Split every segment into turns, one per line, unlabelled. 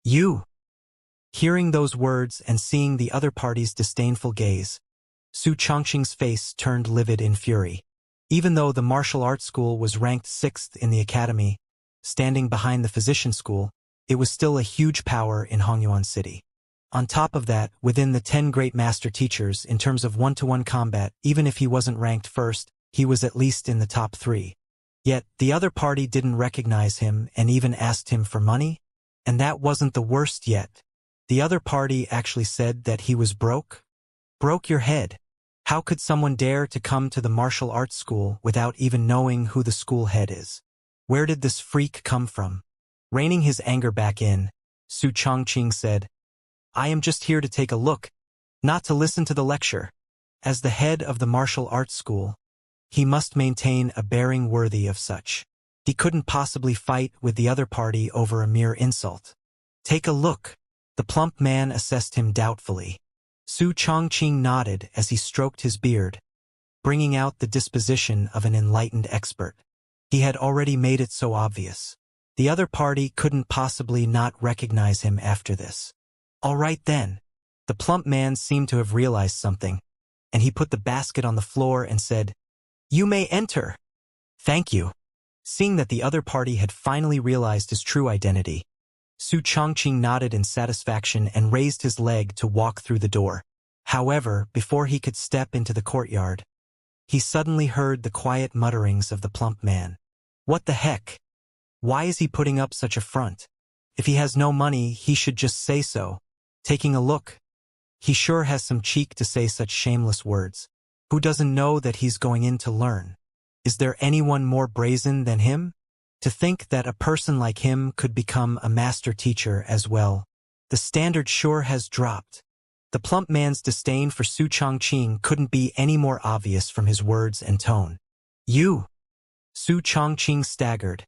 You! Hearing those words and seeing the other party's disdainful gaze, Su Chongqing's face turned livid in fury. Even though the martial arts school was ranked 6th in the academy, standing behind the physician school, it was still a huge power in Hongyuan City. On top of that, within the 10 great master teachers in terms of one-to-one combat, even if he wasn't ranked first, he was at least in the top 3. Yet, the other party didn't recognize him and even asked him for money? And that wasn't the worst yet. The other party actually said that he was broke? Broke your head. How could someone dare to come to the martial arts school without even knowing who the school head is? Where did this freak come from? Reining his anger back in, Su Chongqing said, I am just here to take a look, not to listen to the lecture. As the head of the martial arts school, he must maintain a bearing worthy of such. He couldn't possibly fight with the other party over a mere insult. Take a look. The plump man assessed him doubtfully. Su Chongqing nodded as he stroked his beard, bringing out the disposition of an enlightened expert. He had already made it so obvious. The other party couldn't possibly not recognize him after this. All right then. The plump man seemed to have realized something, and he put the basket on the floor and said, You may enter. Thank you. Seeing that the other party had finally realized his true identity, Su Chongqing nodded in satisfaction and raised his leg to walk through the door. However, before he could step into the courtyard, he suddenly heard the quiet mutterings of the plump man. What the heck? Why is he putting up such a front? If he has no money, he should just say so. Taking a look. He sure has some cheek to say such shameless words. Who doesn't know that he's going in to learn? Is there anyone more brazen than him? To think that a person like him could become a master teacher as well. The standard sure has dropped. The plump man's disdain for Su Chongqing couldn't be any more obvious from his words and tone. You! Su Chongqing staggered,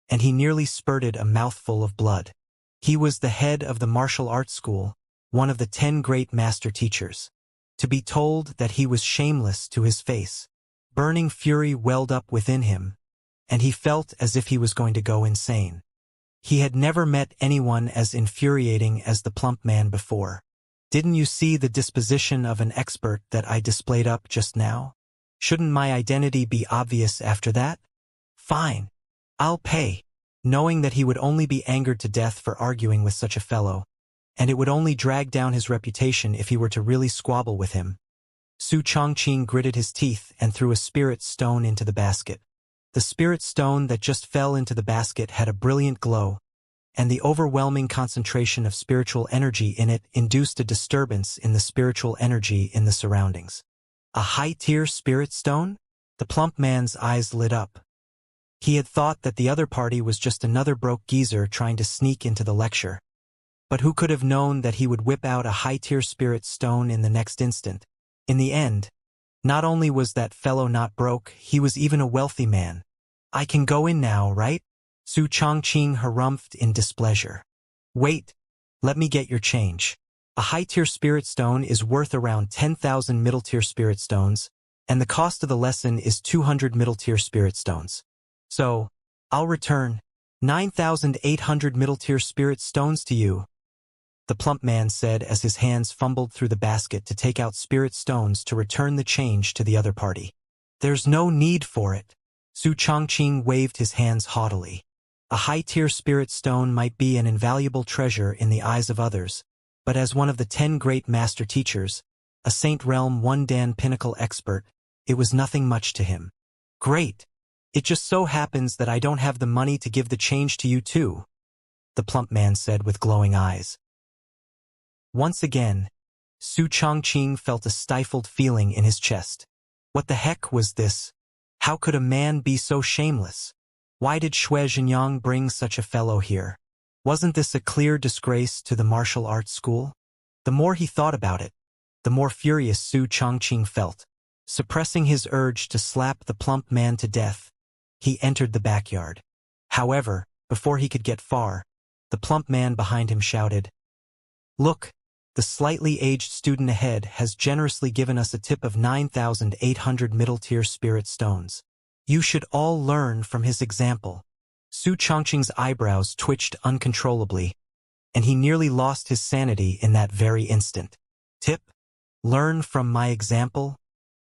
and he nearly spurted a mouthful of blood. He was the head of the martial arts school, one of the 10 great master teachers. To be told that he was shameless to his face. Burning fury welled up within him, and he felt as if he was going to go insane. He had never met anyone as infuriating as the plump man before. Didn't you see the disposition of an expert that I displayed up just now? Shouldn't my identity be obvious after that? Fine. I'll pay. Knowing that he would only be angered to death for arguing with such a fellow, and it would only drag down his reputation if he were to really squabble with him. Su Chongqing gritted his teeth and threw a spirit stone into the basket. The spirit stone that just fell into the basket had a brilliant glow, and the overwhelming concentration of spiritual energy in it induced a disturbance in the spiritual energy in the surroundings. A high-tier spirit stone? The plump man's eyes lit up. He had thought that the other party was just another broke geezer trying to sneak into the lecture. But who could have known that he would whip out a high-tier spirit stone in the next instant? In the end, not only was that fellow not broke, he was even a wealthy man. I can go in now, right? Su Chongqing harumphed in displeasure. Wait, let me get your change. A high-tier spirit stone is worth around 10,000 middle-tier spirit stones, and the cost of the lesson is 200 middle-tier spirit stones. So, I'll return 9,800 middle-tier spirit stones to you, the plump man said as his hands fumbled through the basket to take out spirit stones to return the change to the other party. There's no need for it. Su Chongqing waved his hands haughtily. A high-tier spirit stone might be an invaluable treasure in the eyes of others, but as one of the 10 great master teachers, a Saint Realm 1 Dan pinnacle expert, it was nothing much to him. Great! It just so happens that I don't have the money to give the change to you too, the plump man said with glowing eyes. Once again, Su Chongqing felt a stifled feeling in his chest. What the heck was this? How could a man be so shameless? Why did Xue Zhenyang bring such a fellow here? Wasn't this a clear disgrace to the martial arts school? The more he thought about it, the more furious Su Chongqing felt. Suppressing his urge to slap the plump man to death, he entered the backyard. However, before he could get far, the plump man behind him shouted, Look! The slightly aged student ahead has generously given us a tip of 9,800 middle-tier spirit stones. You should all learn from his example. Su Chongqing's eyebrows twitched uncontrollably, and he nearly lost his sanity in that very instant. Tip: learn from my example.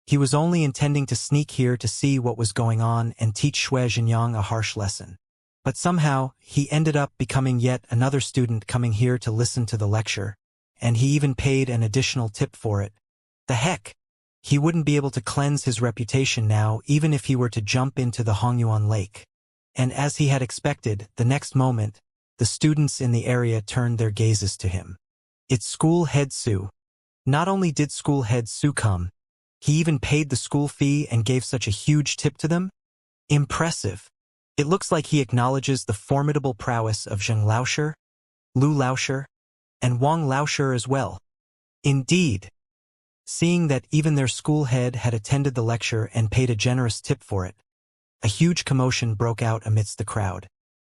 He was only intending to sneak here to see what was going on and teach Xianxia a harsh lesson. But somehow, he ended up becoming yet another student coming here to listen to the lecture, and he even paid an additional tip for it. The heck! He wouldn't be able to cleanse his reputation now even if he were to jump into the Hongyuan lake. And as he had expected, the next moment, the students in the area turned their gazes to him. It's school head Su. Not only did school head Su come, he even paid the school fee and gave such a huge tip to them? Impressive. It looks like he acknowledges the formidable prowess of Zheng Laosher, Lu Laosher, and Wang Laosher as well. Indeed. Seeing that even their school head had attended the lecture and paid a generous tip for it, a huge commotion broke out amidst the crowd.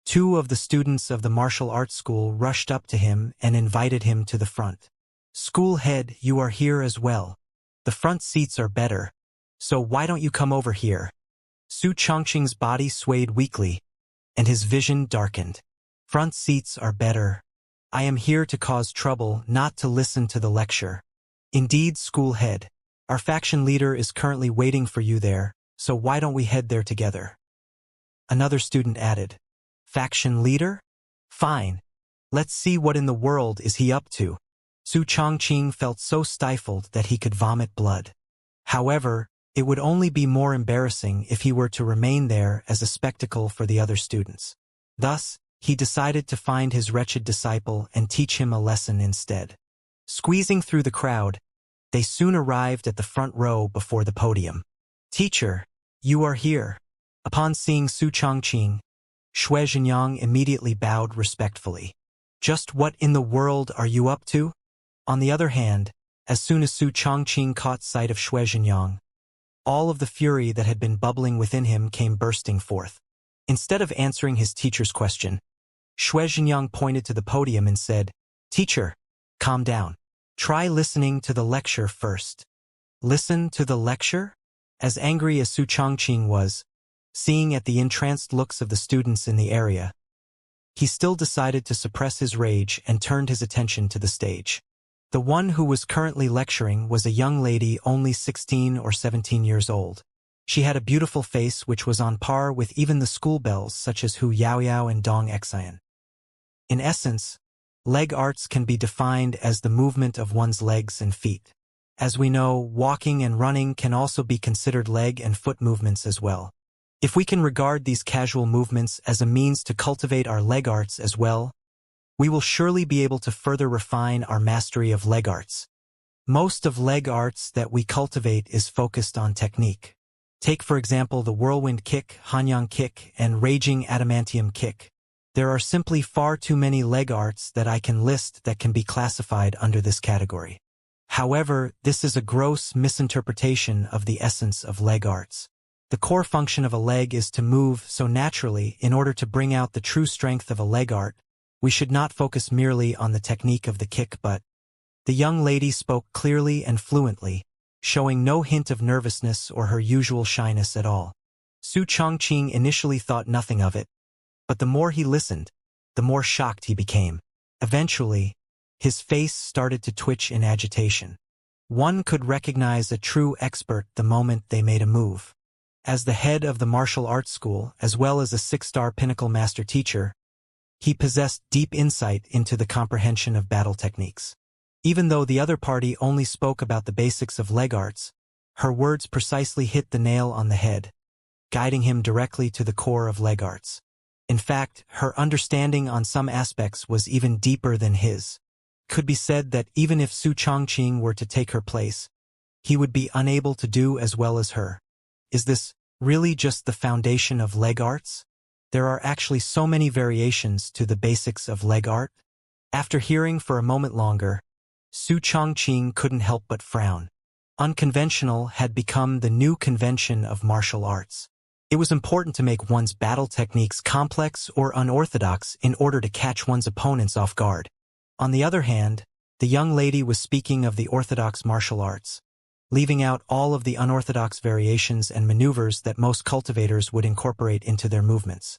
2 of the students of the martial arts school rushed up to him and invited him to the front. School head, you are here as well. The front seats are better, so why don't you come over here? Su Chongqing's body swayed weakly, and his vision darkened. Front seats are better. I am here to cause trouble, not to listen to the lecture. Indeed, school head. Our faction leader is currently waiting for you there, so why don't we head there together? Another student added. Faction leader? Fine. Let's see what in the world is he up to. Su Chongqing felt so stifled that he could vomit blood. However, it would only be more embarrassing if he were to remain there as a spectacle for the other students. Thus, he decided to find his wretched disciple and teach him a lesson instead. Squeezing through the crowd, they soon arrived at the front row before the podium. Teacher, you are here. Upon seeing Su Chongqing, Xianxia immediately bowed respectfully. Just what in the world are you up to? On the other hand, as soon as Su Chongqing caught sight of Xianxia, all of the fury that had been bubbling within him came bursting forth. Instead of answering his teacher's question, Xianxia pointed to the podium and said, Teacher, calm down. Try listening to the lecture first. Listen to the lecture? As angry as Su Chongqing was, seeing at the entranced looks of the students in the area, he still decided to suppress his rage and turned his attention to the stage. The one who was currently lecturing was a young lady only 16 or 17 years old. She had a beautiful face which was on par with even the school belles such as Hu Yaoyao and Dong Xian. In essence, leg arts can be defined as the movement of one's legs and feet. As we know, walking and running can also be considered leg and foot movements as well. If we can regard these casual movements as a means to cultivate our leg arts as well, we will surely be able to further refine our mastery of leg arts. Most of leg arts that we cultivate is focused on technique. Take for example the whirlwind kick, Hanyang kick, and raging adamantium kick. There are simply far too many leg arts that I can list that can be classified under this category. However, this is a gross misinterpretation of the essence of leg arts. The core function of a leg is to move, so naturally, in order to bring out the true strength of a leg art, we should not focus merely on the technique of the kick but. The young lady spoke clearly and fluently, showing no hint of nervousness or her usual shyness at all. Su Chongqing initially thought nothing of it, but the more he listened, the more shocked he became. Eventually, his face started to twitch in agitation. One could recognize a true expert the moment they made a move. As the head of the martial arts school, as well as a 6-star pinnacle master teacher, he possessed deep insight into the comprehension of battle techniques. Even though the other party only spoke about the basics of leg arts, her words precisely hit the nail on the head, guiding him directly to the core of leg arts. In fact, her understanding on some aspects was even deeper than his. Could be said that even if Su Chongqing were to take her place, he would be unable to do as well as her. Is this really just the foundation of leg arts? There are actually so many variations to the basics of leg art. After hearing for a moment longer, Su Chongqing couldn't help but frown. Unconventional had become the new convention of martial arts. It was important to make one's battle techniques complex or unorthodox in order to catch one's opponents off guard. On the other hand, the young lady was speaking of the orthodox martial arts, leaving out all of the unorthodox variations and maneuvers that most cultivators would incorporate into their movements.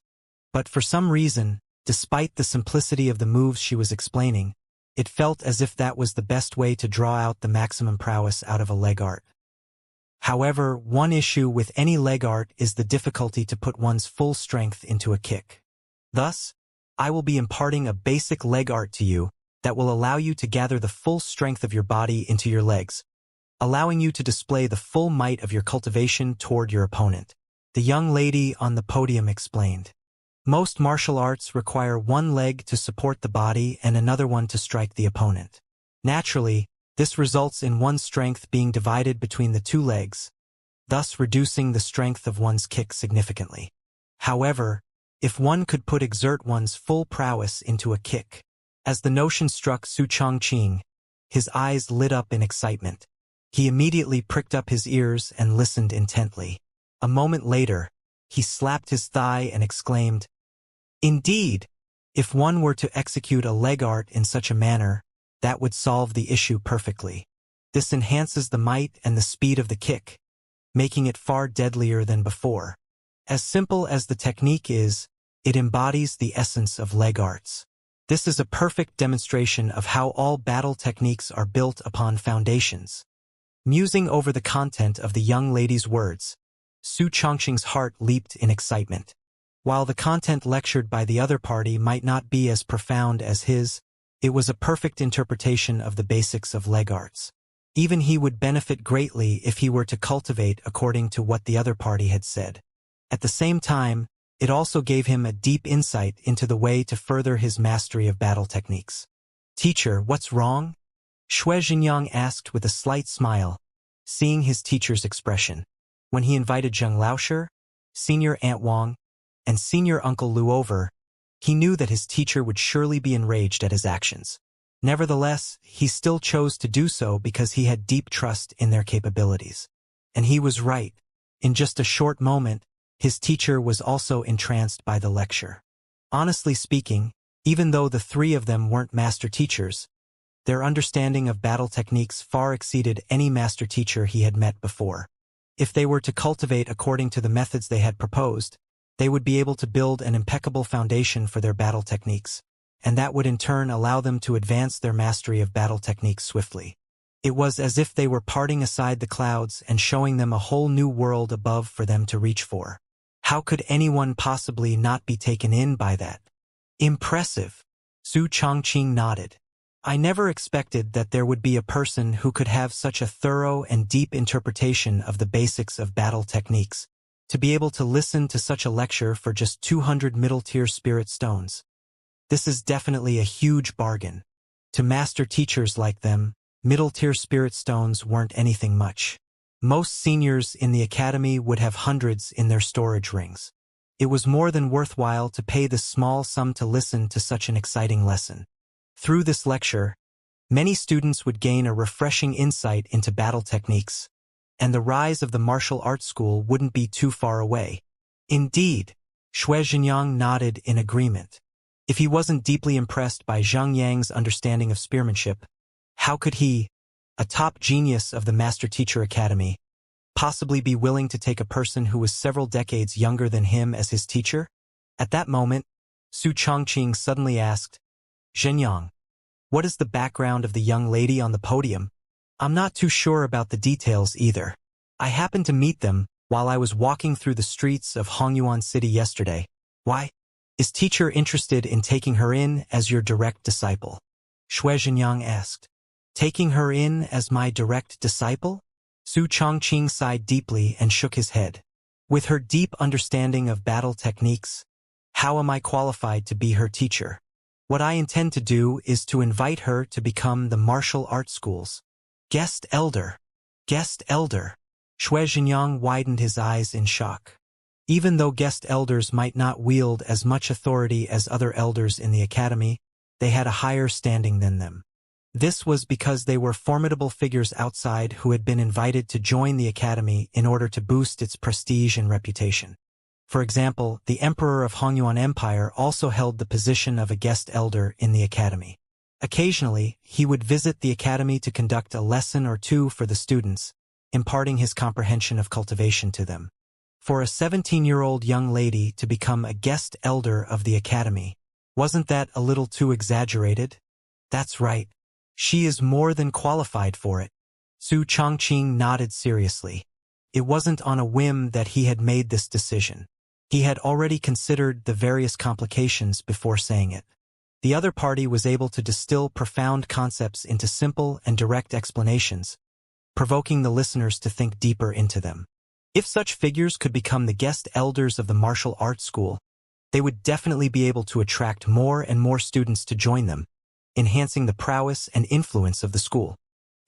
But for some reason, Despite the simplicity of the moves she was explaining, it felt as if that was the best way to draw out the maximum prowess out of a leg art. However, one issue with any leg art is the difficulty to put one's full strength into a kick. Thus, I will be imparting a basic leg art to you that will allow you to gather the full strength of your body into your legs, allowing you to display the full might of your cultivation toward your opponent. The young lady on the podium explained. Most martial arts require one leg to support the body and another one to strike the opponent. Naturally, this results in one's strength being divided between the two legs, thus reducing the strength of one's kick significantly. However, if one could exert one's full prowess into a kick. As the notion struck Su Chongqing, his eyes lit up in excitement. He immediately pricked up his ears and listened intently. A moment later, he slapped his thigh and exclaimed, "Indeed, if one were to execute a leg art in such a manner, that would solve the issue perfectly. This enhances the might and the speed of the kick, making it far deadlier than before. As simple as the technique is, it embodies the essence of leg arts. This is a perfect demonstration of how all battle techniques are built upon foundations." Musing over the content of the young lady's words, Su Chongqing's heart leaped in excitement. While the content lectured by the other party might not be as profound as his, it was a perfect interpretation of the basics of leg arts. Even he would benefit greatly if he were to cultivate according to what the other party had said. At the same time, it also gave him a deep insight into the way to further his mastery of battle techniques. "Teacher, what's wrong?" Xue Xianxia asked with a slight smile, seeing his teacher's expression. When he invited Zheng Laosher, Senior Aunt Wang, and Senior Uncle Lu over, he knew that his teacher would surely be enraged at his actions. Nevertheless, he still chose to do so because he had deep trust in their capabilities. And he was right. In just a short moment, his teacher was also entranced by the lecture. Honestly speaking, even though the three of them weren't master teachers, their understanding of battle techniques far exceeded any master teacher he had met before. If they were to cultivate according to the methods they had proposed, they would be able to build an impeccable foundation for their battle techniques, and that would in turn allow them to advance their mastery of battle techniques swiftly. It was as if they were parting aside the clouds and showing them a whole new world above for them to reach for. How could anyone possibly not be taken in by that? Impressive. Su Chongqing nodded. I never expected that there would be a person who could have such a thorough and deep interpretation of the basics of battle techniques, to be able to listen to such a lecture for just 200 middle-tier spirit stones. This is definitely a huge bargain. To master teachers like them, middle-tier spirit stones weren't anything much. Most seniors in the academy would have hundreds in their storage rings. It was more than worthwhile to pay this small sum to listen to such an exciting lesson. Through this lecture, many students would gain a refreshing insight into battle techniques, and the rise of the martial arts school wouldn't be too far away. Indeed, Xue Xianxia nodded in agreement. If he wasn't deeply impressed by Zhang Yang's understanding of spearmanship, how could he, a top genius of the Master Teacher Academy, possibly be willing to take a person who was several decades younger than him as his teacher? At that moment, Su Chongqing suddenly asked, "Zhenyang, what is the background of the young lady on the podium?" "I'm not too sure about the details either. I happened to meet them while I was walking through the streets of Hongyuan City yesterday." "Why? Is teacher interested in taking her in as your direct disciple?" Xue Xianxia asked. "Taking her in as my direct disciple?" Su Chongqing sighed deeply and shook his head. "With her deep understanding of battle techniques, how am I qualified to be her teacher? What I intend to do is to invite her to become the martial arts school's guest elder." Guest elder. Xue Xianxia widened his eyes in shock. Even though guest elders might not wield as much authority as other elders in the academy, they had a higher standing than them. This was because they were formidable figures outside who had been invited to join the academy in order to boost its prestige and reputation. For example, the Emperor of Hongyuan Empire also held the position of a guest elder in the academy. Occasionally, he would visit the academy to conduct a lesson or two for the students, imparting his comprehension of cultivation to them. For a 17-year-old young lady to become a guest elder of the academy, Wasn't that a little too exaggerated? That's right. She is more than qualified for it. Su Chongqing nodded seriously. It wasn't on a whim that he had made this decision. He had already considered the various complications before saying it. The other party was able to distill profound concepts into simple and direct explanations, provoking the listeners to think deeper into them. If such figures could become the guest elders of the martial arts school, they would definitely be able to attract more and more students to join them, enhancing the prowess and influence of the school.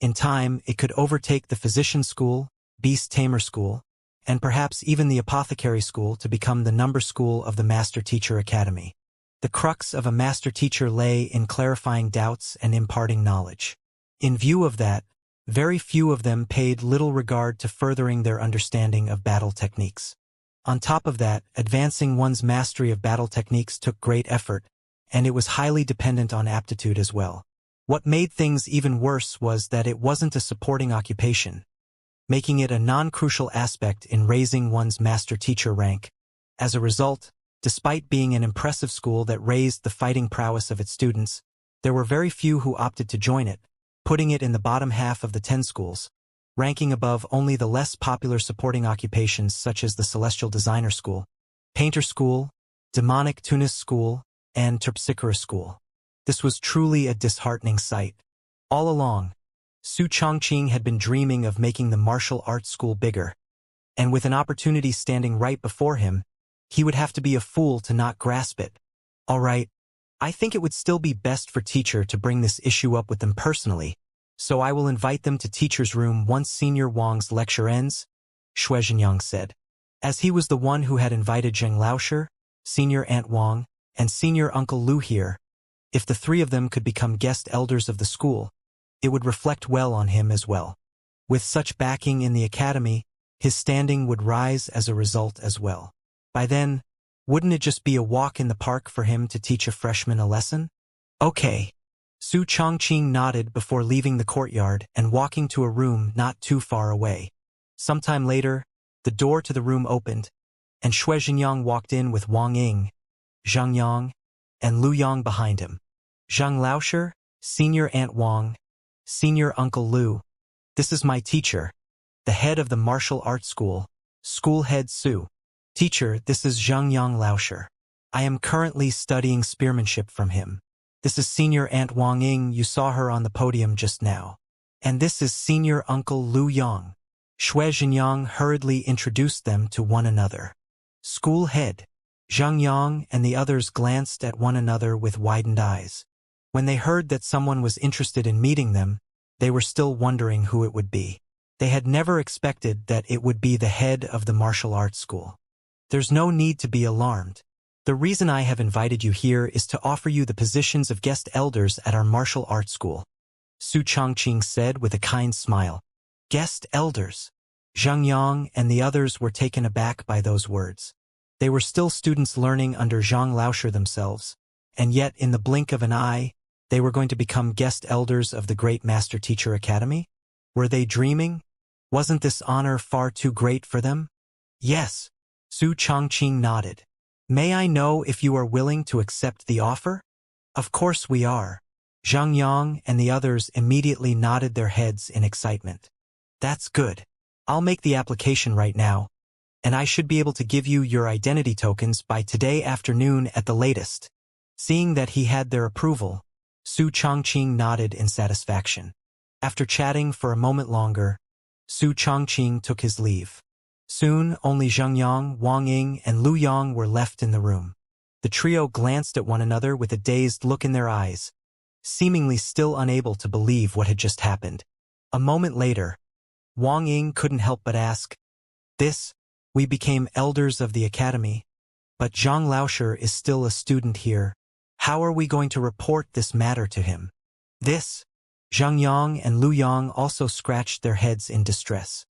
In time, it could overtake the physician school, beast tamer school, and perhaps even the apothecary school to become the number school of the Master Teacher Academy. The crux of a master teacher lay in clarifying doubts and imparting knowledge. In view of that, very few of them paid little regard to furthering their understanding of battle techniques. On top of that, advancing one's mastery of battle techniques took great effort, and it was highly dependent on aptitude as well. What made things even worse was that it wasn't a supporting occupation, making it a non-crucial aspect in raising one's master-teacher rank. As a result, despite being an impressive school that raised the fighting prowess of its students, there were very few who opted to join it, putting it in the bottom half of the 10 schools, ranking above only the less popular supporting occupations such as the Celestial Designer School, Painter School, Demonic Tunis School, and Terpsichore School. This was truly a disheartening sight. All along, Su Chongqing had been dreaming of making the martial arts school bigger, and with an opportunity standing right before him, he would have to be a fool to not grasp it. All right, I think it would still be best for teacher to bring this issue up with them personally, so I will invite them to teacher's room once Senior Wang's lecture ends, Xianxia said. As he was the one who had invited Zheng Laosher, Senior Aunt Wang, and Senior Uncle Lu here, if the three of them could become guest elders of the school, it would reflect well on him as well. With such backing in the academy, his standing would rise as a result as well. By then, wouldn't it just be a walk in the park for him to teach a freshman a lesson? Okay. Su Chongqing nodded before leaving the courtyard and walking to a room not too far away. Sometime later, the door to the room opened, and Xianxia walked in with Wang Ying, Zhang Yang, and Lu Yang behind him. Zheng Laosher, Senior Aunt Wang, Senior Uncle Lu. This is my teacher, the head of the martial arts school, School Head Su. Teacher, this is Zheng Laosher. I am currently studying spearmanship from him. This is Senior Aunt Wang Ying, you saw her on the podium just now. And this is Senior Uncle Lu Yang. Xianxia hurriedly introduced them to one another. School Head. Zheng Yang and the others glanced at one another with widened eyes. When they heard that someone was interested in meeting them, they were still wondering who it would be. They had never expected that it would be the head of the martial arts school. There's no need to be alarmed. The reason I have invited you here is to offer you the positions of guest elders at our martial arts school, Su Chongqing said with a kind smile. Guest elders. Zheng Yang and the others were taken aback by those words. They were still students learning under Zheng Laosher themselves, and yet in the blink of an eye, they were going to become guest elders of the Great Master Teacher Academy? Were they dreaming? Wasn't this honor far too great for them? Yes. Su Chongqing nodded. May I know if you are willing to accept the offer? Of course we are. Zheng Yang and the others immediately nodded their heads in excitement. That's good. I'll make the application right now, and I should be able to give you your identity tokens by today afternoon at the latest. Seeing that he had their approval, Su Chongqing nodded in satisfaction. After chatting for a moment longer, Su Chongqing took his leave. Soon, only Zheng Yang, Wang Ying, and Lu Yang were left in the room. The trio glanced at one another with a dazed look in their eyes, seemingly still unable to believe what had just happened. A moment later, Wang Ying couldn't help but ask, we became elders of the academy, but Zheng Laosher is still a student here. How are we going to report this matter to him? Zheng Yang and Lu Yang also scratched their heads in distress.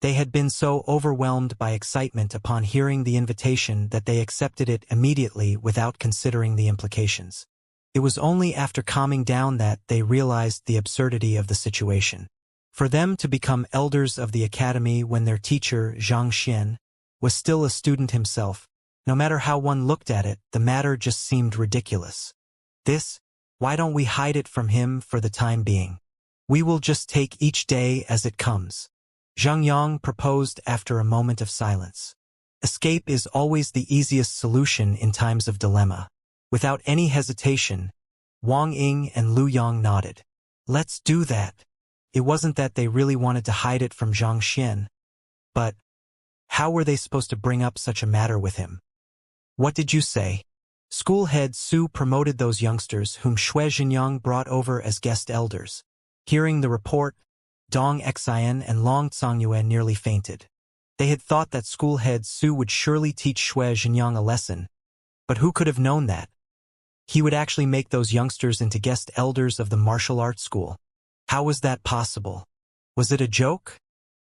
They had been so overwhelmed by excitement upon hearing the invitation that they accepted it immediately without considering the implications. It was only after calming down that they realized the absurdity of the situation. For them to become elders of the academy when their teacher, Xianxia, was still a student himself, No matter how one looked at it, the matter just seemed ridiculous. Why don't we hide it from him for the time being? We will just take each day as it comes. Zhang Yang proposed after a moment of silence. Escape is always the easiest solution in times of dilemma. Without any hesitation, Wang Ying and Lu Yang nodded. Let's do that. It wasn't that they really wanted to hide it from Zhang Xian, but how were they supposed to bring up such a matter with him? What did you say? School head Su promoted those youngsters whom Xue Zhenyang brought over as guest elders. Hearing the report, Dong Xian and Long Congyue nearly fainted. They had thought that school head Su would surely teach Xue Zhenyang a lesson, but who could have known that? He would actually make those youngsters into guest elders of the martial arts school. How was that possible? Was it a joke?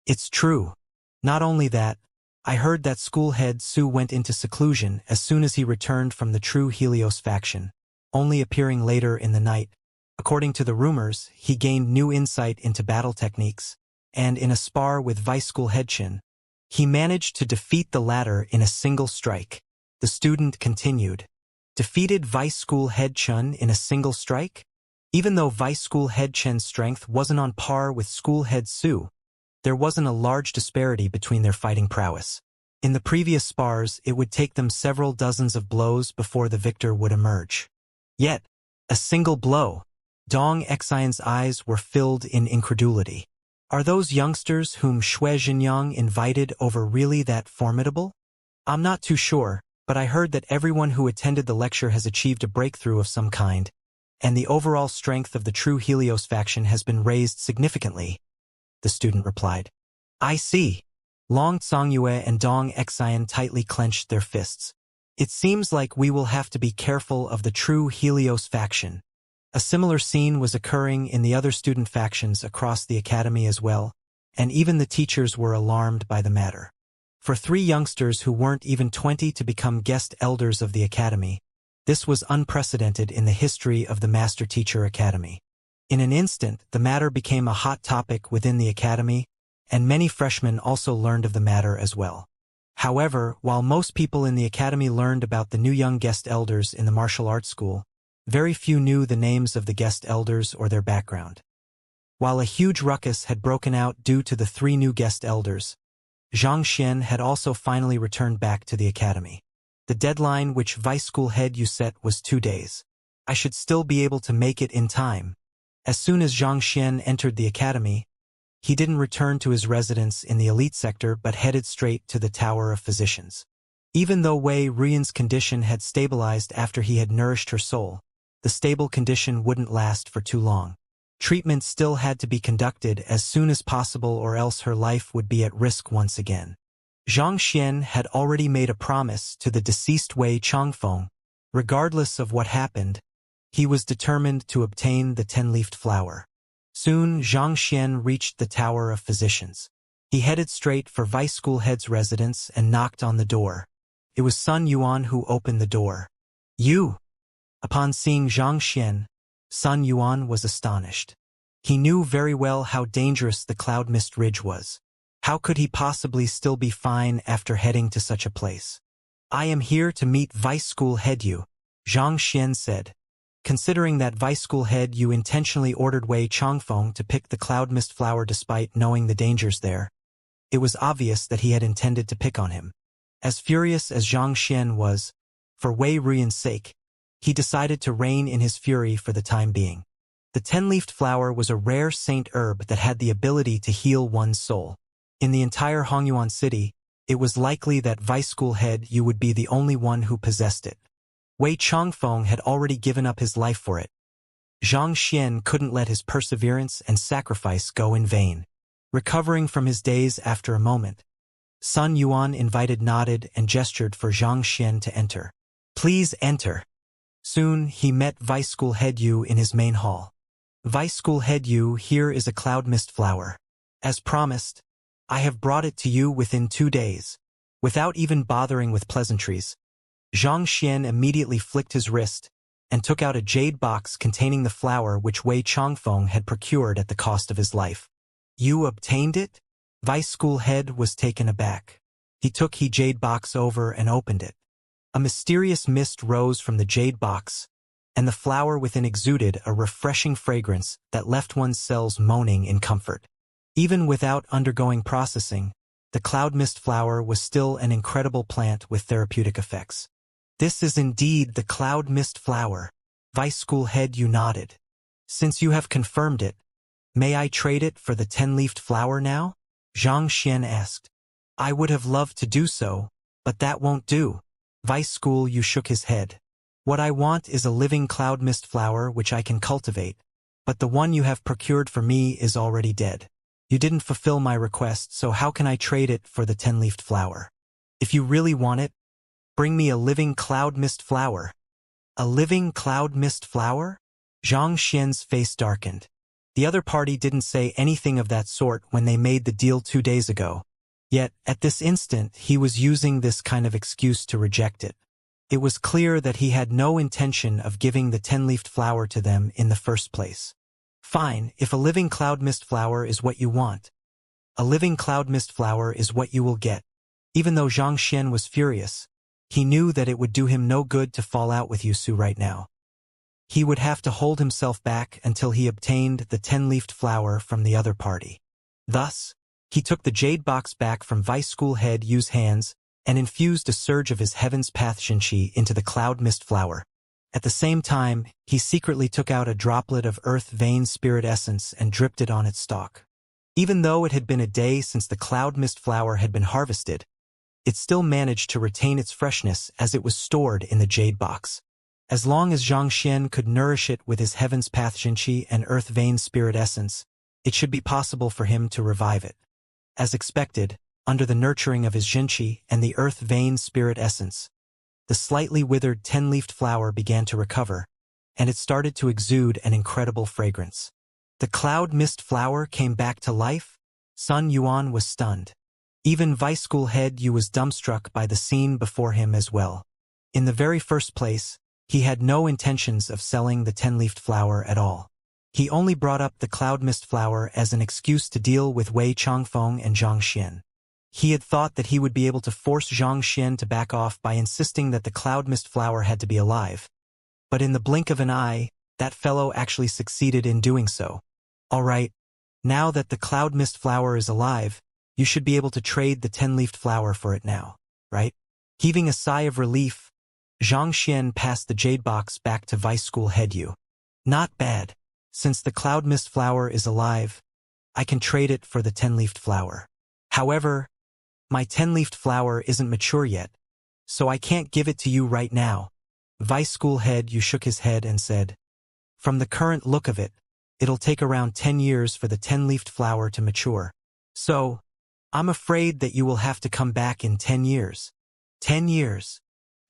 It's true. Not only that, I heard that school head Su went into seclusion as soon as he returned from the true Helios faction, only appearing later in the night. According to the rumors, he gained new insight into battle techniques, and in a spar with Vice School head Chen, he managed to defeat the latter in a single strike. The student continued. Defeated Vice School head Chen in a single strike? Even though Vice School head Chen's strength wasn't on par with school head Su, there wasn't a large disparity between their fighting prowess. In the previous spars, it would take them several dozens of blows before the victor would emerge. Yet, a single blow. Dong Xian's eyes were filled in incredulity. Are those youngsters whom Xue Zhenyang invited over really that formidable? I'm not too sure, but I heard that everyone who attended the lecture has achieved a breakthrough of some kind, and the overall strength of the true Helios faction has been raised significantly, the student replied. I see. Long Congyue and Dong Xian tightly clenched their fists. It seems like we will have to be careful of the true Helios faction. A similar scene was occurring in the other student factions across the academy as well, and even the teachers were alarmed by the matter. For 3 youngsters who weren't even 20 to become guest elders of the academy, this was unprecedented in the history of the Master Teacher Academy. In an instant, the matter became a hot topic within the academy, and many freshmen also learned of the matter as well. However, while most people in the academy learned about the new young guest elders in the martial arts school, very few knew the names of the guest elders or their background. While a huge ruckus had broken out due to the 3 new guest elders, Zhang Xian had also finally returned back to the academy. The deadline which Vice School head you set was 2 days. I should still be able to make it in time. As soon as Zhang Xian entered the academy, he didn't return to his residence in the elite sector but headed straight to the Tower of Physicians. Even though Wei Ruyan's condition had stabilized after he had nourished her soul, the stable condition wouldn't last for too long. Treatment still had to be conducted as soon as possible or else her life would be at risk once again. Zhang Xian had already made a promise to the deceased Wei Changfeng. Regardless of what happened, he was determined to obtain the 10-leafed flower. Soon, Zhang Xian reached the Tower of Physicians. He headed straight for Vice School head's residence and knocked on the door. It was Sun Yuan who opened the door. You! Upon seeing Zhang Xian, Sun Yuan was astonished. He knew very well how dangerous the Cloud Mist Ridge was. How could he possibly still be fine after heading to such a place? I am here to meet Vice School head you, Zhang Xian said. Considering that Vice School head you intentionally ordered Wei Changfeng to pick the Cloud Mist flower despite knowing the dangers there, it was obvious that he had intended to pick on him. As furious as Zhang Xian was, for Wei Ruyan's sake, he decided to rein in his fury for the time being. The 10-leafed flower was a rare saint herb that had the ability to heal one's soul. In the entire Hongyuan city, it was likely that Vice School head you would be the only one who possessed it. Wei Changfeng had already given up his life for it. Zhang Xian couldn't let his perseverance and sacrifice go in vain. Recovering from his daze after a moment, Sun Yuan nodded and gestured for Zhang Xian to enter. Please enter. Soon, he met Vice School head Yu in his main hall. Vice School head Yu, here is a cloud mist flower. As promised, I have brought it to you within 2 days. Without even bothering with pleasantries, Zhang Xian immediately flicked his wrist and took out a jade box containing the flower which Wei Changfeng had procured at the cost of his life. You obtained it? Vice School head was taken aback. He took the jade box over and opened it. A mysterious mist rose from the jade box, and the flower within exuded a refreshing fragrance that left one's cells moaning in comfort. Even without undergoing processing, the cloud mist flower was still an incredible plant with therapeutic effects. This is indeed the cloud mist flower. Vice School Head, you nodded. Since you have confirmed it, may I trade it for the 10-leafed flower now? Xianxia asked. I would have loved to do so, but that won't do. Vice School, you shook his head. What I want is a living cloud mist flower which I can cultivate, but the one you have procured for me is already dead. You didn't fulfill my request, so how can I trade it for the 10-leafed flower? If you really want it, bring me a living cloud mist flower. A living cloud mist flower? Zhang Xian's face darkened. The other party didn't say anything of that sort when they made the deal 2 days ago. Yet, at this instant, he was using this kind of excuse to reject it. It was clear that he had no intention of giving the 10-leafed flower to them in the first place. Fine, if a living cloud mist flower is what you want. A living cloud mist flower is what you will get. Even though Zhang Xian was furious, he knew that it would do him no good to fall out with Yusu right now. He would have to hold himself back until he obtained the 10-leafed flower from the other party. Thus, he took the jade box back from Vice School Head Yu's hands and infused a surge of his Heaven's Path Xianxia into the cloud mist flower. At the same time, he secretly took out a droplet of earth vein spirit essence and dripped it on its stalk. Even though it had been a day since the cloud mist flower had been harvested, it still managed to retain its freshness as it was stored in the jade box. As long as Zhang Xian could nourish it with his Heaven's Path Xianxia and earth vein spirit essence, it should be possible for him to revive it. As expected, under the nurturing of his Xianxia and the earth vein spirit essence, the slightly withered 10-leafed flower began to recover, and it started to exude an incredible fragrance. The cloud mist flower came back to life? Sun Yuan was stunned. Even Vice School Head Yu was dumbstruck by the scene before him as well. In the very first place, he had no intentions of selling the 10-leafed flower at all. He only brought up the cloud mist flower as an excuse to deal with Wei Changfeng and Zhang Xian. He had thought that he would be able to force Zhang Xian to back off by insisting that the cloud mist flower had to be alive. But in the blink of an eye, that fellow actually succeeded in doing so. All right, now that the cloud mist flower is alive, you should be able to trade the 10-leafed flower for it now, right? Heaving a sigh of relief, Zhang Xian passed the jade box back to Vice School Head Yu. Not bad. Since the cloud mist flower is alive, I can trade it for the 10-leafed flower. However, my 10-leafed flower isn't mature yet, so I can't give it to you right now. Vice School Head Yu shook his head and said, from the current look of it, it'll take around 10 years for the 10-leafed flower to mature. So, I'm afraid that you will have to come back in 10 years. 10 years.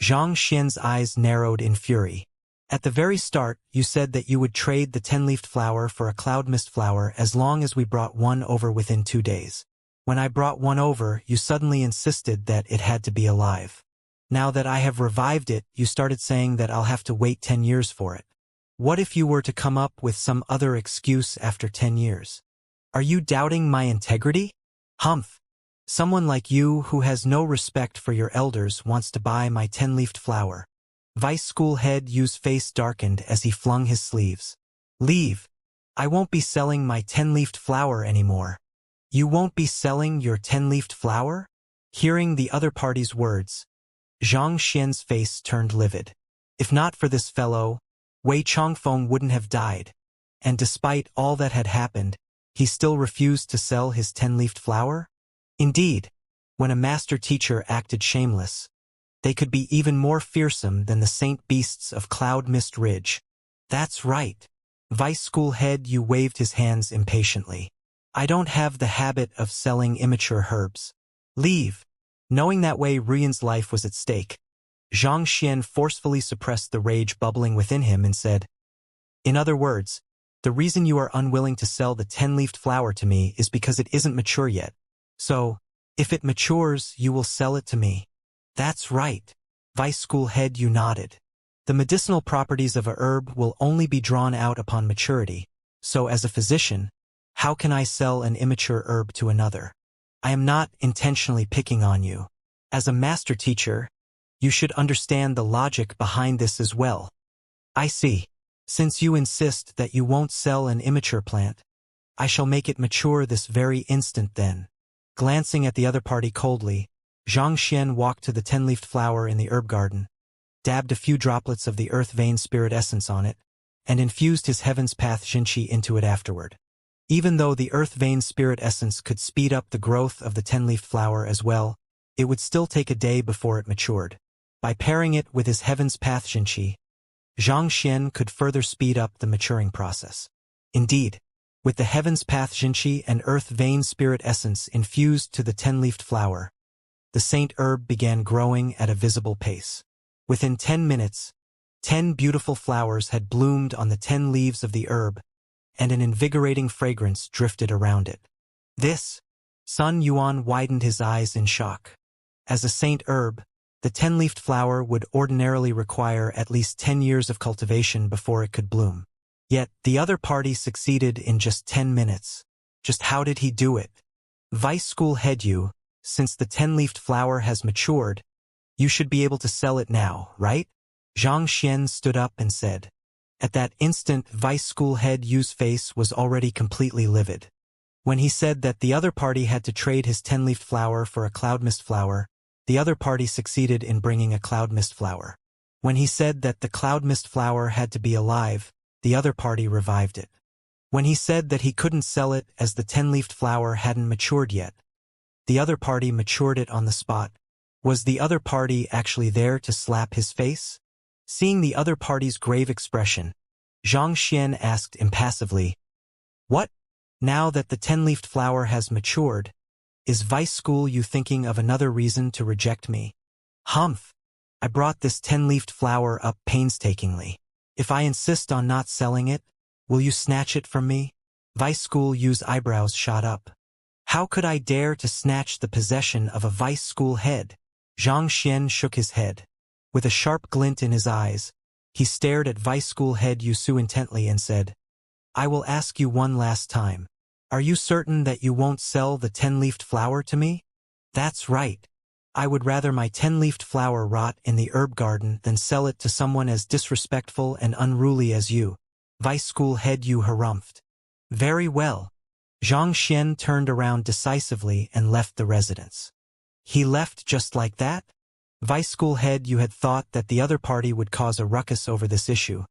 Zhang Xian's eyes narrowed in fury. At the very start, you said that you would trade the 10-leafed flower for a cloud mist flower as long as we brought one over within 2 days. When I brought one over, you suddenly insisted that it had to be alive. Now that I have revived it, you started saying that I'll have to wait 10 years for it. What if you were to come up with some other excuse after 10 years? Are you doubting my integrity? Humph. Someone like you who has no respect for your elders wants to buy my 10-leafed flower. Vice School Head Yu's face darkened as he flung his sleeves. Leave. I won't be selling my 10-leafed flower anymore. You won't be selling your 10-leafed flower? Hearing the other party's words, Zhang Xian's face turned livid. If not for this fellow, Wei Changfeng wouldn't have died. And despite all that had happened, he still refused to sell his 10-leafed flower? Indeed, when a master teacher acted shameless, they could be even more fearsome than the saint beasts of Cloud Mist Ridge. That's right. Vice School Head Yu waved his hands impatiently. I don't have the habit of selling immature herbs. Leave. Knowing that Wei Ruyan's life was at stake, Zhang Xian forcefully suppressed the rage bubbling within him and said, in other words, the reason you are unwilling to sell the 10-leafed flower to me is because it isn't mature yet. So, if it matures, you will sell it to me. That's right. Vice School Head Yu nodded. The medicinal properties of a herb will only be drawn out upon maturity, so as a physician, how can I sell an immature herb to another? I am not intentionally picking on you. As a master teacher, You should understand the logic behind this as well. I see. Since you insist that you won't sell an immature plant, I shall make it mature this very instant then. Glancing at the other party coldly, Xianxia walked to the 10-leafed flower in the herb garden, dabbed a few droplets of the earth vein spirit essence on it, and infused his heaven's path Xinqi into it afterward. Even though the earth vein spirit essence could speed up the growth of the 10-leafed flower as well, it would still take a day before it matured. By pairing it with his heaven's path Xinqi, Xianxia could further speed up the maturing process. Indeed, with the heaven's path Xinqi and earth vein spirit essence infused to the 10-leafed flower, the saint herb began growing at a visible pace. Within 10 minutes, 10 beautiful flowers had bloomed on the 10 leaves of the herb, and an invigorating fragrance drifted around it. This, Sun Yuan widened his eyes in shock. As a saint herb, the 10-leafed flower would ordinarily require at least 10 years of cultivation before it could bloom. Yet, the other party succeeded in just 10 minutes. Just how did he do it? Vice School Head You, since the 10-leafed flower has matured, you should be able to sell it now, right? Xianxia stood up and said. At that instant, Vice School Head Yu's face was already completely livid. When he said that the other party had to trade his 10-leafed flower for a cloud mist flower, the other party succeeded in bringing a cloud mist flower. When he said that the cloud mist flower had to be alive, the other party revived it. When he said that he couldn't sell it as the 10-leafed flower hadn't matured yet, the other party matured it on the spot. Was the other party actually there to slap his face? Seeing the other party's grave expression, Xianxia asked impassively, "What? Now that the 10-leafed flower has matured, is Vice School you thinking of another reason to reject me?" "Humph! I brought this 10-leafed flower up painstakingly. If I insist on not selling it, will you snatch it from me?" Vice School Yu's eyebrows shot up. "How could I dare to snatch the possession of a Vice School head?" Xianxia shook his head. With a sharp glint in his eyes, he stared at Vice School Head Yu intently and said, "I will ask you one last time. Are you certain that you won't sell the 10-leafed flower to me?" "That's right. I would rather my 10-leafed flower rot in the herb garden than sell it to someone as disrespectful and unruly as you," Vice School Head Yu harumphed. "Very well." Xianxia turned around decisively and left the residence. He left just like that? Vice School Head Yu had thought that the other party would cause a ruckus over this issue,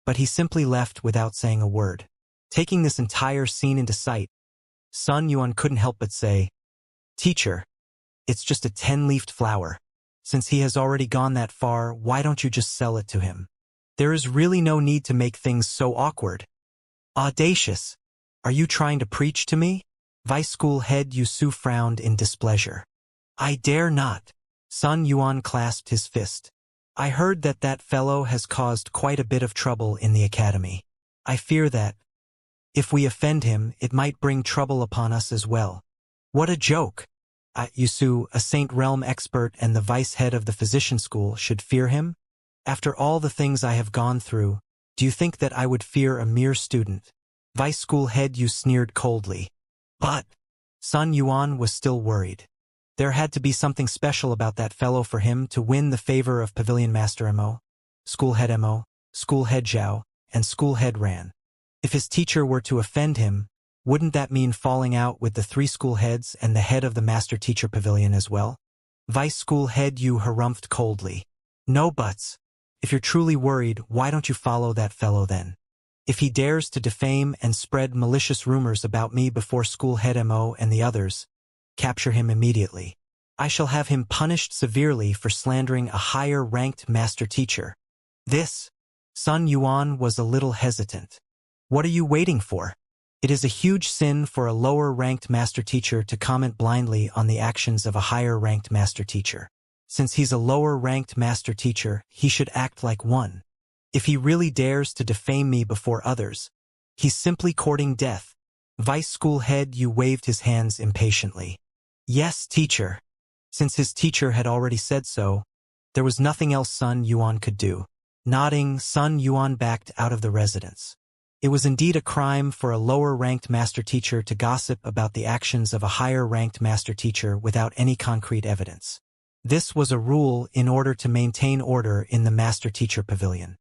but he simply left without saying a word. Taking this entire scene into sight, Sun Yuan couldn't help but say, "Teacher, it's just a 10-leafed flower. Since he has already gone that far, why don't you just sell it to him? There is really no need to make things so awkward." "Audacious! Are you trying to preach to me?" Vice School Head Yu frowned in displeasure. "I dare not." Sun Yuan clasped his fist. "I heard that that fellow has caused quite a bit of trouble in the academy. I fear that, if we offend him, it might bring trouble upon us as well." "What a joke! Yusu, a Saint Realm expert and the vice head of the physician school, should fear him? After all the things I have gone through, do you think that I would fear a mere student?" Vice School Head Yu sneered coldly. "But," Sun Yuan was still worried. There had to be something special about that fellow for him to win the favor of Pavilion Master Mo, School Head Mo, School Head Zhao, and School Head Ran. If his teacher were to offend him, wouldn't that mean falling out with the 3 school heads and the head of the Master Teacher Pavilion as well? Vice School Head Yu harumphed coldly. "No buts. If you're truly worried, why don't you follow that fellow then? If he dares to defame and spread malicious rumors about me before School Head Mo and the others, capture him immediately. I shall have him punished severely for slandering a higher-ranked master teacher." This, Sun Yuan was a little hesitant. "What are you waiting for? It is a huge sin for a lower-ranked master teacher to comment blindly on the actions of a higher-ranked master teacher. Since he's a lower-ranked master teacher, he should act like one. If he really dares to defame me before others, he's simply courting death." Vice School Head Yu waved his hands impatiently. "Yes, teacher." Since his teacher had already said so, there was nothing else Sun Yuan could do. Nodding, Sun Yuan backed out of the residence. It was indeed a crime for a lower-ranked master teacher to gossip about the actions of a higher-ranked master teacher without any concrete evidence. This was a rule in order to maintain order in the master-teacher pavilion.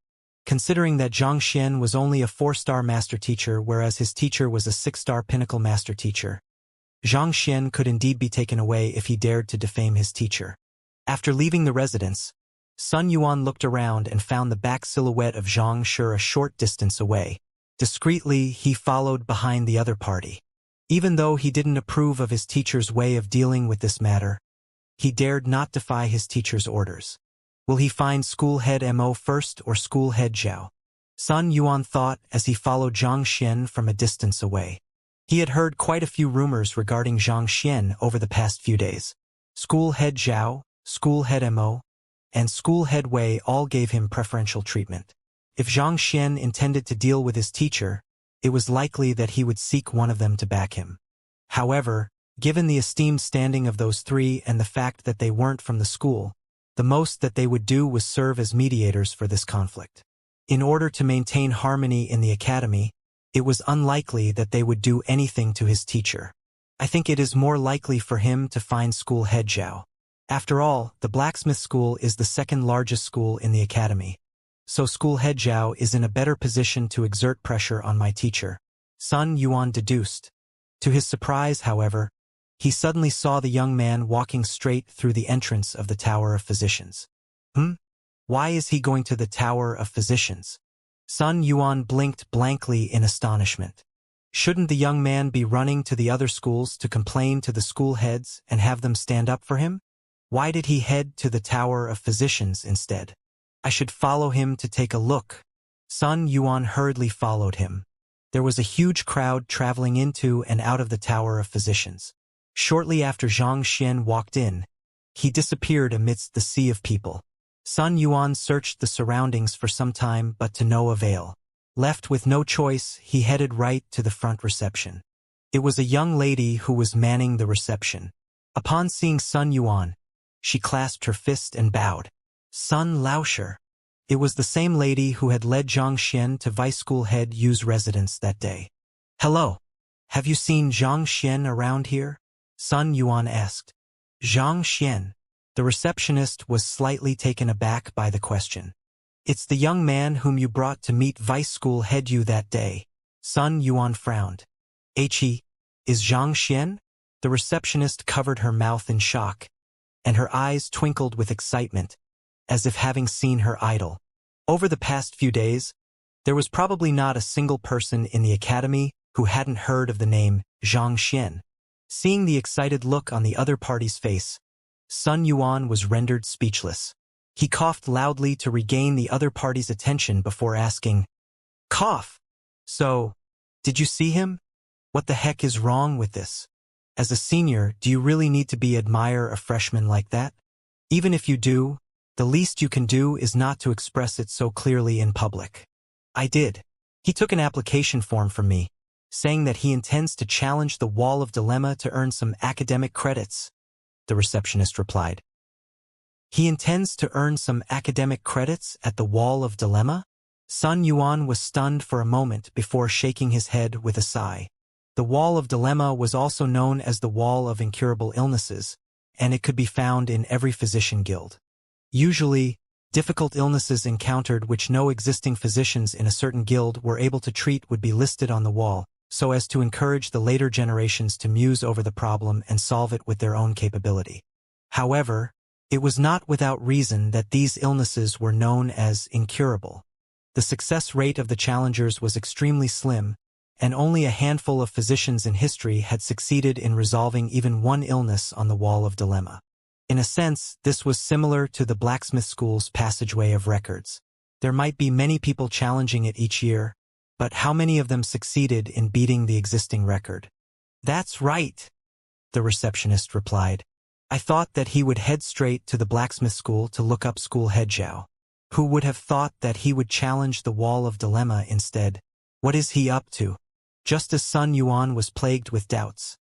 Considering that Xianxia was only a 4-star master teacher whereas his teacher was a 6-star pinnacle master teacher, Xianxia could indeed be taken away if he dared to defame his teacher. After leaving the residence, Sun Yuan looked around and found the back silhouette of Xianxia a short distance away. Discreetly, he followed behind the other party. Even though he didn't approve of his teacher's way of dealing with this matter, he dared not defy his teacher's orders. Will he find school head Mo first or school head Zhao? Sun Yuan thought as he followed Xianxia from a distance away. He had heard quite a few rumors regarding Xianxia over the past few days. School head Zhao, school head Mo, and school head Wei all gave him preferential treatment. If Xianxia intended to deal with his teacher, it was likely that he would seek one of them to back him. However, given the esteemed standing of those three and the fact that they weren't from the school, the most that they would do was serve as mediators for this conflict. In order to maintain harmony in the academy, it was unlikely that they would do anything to his teacher. I think it is more likely for him to find school head Zhao. After all, the blacksmith school is the second largest school in the academy. So school head Zhao is in a better position to exert pressure on my teacher, Sun Yuan deduced. To his surprise, however, he suddenly saw the young man walking straight through the entrance of the Tower of Physicians. Why is he going to the Tower of Physicians? Sun Yuan blinked blankly in astonishment. Shouldn't the young man be running to the other schools to complain to the school heads and have them stand up for him? Why did he head to the Tower of Physicians instead? I should follow him to take a look. Sun Yuan hurriedly followed him. There was a huge crowd traveling into and out of the Tower of Physicians. Shortly after Xianxia walked in, he disappeared amidst the sea of people. Sun Yuan searched the surroundings for some time but to no avail. Left with no choice, he headed right to the front reception. It was a young lady who was manning the reception. Upon seeing Sun Yuan, she clasped her fist and bowed. Sun Laosher. It was the same lady who had led Xianxia to Vice School Head Yu's residence that day. Hello. Have you seen Xianxia around here? Sun Yuan asked. Xianxia. The receptionist was slightly taken aback by the question. It's the young man whom you brought to meet Vice School Head Yu that day. Sun Yuan frowned. He is Xianxia? The receptionist covered her mouth in shock, and her eyes twinkled with excitement, as if having seen her idol. Over the past few days, there was probably not a single person in the academy who hadn't heard of the name Xianxia. Seeing the excited look on the other party's face, Sun Yuan was rendered speechless. He coughed loudly to regain the other party's attention before asking, "Cough! So, did you see him? What the heck is wrong with this? As a senior, do you really need to admire a freshman like that? Even if you do, the least you can do is not to express it so clearly in public." I did. He took an application form from me, saying that he intends to challenge the Wall of Dilemma to earn some academic credits, the receptionist replied. He intends to earn some academic credits at the Wall of Dilemma? Sun Yuan was stunned for a moment before shaking his head with a sigh. The Wall of Dilemma was also known as the Wall of Incurable Illnesses, and it could be found in every physician guild. Usually, difficult illnesses encountered which no existing physicians in a certain guild were able to treat would be listed on the wall, so as to encourage the later generations to muse over the problem and solve it with their own capability. However, it was not without reason that these illnesses were known as incurable. The success rate of the challengers was extremely slim, and only a handful of physicians in history had succeeded in resolving even one illness on the Wall of Dilemma. In a sense, this was similar to the blacksmith school's passageway of records. There might be many people challenging it each year, but how many of them succeeded in beating the existing record? That's right, the receptionist replied. I thought that he would head straight to the blacksmith school to look up school head Zhao. Who would have thought that he would challenge the Wall of Dilemma instead? What is he up to? Just as Sun Yuan was plagued with doubts.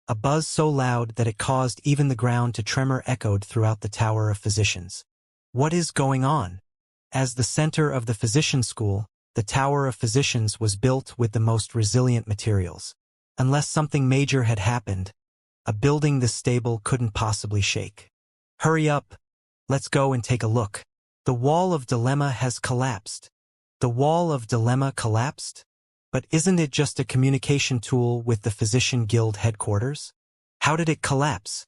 A buzz so loud that it caused even the ground to tremor echoed throughout the Tower of Physicians. What is going on? As the center of the physician school, the Tower of Physicians was built with the most resilient materials. Unless something major had happened, a building this stable couldn't possibly shake. Hurry up. Let's go and take a look. The wall of dilemma has collapsed. The wall of dilemma collapsed? But isn't it just a communication tool with the Physician Guild headquarters? How did it collapse?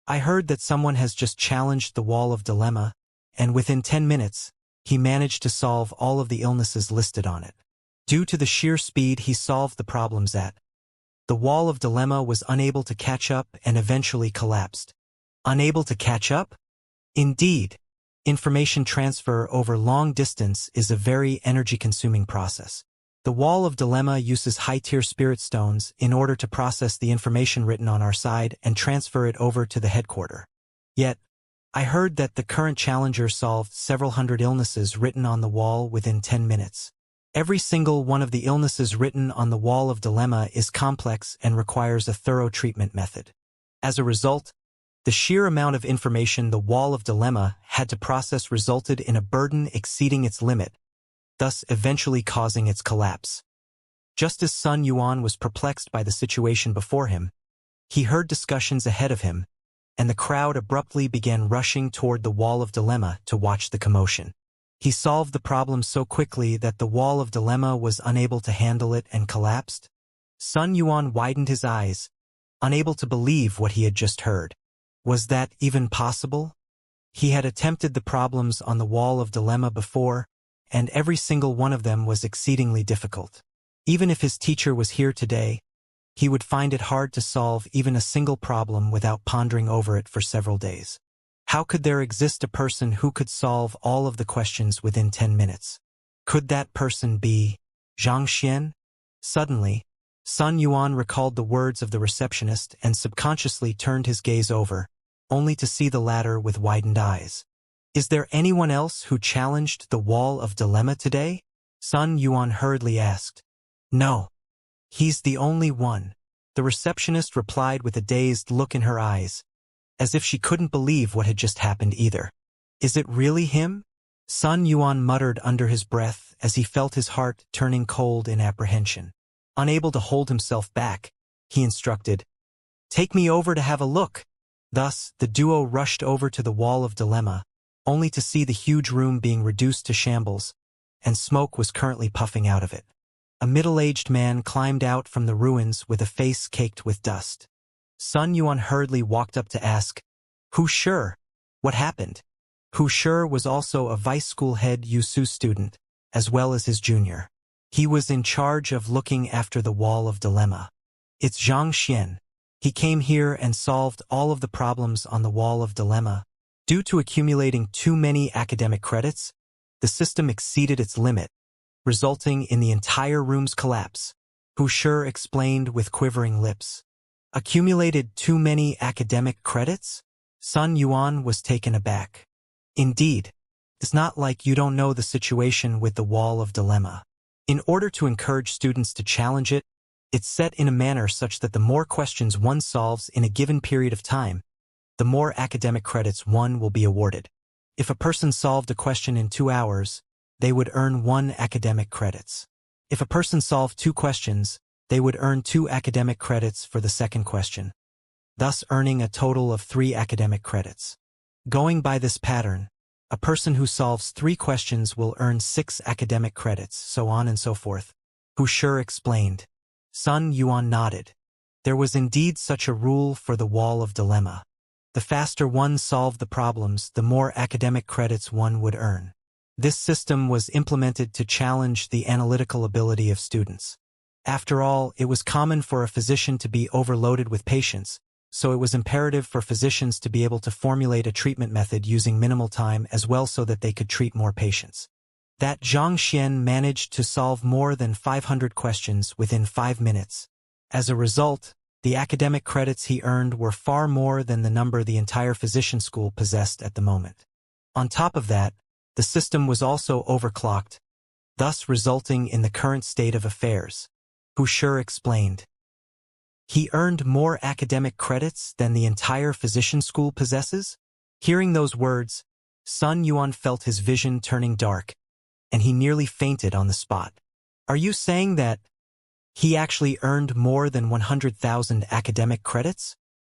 I heard that someone has just challenged the wall of dilemma, and within 10 minutes, he managed to solve all of the illnesses listed on it. Due to the sheer speed he solved the problems at, the wall of dilemma was unable to catch up and eventually collapsed. Unable to catch up? Indeed. Information transfer over long distance is a very energy-consuming process. The wall of dilemma uses high-tier spirit stones in order to process the information written on our side and transfer it over to the headquarter. Yet, I heard that the current challenger solved several hundred illnesses written on the wall within 10 minutes. Every single one of the illnesses written on the wall of dilemma is complex and requires a thorough treatment method. As a result, the sheer amount of information the wall of dilemma had to process resulted in a burden exceeding its limit, thus eventually causing its collapse. Just as Sun Yuan was perplexed by the situation before him, he heard discussions ahead of him, and the crowd abruptly began rushing toward the wall of dilemma to watch the commotion. He solved the problem so quickly that the wall of dilemma was unable to handle it and collapsed. Sun Yuan widened his eyes, unable to believe what he had just heard. Was that even possible? He had attempted the problems on the wall of dilemma before, and every single one of them was exceedingly difficult. Even if his teacher was here today, he would find it hard to solve even a single problem without pondering over it for several days. How could there exist a person who could solve all of the questions within 10 minutes? Could that person be Xianxia? Suddenly, Sun Yuan recalled the words of the receptionist and subconsciously turned his gaze over, only to see the latter with widened eyes. Is there anyone else who challenged the wall of dilemma today? Sun Yuan hurriedly asked. No. He's the only one. The receptionist replied with a dazed look in her eyes, as if she couldn't believe what had just happened either. Is it really him? Sun Yuan muttered under his breath as he felt his heart turning cold in apprehension. Unable to hold himself back, he instructed, "Take me over to have a look." Thus, the duo rushed over to the wall of dilemma, only to see the huge room being reduced to shambles, and smoke was currently puffing out of it. A middle-aged man climbed out from the ruins with a face caked with dust. Sun Yuan hurriedly walked up to ask, "Who's sure? What happened?" Hu Shi was also a vice school head Yusu student, as well as his junior. He was in charge of looking after the wall of dilemma. It's Xianxia. He came here and solved all of the problems on the wall of dilemma. Due to accumulating too many academic credits, the system exceeded its limit, resulting in the entire room's collapse, Hu Shi explained with quivering lips. Accumulated too many academic credits? Sun Yuan was taken aback. Indeed, it's not like you don't know the situation with the wall of dilemma. In order to encourage students to challenge it, it's set in a manner such that the more questions one solves in a given period of time, the more academic credits one will be awarded. If a person solved a question in 2 hours, they would earn 1 academic credits. If a person solved 2 questions, they would earn 2 academic credits for the second question, thus earning a total of 3 academic credits. Going by this pattern, a person who solves 3 questions will earn 6 academic credits, so on and so forth. Hu Shi explained. Sun Yuan nodded. There was indeed such a rule for the wall of dilemma. The faster one solved the problems, the more academic credits one would earn. This system was implemented to challenge the analytical ability of students. After all, it was common for a physician to be overloaded with patients, so it was imperative for physicians to be able to formulate a treatment method using minimal time as well so that they could treat more patients. That Xianxia managed to solve more than 500 questions within 5 minutes. As a result, the academic credits he earned were far more than the number the entire physician school possessed at the moment. On top of that, the system was also overclocked, thus resulting in the current state of affairs. Hu Shi explained. He earned more academic credits than the entire physician school possesses? Hearing those words, Sun Yuan felt his vision turning dark, and he nearly fainted on the spot. Are you saying that he actually earned more than 100,000 academic credits?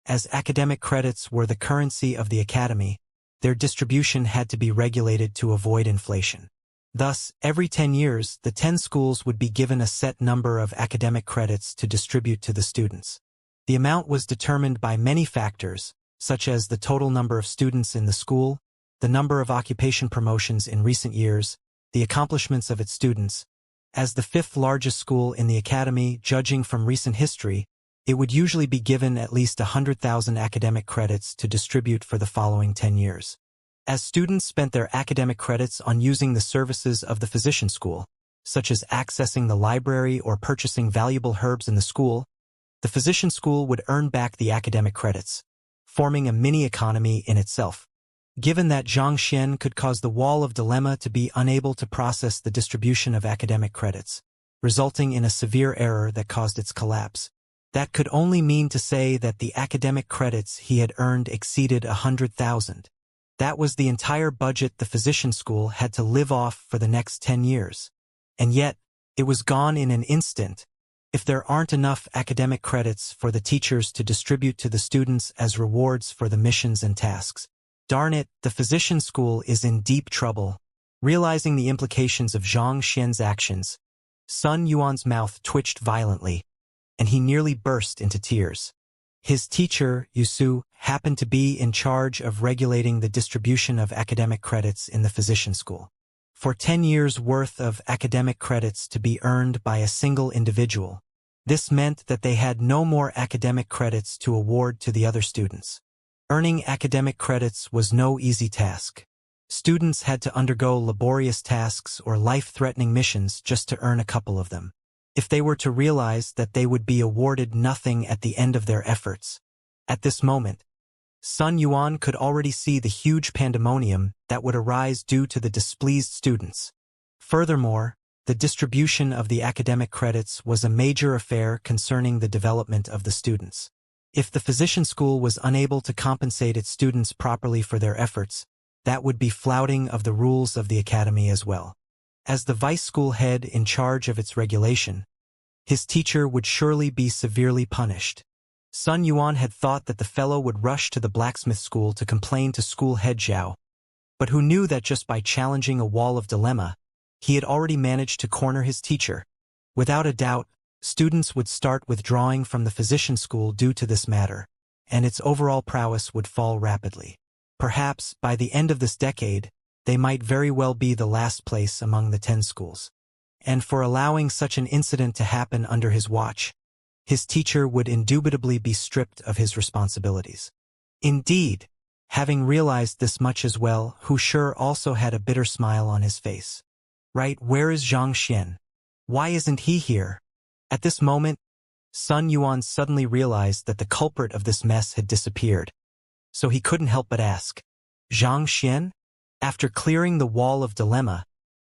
As academic credits were the currency of the academy, their distribution had to be regulated to avoid inflation. Thus, every 10 years, the 10 schools would be given a set number of academic credits to distribute to the students. The amount was determined by many factors, such as the total number of students in the school, the number of occupation promotions in recent years, the accomplishments of its students. As the fifth largest school in the academy, judging from recent history, it would usually be given at least 100,000 academic credits to distribute for the following 10 years. As students spent their academic credits on using the services of the physician school, such as accessing the library or purchasing valuable herbs in the school, the physician school would earn back the academic credits, forming a mini-economy in itself. Given that Xianxia could cause the wall of dilemma to be unable to process the distribution of academic credits, resulting in a severe error that caused its collapse, that could only mean to say that the academic credits he had earned exceeded 100,000. That was the entire budget the physician school had to live off for the next 10 years. And yet, it was gone in an instant. If there aren't enough academic credits for the teachers to distribute to the students as rewards for the missions and tasks, darn it, the physician school is in deep trouble. Realizing the implications of Zhang Xian's actions, Sun Yuan's mouth twitched violently, and he nearly burst into tears. His teacher, Yusu, happened to be in charge of regulating the distribution of academic credits in the physician school. For 10 years' worth of academic credits to be earned by a single individual, this meant that they had no more academic credits to award to the other students. Earning academic credits was no easy task. Students had to undergo laborious tasks or life-threatening missions just to earn a couple of them. If they were to realize that they would be awarded nothing at the end of their efforts. At this moment, Sun Yuan could already see the huge pandemonium that would arise due to the displeased students. Furthermore, the distribution of the academic credits was a major affair concerning the development of the students. If the physician school was unable to compensate its students properly for their efforts, that would be flouting of the rules of the academy as well. As the vice school head in charge of its regulation, his teacher would surely be severely punished. Sun Yuan had thought that the fellow would rush to the blacksmith school to complain to school head Zhao, but who knew that just by challenging a wall of dilemma, he had already managed to corner his teacher. Without a doubt, students would start withdrawing from the physician school due to this matter, and its overall prowess would fall rapidly. Perhaps, by the end of this decade, they might very well be the last place among the 10 schools. And for allowing such an incident to happen under his watch, his teacher would indubitably be stripped of his responsibilities. Indeed, having realized this much as well, Wuxia also had a bitter smile on his face. Right, where is Xianxia? Why isn't he here? At this moment, Sun Yuan suddenly realized that the culprit of this mess had disappeared, so he couldn't help but ask, Xianxia? After clearing the wall of dilemma,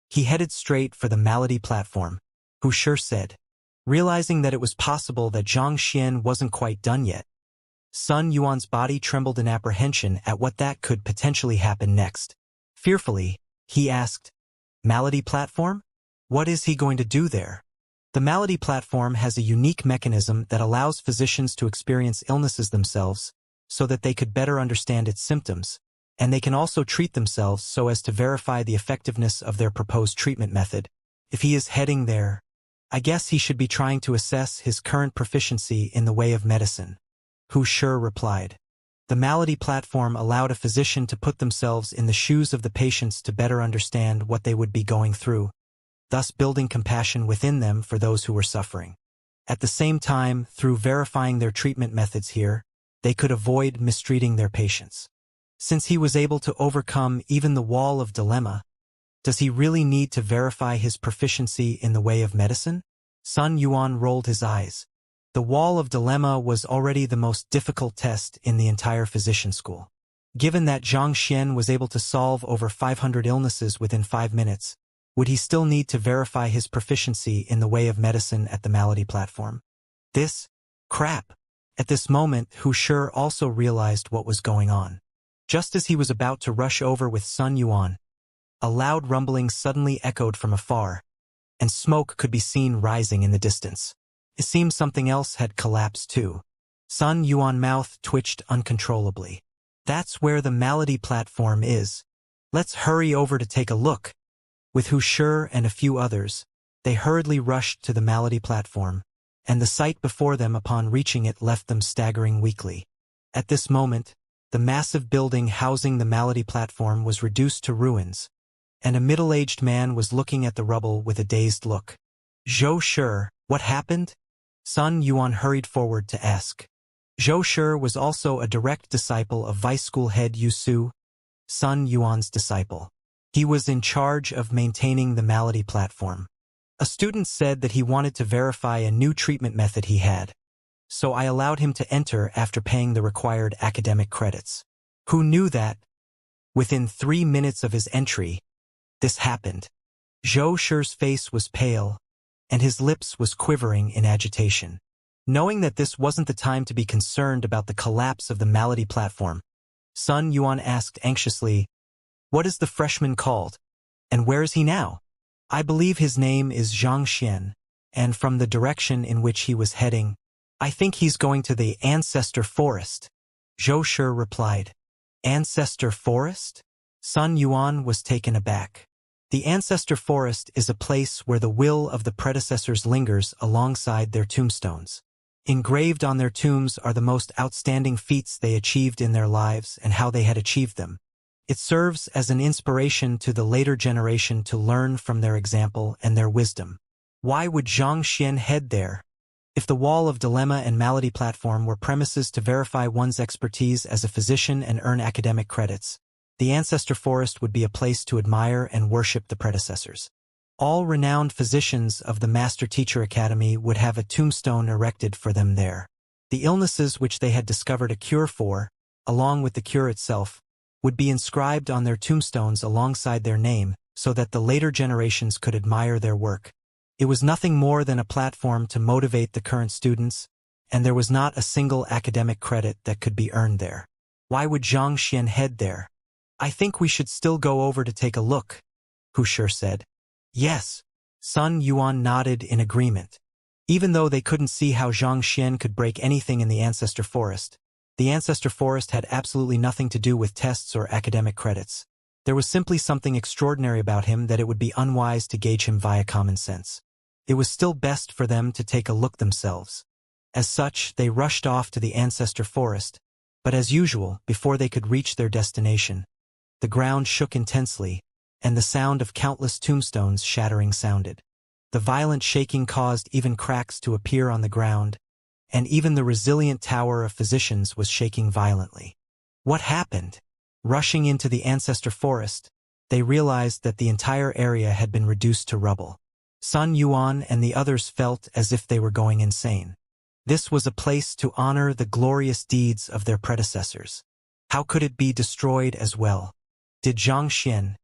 he headed straight for the malady platform, Wuxia said. Realizing that it was possible that Xianxia wasn't quite done yet, Sun Yuan's body trembled in apprehension at what that could potentially happen next. Fearfully, he asked, Malady platform? What is he going to do there? The malady platform has a unique mechanism that allows physicians to experience illnesses themselves so that they could better understand its symptoms, and they can also treat themselves so as to verify the effectiveness of their proposed treatment method. If he is heading there, I guess he should be trying to assess his current proficiency in the way of medicine. Wuxia replied. The malady platform allowed a physician to put themselves in the shoes of the patients to better understand what they would be going through, thus building compassion within them for those who were suffering. At the same time, through verifying their treatment methods here, they could avoid mistreating their patients. Since he was able to overcome even the wall of dilemma, does he really need to verify his proficiency in the way of medicine? Sun Yuan rolled his eyes. The wall of dilemma was already the most difficult test in the entire physician school. Given that Xianxia was able to solve over 500 illnesses within 5 minutes, would he still need to verify his proficiency in the way of medicine at the malady platform? This? Crap! At this moment, Wuxia also realized what was going on. Just as he was about to rush over with Sun Yuan, a loud rumbling suddenly echoed from afar, and smoke could be seen rising in the distance. It seemed something else had collapsed too. Sun Yuan's mouth twitched uncontrollably. That's where the malady platform is. Let's hurry over to take a look. With Wuxia and a few others, they hurriedly rushed to the malady platform, and the sight before them upon reaching it left them staggering weakly. At this moment, the massive building housing the malady platform was reduced to ruins, and a middle-aged man was looking at the rubble with a dazed look. Wuxia, what happened? Sun Yuan hurried forward to ask. Wuxia was also a direct disciple of Vice School head Yu Su, Sun Yuan's disciple. He was in charge of maintaining the malady platform. A student said that he wanted to verify a new treatment method he had, so I allowed him to enter after paying the required academic credits. Who knew that? Within 3 minutes of his entry, this happened. Wuxia's face was pale, and his lips was quivering in agitation. Knowing that this wasn't the time to be concerned about the collapse of the malady platform, Sun Yuan asked anxiously, "What is the freshman called? And where is he now?" "I believe his name is Xianxia, and from the direction in which he was heading, I think he's going to the Ancestor Forest," Wuxia replied. Ancestor Forest? Sun Yuan was taken aback. The Ancestor Forest is a place where the will of the predecessors lingers alongside their tombstones. Engraved on their tombs are the most outstanding feats they achieved in their lives and how they had achieved them. It serves as an inspiration to the later generation to learn from their example and their wisdom. Why would Xianxia head there? If the Wall of Dilemma and Malady platform were premises to verify one's expertise as a physician and earn academic credits, the Ancestor Forest would be a place to admire and worship the predecessors. All renowned physicians of the Master Teacher Academy would have a tombstone erected for them there. The illnesses which they had discovered a cure for, along with the cure itself, would be inscribed on their tombstones alongside their name so that the later generations could admire their work. It was nothing more than a platform to motivate the current students, and there was not a single academic credit that could be earned there. Why would Xianxia head there? "I think we should still go over to take a look," Wuxia said. "Yes." Sun Yuan nodded in agreement. Even though they couldn't see how Xianxia could break anything in the Ancestor Forest, the Ancestor Forest had absolutely nothing to do with tests or academic credits. There was simply something extraordinary about him that it would be unwise to gauge him via common sense. It was still best for them to take a look themselves. As such, they rushed off to the Ancestor Forest, but as usual, before they could reach their destination, the ground shook intensely, and the sound of countless tombstones shattering sounded. The violent shaking caused even cracks to appear on the ground, and even the resilient Tower of Physicians was shaking violently. What happened? Rushing into the Ancestor Forest, they realized that the entire area had been reduced to rubble. Sun Yuan and the others felt as if they were going insane. This was a place to honor the glorious deeds of their predecessors. How could it be destroyed as well? Did Xianxia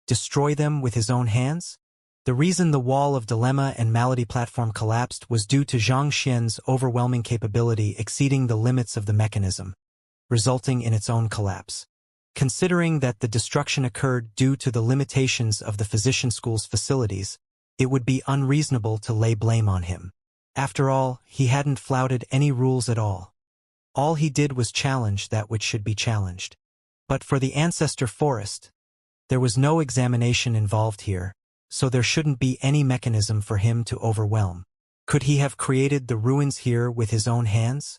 destroy them with his own hands? The reason the Wall of Dilemma and Malady platform collapsed was due to Xianxia's overwhelming capability exceeding the limits of the mechanism, resulting in its own collapse. Considering that the destruction occurred due to the limitations of the physician school's facilities, it would be unreasonable to lay blame on him. After all, he hadn't flouted any rules at all. All he did was challenge that which should be challenged. But for the Ancestor Forest, there was no examination involved here, so there shouldn't be any mechanism for him to overwhelm. Could he have created the ruins here with his own hands?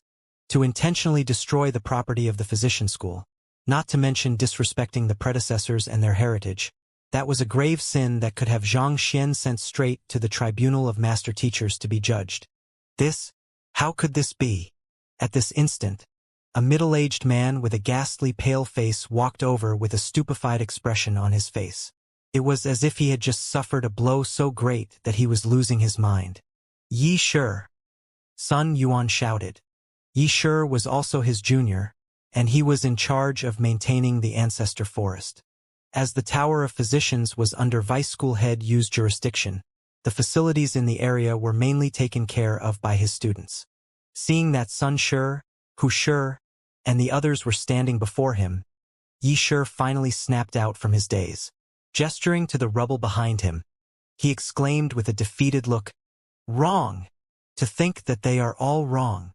To intentionally destroy the property of the physician school, not to mention disrespecting the predecessors and their heritage, that was a grave sin that could have Xianxia sent straight to the tribunal of master teachers to be judged. How could this be? At this instant, a middle-aged man with a ghastly pale face walked over with a stupefied expression on his face. It was as if he had just suffered a blow so great that he was losing his mind. "Yi Shi!" Sun Yuan shouted. Yi Shi was also his junior, and he was in charge of maintaining the Ancestor Forest. As the Tower of Physicians was under Vice School head Yu's jurisdiction, the facilities in the area were mainly taken care of by his students. Seeing that Sun Shi, Wuxia, and the others were standing before him, Yi Shi finally snapped out from his daze. Gesturing to the rubble behind him, he exclaimed with a defeated look, "Wrong! To think that they are all wrong.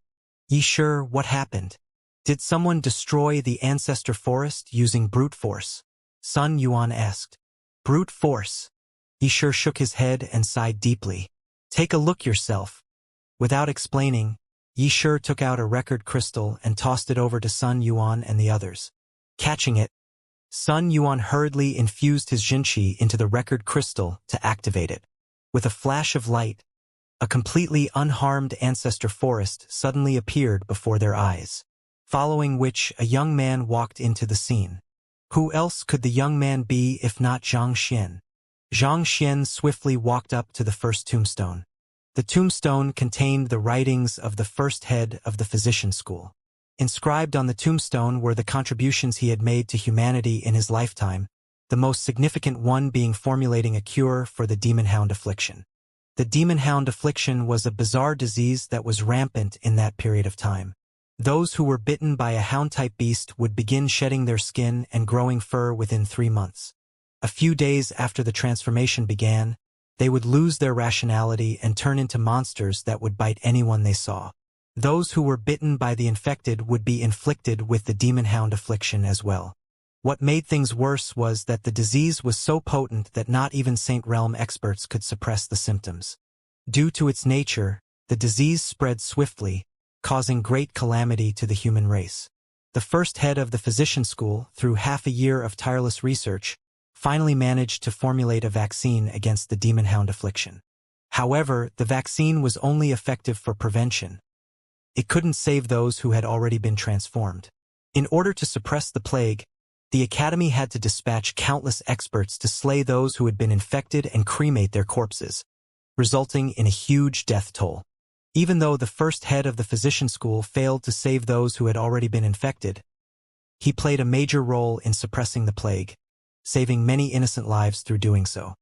Yi sure, what happened? Did someone destroy the ancestor forest using brute force? Sun Yuan asked. Brute force? Yi sure shook his head and sighed deeply. Take a look yourself. Without explaining, Yi sure took out a record crystal and tossed it over to Sun Yuan and the others. Catching it, Sun Yuan hurriedly infused his Jinqi into the record crystal to activate it. With a flash of light, a completely unharmed ancestor forest suddenly appeared before their eyes, following which a young man walked into the scene. Who else could the young man be if not Xianxia? Xianxia swiftly walked up to the first tombstone. The tombstone contained the writings of the first head of the physician school. Inscribed on the tombstone were the contributions he had made to humanity in his lifetime, the most significant one being formulating a cure for the demon hound affliction. The demon hound affliction was a bizarre disease that was rampant in that period of time. Those who were bitten by a hound-type beast would begin shedding their skin and growing fur within 3 months. A few days after the transformation began, they would lose their rationality and turn into monsters that would bite anyone they saw. Those who were bitten by the infected would be inflicted with the demon hound affliction as well. What made things worse was that the disease was so potent that not even Saint Realm experts could suppress the symptoms. Due to its nature, the disease spread swiftly, causing great calamity to the human race. The first head of the physician school, through half a year of tireless research, finally managed to formulate a vaccine against the demon hound affliction. However, the vaccine was only effective for prevention. It couldn't save those who had already been transformed. In order to suppress the plague, the Academy had to dispatch countless experts to slay those who had been infected and cremate their corpses, resulting in a huge death toll. Even though the first head of the physician school failed to save those who had already been infected, he played a major role in suppressing the plague, saving many innocent lives through doing so.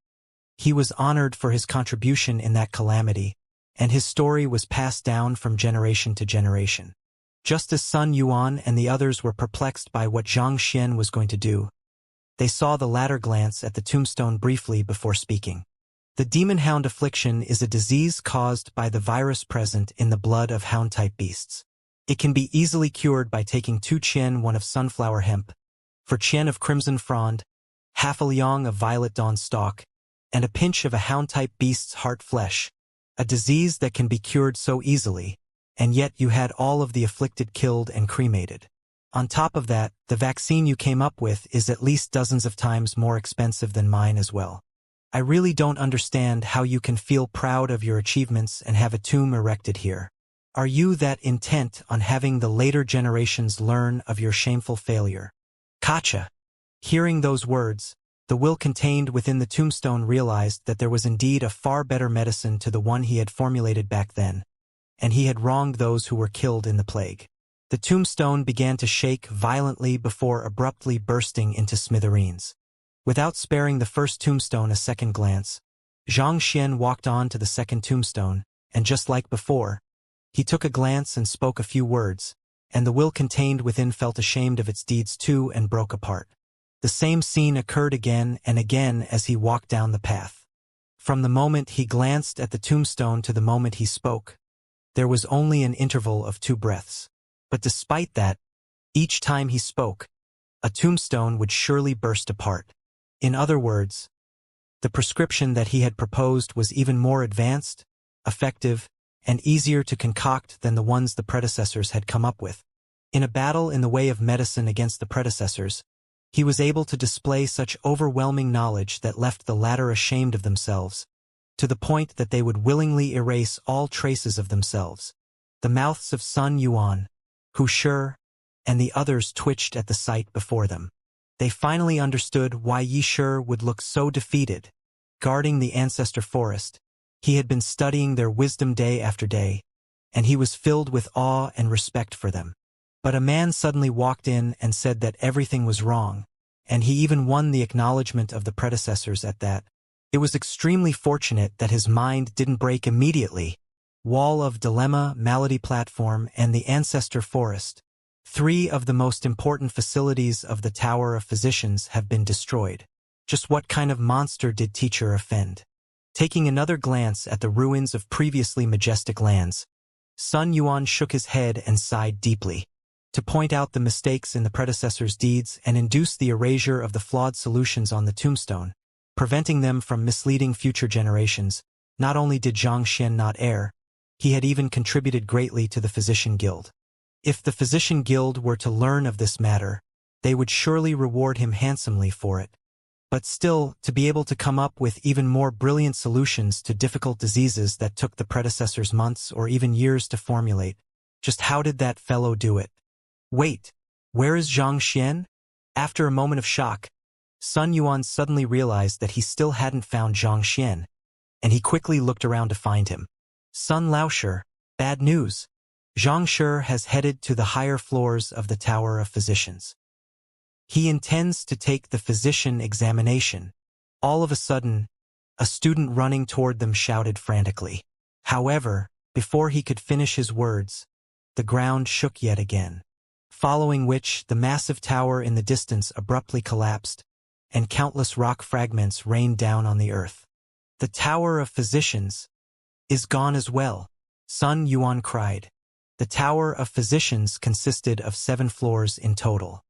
He was honored for his contribution in that calamity, and his story was passed down from generation to generation. Just as Sun Yuan and the others were perplexed by what Xianxia was going to do, they saw the latter glance at the tombstone briefly before speaking. The demon hound affliction is a disease caused by the virus present in the blood of hound-type beasts. It can be easily cured by taking 2 qian one of sunflower hemp, 4 qian of crimson frond, half a liang of violet dawn stalk, and a pinch of a hound-type beast's heart flesh, a disease that can be cured so easily, and yet you had all of the afflicted killed and cremated. On top of that, the vaccine you came up with is at least dozens of times more expensive than mine as well. I really don't understand how you can feel proud of your achievements and have a tomb erected here. Are you that intent on having the later generations learn of your shameful failure? Kacha. Hearing those words, the will contained within the tombstone realized that there was indeed a far better medicine to the one he had formulated back then, and he had wronged those who were killed in the plague. The tombstone began to shake violently before abruptly bursting into smithereens. Without sparing the first tombstone a second glance, Xianxia walked on to the second tombstone, and just like before, he took a glance and spoke a few words, and the will contained within felt ashamed of its deeds too and broke apart. The same scene occurred again and again as he walked down the path. From the moment he glanced at the tombstone to the moment he spoke, there was only an interval of 2 breaths. But despite that, each time he spoke, a tombstone would surely burst apart. In other words, the prescription that he had proposed was even more advanced, effective, and easier to concoct than the ones the predecessors had come up with. In a battle in the way of medicine against the predecessors, he was able to display such overwhelming knowledge that left the latter ashamed of themselves, to the point that they would willingly erase all traces of themselves. The mouths of Sun Yuan, Hu Shi, and the others twitched at the sight before them. They finally understood why Yi Shi would look so defeated. Guarding the ancestor forest, he had been studying their wisdom day after day, and he was filled with awe and respect for them. But a man suddenly walked in and said that everything was wrong, and he even won the acknowledgement of the predecessors at that. It was extremely fortunate that his mind didn't break immediately. Wall of Dilemma, Malady Platform, and the Ancestor Forest. 3 of the most important facilities of the Tower of Physicians have been destroyed. Just what kind of monster did teacher offend? Taking another glance at the ruins of previously majestic lands, Sun Yuan shook his head and sighed deeply. To point out the mistakes in the predecessor's deeds and induce the erasure of the flawed solutions on the tombstone, preventing them from misleading future generations, not only did Xianxia not err, he had even contributed greatly to the Physician Guild. If the Physician Guild were to learn of this matter, they would surely reward him handsomely for it. But still, to be able to come up with even more brilliant solutions to difficult diseases that took the predecessors months or even years to formulate, just how did that fellow do it? Wait, where is Zhang Xian? After a moment of shock, Sun Yuan suddenly realized that he still hadn't found Zhang Xian, and he quickly looked around to find him. Sun Laoshi, bad news. Zhang Shi has headed to the higher floors of the Tower of Physicians. He intends to take the physician examination. All of a sudden, a student running toward them shouted frantically. However, before he could finish his words, the ground shook yet again, following which the massive tower in the distance abruptly collapsed, and countless rock fragments rained down on the earth. The Tower of Physicians is gone as well, Sun Yuan cried. The Tower of Physicians consisted of 7 floors in total.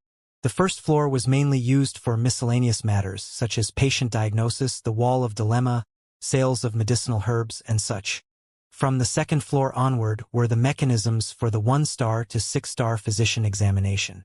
The first floor was mainly used for miscellaneous matters, such as patient diagnosis, the wall of dilemma, sales of medicinal herbs, and such. From the second floor onward were the mechanisms for the 1-star to 6-star physician examination.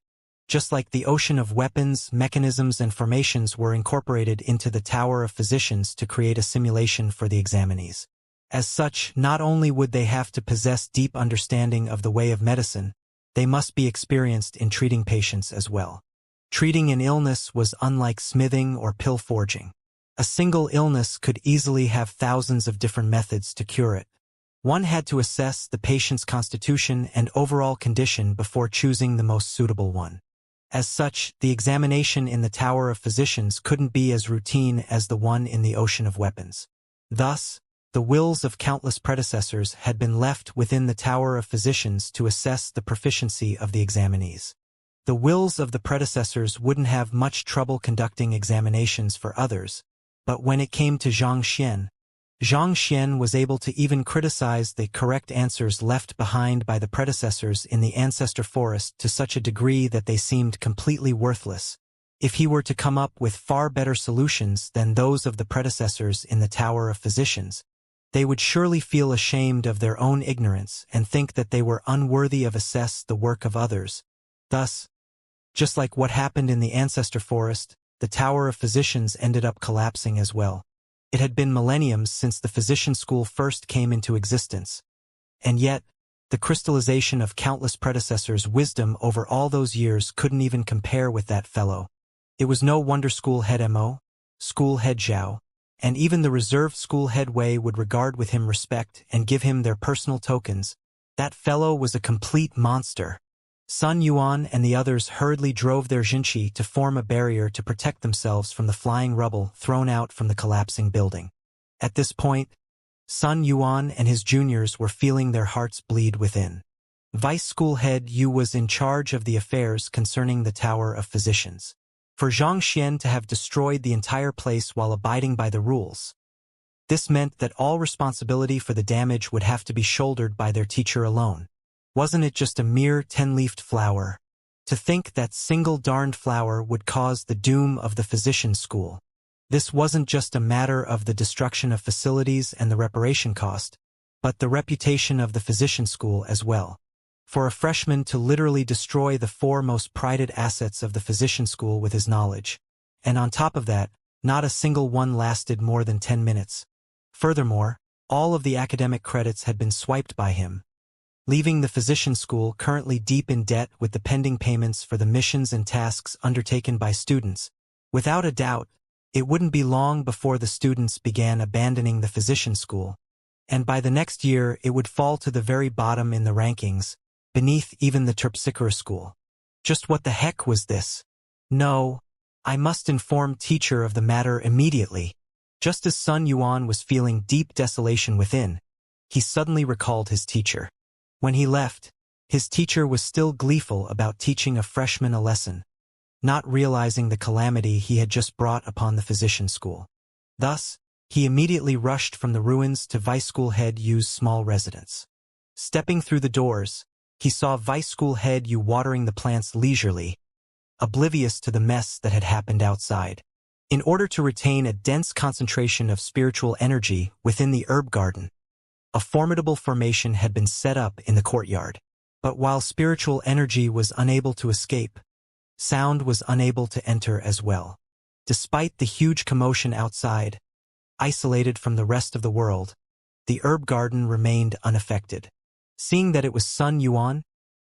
Just like the ocean of weapons, mechanisms, and formations were incorporated into the Tower of Physicians to create a simulation for the examinees. As such, not only would they have to possess deep understanding of the way of medicine, they must be experienced in treating patients as well. Treating an illness was unlike smithing or pill forging. A single illness could easily have thousands of different methods to cure it. One had to assess the patient's constitution and overall condition before choosing the most suitable one. As such, the examination in the Tower of Physicians couldn't be as routine as the one in the ocean of weapons. Thus, the wills of countless predecessors had been left within the Tower of Physicians to assess the proficiency of the examinees. The wills of the predecessors wouldn't have much trouble conducting examinations for others, but when it came to Zhang Xian was able to even criticize the correct answers left behind by the predecessors in the ancestor forest to such a degree that they seemed completely worthless. If he were to come up with far better solutions than those of the predecessors in the Tower of Physicians, they would surely feel ashamed of their own ignorance and think that they were unworthy of assess the work of others. Thus, just like what happened in the ancestor forest, the Tower of Physicians ended up collapsing as well. It had been millenniums since the physician school first came into existence, and yet, the crystallization of countless predecessors' wisdom over all those years couldn't even compare with that fellow. It was no wonder school head Mo, school head Zhao, and even the reserved school head Wei would regard with him respect and give him their personal tokens. That fellow was a complete monster. Sun Yuan and the others hurriedly drove their Xianxia to form a barrier to protect themselves from the flying rubble thrown out from the collapsing building. At this point, Sun Yuan and his juniors were feeling their hearts bleed within. Vice School Head Yu was in charge of the affairs concerning the Tower of Physicians. For Zhang Xian to have destroyed the entire place while abiding by the rules, this meant that all responsibility for the damage would have to be shouldered by their teacher alone. Wasn't it just a mere 10-leafed flower? To think that single darned flower would cause the doom of the physician school. This wasn't just a matter of the destruction of facilities and the reparation cost, but the reputation of the physician school as well. For a freshman to literally destroy the 4 most prided assets of the physician school with his knowledge. And on top of that, not a single one lasted more than 10 minutes. Furthermore, all of the academic credits had been swiped by him, leaving the physician school currently deep in debt with the pending payments for the missions and tasks undertaken by students. Without a doubt, it wouldn't be long before the students began abandoning the physician school, and by the next year it would fall to the very bottom in the rankings, beneath even the Terpsichore school. Just what the heck was this? No, I must inform teacher of the matter immediately. Just as Sun Yuan was feeling deep desolation within, he suddenly recalled his teacher. When he left, his teacher was still gleeful about teaching a freshman a lesson, not realizing the calamity he had just brought upon the physician school. Thus, he immediately rushed from the ruins to Vice School Head Yu's small residence. Stepping through the doors, he saw Vice School Head Yu watering the plants leisurely, oblivious to the mess that had happened outside. In order to retain a dense concentration of spiritual energy within the herb garden, a formidable formation had been set up in the courtyard. But while spiritual energy was unable to escape, sound was unable to enter as well. Despite the huge commotion outside, isolated from the rest of the world, the herb garden remained unaffected. Seeing that it was Sun Yuan,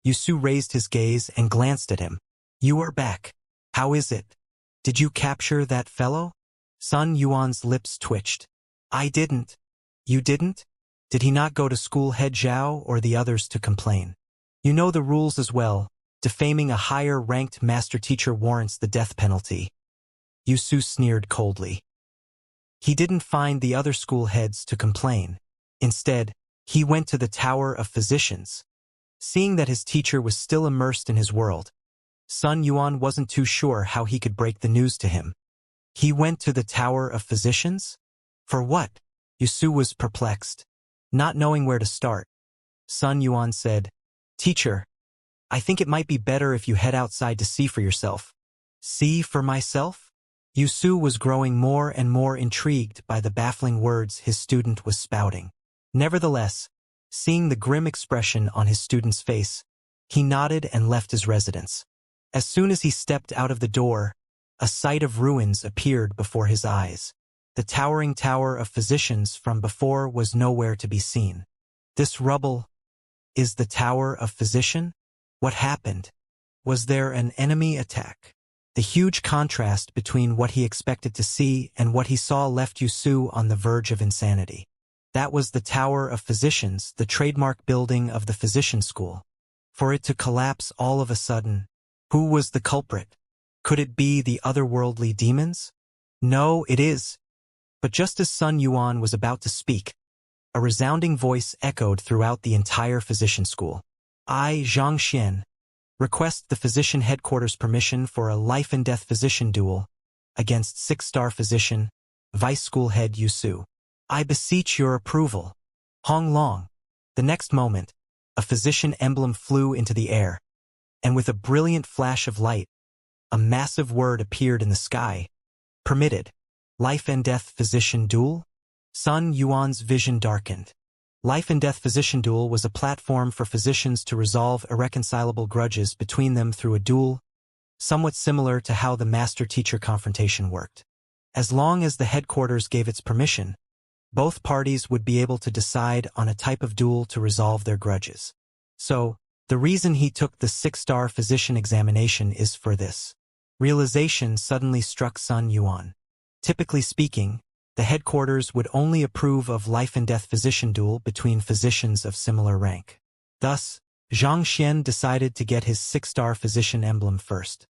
Yusu raised his gaze and glanced at him. "You are back. How is it? Did you capture that fellow?" Sun Yuan's lips twitched. "I didn't." "You didn't? Did he not go to school head Zhao or the others to complain? You know the rules as well. Defaming a higher-ranked master teacher warrants the death penalty." Yusu sneered coldly. He didn't find the other school heads to complain. Instead, he went to the Tower of Physicians. Seeing that his teacher was still immersed in his world, Sun Yuan wasn't too sure how he could break the news to him. He went to the Tower of Physicians? For what? Yusu was perplexed. Not knowing where to start, Sun Yuan said, "Teacher, I think it might be better if you head outside to see for yourself." "See for myself?" Yusu was growing more and more intrigued by the baffling words his student was spouting. Nevertheless, seeing the grim expression on his student's face, he nodded and left his residence. As soon as he stepped out of the door, a sight of ruins appeared before his eyes. The towering Tower of Physicians from before was nowhere to be seen. This rubble is the Tower of Physician? What happened? Was there an enemy attack? The huge contrast between what he expected to see and what he saw left Yusu on the verge of insanity. That was the Tower of Physicians, the trademark building of the physician school. For it to collapse all of a sudden, who was the culprit? Could it be the otherworldly demons? No, it is. But just as Sun Yuan was about to speak, a resounding voice echoed throughout the entire physician school. "I, Xianxia, request the physician headquarters permission for a life-and-death physician duel against 6-star physician, Vice School Head Yusu. I beseech your approval. Hong Long." The next moment, a physician emblem flew into the air, and with a brilliant flash of light, a massive word appeared in the sky. "Permitted. Life and Death Physician Duel?" Sun Yuan's vision darkened. Life and Death Physician Duel was a platform for physicians to resolve irreconcilable grudges between them through a duel, somewhat similar to how the master-teacher confrontation worked. As long as the headquarters gave its permission, both parties would be able to decide on a type of duel to resolve their grudges. So, the reason he took the 6-star physician examination is for this. Realization suddenly struck Sun Yuan. Typically speaking, the headquarters would only approve of life-and-death physician duel between physicians of similar rank. Thus, Xianxia decided to get his 6-star physician emblem first.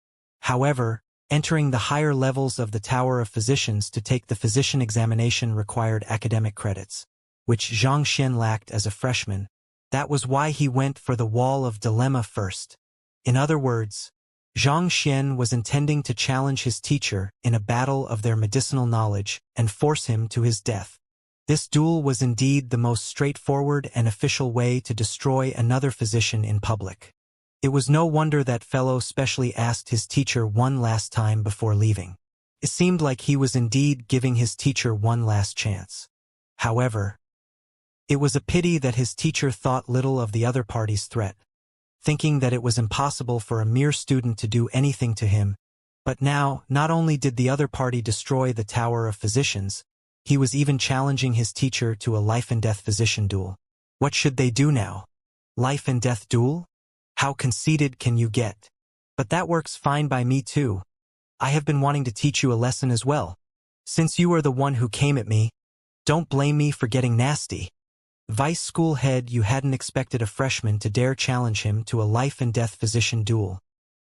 However, entering the higher levels of the Tower of Physicians to take the physician examination required academic credits, which Xianxia lacked as a freshman. That was why he went for the Wall of Dilemma first. In other words, Xianxia was intending to challenge his teacher in a battle of their medicinal knowledge and force him to his death. This duel was indeed the most straightforward and official way to destroy another physician in public. It was no wonder that fellow specially asked his teacher one last time before leaving. It seemed like he was indeed giving his teacher one last chance. However, it was a pity that his teacher thought little of the other party's threat, thinking that it was impossible for a mere student to do anything to him. But now, not only did the other party destroy the Tower of Physicians, he was even challenging his teacher to a life-and-death physician duel. What should they do now? Life-and-death duel? How conceited can you get? But that works fine by me too. I have been wanting to teach you a lesson as well. Since you are the one who came at me, don't blame me for getting nasty. Vice School Head, you hadn't expected a freshman to dare challenge him to a life-and-death physician duel,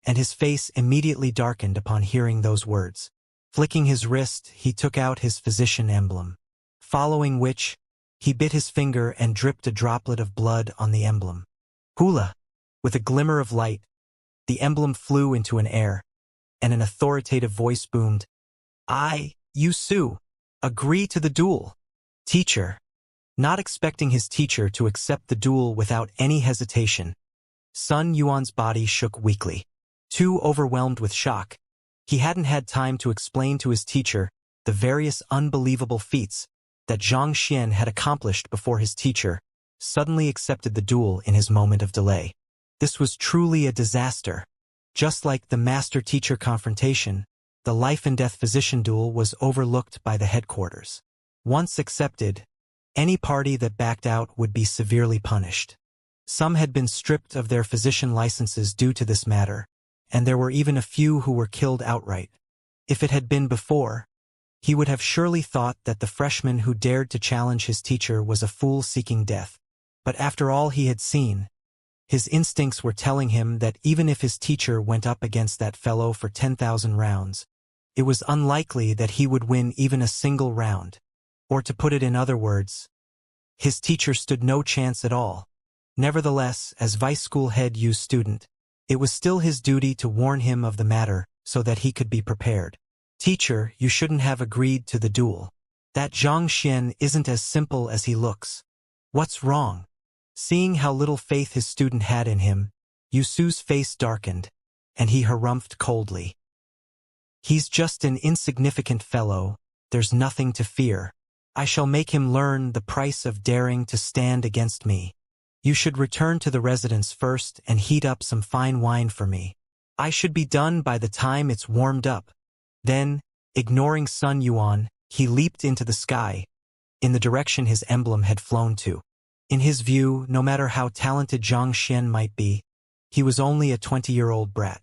and his face immediately darkened upon hearing those words. Flicking his wrist, he took out his physician emblem, following which, he bit his finger and dripped a droplet of blood on the emblem. Hula! With a glimmer of light, the emblem flew into an air, and an authoritative voice boomed, "I, Yusu, agree to the duel." "Teacher, Not expecting his teacher to accept the duel without any hesitation, Sun Yuan's body shook weakly. Too overwhelmed with shock, he hadn't had time to explain to his teacher the various unbelievable feats that Zhang Xian had accomplished before his teacher suddenly accepted the duel in his moment of delay. This was truly a disaster. Just like the master-teacher confrontation, the life-and-death physician duel was overlooked by the headquarters. Once accepted, any party that backed out would be severely punished. Some had been stripped of their physician licenses due to this matter, and there were even a few who were killed outright. If it had been before, he would have surely thought that the freshman who dared to challenge his teacher was a fool seeking death. But after all he had seen, his instincts were telling him that even if his teacher went up against that fellow for 10,000 rounds, it was unlikely that he would win even a single round. Or to put it in other words, his teacher stood no chance at all. Nevertheless, as vice school head U student, it was still his duty to warn him of the matter so that he could be prepared. Teacher, you shouldn't have agreed to the duel. That Zhang Xian isn't as simple as he looks. What's wrong? Seeing how little faith his student had in him, Yusu's face darkened, and he harumphed coldly. He's just an insignificant fellow, there's nothing to fear. I shall make him learn the price of daring to stand against me. You should return to the residence first and heat up some fine wine for me. I should be done by the time it's warmed up. Then, ignoring Sun Yuan, he leaped into the sky, in the direction his emblem had flown to. In his view, no matter how talented Zhang Xian might be, he was only a 20-year-old brat.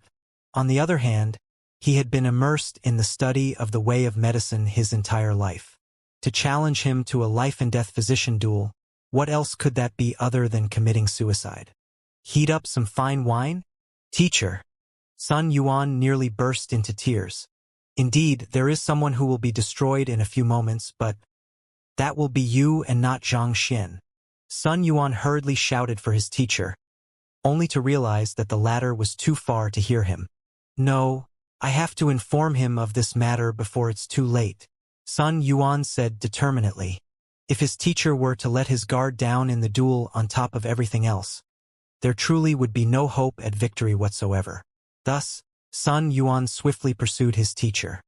On the other hand, he had been immersed in the study of the way of medicine his entire life. To challenge him to a life-and-death physician duel, what else could that be other than committing suicide? Heat up some fine wine? Teacher. Sun Yuan nearly burst into tears. Indeed, there is someone who will be destroyed in a few moments, but that will be you and not Zhang Xian. Sun Yuan hurriedly shouted for his teacher, only to realize that the latter was too far to hear him. No, I have to inform him of this matter before it's too late, Sun Yuan said determinedly. If his teacher were to let his guard down in the duel on top of everything else, there truly would be no hope at victory whatsoever. Thus, Sun Yuan swiftly pursued his teacher.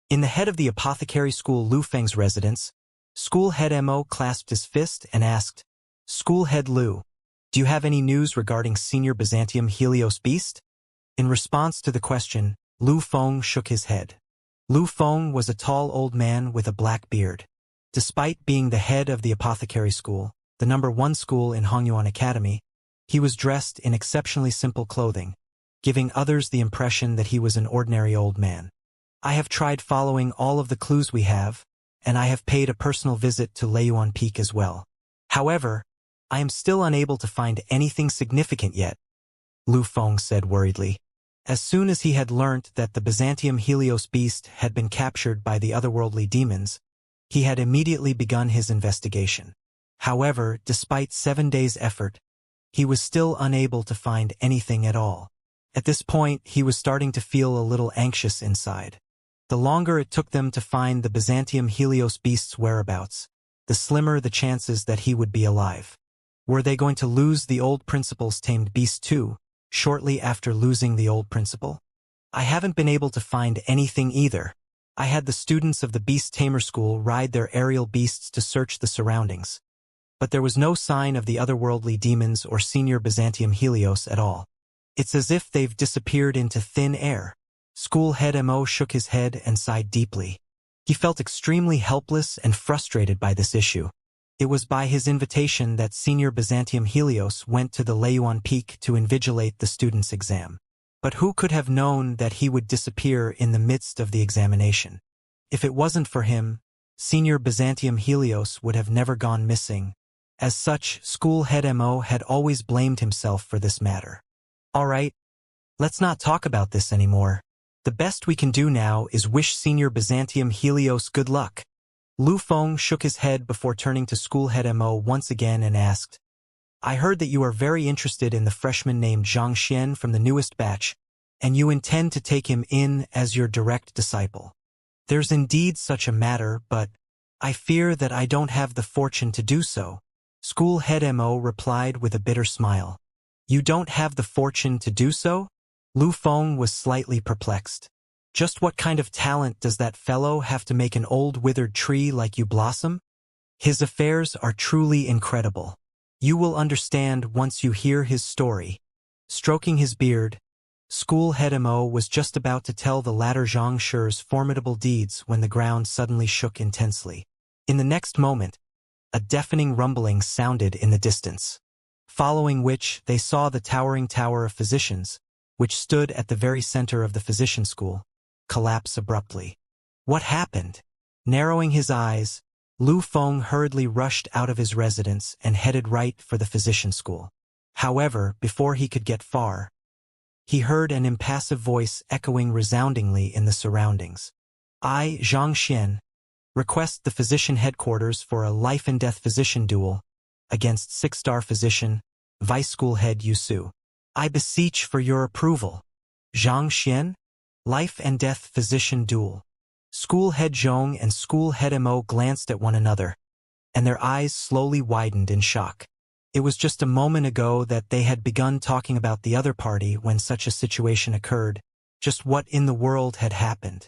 In the head of the apothecary school Lu Feng's residence, school head Mo clasped his fist and asked, School head Lu, do you have any news regarding senior Byzantium Helios Beast? In response to the question, Lu Feng shook his head. Lu Feng was a tall old man with a black beard. Despite being the head of the apothecary school, the #1 school in Hongyuan Academy, he was dressed in exceptionally simple clothing, giving others the impression that he was an ordinary old man. I have tried following all of the clues we have, and I have paid a personal visit to Leiyuan Peak as well. However, I am still unable to find anything significant yet, Lu Feng said worriedly. As soon as he had learnt that the Byzantium Helios Beast had been captured by the otherworldly demons, he had immediately begun his investigation. However, despite 7 days' effort, he was still unable to find anything at all. At this point, he was starting to feel a little anxious inside. The longer it took them to find the Byzantium Helios Beast's whereabouts, the slimmer the chances that he would be alive. Were they going to lose the old principal's tamed beast too, shortly after losing the old principal? I haven't been able to find anything either. I had the students of the Beast Tamer School ride their aerial beasts to search the surroundings. But there was no sign of the otherworldly demons or senior Byzantium Helios at all. It's as if they've disappeared into thin air. School head Mo shook his head and sighed deeply. He felt extremely helpless and frustrated by this issue. It was by his invitation that senior Byzantium Helios went to the Leiyuan Peak to invigilate the students' exam. But who could have known that he would disappear in the midst of the examination? If it wasn't for him, senior Byzantium Helios would have never gone missing. As such, school head Mo had always blamed himself for this matter. All right, let's not talk about this anymore. The best we can do now is wish senior Byzantium Helios good luck. Lu Feng shook his head before turning to school head Mo once again and asked, I heard that you are very interested in the freshman named Zhang Xian from the newest batch, and you intend to take him in as your direct disciple. There's indeed such a matter, but I fear that I don't have the fortune to do so. School head Mo replied with a bitter smile. You don't have the fortune to do so? Lu Feng was slightly perplexed. Just what kind of talent does that fellow have to make an old withered tree like you blossom? His affairs are truly incredible. You will understand once you hear his story. Stroking his beard, School head Mo was just about to tell the latter Xianxia's formidable deeds when the ground suddenly shook intensely. In the next moment, a deafening rumbling sounded in the distance, following which they saw the towering tower of physicians, which stood at the very center of the physician school, collapse abruptly. What happened? Narrowing his eyes, Lu Feng hurriedly rushed out of his residence and headed right for the physician school. However, before he could get far, he heard an impassive voice echoing resoundingly in the surroundings. I, Xianxia, request the physician headquarters for a life-and-death physician duel against 6-star physician, vice school head Yusu. I beseech for your approval. Xianxia? Life-and-death physician duel. School head Zhong and school head Mo glanced at one another, and their eyes slowly widened in shock. It was just a moment ago that they had begun talking about the other party when such a situation occurred. Just what in the world had happened?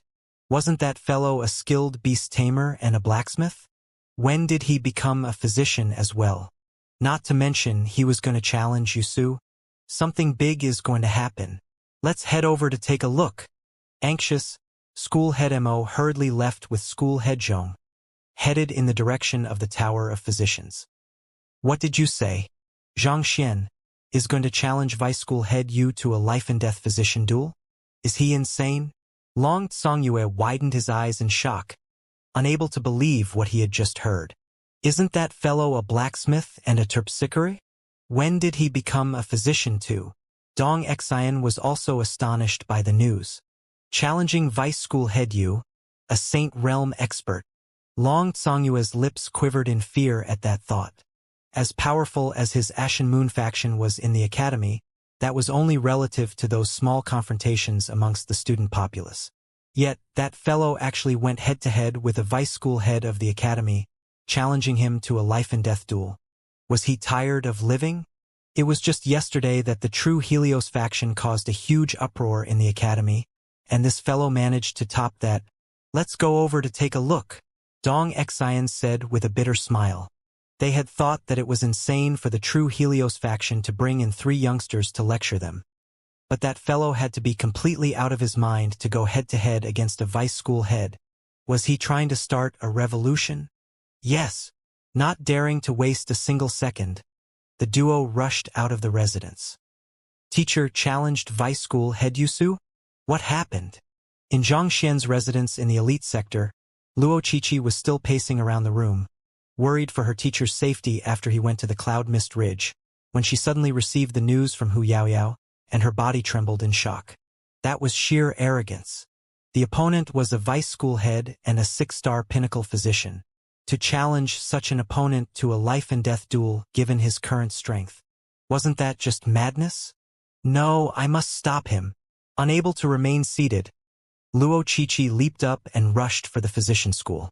Wasn't that fellow a skilled beast tamer and a blacksmith? When did he become a physician as well? Not to mention he was going to challenge Yusu. Something big is going to happen. Let's head over to take a look. Anxious, school head Mo hurriedly left with school head Zhong, headed in the direction of the Tower of Physicians. What did you say? Xianxia is going to challenge vice school head Yu to a life-and-death physician duel? Is he insane? Long Tsongyue widened his eyes in shock, unable to believe what he had just heard. Isn't that fellow a blacksmith and a terpsichore? When did he become a physician too? Dong Xian was also astonished by the news. Challenging vice school head Yu, a Saint Realm expert. Long Tsongyue's lips quivered in fear at that thought. As powerful as his Ashen Moon faction was in the academy, that was only relative to those small confrontations amongst the student populace. Yet, that fellow actually went head-to-head with a vice school head of the academy, challenging him to a life-and-death duel. Was he tired of living? It was just yesterday that the true Helios faction caused a huge uproar in the academy, and this fellow managed to top that. Let's go over to take a look, Dong Xian said with a bitter smile. They had thought that it was insane for the true Helios faction to bring in 3 youngsters to lecture them. But that fellow had to be completely out of his mind to go head-to-head against a vice school head. Was he trying to start a revolution? Yes. Not daring to waste a single second, the duo rushed out of the residence. Teacher challenged vice school head Yusu? What happened? In Zhangxian's residence in the elite sector, Luo Qiqi was still pacing around the room, worried for her teacher's safety after he went to the Cloud Mist Ridge, when she suddenly received the news from Hu Yaoyao, and her body trembled in shock. That was sheer arrogance. The opponent was a vice school head and a 6-star pinnacle physician. To challenge such an opponent to a life-and-death duel given his current strength. Wasn't that just madness? No, I must stop him. Unable to remain seated, Luo Qiqi leaped up and rushed for the physician school.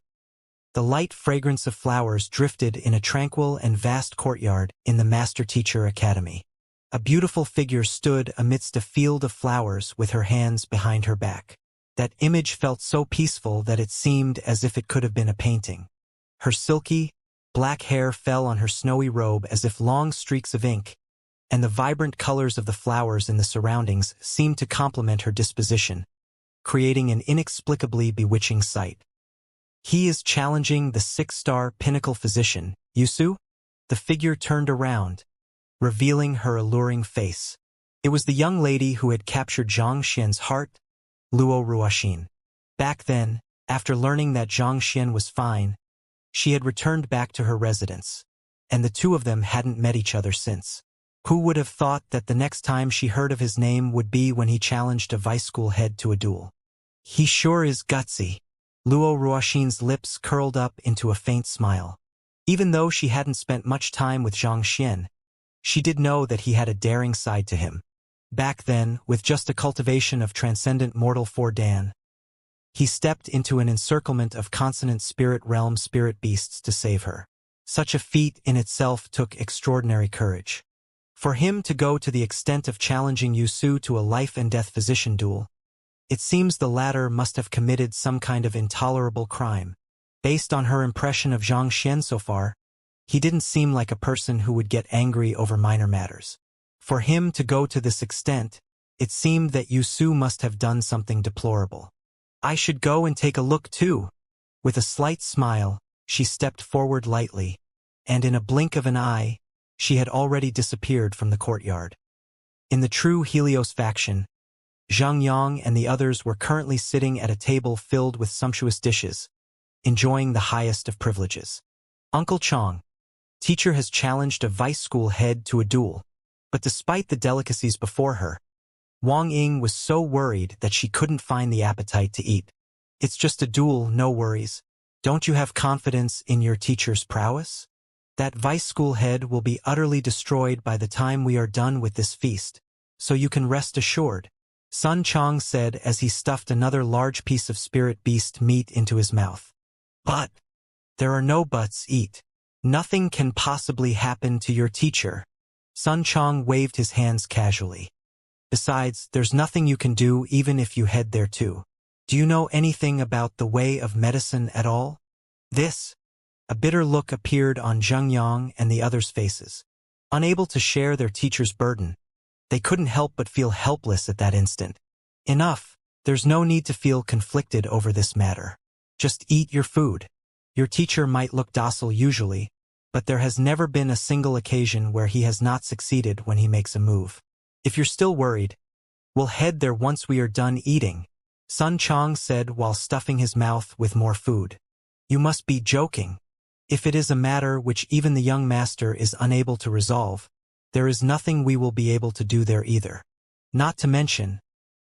The light fragrance of flowers drifted in a tranquil and vast courtyard in the Master Teacher Academy. A beautiful figure stood amidst a field of flowers with her hands behind her back. That image felt so peaceful that it seemed as if it could have been a painting. Her silky, black hair fell on her snowy robe as if long streaks of ink, and the vibrant colors of the flowers in the surroundings seemed to complement her disposition, creating an inexplicably bewitching sight. He is challenging the 6-star pinnacle physician, Yusu? The figure turned around, revealing her alluring face. It was the young lady who had captured Zhangxian's heart, Luo Ruoxin. Back then, after learning that Zhangxian was fine, she had returned back to her residence, and the two of them hadn't met each other since. Who would have thought that the next time she heard of his name would be when he challenged a vice school head to a duel? He sure is gutsy. Luo Ruoxin's lips curled up into a faint smile. Even though she hadn't spent much time with Zhangxian, she did know that he had a daring side to him. Back then, with just a cultivation of transcendent mortal for Dan, He stepped into an encirclement of consonant spirit realm spirit beasts to save her. Such a feat in itself took extraordinary courage. For him to go to the extent of challenging Yusu to a life-and-death physician duel, it seems the latter must have committed some kind of intolerable crime. Based on her impression of Xianxia so far, he didn't seem like a person who would get angry over minor matters. For him to go to this extent, it seemed that Yusu must have done something deplorable. I should go and take a look too. With a slight smile, she stepped forward lightly, and in a blink of an eye, she had already disappeared from the courtyard. In the true Helios faction, Zhang Yang and the others were currently sitting at a table filled with sumptuous dishes, enjoying the highest of privileges. Uncle Chong, teacher has challenged a vice school head to a duel, but despite the delicacies before her, Wang Ying was so worried that she couldn't find the appetite to eat. It's just a duel, no worries. Don't you have confidence in your teacher's prowess? That vice school head will be utterly destroyed by the time we are done with this feast, so you can rest assured, Sun Chong said as he stuffed another large piece of spirit beast meat into his mouth. But there are no buts, eat. Nothing can possibly happen to your teacher. Sun Chong waved his hands casually. Besides, there's nothing you can do even if you head there too. Do you know anything about the way of medicine at all? A bitter look appeared on Zheng Yang and the others' faces. Unable to share their teacher's burden, they couldn't help but feel helpless at that instant. Enough, there's no need to feel conflicted over this matter. Just eat your food. Your teacher might look docile usually, but there has never been a single occasion where he has not succeeded when he makes a move. If you're still worried, we'll head there once we are done eating, Sun Chong said while stuffing his mouth with more food. You must be joking. If it is a matter which even the young master is unable to resolve, there is nothing we will be able to do there either. Not to mention,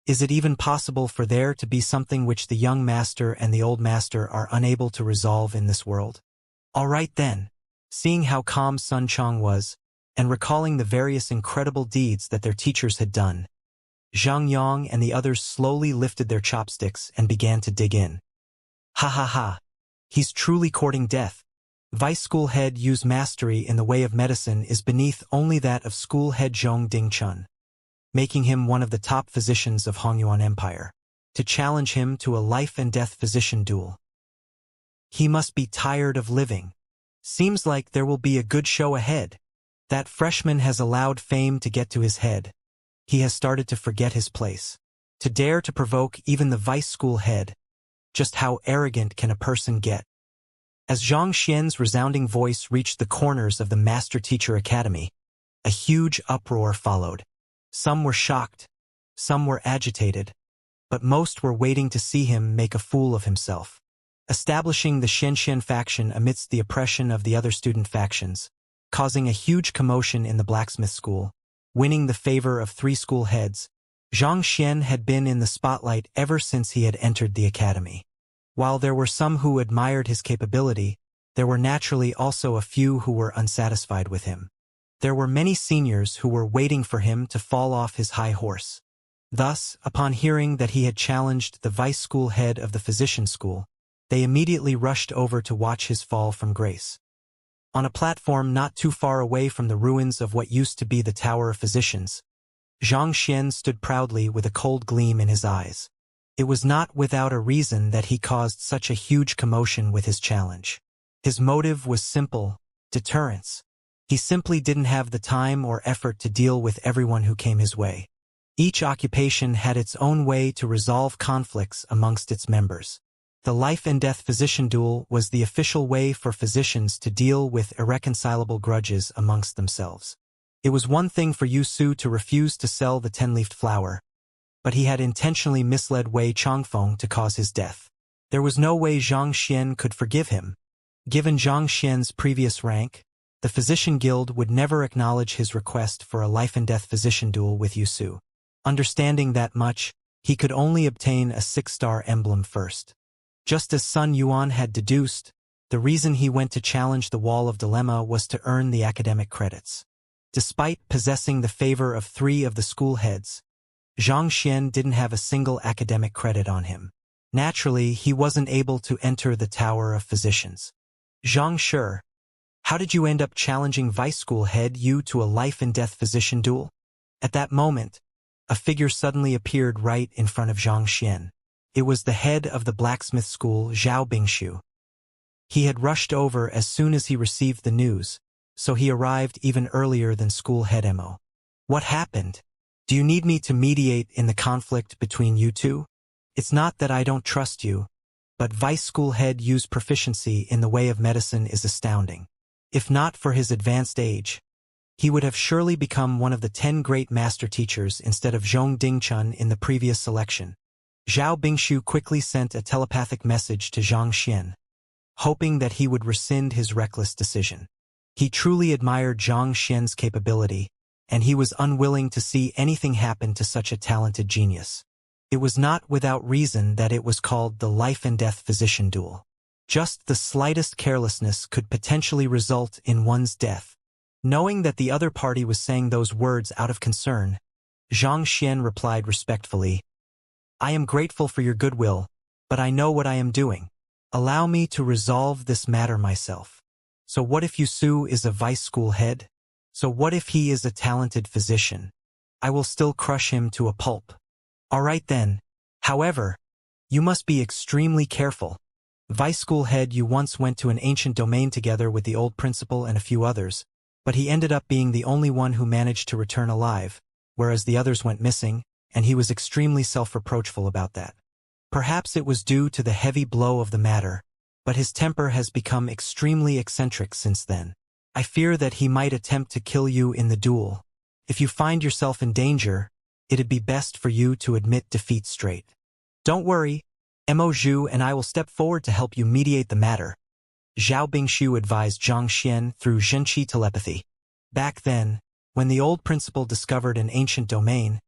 is it even possible for there to be something which the young master and the old master are unable to resolve in this world? All right then. Seeing how calm Sun Chong was, and recalling the various incredible deeds that their teachers had done, Zhang Yang and the others slowly lifted their chopsticks and began to dig in. Ha ha ha. He's truly courting death. Vice school head Yu's mastery in the way of medicine is beneath only that of school head Zhong Dingchun, making him one of the top physicians of Hongyuan Empire. To challenge him to a life-and-death physician duel. He must be tired of living. Seems like there will be a good show ahead. That freshman has allowed fame to get to his head. He has started to forget his place. To dare to provoke even the vice school head. Just how arrogant can a person get? As Zhang Xian's resounding voice reached the corners of the Master Teacher Academy, a huge uproar followed. Some were shocked, some were agitated, but most were waiting to see him make a fool of himself. Establishing the Xianxia faction amidst the oppression of the other student factions, causing a huge commotion in the blacksmith school, winning the favor of 3 school heads, Zhang Xian had been in the spotlight ever since he had entered the academy. While there were some who admired his capability, there were naturally also a few who were unsatisfied with him. There were many seniors who were waiting for him to fall off his high horse. Thus, upon hearing that he had challenged the vice school head of the physician school, they immediately rushed over to watch his fall from grace. On a platform not too far away from the ruins of what used to be the Tower of Physicians, Zhang Xian stood proudly with a cold gleam in his eyes. It was not without a reason that he caused such a huge commotion with his challenge. His motive was simple: deterrence. He simply didn't have the time or effort to deal with everyone who came his way. Each occupation had its own way to resolve conflicts amongst its members. The life-and-death physician duel was the official way for physicians to deal with irreconcilable grudges amongst themselves. It was one thing for Yusu to refuse to sell the 10-leafed flower, but he had intentionally misled Wei Chongfeng to cause his death. There was no way Zhang Xian could forgive him. Given Zhang Xian's previous rank, the Physician Guild would never acknowledge his request for a life-and-death physician duel with Yusu. Understanding that much, he could only obtain a 6-star emblem first. Just as Sun Yuan had deduced, the reason he went to challenge the Wall of Dilemma was to earn the academic credits. Despite possessing the favor of 3 of the school heads, Zhang Xian didn't have a single academic credit on him. Naturally, he wasn't able to enter the Tower of Physicians. Xianxia, how did you end up challenging Vice School Head Yu to a life-and-death physician duel? At that moment, a figure suddenly appeared right in front of Xianxia. It was the head of the blacksmith school, Zhao Bingshu. He had rushed over as soon as he received the news, so he arrived even earlier than school head Mo. What happened? Do you need me to mediate in the conflict between you two? It's not that I don't trust you, but Vice School Head Yu's proficiency in the way of medicine is astounding. If not for his advanced age, he would have surely become one of the 10 great master teachers instead of Zhong Dingchun in the previous selection. Zhao Bingshu quickly sent a telepathic message to Xianxia, hoping that he would rescind his reckless decision. He truly admired Xianxia's capability, and he was unwilling to see anything happen to such a talented genius. It was not without reason that it was called the life-and-death physician duel. Just the slightest carelessness could potentially result in one's death. Knowing that the other party was saying those words out of concern, Xianxia replied respectfully, I am grateful for your goodwill, but I know what I am doing. Allow me to resolve this matter myself. So what if Yusu is a vice school head? So what if he is a talented physician? I will still crush him to a pulp. All right then. However, you must be extremely careful. Vice school head you once went to an ancient domain together with the old principal and a few others, but he ended up being the only one who managed to return alive, whereas the others went missing, and he was extremely self-reproachful about that. Perhaps it was due to the heavy blow of the matter, but his temper has become extremely eccentric since then. I fear that he might attempt to kill you in the duel. If you find yourself in danger, it'd be best for you to admit defeat straight. Don't worry, Mo Zhu and I will step forward to help you mediate the matter, Zhao Bingshu advised Xianxia through Zhenqi telepathy. Back then, when the old principal discovered an ancient domain,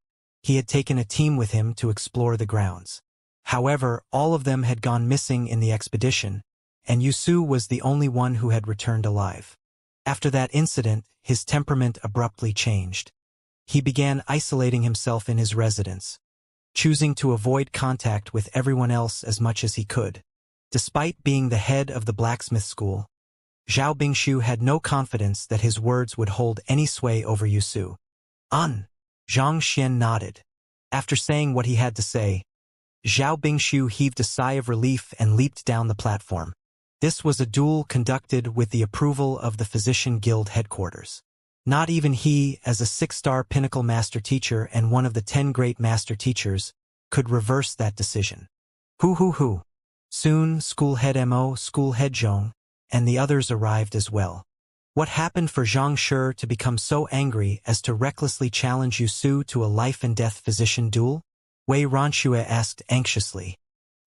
he had taken a team with him to explore the grounds. However, all of them had gone missing in the expedition, and Yusu was the only one who had returned alive. After that incident, his temperament abruptly changed. He began isolating himself in his residence, choosing to avoid contact with everyone else as much as he could. Despite being the head of the blacksmith school, Zhao Bingshu had no confidence that his words would hold any sway over Yusu. Xianxia nodded. After saying what he had to say, Zhao Bingshu heaved a sigh of relief and leaped down the platform. This was a duel conducted with the approval of the Physician Guild headquarters. Not even he, as a 6-star pinnacle master teacher and one of the 10 great master teachers, could reverse that decision. Hoo. Soon, school head Mo, school head Zhong, and the others arrived as well. What happened for Xianxia to become so angry as to recklessly challenge Yusu to a life-and-death physician duel? Wei Ranxue asked anxiously.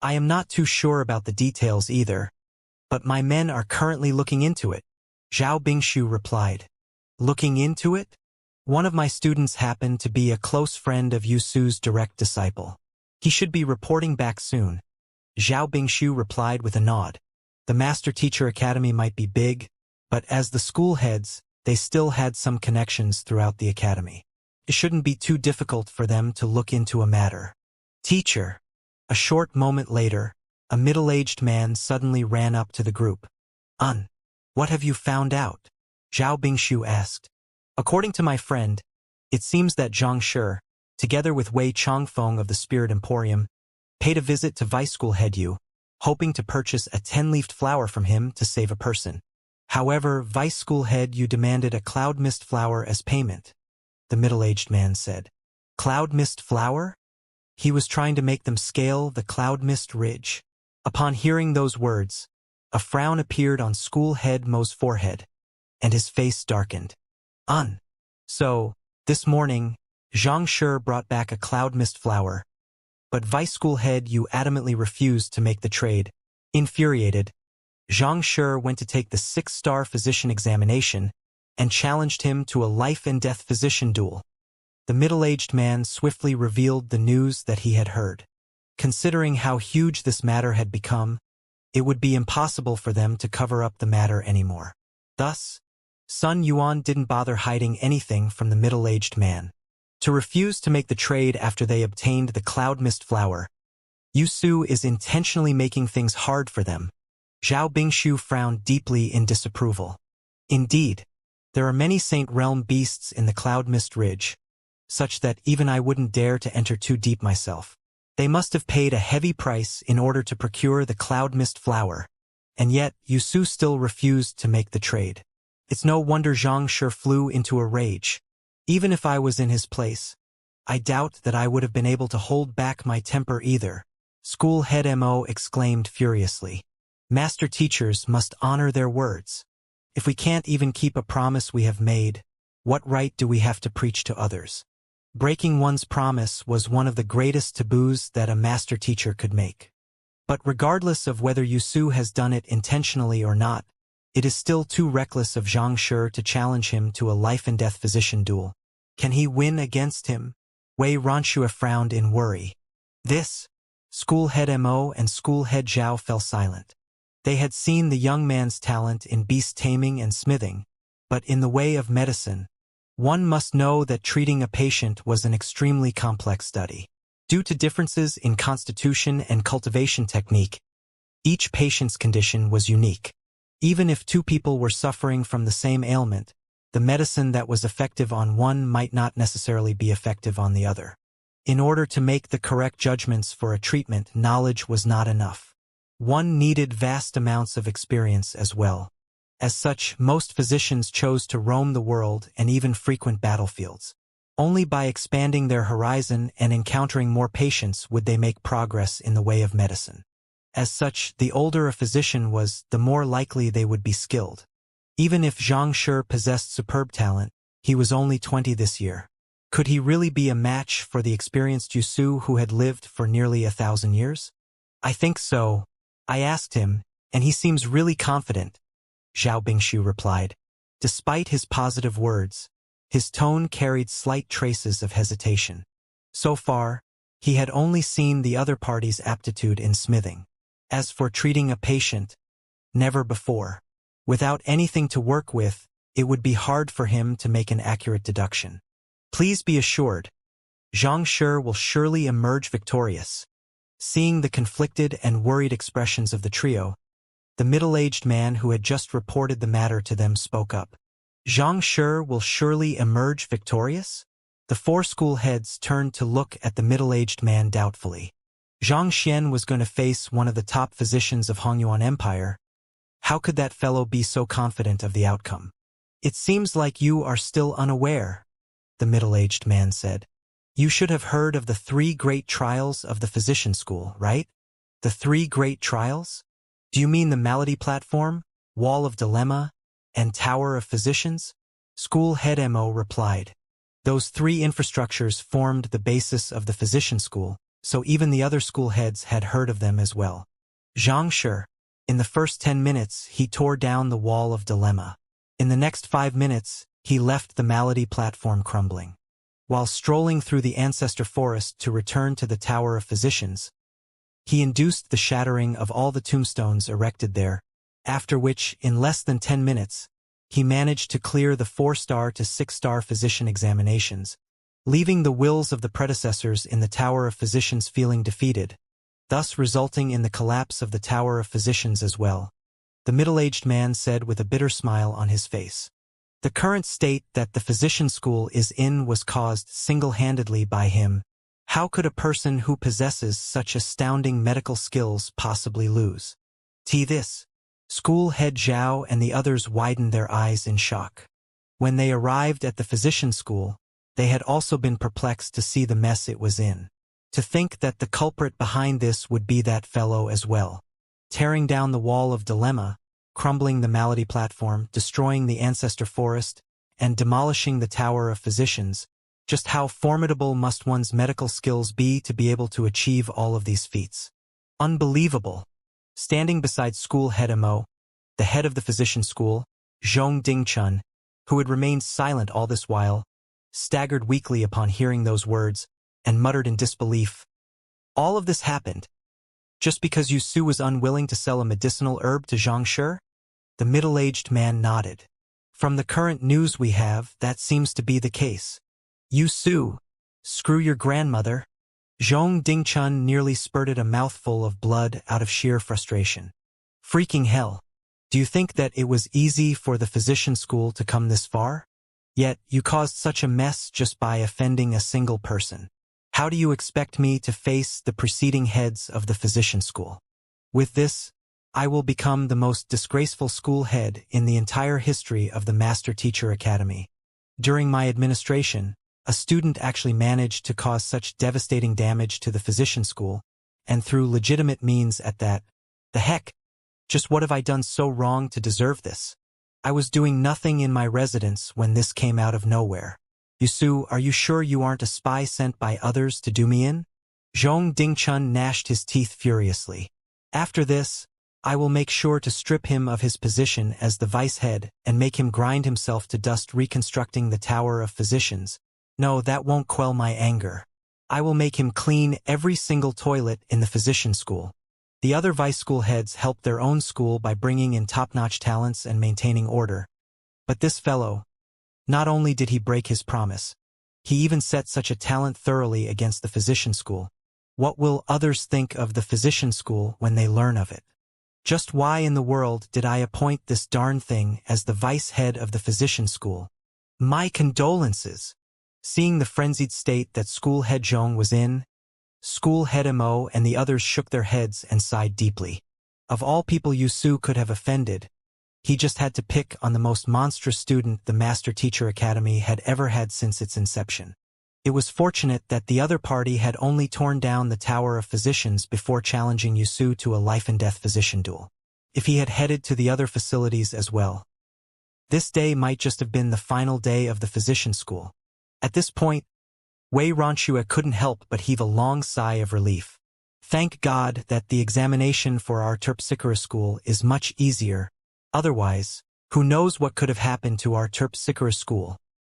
I am not too sure about the details either, but my men are currently looking into it, Zhao Bingshu replied. Looking into it? One of my students happened to be a close friend of Yusu's direct disciple. He should be reporting back soon, Zhao Bingshu replied with a nod. The Master Teacher Academy might be big, but as the school heads, they still had some connections throughout the academy. It shouldn't be too difficult for them to look into a matter. Teacher. A short moment later, a middle-aged man suddenly ran up to the group. What have you found out? Zhao Bingshu asked. According to my friend, it seems that Xianxia, together with Wei Changfeng of the Spirit Emporium, paid a visit to Vice School Head Yu, hoping to purchase a 10-leafed flower from him to save a person. However, Vice School Head Yu demanded a cloud mist flower as payment, the middle-aged man said. Cloud mist flower? He was trying to make them scale the cloud mist ridge. Upon hearing those words, a frown appeared on school head Mo's forehead, and his face darkened. So, this morning, Xianxia brought back a cloud mist flower, but Vice School Head Yu adamantly refused to make the trade. Infuriated, Xianxia went to take the 6-star physician examination and challenged him to a life-and-death physician duel. The middle-aged man swiftly revealed the news that he had heard. Considering how huge this matter had become, it would be impossible for them to cover up the matter anymore. Thus, Sun Yuan didn't bother hiding anything from the middle-aged man. To refuse to make the trade after they obtained the cloud mist flower, Yu Su is intentionally making things hard for them. Zhao Bingshu frowned deeply in disapproval. Indeed, there are many Saint Realm beasts in the Cloud Mist Ridge, such that even I wouldn't dare to enter too deep myself. They must have paid a heavy price in order to procure the Cloud Mist flower, and yet Yu Su still refused to make the trade. It's no wonder Xianxia flew into a rage. Even if I was in his place, I doubt that I would have been able to hold back my temper either. School head Mo exclaimed furiously. Master teachers must honor their words. If we can't even keep a promise we have made, what right do we have to preach to others? Breaking one's promise was one of the greatest taboos that a master teacher could make. But regardless of whether Yu Su has done it intentionally or not, it is still too reckless of Xianxia to challenge him to a life-and-death physician duel. Can he win against him? Wei Ranxue frowned in worry. This, school head Mo and school head Zhao fell silent. They had seen the young man's talent in beast taming and smithing, but in the way of medicine, one must know that treating a patient was an extremely complex study. Due to differences in constitution and cultivation technique, each patient's condition was unique. Even if two people were suffering from the same ailment, the medicine that was effective on one might not necessarily be effective on the other. In order to make the correct judgments for a treatment, knowledge was not enough. One needed vast amounts of experience as well. As such, most physicians chose to roam the world and even frequent battlefields. Only by expanding their horizon and encountering more patients would they make progress in the way of medicine. As such, the older a physician was, the more likely they would be skilled. Even if Xianxia possessed superb talent, he was only 20 this year. Could he really be a match for the experienced Yu Su who had lived for nearly 1,000 years? I think so. I asked him, and he seems really confident, Zhao Bingshu replied. Despite his positive words, his tone carried slight traces of hesitation. So far, he had only seen the other party's aptitude in smithing. As for treating a patient, never before. Without anything to work with, it would be hard for him to make an accurate deduction. Please be assured, Xianxia will surely emerge victorious. Seeing the conflicted and worried expressions of the trio, the middle-aged man who had just reported the matter to them spoke up. Xianxia will surely emerge victorious? The four school heads turned to look at the middle-aged man doubtfully. Zhang Xian was going to face one of the top physicians of Hongyuan Empire. How could that fellow be so confident of the outcome? It seems like you are still unaware, the middle-aged man said. You should have heard of the 3 great trials of the physician school, right? The 3 great trials? Do you mean the malady platform, wall of dilemma, and tower of physicians? School head Mo replied. Those 3 infrastructures formed the basis of the physician school, so even the other school heads had heard of them as well. Xianxia, in the first 10 minutes, he tore down the wall of dilemma. In the next 5 minutes, he left the malady platform crumbling. While strolling through the ancestor forest to return to the Tower of Physicians, he induced the shattering of all the tombstones erected there, after which, in less than 10 minutes, he managed to clear the 4-star to 6-star physician examinations, leaving the wills of the predecessors in the Tower of Physicians feeling defeated, thus resulting in the collapse of the Tower of Physicians as well. The middle-aged man said with a bitter smile on his face. The current state that the physician school is in was caused single-handedly by him. How could a person who possesses such astounding medical skills possibly lose? This. School head Zhao and the others widened their eyes in shock. When they arrived at the physician school, they had also been perplexed to see the mess it was in. To think that the culprit behind this would be that fellow as well. Tearing down the wall of dilemma, crumbling the malady platform, destroying the ancestor forest, and demolishing the Tower of Physicians, just how formidable must one's medical skills be to be able to achieve all of these feats? Unbelievable. Standing beside school head Mo, the head of the physician school, Zhong Dingchun, who had remained silent all this while, staggered weakly upon hearing those words, and muttered in disbelief. All of this happened just because Yu Su was unwilling to sell a medicinal herb to Xianxia? The middle-aged man nodded. From the current news we have, that seems to be the case. Yu Su, screw your grandmother. Zhong Dingchun nearly spurted a mouthful of blood out of sheer frustration. Freaking hell. Do you think that it was easy for the physician school to come this far? Yet, you caused such a mess just by offending a single person. How do you expect me to face the preceding heads of the physician school? With this, I will become the most disgraceful school head in the entire history of the Master Teacher Academy. During my administration, a student actually managed to cause such devastating damage to the physician school, and through legitimate means at that. The heck? Just what have I done so wrong to deserve this? I was doing nothing in my residence when this came out of nowhere. Yusu, are you sure you aren't a spy sent by others to do me in? Zhong Dingchun gnashed his teeth furiously. After this, I will make sure to strip him of his position as the vice head and make him grind himself to dust reconstructing the Tower of Physicians. No, that won't quell my anger. I will make him clean every single toilet in the physician school. The other vice school heads helped their own school by bringing in top-notch talents and maintaining order. But this fellow, not only did he break his promise, he even set such a talent thoroughly against the physician school. What will others think of the physician school when they learn of it? Just why in the world did I appoint this darn thing as the vice head of the physician school? My condolences! Seeing the frenzied state that school head Zhong was in, school head Mo and the others shook their heads and sighed deeply. Of all people Yusu could have offended, he just had to pick on the most monstrous student the Master Teacher Academy had ever had since its inception. It was fortunate that the other party had only torn down the Tower of Physicians before challenging Yusu to a life-and-death physician duel. If he had headed to the other facilities as well, this day might just have been the final day of the physician school. At this point, Wei Ronshua couldn't help but heave a long sigh of relief. Thank God that the examination for our Terpsichore school is much easier. Otherwise, who knows what could have happened to our Terpsichore school.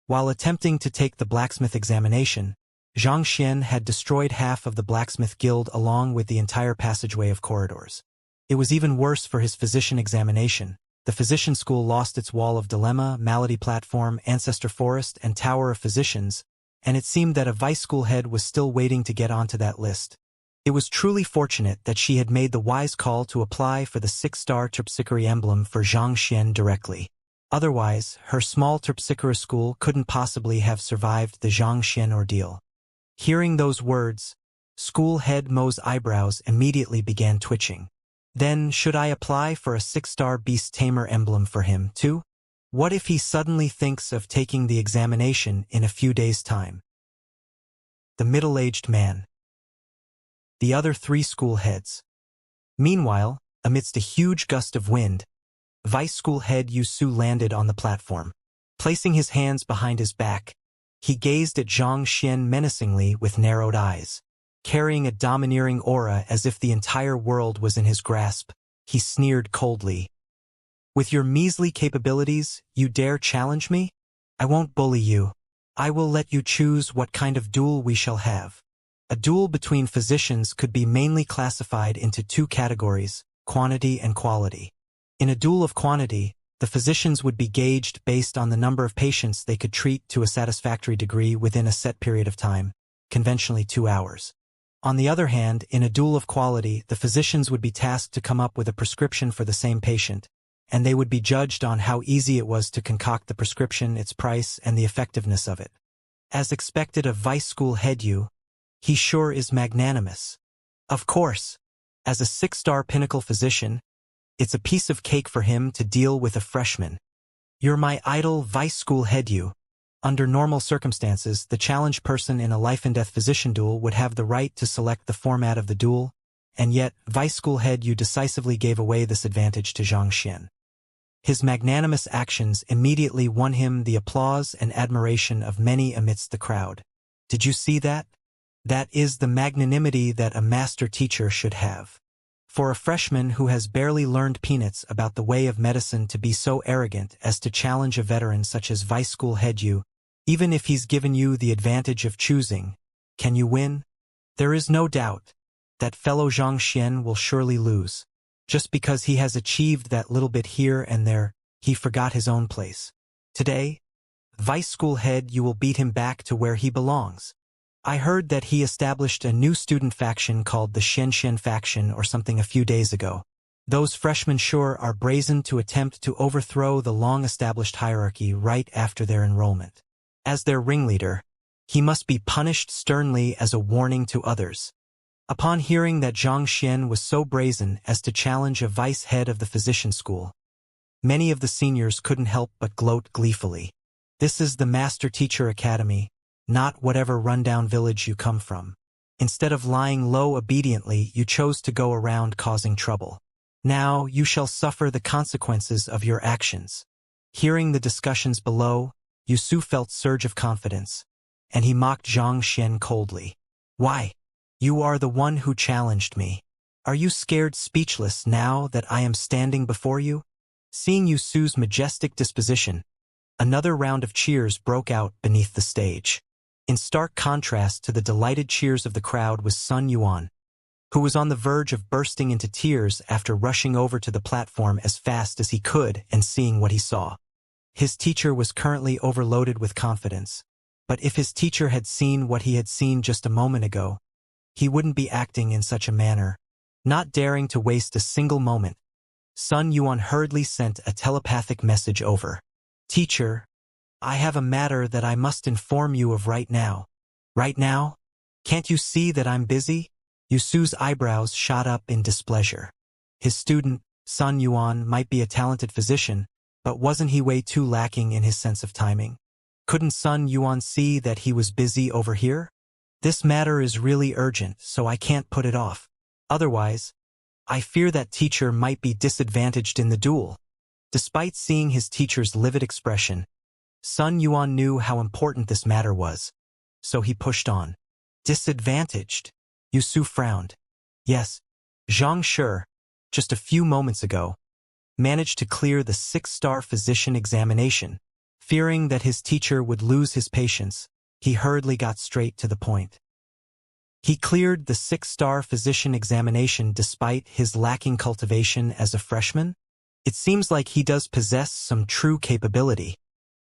While attempting to take the blacksmith examination, Xianxia had destroyed half of the blacksmith guild along with the entire passageway of corridors. It was even worse for his physician examination. The physician school lost its wall of dilemma, malady platform, ancestor forest, and tower of physicians, and it seemed that a vice school head was still waiting to get onto that list. It was truly fortunate that she had made the wise call to apply for the 6-star Terpsichore emblem for Xianxia directly. Otherwise, her small Terpsichore school couldn't possibly have survived the Xianxia ordeal. Hearing those words, school head Mo's eyebrows immediately began twitching. Then, should I apply for a 6-star beast tamer emblem for him, too? What if he suddenly thinks of taking the examination in a few days' time? The middle-aged man. The other 3 school heads. Meanwhile, amidst a huge gust of wind, Vice School Head Yusu landed on the platform. Placing his hands behind his back, he gazed at Zhang Xian menacingly with narrowed eyes. Carrying a domineering aura as if the entire world was in his grasp, he sneered coldly. With your measly capabilities, you dare challenge me? I won't bully you. I will let you choose what kind of duel we shall have. A duel between physicians could be mainly classified into 2 categories, quantity and quality. In a duel of quantity, the physicians would be gauged based on the number of patients they could treat to a satisfactory degree within a set period of time, conventionally 2 hours. On the other hand, in a duel of quality, the physicians would be tasked to come up with a prescription for the same patient, and they would be judged on how easy it was to concoct the prescription, its price, and the effectiveness of it. As expected of Vice School Head Yu, he sure is magnanimous. Of course, as a 6-star pinnacle physician, it's a piece of cake for him to deal with a freshman. You're my idol, Vice School Head Yu. Under normal circumstances, the challenged person in a life-and-death physician duel would have the right to select the format of the duel, and yet, Vice School Head Yu decisively gave away this advantage to Zhang Xian. His magnanimous actions immediately won him the applause and admiration of many amidst the crowd. Did you see that? That is the magnanimity that a master teacher should have. For a freshman who has barely learned peanuts about the way of medicine to be so arrogant as to challenge a veteran such as Vice School Head Yu, even if he's given you the advantage of choosing, can you win? There is no doubt that fellow Zhang Xian will surely lose. Just because he has achieved that little bit here and there, he forgot his own place. Today, Vice School Head Yu will beat him back to where he belongs. I heard that he established a new student faction called the Xianxia faction or something a few days ago. Those freshmen sure are brazen to attempt to overthrow the long-established hierarchy right after their enrollment. As their ringleader, he must be punished sternly as a warning to others. Upon hearing that Xianxia was so brazen as to challenge a vice head of the physician school, many of the seniors couldn't help but gloat gleefully. This is the Master Teacher Academy, not whatever rundown village you come from. Instead of lying low obediently, you chose to go around causing trouble. Now you shall suffer the consequences of your actions. Hearing the discussions below, Yusu felt surge of confidence, and he mocked Xianxia coldly. Why? You are the one who challenged me. Are you scared speechless now that I am standing before you? Seeing Yusu's majestic disposition, another round of cheers broke out beneath the stage. In stark contrast to the delighted cheers of the crowd was Sun Yuan, who was on the verge of bursting into tears after rushing over to the platform as fast as he could and seeing what he saw. His teacher was currently overloaded with confidence, but if his teacher had seen what he had seen just a moment ago, he wouldn't be acting in such a manner. Not daring to waste a single moment, Sun Yuan hurriedly sent a telepathic message over. Teacher, I have a matter that I must inform you of right now. Right now? Can't you see that I'm busy? Yusu's eyebrows shot up in displeasure. His student, Sun Yuan, might be a talented physician, but wasn't he way too lacking in his sense of timing? Couldn't Sun Yuan see that he was busy over here? This matter is really urgent, so I can't put it off. Otherwise, I fear that teacher might be disadvantaged in the duel. Despite seeing his teacher's livid expression, Sun Yuan knew how important this matter was, so he pushed on. Disadvantaged? Yusu frowned. Yes, Xianxia, just a few moments ago, managed to clear the 6-star physician examination. Fearing that his teacher would lose his patience, he hurriedly got straight to the point. He cleared the 6-star physician examination despite his lacking cultivation as a freshman? It seems like he does possess some true capability.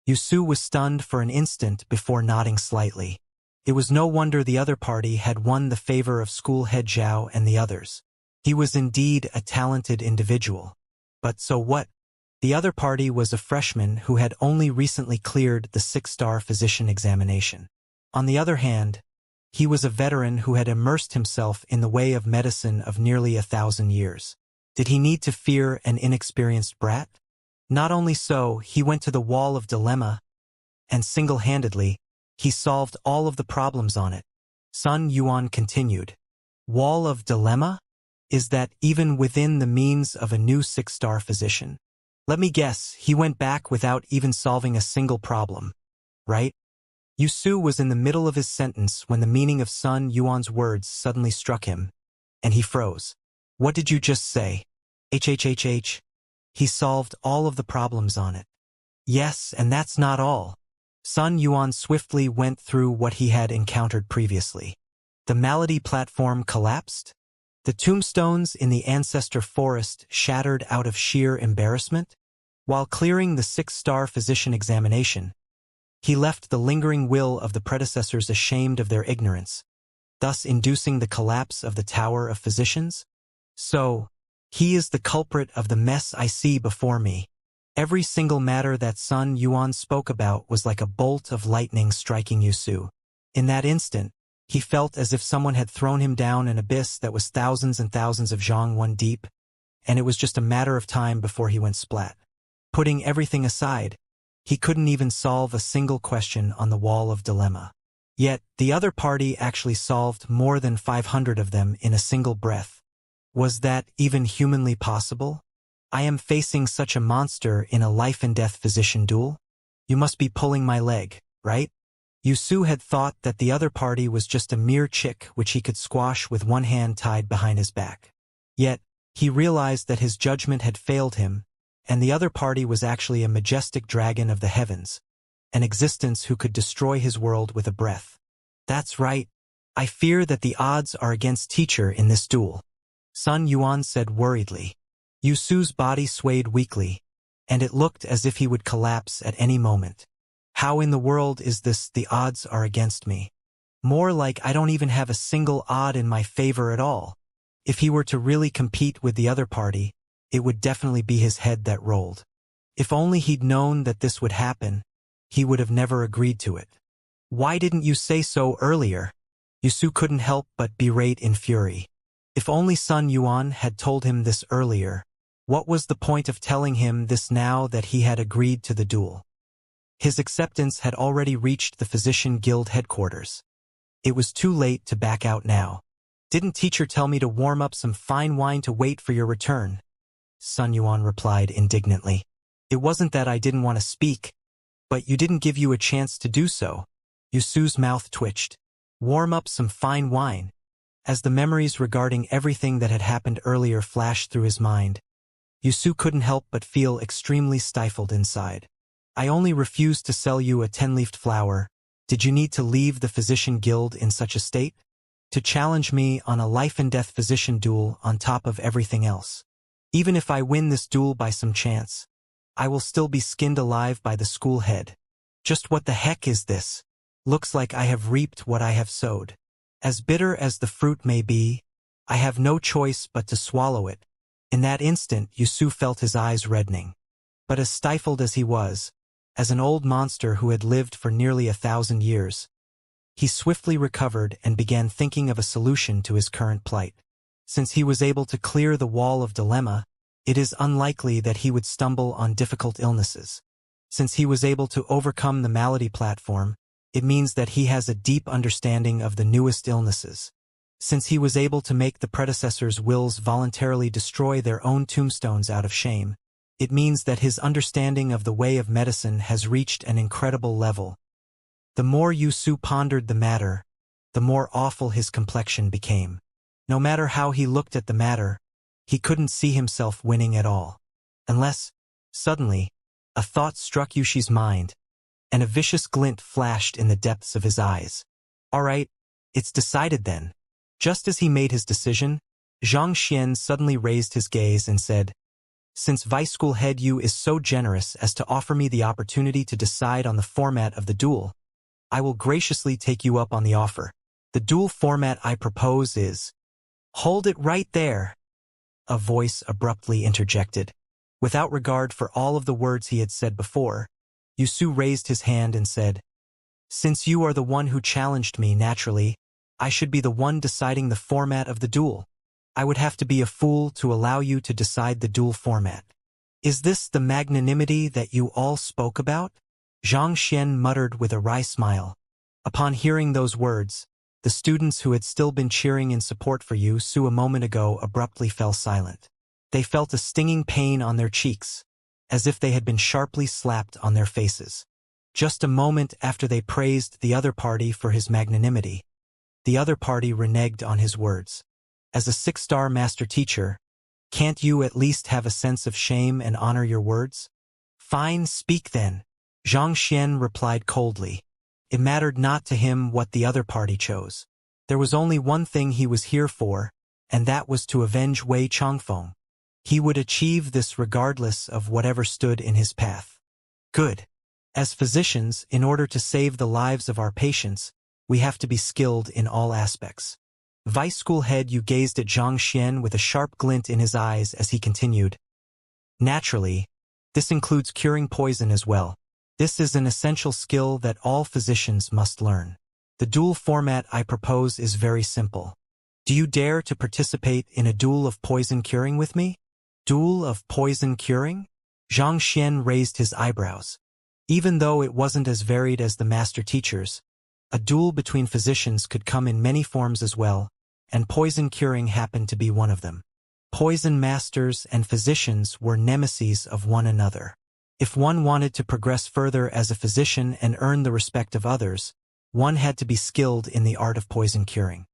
Yusu was stunned for an instant before nodding slightly. It was no wonder the other party had won the favor of school head Zhao and the others. He was indeed a talented individual. But so what? The other party was a freshman who had only recently cleared the 6-star physician examination. On the other hand, he was a veteran who had immersed himself in the way of medicine of nearly 1,000 years. Did he need to fear an inexperienced brat? Not only so, he went to the wall of dilemma, and single-handedly, he solved all of the problems on it. Sun Yuan continued. Wall of dilemma? Is that even within the means of a new 6-star physician? Let me guess, he went back without even solving a single problem, right? Yusu was in the middle of his sentence when the meaning of Sun Yuan's words suddenly struck him, and he froze. What did you just say? Hhhh. He solved all of the problems on it. Yes, and that's not all. Sun Yuan swiftly went through what he had encountered previously. The malady platform collapsed. The tombstones in the ancestor forest shattered out of sheer embarrassment. While clearing the 6-star physician examination, he left the lingering will of the predecessors ashamed of their ignorance, thus inducing the collapse of the Tower of Physicians. So, he is the culprit of the mess I see before me. Every single matter that Sun Yuan spoke about was like a bolt of lightning striking Yusu. In that instant, he felt as if someone had thrown him down an abyss that was thousands and thousands of zhongwen deep, and it was just a matter of time before he went splat. Putting everything aside, he couldn't even solve a single question on the wall of dilemma. Yet, the other party actually solved more than 500 of them in a single breath. Was that even humanly possible? I am facing such a monster in a life-and-death physician duel? You must be pulling my leg, right? Yusu had thought that the other party was just a mere chick which he could squash with one hand tied behind his back. Yet, he realized that his judgment had failed him, and the other party was actually a majestic dragon of the heavens, an existence who could destroy his world with a breath. That's right. I fear that the odds are against teacher in this duel. Sun Yuan said worriedly. Yusu's body swayed weakly, and it looked as if he would collapse at any moment. How in the world is this the odds are against me? More like I don't even have a single odd in my favor at all. If he were to really compete with the other party, it would definitely be his head that rolled. If only he'd known that this would happen, he would have never agreed to it. Why didn't you say so earlier? Yusu couldn't help but berate in fury. If only Sun Yuan had told him this earlier. What was the point of telling him this now that he had agreed to the duel? His acceptance had already reached the Physician Guild headquarters. It was too late to back out now. Didn't teacher tell me to warm up some fine wine to wait for your return? Sun Yuan replied indignantly. It wasn't that I didn't want to speak, but you didn't give you a chance to do so. Yusu's mouth twitched. Warm up some fine wine. As the memories regarding everything that had happened earlier flashed through his mind, Yusu couldn't help but feel extremely stifled inside. I only refused to sell you a 10-leafed flower. Did you need to leave the Physician Guild in such a state? To challenge me on a life-and-death physician duel on top of everything else. Even if I win this duel by some chance, I will still be skinned alive by the school head. Just what the heck is this? Looks like I have reaped what I have sowed. As bitter as the fruit may be, I have no choice but to swallow it. In that instant, Yusu felt his eyes reddening. But as stifled as he was, as an old monster who had lived for nearly 1,000 years, he swiftly recovered and began thinking of a solution to his current plight. Since he was able to clear the wall of dilemma, it is unlikely that he would stumble on difficult illnesses. Since he was able to overcome the malady platform, it means that he has a deep understanding of the newest illnesses. Since he was able to make the predecessors' wills voluntarily destroy their own tombstones out of shame, it means that his understanding of the way of medicine has reached an incredible level. The more Yusu pondered the matter, the more awful his complexion became. No matter how he looked at the matter, he couldn't see himself winning at all. Unless, suddenly, a thought struck Yushi's mind, and a vicious glint flashed in the depths of his eyes. All right, it's decided then. Just as he made his decision, Xianxia suddenly raised his gaze and said, Since Vice School Head Yu is so generous as to offer me the opportunity to decide on the format of the duel, I will graciously take you up on the offer. The duel format I propose is... Hold it right there! A voice abruptly interjected. Without regard for all of the words he had said before, Yusu raised his hand and said, Since you are the one who challenged me naturally, I should be the one deciding the format of the duel. I would have to be a fool to allow you to decide the duel format. Is this the magnanimity that you all spoke about? Xianxia muttered with a wry smile. Upon hearing those words, the students who had still been cheering in support for Yusu a moment ago abruptly fell silent. They felt a stinging pain on their cheeks, as if they had been sharply slapped on their faces. Just a moment after they praised the other party for his magnanimity, the other party reneged on his words. As a 6-star master teacher, can't you at least have a sense of shame and honor your words? Fine, speak then. Xianxia replied coldly. It mattered not to him what the other party chose. There was only one thing he was here for, and that was to avenge Wei Changfeng. He would achieve this regardless of whatever stood in his path. Good. As physicians, in order to save the lives of our patients, we have to be skilled in all aspects. Vice School Head Yu gazed at Xianxia with a sharp glint in his eyes as he continued. Naturally, this includes curing poison as well. This is an essential skill that all physicians must learn. The duel format I propose is very simple. Do you dare to participate in a duel of poison curing with me? Duel of poison curing? Xianxia raised his eyebrows. Even though it wasn't as varied as the master teachers, a duel between physicians could come in many forms as well, and poison curing happened to be one of them. Poison masters and physicians were nemeses of one another. If one wanted to progress further as a physician and earn the respect of others, one had to be skilled in the art of poison curing.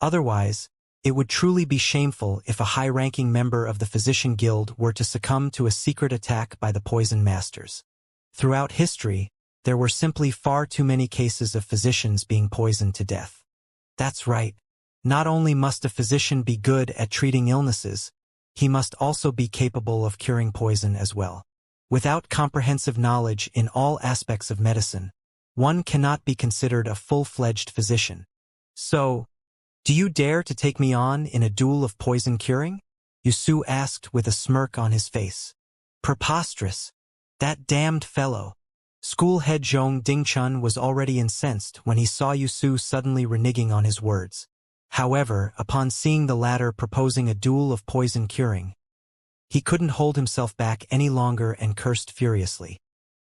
Otherwise, it would truly be shameful if a high-ranking member of the Physician Guild were to succumb to a secret attack by the poison masters. Throughout history, there were simply far too many cases of physicians being poisoned to death. That's right. Not only must a physician be good at treating illnesses, he must also be capable of curing poison as well. Without comprehensive knowledge in all aspects of medicine, one cannot be considered a full-fledged physician. So, do you dare to take me on in a duel of poison curing? Yusu asked with a smirk on his face. Preposterous. That damned fellow. School head Zhong Dingchun was already incensed when he saw Yusu suddenly reneging on his words. However, upon seeing the latter proposing a duel of poison curing, he couldn't hold himself back any longer and cursed furiously.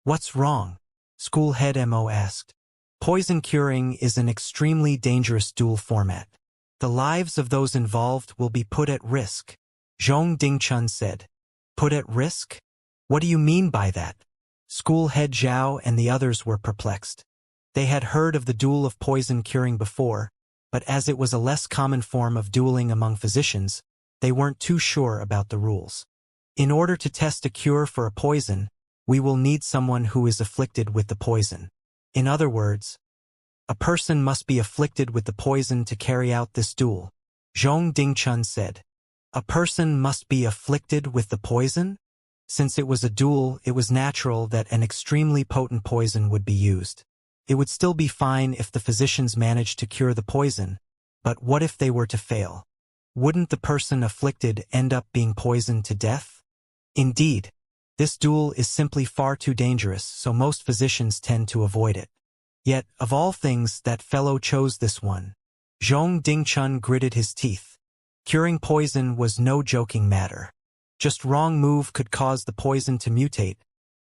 What's wrong? School head Mo asked. Poison curing is an extremely dangerous duel format. The lives of those involved will be put at risk, Zhong Dingchun said. Put at risk? What do you mean by that? School head Zhao and the others were perplexed. They had heard of the duel of poison curing before, but as it was a less common form of dueling among physicians, they weren't too sure about the rules. In order to test a cure for a poison, we will need someone who is afflicted with the poison. In other words, a person must be afflicted with the poison to carry out this duel, Zhong Dingchun said. A person must be afflicted with the poison? Since it was a duel, it was natural that an extremely potent poison would be used. It would still be fine if the physicians managed to cure the poison, but what if they were to fail? Wouldn't the person afflicted end up being poisoned to death? Indeed, this duel is simply far too dangerous, so most physicians tend to avoid it. Yet, of all things, that fellow chose this one. Zhong Dingchun gritted his teeth. Curing poison was no joking matter. Just wrong move could cause the poison to mutate,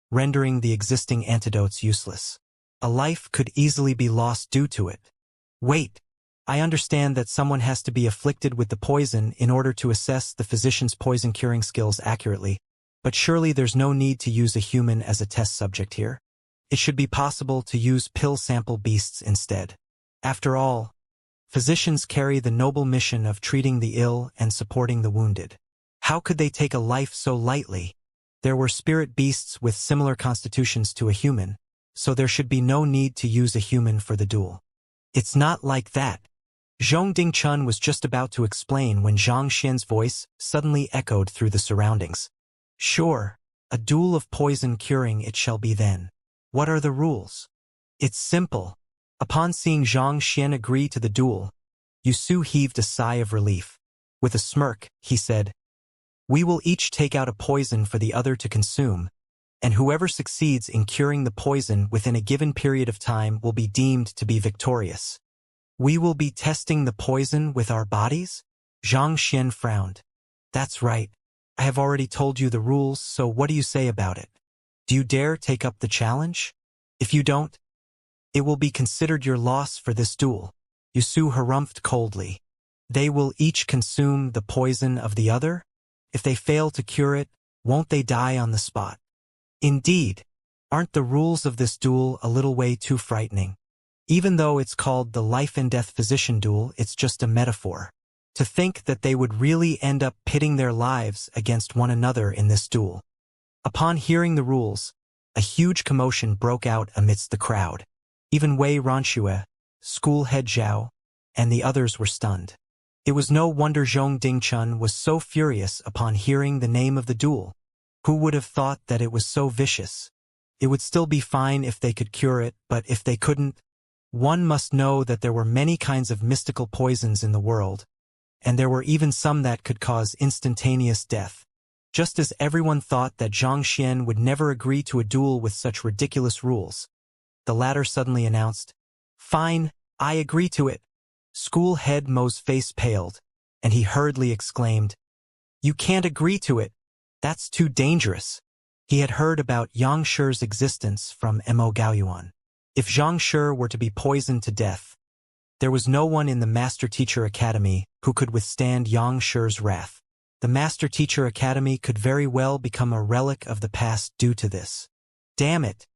rendering the existing antidotes useless. A life could easily be lost due to it. Wait, I understand that someone has to be afflicted with the poison in order to assess the physician's poison curing skills accurately, but surely there's no need to use a human as a test subject here. It should be possible to use pill sample beasts instead. After all, physicians carry the noble mission of treating the ill and supporting the wounded. How could they take a life so lightly? There were spirit beasts with similar constitutions to a human, so there should be no need to use a human for the duel. It's not like that. Zhong Dingchun was just about to explain when Zhang Xian's voice suddenly echoed through the surroundings. Sure, a duel of poison curing it shall be then. What are the rules? It's simple. Upon seeing Zhang Xian agree to the duel, Yusu heaved a sigh of relief. With a smirk, he said, We will each take out a poison for the other to consume, and whoever succeeds in curing the poison within a given period of time will be deemed to be victorious. We will be testing the poison with our bodies? Zhang Xian frowned. That's right. I have already told you the rules, so what do you say about it? Do you dare take up the challenge? If you don't, it will be considered your loss for this duel. Yusu harumphed coldly. They will each consume the poison of the other? If they fail to cure it, won't they die on the spot? Indeed, aren't the rules of this duel a little way too frightening? Even though it's called the life and death physician duel, it's just a metaphor. To think that they would really end up pitting their lives against one another in this duel. Upon hearing the rules, a huge commotion broke out amidst the crowd. Even Wei Ronxue, school head Zhao, and the others were stunned. It was no wonder Zhong Dingchun was so furious upon hearing the name of the duel. Who would have thought that it was so vicious? It would still be fine if they could cure it, but if they couldn't, one must know that there were many kinds of mystical poisons in the world, and there were even some that could cause instantaneous death. Just as everyone thought that Zhang Xian would never agree to a duel with such ridiculous rules, the latter suddenly announced, Fine, I agree to it. School head Mo's face paled, and he hurriedly exclaimed, You can't agree to it. That's too dangerous. He had heard about Yang Shi's existence from Mo Gaoyuan. If Zhang Shi were to be poisoned to death, there was no one in the Master Teacher Academy who could withstand Yang Shi's wrath. The Master Teacher Academy could very well become a relic of the past due to this. Damn it!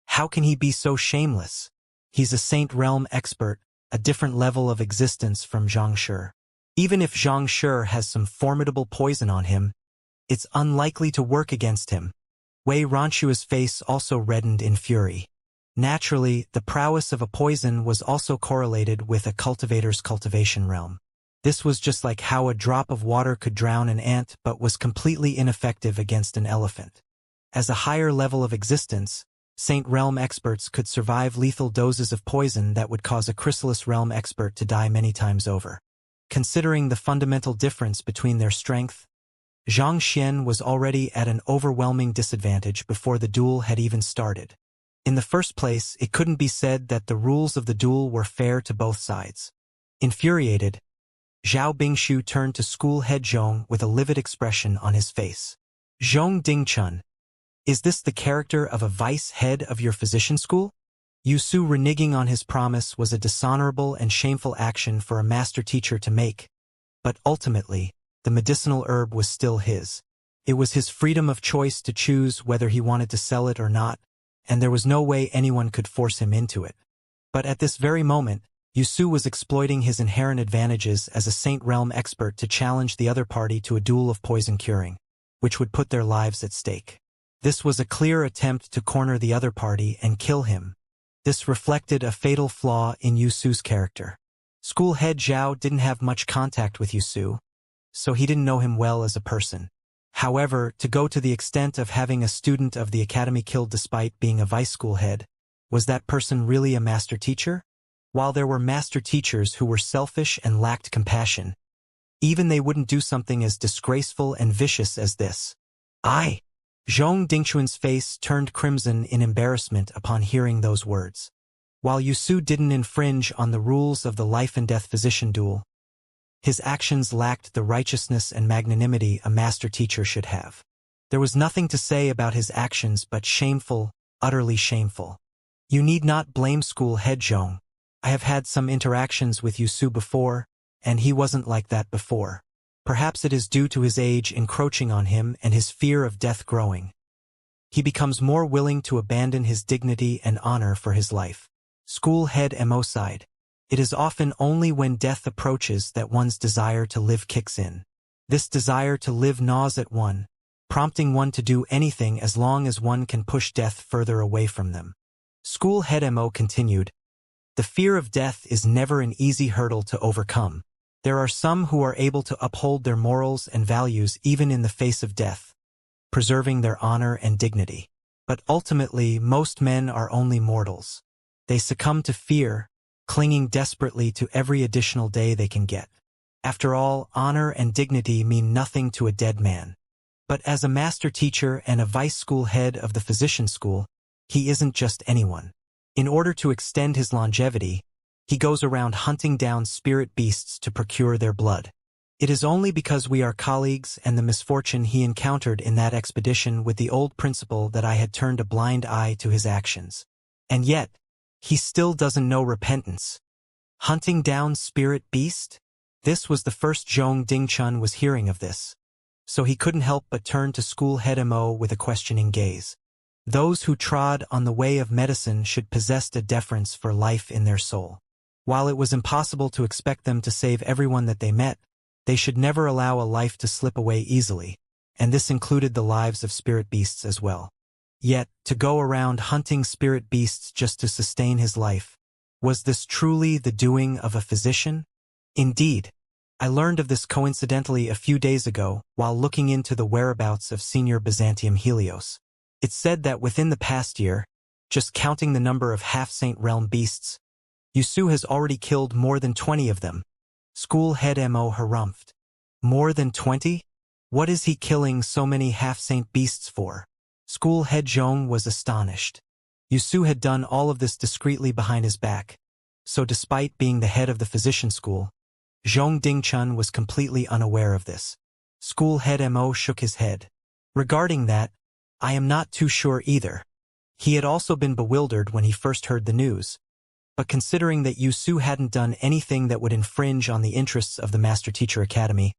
How can he be so shameless? He's a Saint Realm expert, a different level of existence from Zhang Shi. Even if Zhang Shi has some formidable poison on him, it's unlikely to work against him. Wei Ronxue's face also reddened in fury. Naturally, the prowess of a poison was also correlated with a cultivator's cultivation realm. This was just like how a drop of water could drown an ant but was completely ineffective against an elephant. As a higher level of existence, Saint Realm experts could survive lethal doses of poison that would cause a Chrysalis Realm expert to die many times over. Considering the fundamental difference between their strength, Xianxia was already at an overwhelming disadvantage before the duel had even started. In the first place, it couldn't be said that the rules of the duel were fair to both sides. Infuriated, Zhao Bingshu turned to school head Zhong with a livid expression on his face. Zhong Dingchun, is this the character of a vice head of your physician school? Yusu reneging on his promise was a dishonorable and shameful action for a master teacher to make, but ultimately, the medicinal herb was still his. It was his freedom of choice to choose whether he wanted to sell it or not, and there was no way anyone could force him into it. But at this very moment, Yusu was exploiting his inherent advantages as a Saint Realm expert to challenge the other party to a duel of poison curing, which would put their lives at stake. This was a clear attempt to corner the other party and kill him. This reflected a fatal flaw in Yusu's character. School head Zhao didn't have much contact with Yusu, so he didn't know him well as a person. However, to go to the extent of having a student of the academy killed despite being a vice school head, was that person really a master teacher? While there were master teachers who were selfish and lacked compassion, even they wouldn't do something as disgraceful and vicious as this. Zhong Dingchuan's face turned crimson in embarrassment upon hearing those words. While Yusu didn't infringe on the rules of the life-and-death physician duel, his actions lacked the righteousness and magnanimity a master teacher should have. There was nothing to say about his actions but shameful, utterly shameful. You need not blame school head Zhong. I have had some interactions with Yusu before, and he wasn't like that before. Perhaps it is due to his age encroaching on him and his fear of death growing. He becomes more willing to abandon his dignity and honor for his life. School head Mo sighed. It is often only when death approaches that one's desire to live kicks in. This desire to live gnaws at one, prompting one to do anything as long as one can push death further away from them. School head Mo continued, the fear of death is never an easy hurdle to overcome. There are some who are able to uphold their morals and values even in the face of death, preserving their honor and dignity. But ultimately, most men are only mortals. They succumb to fear, clinging desperately to every additional day they can get. After all, honor and dignity mean nothing to a dead man. But as a master teacher and a vice school head of the physician school, he isn't just anyone. In order to extend his longevity, he goes around hunting down spirit beasts to procure their blood. It is only because we are colleagues and the misfortune he encountered in that expedition with the old principal that I had turned a blind eye to his actions. And yet, he still doesn't know repentance. Hunting down spirit beast? This was the first Zhong Dingchun was hearing of this. So he couldn't help but turn to school head Mo with a questioning gaze. Those who trod on the way of medicine should possess a deference for life in their soul. While it was impossible to expect them to save everyone that they met, they should never allow a life to slip away easily, and this included the lives of spirit beasts as well. Yet, to go around hunting spirit beasts just to sustain his life, was this truly the doing of a physician? Indeed, I learned of this coincidentally a few days ago while looking into the whereabouts of Senior Byzantium Helios. It said that within the past year, just counting the number of half-saint realm beasts, Yusu has already killed more than 20 of them. School head Mo harumphed. More than 20? What is he killing so many half-saint beasts for? School head Zhong was astonished. Yusu had done all of this discreetly behind his back, so despite being the head of the physician school, Zhong Dingchun was completely unaware of this. School head Mo shook his head. Regarding that, I am not too sure either. He had also been bewildered when he first heard the news. But considering that Yusu hadn't done anything that would infringe on the interests of the Master Teacher Academy,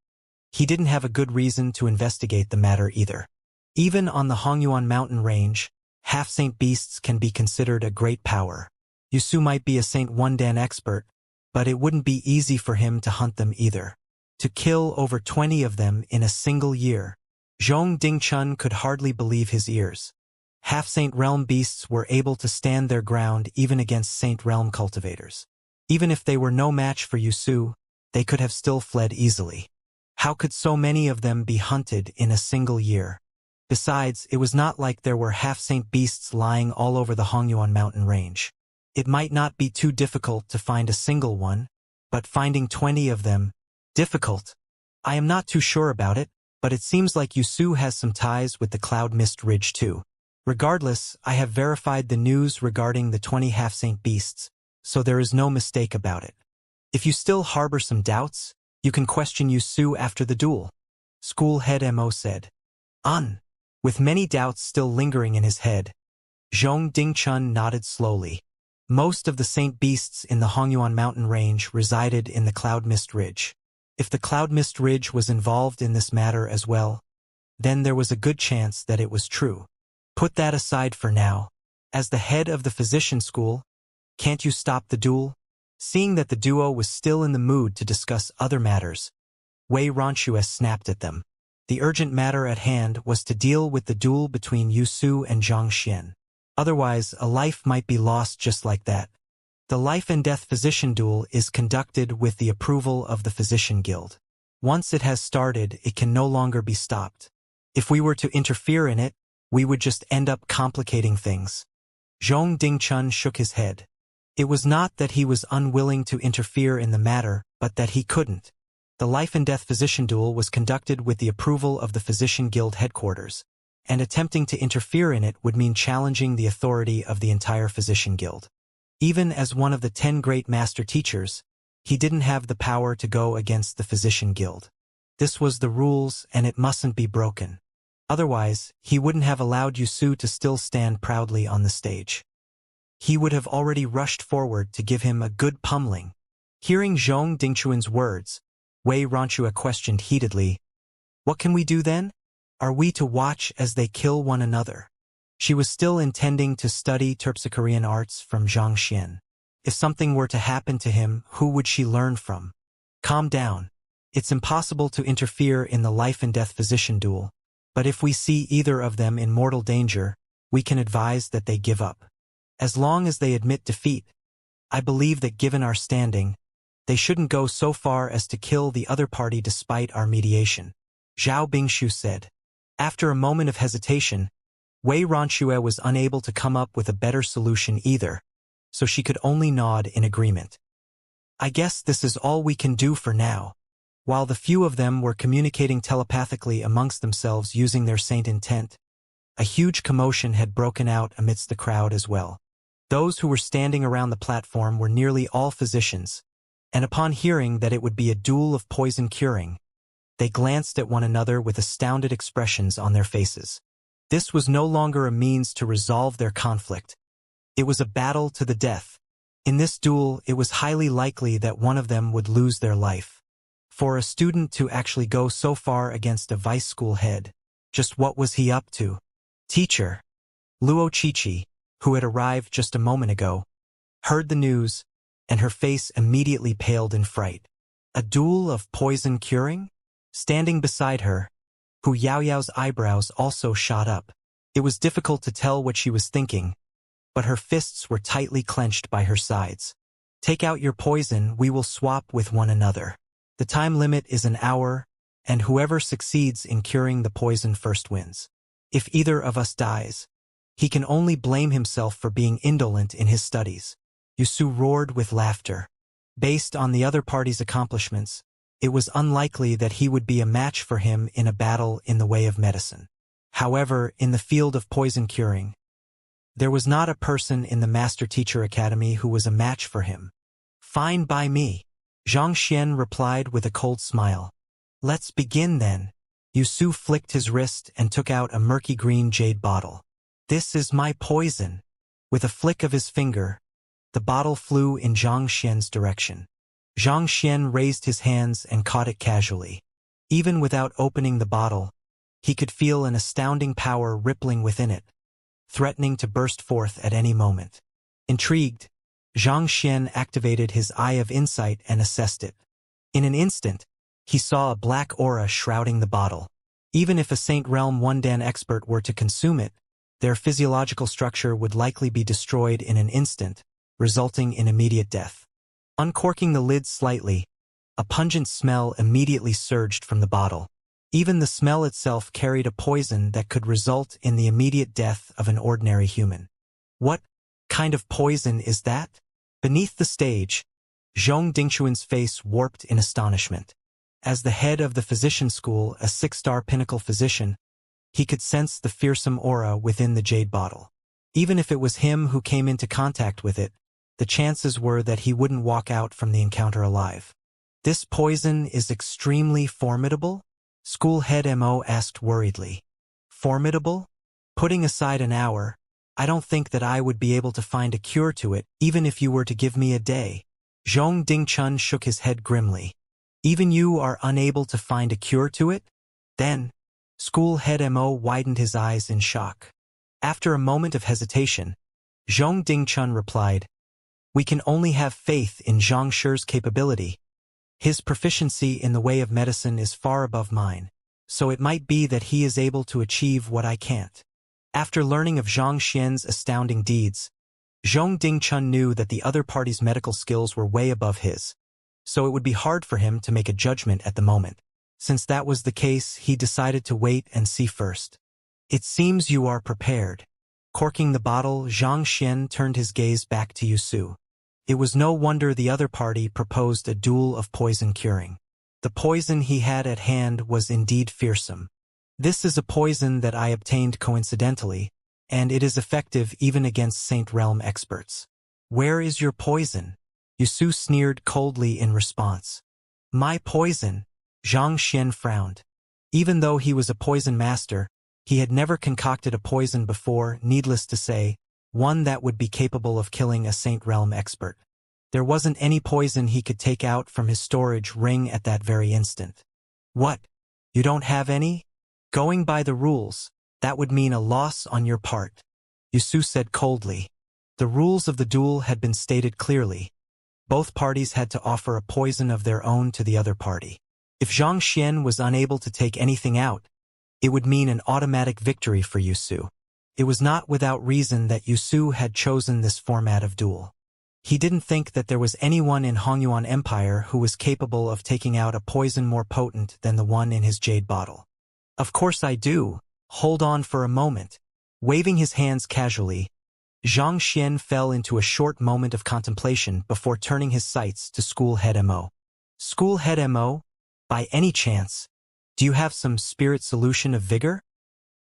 he didn't have a good reason to investigate the matter either. Even on the Hongyuan mountain range, half-saint beasts can be considered a great power. Yusu might be a Saint Wundan expert, but it wouldn't be easy for him to hunt them either. To kill over 20 of them in a single year, Zhong Dingchun could hardly believe his ears. Half-Saint Realm beasts were able to stand their ground even against Saint Realm cultivators. Even if they were no match for Yusu, they could have still fled easily. How could so many of them be hunted in a single year? Besides, it was not like there were half-saint beasts lying all over the Hongyuan mountain range. It might not be too difficult to find a single one, but finding 20 of them, difficult. I am not too sure about it, but it seems like Yusu has some ties with the Cloud Mist Ridge too. Regardless, I have verified the news regarding the 20 half-saint beasts, so there is no mistake about it. If you still harbor some doubts, you can question Yusu after the duel, School Head Mo said. With many doubts still lingering in his head, Zhong Dingchun nodded slowly. Most of the saint beasts in the Hongyuan mountain range resided in the Cloud Mist Ridge. If the Cloud Mist Ridge was involved in this matter as well, then there was a good chance that it was true. Put that aside for now. As the head of the physician school, can't you stop the duel? Seeing that the duo was still in the mood to discuss other matters, Wei Ronchue snapped at them. The urgent matter at hand was to deal with the duel between Yusu and Zhang Xian. Otherwise, a life might be lost just like that. The life and death physician duel is conducted with the approval of the Physician Guild. Once it has started, it can no longer be stopped. If we were to interfere in it, we would just end up complicating things. Zhong Dingchun shook his head. It was not that he was unwilling to interfere in the matter, but that he couldn't. The life and death physician duel was conducted with the approval of the Physician Guild headquarters, and attempting to interfere in it would mean challenging the authority of the entire Physician Guild. Even as one of the 10 great master teachers, he didn't have the power to go against the Physician Guild. This was the rules and it mustn't be broken. Otherwise, he wouldn't have allowed Yusu to still stand proudly on the stage. He would have already rushed forward to give him a good pummeling. Hearing Zhong Dingchuan's words, Wei Ronchue questioned heatedly, "What can we do then? Are we to watch as they kill one another?" She was still intending to study Terpsichorean arts from Zhang Xian. If something were to happen to him, who would she learn from? Calm down. It's impossible to interfere in the life and death physician duel, but if we see either of them in mortal danger, we can advise that they give up. As long as they admit defeat, I believe that given our standing, they shouldn't go so far as to kill the other party despite our mediation, Zhao Bingshu said. After a moment of hesitation, Wei Ronchue was unable to come up with a better solution either, so she could only nod in agreement. I guess this is all we can do for now. While the few of them were communicating telepathically amongst themselves using their saint intent, a huge commotion had broken out amidst the crowd as well. Those who were standing around the platform were nearly all physicians, and upon hearing that it would be a duel of poison curing, they glanced at one another with astounded expressions on their faces. This was no longer a means to resolve their conflict. It was a battle to the death. In this duel, it was highly likely that one of them would lose their life. For a student to actually go so far against a vice school head, just what was he up to? Teacher, Luo Chichi, who had arrived just a moment ago, heard the news, and her face immediately paled in fright. A duel of poison curing? Standing beside her, Hu Yaoyao's eyebrows also shot up. It was difficult to tell what she was thinking, but her fists were tightly clenched by her sides. Take out your poison, we will swap with one another. The time limit is an hour, and whoever succeeds in curing the poison first wins. If either of us dies, he can only blame himself for being indolent in his studies. Yusu roared with laughter. Based on the other party's accomplishments, it was unlikely that he would be a match for him in a battle in the way of medicine. However, in the field of poison curing, there was not a person in the Master Teacher Academy who was a match for him. Fine by me, Zhang Xian replied with a cold smile. Let's begin then. Yusu flicked his wrist and took out a murky green jade bottle. This is my poison. With a flick of his finger, the bottle flew in Zhang Xian's direction. Zhang Xian raised his hands and caught it casually. Even without opening the bottle, he could feel an astounding power rippling within it, threatening to burst forth at any moment. Intrigued, Zhang Xian activated his Eye of Insight and assessed it. In an instant, he saw a black aura shrouding the bottle. Even if a Saint Realm Wondan expert were to consume it, their physiological structure would likely be destroyed in an instant, resulting in immediate death. Uncorking the lid slightly, a pungent smell immediately surged from the bottle. Even the smell itself carried a poison that could result in the immediate death of an ordinary human. What kind of poison is that? Beneath the stage, Zhong Dingchuan's face warped in astonishment. As the head of the physician school, a 6-star pinnacle physician, he could sense the fearsome aura within the jade bottle. Even if it was him who came into contact with it, the chances were that he wouldn't walk out from the encounter alive. This poison is extremely formidable? School head Mo asked worriedly. Formidable? Putting aside an hour, I don't think that I would be able to find a cure to it, even if you were to give me a day. Zhong Dingchun shook his head grimly. Even you are unable to find a cure to it? Then, school head Mo widened his eyes in shock. After a moment of hesitation, Zhong Dingchun replied, "We can only have faith in Xianxia's capability. His proficiency in the way of medicine is far above mine, so it might be that he is able to achieve what I can't." After learning of Zhang Xian's astounding deeds, Zhong Dingchun knew that the other party's medical skills were way above his, so it would be hard for him to make a judgment at the moment. Since that was the case, he decided to wait and see first. "It seems you are prepared." Corking the bottle, Zhang Xian turned his gaze back to Yusu. It was no wonder the other party proposed a duel of poison curing. The poison he had at hand was indeed fearsome. "This is a poison that I obtained coincidentally, and it is effective even against Saint Realm experts." "Where is your poison?" Yusu sneered coldly in response. "My poison?" Zhang Xian frowned. Even though he was a poison master, he had never concocted a poison before, needless to say, one that would be capable of killing a Saint Realm expert. There wasn't any poison he could take out from his storage ring at that very instant. "What? You don't have any?" "Going by the rules, that would mean a loss on your part," Yusu said coldly. The rules of the duel had been stated clearly. Both parties had to offer a poison of their own to the other party. If Zhang Xian was unable to take anything out, it would mean an automatic victory for Yusu. It was not without reason that Yusu had chosen this format of duel. He didn't think that there was anyone in Hongyuan Empire who was capable of taking out a poison more potent than the one in his jade bottle. "Of course I do. Hold on for a moment." Waving his hands casually, Zhang Xian fell into a short moment of contemplation before turning his sights to School Head Mo. "School Head Mo, by any chance, do you have some spirit solution of vigor?"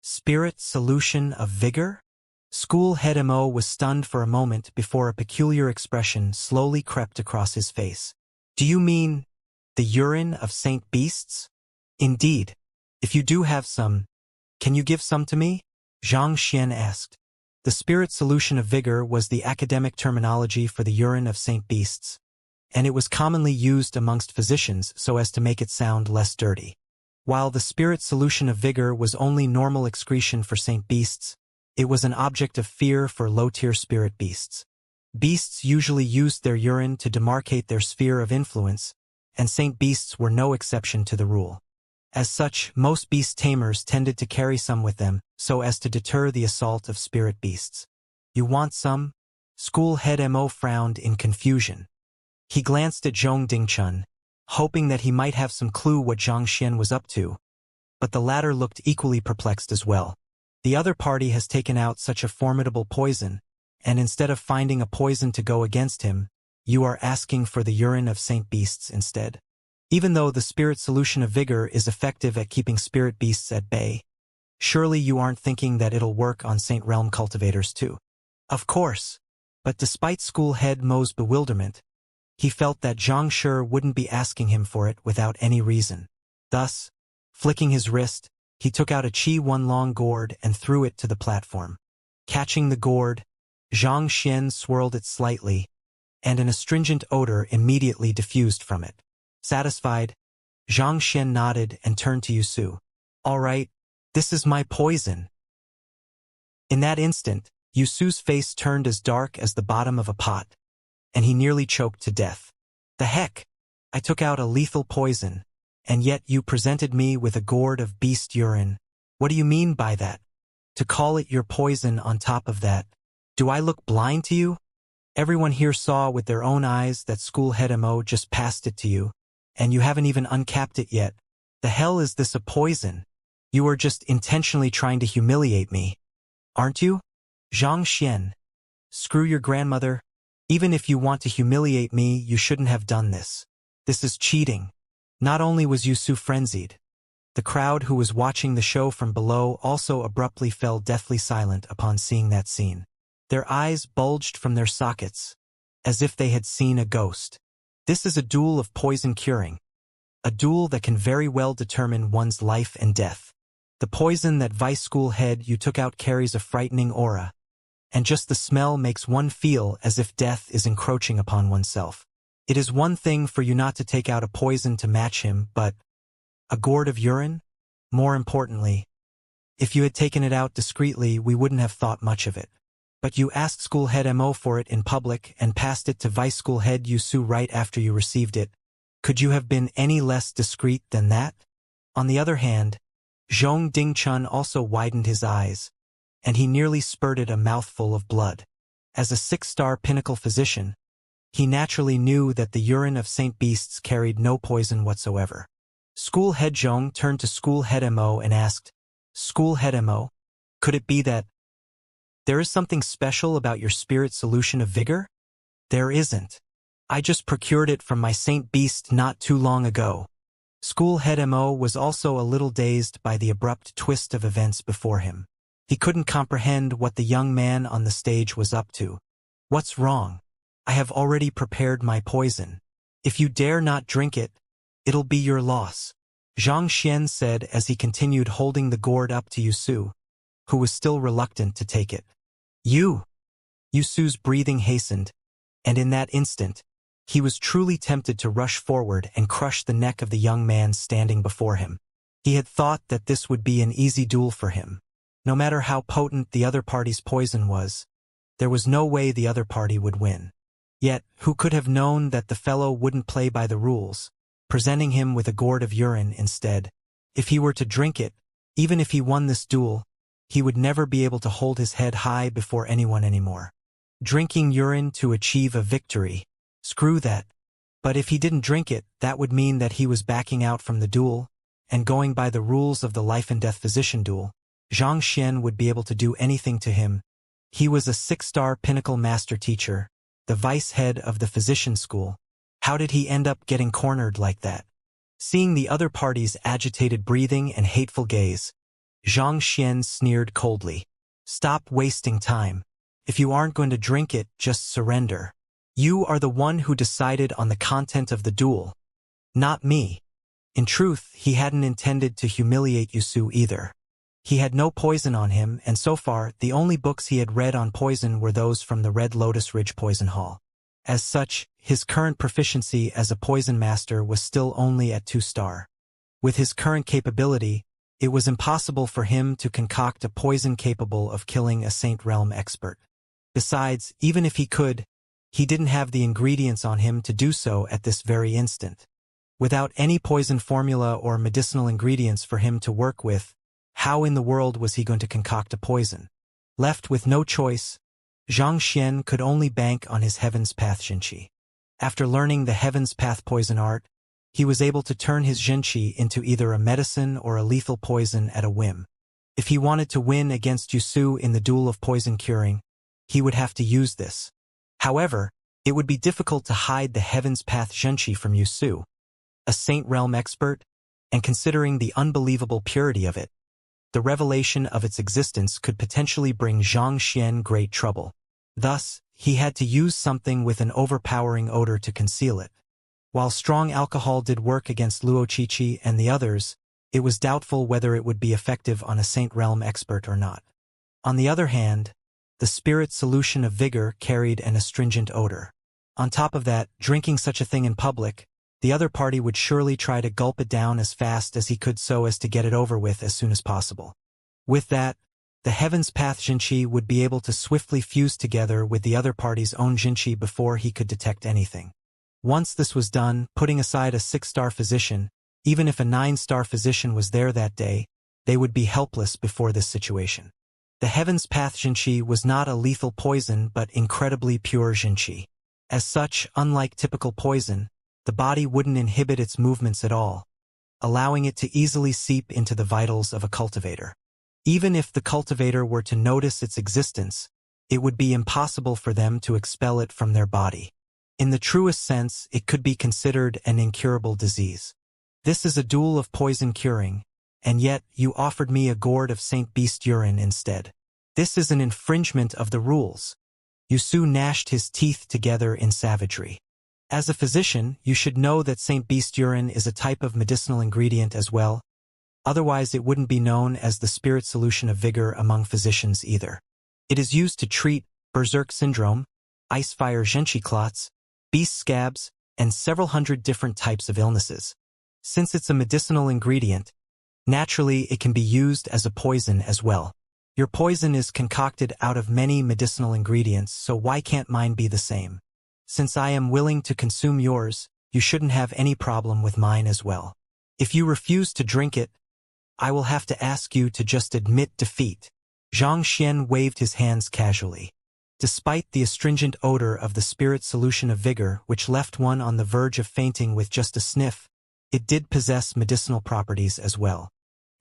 "Spirit solution of vigor?" School Head Mo was stunned for a moment before a peculiar expression slowly crept across his face. "Do you mean the urine of Saint Beasts?" "Indeed. If you do have some, can you give some to me?" Zhang Xian asked. The spirit solution of vigor was the academic terminology for the urine of Saint Beasts, and it was commonly used amongst physicians so as to make it sound less dirty. While the spirit solution of vigor was only normal excretion for Saint Beasts, it was an object of fear for low-tier spirit beasts. Beasts usually used their urine to demarcate their sphere of influence, and Saint Beasts were no exception to the rule. As such, most beast tamers tended to carry some with them so as to deter the assault of spirit beasts. "You want some?" School Head Mo frowned in confusion. He glanced at Zhong Dingchun, hoping that he might have some clue what Zhang Xian was up to, but the latter looked equally perplexed as well. The other party has taken out such a formidable poison, and instead of finding a poison to go against him, you are asking for the urine of Saint Beasts instead. Even though the spirit solution of vigor is effective at keeping spirit beasts at bay, surely you aren't thinking that it'll work on Saint Realm cultivators too. Of course. But despite School Head Mo's bewilderment, he felt that Zhang Shi wouldn't be asking him for it without any reason. Thus, flicking his wrist, he took out a Qi One long gourd and threw it to the platform. Catching the gourd, Zhang Xian swirled it slightly, and an astringent odor immediately diffused from it. Satisfied, Zhang Xian nodded and turned to Yusu. "All right, this is my poison." In that instant, Yusu's face turned as dark as the bottom of a pot, and he nearly choked to death. "The heck? I took out a lethal poison, and yet you presented me with a gourd of beast urine. What do you mean by that? To call it your poison on top of that? Do I look blind to you? Everyone here saw with their own eyes that School Head Mo just passed it to you, and you haven't even uncapped it yet. The hell is this, a poison? You are just intentionally trying to humiliate me, aren't you? Xianxia. Screw your grandmother. Even if you want to humiliate me, you shouldn't have done this. This is cheating. Not only was Yusu frenzied, the crowd who was watching the show from below also abruptly fell deathly silent upon seeing that scene. Their eyes bulged from their sockets, as if they had seen a ghost. This is a duel of poison curing. A duel that can very well determine one's life and death. The poison that vice school head you took out carries a frightening aura, and just the smell makes one feel as if death is encroaching upon oneself. It is one thing for you not to take out a poison to match him, but a gourd of urine? More importantly, if you had taken it out discreetly, we wouldn't have thought much of it. But you asked school head Mo for it in public and passed it to vice school head Yusu right after you received it. Could you have been any less discreet than that? On the other hand, Zhong Dingchun also widened his eyes, and he nearly spurted a mouthful of blood. As a 6-star pinnacle physician, he naturally knew that the urine of Saint Beasts carried no poison whatsoever. School head Zhong turned to school head Mo and asked, "School head Mo, could it be that there is something special about your spirit solution of vigor?" "There isn't. I just procured it from my Saint Beast not too long ago." School head Mo was also a little dazed by the abrupt twist of events before him. He couldn't comprehend what the young man on the stage was up to. "What's wrong? I have already prepared my poison. If you dare not drink it, it'll be your loss," Zhang Xian said as he continued holding the gourd up to Yusu, who was still reluctant to take it. Yusu's breathing hastened, and in that instant, he was truly tempted to rush forward and crush the neck of the young man standing before him. He had thought that this would be an easy duel for him. No matter how potent the other party's poison was, there was no way the other party would win. Yet, who could have known that the fellow wouldn't play by the rules, presenting him with a gourd of urine instead? If he were to drink it, even if he won this duel, he would never be able to hold his head high before anyone anymore. Drinking urine to achieve a victory. Screw that. But if he didn't drink it, that would mean that he was backing out from the duel, and going by the rules of the life and death physician duel, Zhang Xian would be able to do anything to him. He was a 6-star pinnacle master teacher, the vice head of the physician school. How did he end up getting cornered like that? Seeing the other party's agitated breathing and hateful gaze, Zhang Xian sneered coldly. "Stop wasting time. If you aren't going to drink it, just surrender. You are the one who decided on the content of the duel, not me." In truth, he hadn't intended to humiliate Yusu either. He had no poison on him, and so far, the only books he had read on poison were those from the Red Lotus Ridge Poison Hall. As such, his current proficiency as a poison master was still only at 2-star. With his current capability, it was impossible for him to concoct a poison capable of killing a Saint Realm expert. Besides, even if he could, he didn't have the ingredients on him to do so at this very instant. Without any poison formula or medicinal ingredients for him to work with, how in the world was he going to concoct a poison? Left with no choice, Zhang Xian could only bank on his Heaven's Path Xinqi. After learning the Heaven's Path poison art, he was able to turn his Xinqi into either a medicine or a lethal poison at a whim. If he wanted to win against Yusu in the duel of poison curing, he would have to use this. However, it would be difficult to hide the Heaven's Path Xinqi from Yusu, a Saint Realm expert, and considering the unbelievable purity of it, the revelation of its existence could potentially bring Zhang Xian great trouble. Thus, he had to use something with an overpowering odor to conceal it. While strong alcohol did work against Luo Qiqi and the others, it was doubtful whether it would be effective on a Saint Realm expert or not. On the other hand, the spirit solution of vigor carried an astringent odor. On top of that, drinking such a thing in public, the other party would surely try to gulp it down as fast as he could so as to get it over with as soon as possible. With that, the Heaven's Path Xinqi would be able to swiftly fuse together with the other party's own Xinqi before he could detect anything. Once this was done, putting aside a 6-star physician, even if a 9-star physician was there that day, they would be helpless before this situation. The Heaven's Path Xinqi was not a lethal poison but incredibly pure Xinqi. As such, unlike typical poison, the body wouldn't inhibit its movements at all, allowing it to easily seep into the vitals of a cultivator. Even if the cultivator were to notice its existence, it would be impossible for them to expel it from their body. In the truest sense, it could be considered an incurable disease. This is a duel of poison curing, and yet you offered me a gourd of Saint Beast urine instead. This is an infringement of the rules. Wuxia gnashed his teeth together in savagery. As a physician, you should know that Saint Beast urine is a type of medicinal ingredient as well. Otherwise, it wouldn't be known as the spirit solution of vigor among physicians either. It is used to treat berserk syndrome, icefire Xianxia, beast scabs, and several hundred different types of illnesses. Since it's a medicinal ingredient, naturally it can be used as a poison as well. Your poison is concocted out of many medicinal ingredients, so why can't mine be the same? Since I am willing to consume yours, you shouldn't have any problem with mine as well. If you refuse to drink it, I will have to ask you to just admit defeat. Xianxia waved his hands casually. Despite the astringent odor of the spirit solution of vigor, which left one on the verge of fainting with just a sniff, it did possess medicinal properties as well.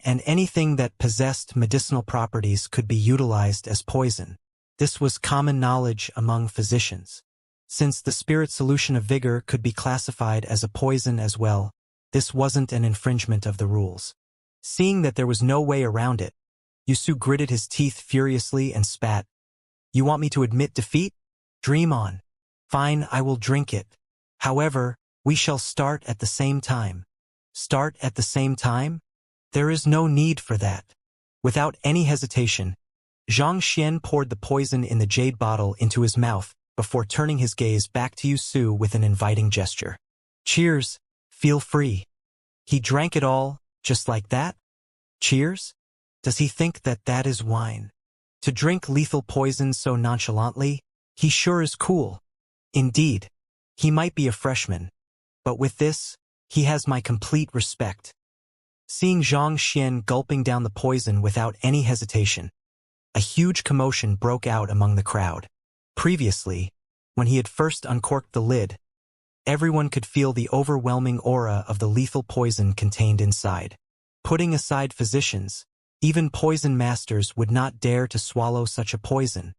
And anything that possessed medicinal properties could be utilized as poison. This was common knowledge among physicians. Since the spirit solution of vigor could be classified as a poison as well, this wasn't an infringement of the rules. Seeing that there was no way around it, Wuxia gritted his teeth furiously and spat. You want me to admit defeat? Dream on. Fine, I will drink it. However, we shall start at the same time. Start at the same time? There is no need for that. Without any hesitation, Xianxia poured the poison in the jade bottle into his mouth before turning his gaze back to Wuxia with an inviting gesture. Cheers, feel free. He drank it all, just like that? Cheers? Does he think that that is wine? To drink lethal poison so nonchalantly, he sure is cool. Indeed, he might be a freshman, but with this, he has my complete respect. Seeing Xianxia gulping down the poison without any hesitation, a huge commotion broke out among the crowd. Previously, when he had first uncorked the lid, everyone could feel the overwhelming aura of the lethal poison contained inside. Putting aside physicians, even poison masters would not dare to swallow such a poison.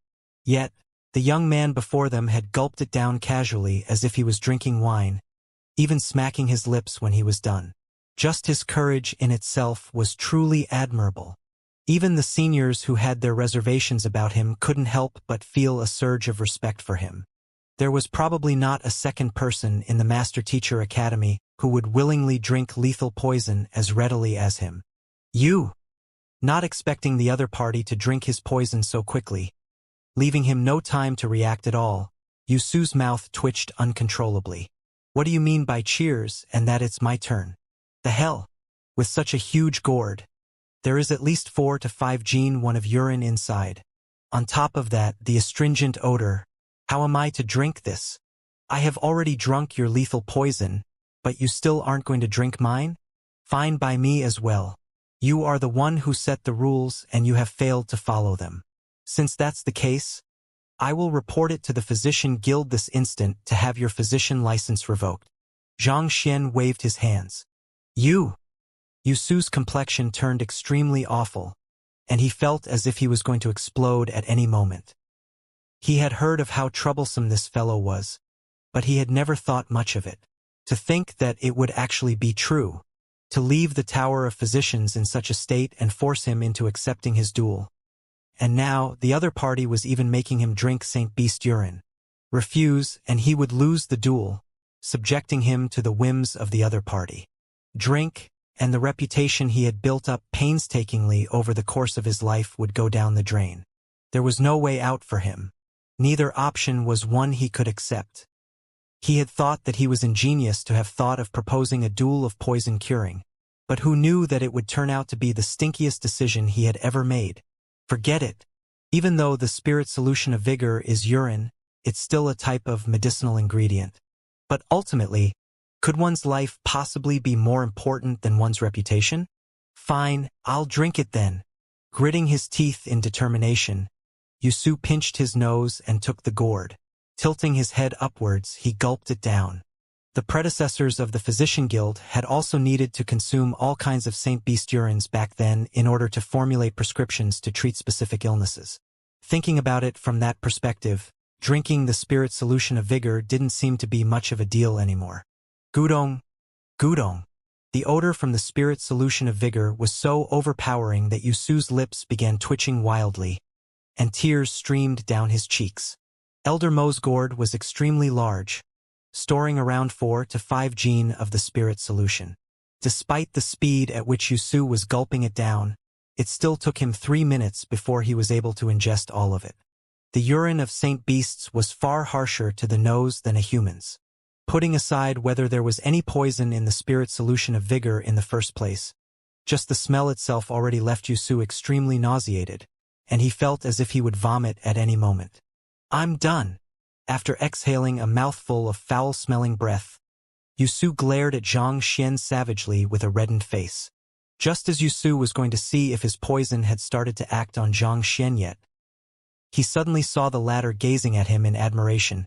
Yet, the young man before them had gulped it down casually as if he was drinking wine, even smacking his lips when he was done. Just his courage in itself was truly admirable. Even the seniors who had their reservations about him couldn't help but feel a surge of respect for him. There was probably not a second person in the Master Teacher Academy who would willingly drink lethal poison as readily as him. Not expecting the other party to drink his poison so quickly, leaving him no time to react at all, Wuxia's mouth twitched uncontrollably. What do you mean by cheers and that it's my turn? The hell? With such a huge gourd, there is at least 4 to 5 gene one of urine inside. On top of that, the astringent odor. How am I to drink this? I have already drunk your lethal poison, but you still aren't going to drink mine? Fine by me as well. You are the one who set the rules and you have failed to follow them. Since that's the case, I will report it to the Physician Guild this instant to have your physician license revoked. Xianxia waved his hands. Wuxia's complexion turned extremely awful, and he felt as if he was going to explode at any moment. He had heard of how troublesome this fellow was, but he had never thought much of it. To think that it would actually be true, to leave the Tower of Physicians in such a state and force him into accepting his duel. And now, the other party was even making him drink Saint Beast urine. Refuse, and he would lose the duel, subjecting him to the whims of the other party. Drink, and the reputation he had built up painstakingly over the course of his life would go down the drain. There was no way out for him. Neither option was one he could accept. He had thought that he was ingenious to have thought of proposing a duel of poison curing, but who knew that it would turn out to be the stinkiest decision he had ever made? Forget it. Even though the spirit solution of vigor is urine, it's still a type of medicinal ingredient. But ultimately, could one's life possibly be more important than one's reputation? Fine, I'll drink it then. Gritting his teeth in determination, Wuxia pinched his nose and took the gourd. Tilting his head upwards, he gulped it down. The predecessors of the Physician Guild had also needed to consume all kinds of Saint Beast urines back then in order to formulate prescriptions to treat specific illnesses. Thinking about it from that perspective, drinking the spirit solution of vigor didn't seem to be much of a deal anymore. Gudong, gudong. The odor from the spirit solution of vigor was so overpowering that Yusu's lips began twitching wildly, and tears streamed down his cheeks. Elder Mo's gourd was extremely large, storing around 4 to 5 gene of the spirit solution. Despite the speed at which Yusu was gulping it down, it still took him 3 minutes before he was able to ingest all of it. The urine of Saint Beasts was far harsher to the nose than a human's. Putting aside whether there was any poison in the spirit solution of vigor in the first place, just the smell itself already left Yusu extremely nauseated, and he felt as if he would vomit at any moment. "I'm done." After exhaling a mouthful of foul-smelling breath, Yusu glared at Xianxia savagely with a reddened face. Just as Yusu was going to see if his poison had started to act on Xianxia yet, he suddenly saw the latter gazing at him in admiration,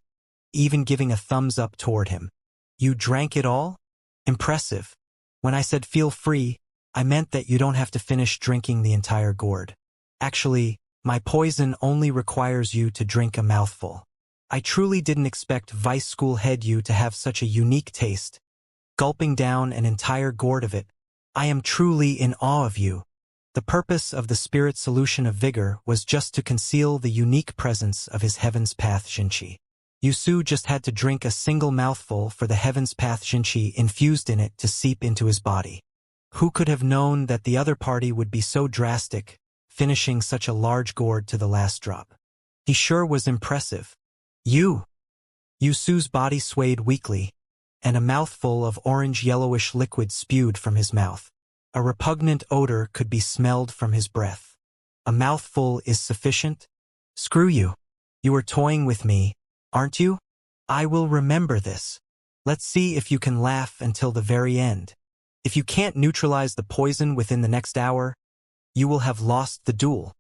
even giving a thumbs up toward him. "You drank it all? Impressive. When I said feel free, I meant that you don't have to finish drinking the entire gourd. Actually, my poison only requires you to drink a mouthful. I truly didn't expect Vice School head you to have such a unique taste. Gulping down an entire gourd of it, I am truly in awe of you." The purpose of the spirit solution of vigor was just to conceal the unique presence of his Heaven's Path Xinqi. Yusu just had to drink a single mouthful for the Heaven's Path Xinqi infused in it to seep into his body. Who could have known that the other party would be so drastic, finishing such a large gourd to the last drop? He sure was impressive. Yusu's body swayed weakly, and a mouthful of orange-yellowish liquid spewed from his mouth. A repugnant odor could be smelled from his breath. "A mouthful is sufficient? Screw you. You are toying with me, aren't you? I will remember this. Let's see if you can laugh until the very end. If you can't neutralize the poison within the next hour, you will have lost the duel."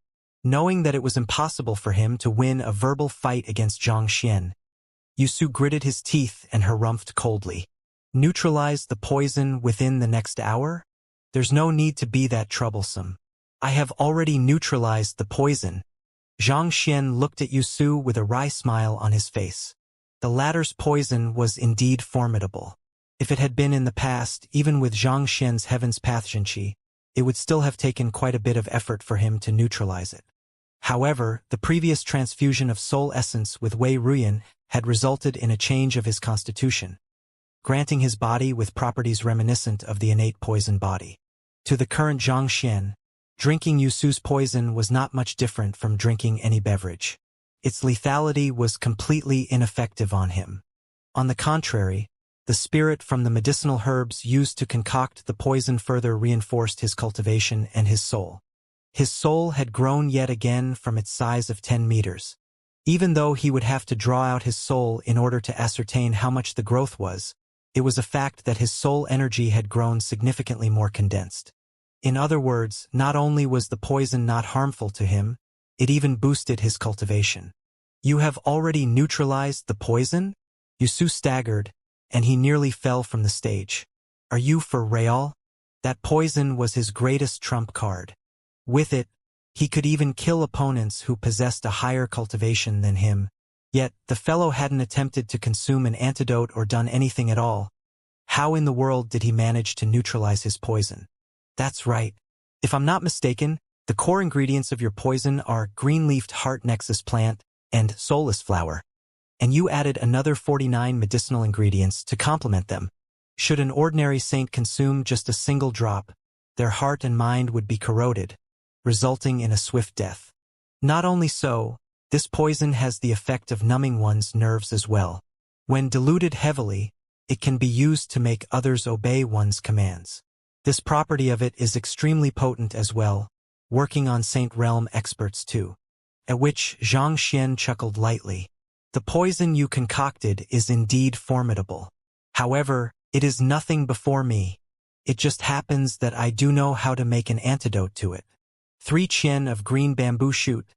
Knowing that it was impossible for him to win a verbal fight against Xianxia, Yusu gritted his teeth and harumphed coldly. "Neutralize the poison within the next hour? There's no need to be that troublesome. I have already neutralized the poison." Xianxia looked at Yusu with a wry smile on his face. The latter's poison was indeed formidable. If it had been in the past, even with Xianxia's Heaven's Path Xinqi, it would still have taken quite a bit of effort for him to neutralize it. However, the previous transfusion of soul essence with Wei Ruyan had resulted in a change of his constitution, granting his body with properties reminiscent of the innate poison body. To the current Xianxia, drinking Yusu's poison was not much different from drinking any beverage. Its lethality was completely ineffective on him. On the contrary, the spirit from the medicinal herbs used to concoct the poison further reinforced his cultivation and his soul. His soul had grown yet again from its size of 10 meters. Even though he would have to draw out his soul in order to ascertain how much the growth was, it was a fact that his soul energy had grown significantly more condensed. In other words, not only was the poison not harmful to him, it even boosted his cultivation. "You have already neutralized the poison?" Yusu staggered, and he nearly fell from the stage. "Are you for real?" That poison was his greatest trump card. With it, he could even kill opponents who possessed a higher cultivation than him. Yet, the fellow hadn't attempted to consume an antidote or done anything at all. How in the world did he manage to neutralize his poison? "That's right. If I'm not mistaken, the core ingredients of your poison are green-leafed heart nexus plant and soulless flower. And you added another 49 medicinal ingredients to complement them. Should an ordinary saint consume just a single drop, their heart and mind would be corroded, resulting in a swift death. Not only so, this poison has the effect of numbing one's nerves as well. When diluted heavily, it can be used to make others obey one's commands. This property of it is extremely potent as well, working on Saint Realm experts too." At which Xianxia chuckled lightly. "The poison you concocted is indeed formidable. However, it is nothing before me. It just happens that I do know how to make an antidote to it. 3 qian of green bamboo shoot,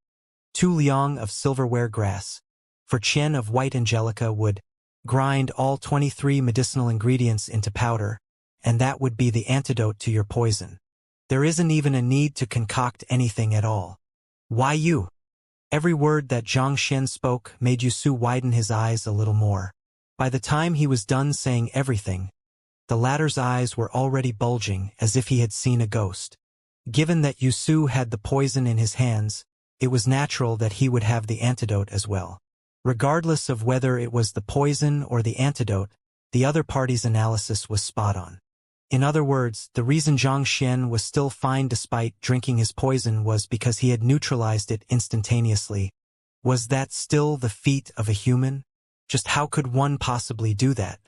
2 liang of silverware grass, for qian of white angelica wood, Grind all 23 medicinal ingredients into powder, and that would be the antidote to your poison. There isn't even a need to concoct anything at all. Why you? Every word that Xianxia spoke made Yusu widen his eyes a little more. By the time he was done saying everything, the latter's eyes were already bulging as if he had seen a ghost. Given that Yusu had the poison in his hands, it was natural that he would have the antidote as well. Regardless of whether it was the poison or the antidote, the other party's analysis was spot on. In other words, the reason Xianxia was still fine despite drinking his poison was because he had neutralized it instantaneously. Was that still the feat of a human? Just how could one possibly do that?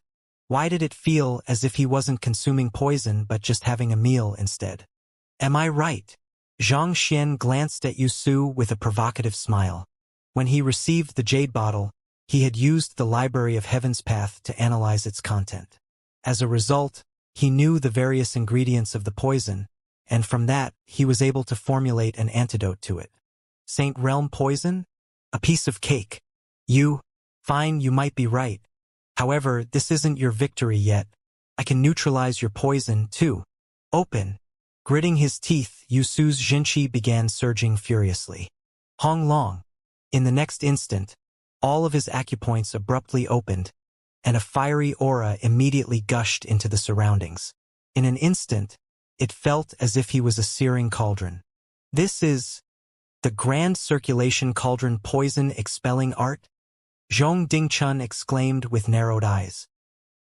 Why did it feel as if he wasn't consuming poison but just having a meal instead? Am I right? Xianxia glanced at Yusu with a provocative smile. When he received the jade bottle, he had used the Library of Heaven's Path to analyze its content. As a result, he knew the various ingredients of the poison, and from that, he was able to formulate an antidote to it. Saint Realm poison? A piece of cake. Fine, you might be right. However, this isn't your victory yet. I can neutralize your poison, too. Open. Gritting his teeth, Yusu's Jinqi began surging furiously. Hong Long. In the next instant, all of his acupoints abruptly opened, and a fiery aura immediately gushed into the surroundings. In an instant, it felt as if he was a searing cauldron. This is the Grand Circulation Cauldron Poison Expelling Art? Zhong Dingchun exclaimed with narrowed eyes.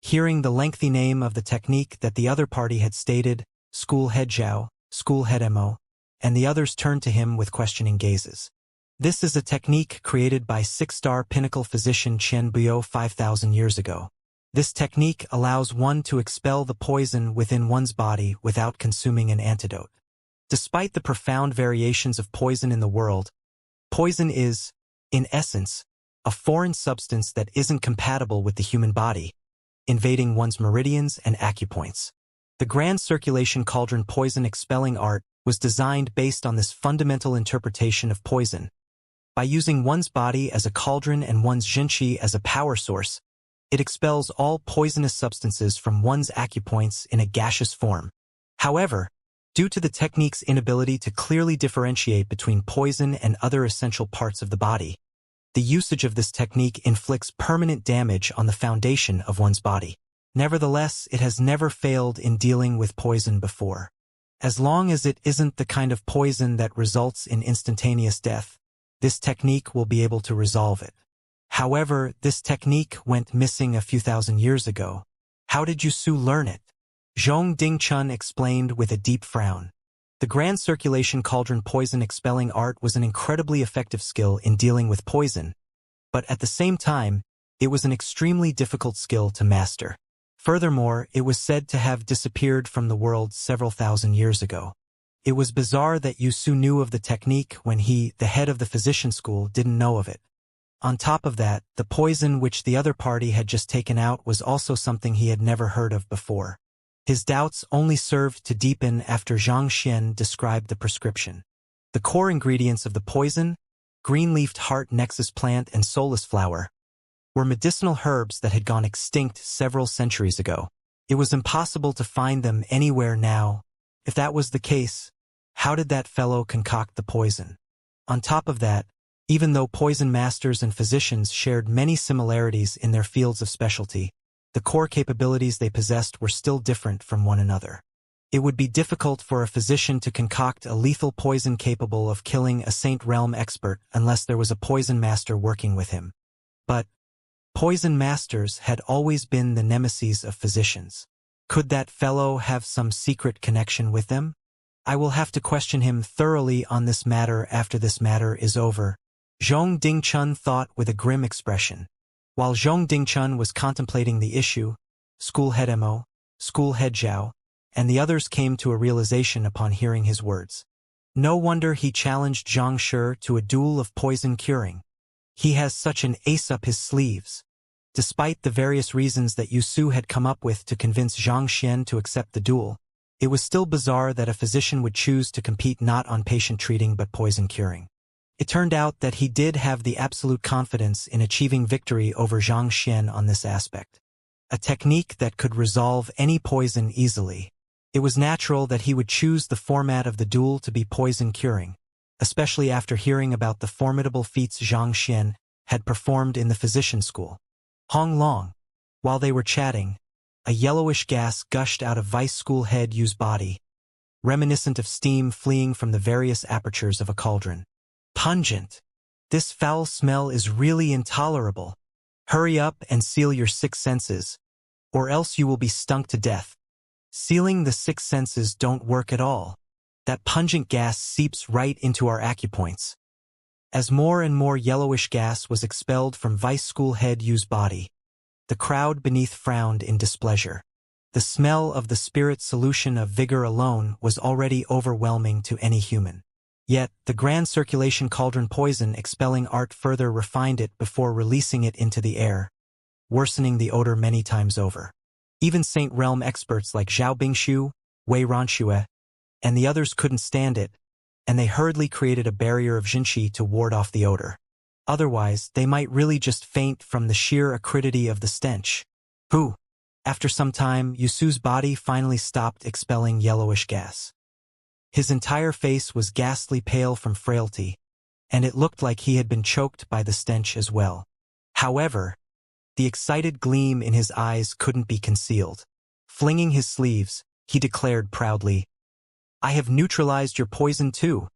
Hearing the lengthy name of the technique that the other party had stated, School Head Zhao, School Head Mo, and the others turned to him with questioning gazes. This is a technique created by six-star pinnacle physician Chen Buo 5,000 years ago. This technique allows one to expel the poison within one's body without consuming an antidote. Despite the profound variations of poison in the world, poison is, in essence, a foreign substance that isn't compatible with the human body, invading one's meridians and acupoints. The Grand Circulation Cauldron Poison Expelling Art was designed based on this fundamental interpretation of poison. By using one's body as a cauldron and one's Jinqi as a power source, it expels all poisonous substances from one's acupoints in a gaseous form. However, due to the technique's inability to clearly differentiate between poison and other essential parts of the body, the usage of this technique inflicts permanent damage on the foundation of one's body. Nevertheless, it has never failed in dealing with poison before. As long as it isn't the kind of poison that results in instantaneous death, this technique will be able to resolve it. However, this technique went missing a few thousand years ago. How did Yusu learn it? Zhong Dingchun explained with a deep frown. The Grand Circulation Cauldron Poison Expelling Art was an incredibly effective skill in dealing with poison, but at the same time, it was an extremely difficult skill to master. Furthermore, it was said to have disappeared from the world several thousand years ago. It was bizarre that Yusu knew of the technique when he, the head of the physician school, didn't know of it. On top of that, the poison which the other party had just taken out was also something he had never heard of before. His doubts only served to deepen after Xianxia described the prescription. The core ingredients of the poison, green-leafed heart nexus plant and soulless flower, were medicinal herbs that had gone extinct several centuries ago. It was impossible to find them anywhere now. If that was the case, how did that fellow concoct the poison? On top of that, even though poison masters and physicians shared many similarities in their fields of specialty, the core capabilities they possessed were still different from one another. It would be difficult for a physician to concoct a lethal poison capable of killing a Saint Realm expert unless there was a poison master working with him. But poison masters had always been the nemesis of physicians. Could that fellow have some secret connection with them? I will have to question him thoroughly on this matter after this matter is over, Zhong Dingchun thought with a grim expression. While Zhong Dingchun was contemplating the issue, School Head Mo, School Head Zhao, and the others came to a realization upon hearing his words. No wonder he challenged Zhang Shi to a duel of poison curing. He has such an ace up his sleeves. Despite the various reasons that Yusu had come up with to convince Xianxia to accept the duel, it was still bizarre that a physician would choose to compete not on patient treating but poison curing. It turned out that he did have the absolute confidence in achieving victory over Xianxia on this aspect. A technique that could resolve any poison easily. It was natural that he would choose the format of the duel to be poison curing, especially after hearing about the formidable feats Xianxia had performed in the physician school. Hong Long. While they were chatting, a yellowish gas gushed out of Vice School Head Yu's body, reminiscent of steam fleeing from the various apertures of a cauldron. Pungent. This foul smell is really intolerable. Hurry up and seal your 6 senses, or else you will be stunk to death. Sealing the 6 senses don't work at all. That pungent gas seeps right into our acupoints. As more and more yellowish gas was expelled from Vice School Head Yu's body, the crowd beneath frowned in displeasure. The smell of the spirit solution of vigor alone was already overwhelming to any human. Yet, the grand circulation cauldron poison expelling art further refined it before releasing it into the air, worsening the odor many times over. Even Saint Realm experts like Zhao Bingshu, Wei Ronxue, and the others couldn't stand it, and they hurriedly created a barrier of Jinqi to ward off the odor. Otherwise, they might really just faint from the sheer acridity of the stench. Pooh! After some time, Yusu's body finally stopped expelling yellowish gas. His entire face was ghastly pale from frailty, and it looked like he had been choked by the stench as well. However, the excited gleam in his eyes couldn't be concealed. Flinging his sleeves, he declared proudly, "I have neutralized your poison too."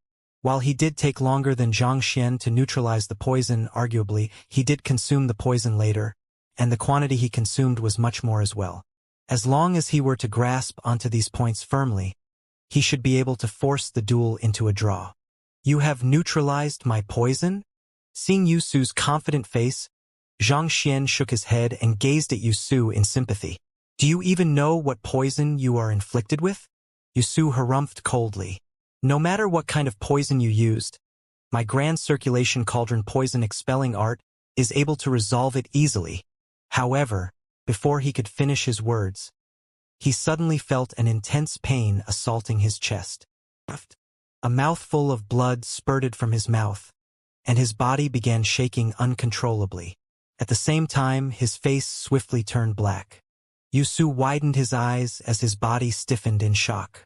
While he did take longer than Xianxia to neutralize the poison, arguably, he did consume the poison later, and the quantity he consumed was much more as well. As long as he were to grasp onto these points firmly, he should be able to force the duel into a draw. "You have neutralized my poison?" Seeing Yusu's confident face, Xianxia shook his head and gazed at Yusu in sympathy. "Do you even know what poison you are inflicted with?" Yusu harumphed coldly. "No matter what kind of poison you used, my grand circulation cauldron poison expelling art is able to resolve it easily." However, before he could finish his words, he suddenly felt an intense pain assaulting his chest. A mouthful of blood spurted from his mouth, and his body began shaking uncontrollably. At the same time, his face swiftly turned black. Yusu widened his eyes as his body stiffened in shock.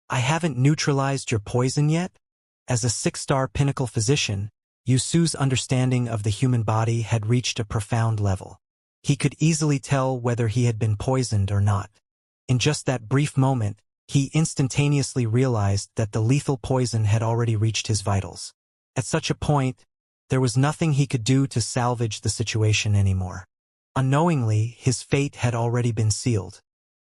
"I haven't neutralized your poison yet?" As a 6-star pinnacle physician, Yusu's understanding of the human body had reached a profound level. He could easily tell whether he had been poisoned or not. In just that brief moment, he instantaneously realized that the lethal poison had already reached his vitals. At such a point, there was nothing he could do to salvage the situation anymore. Unknowingly, his fate had already been sealed.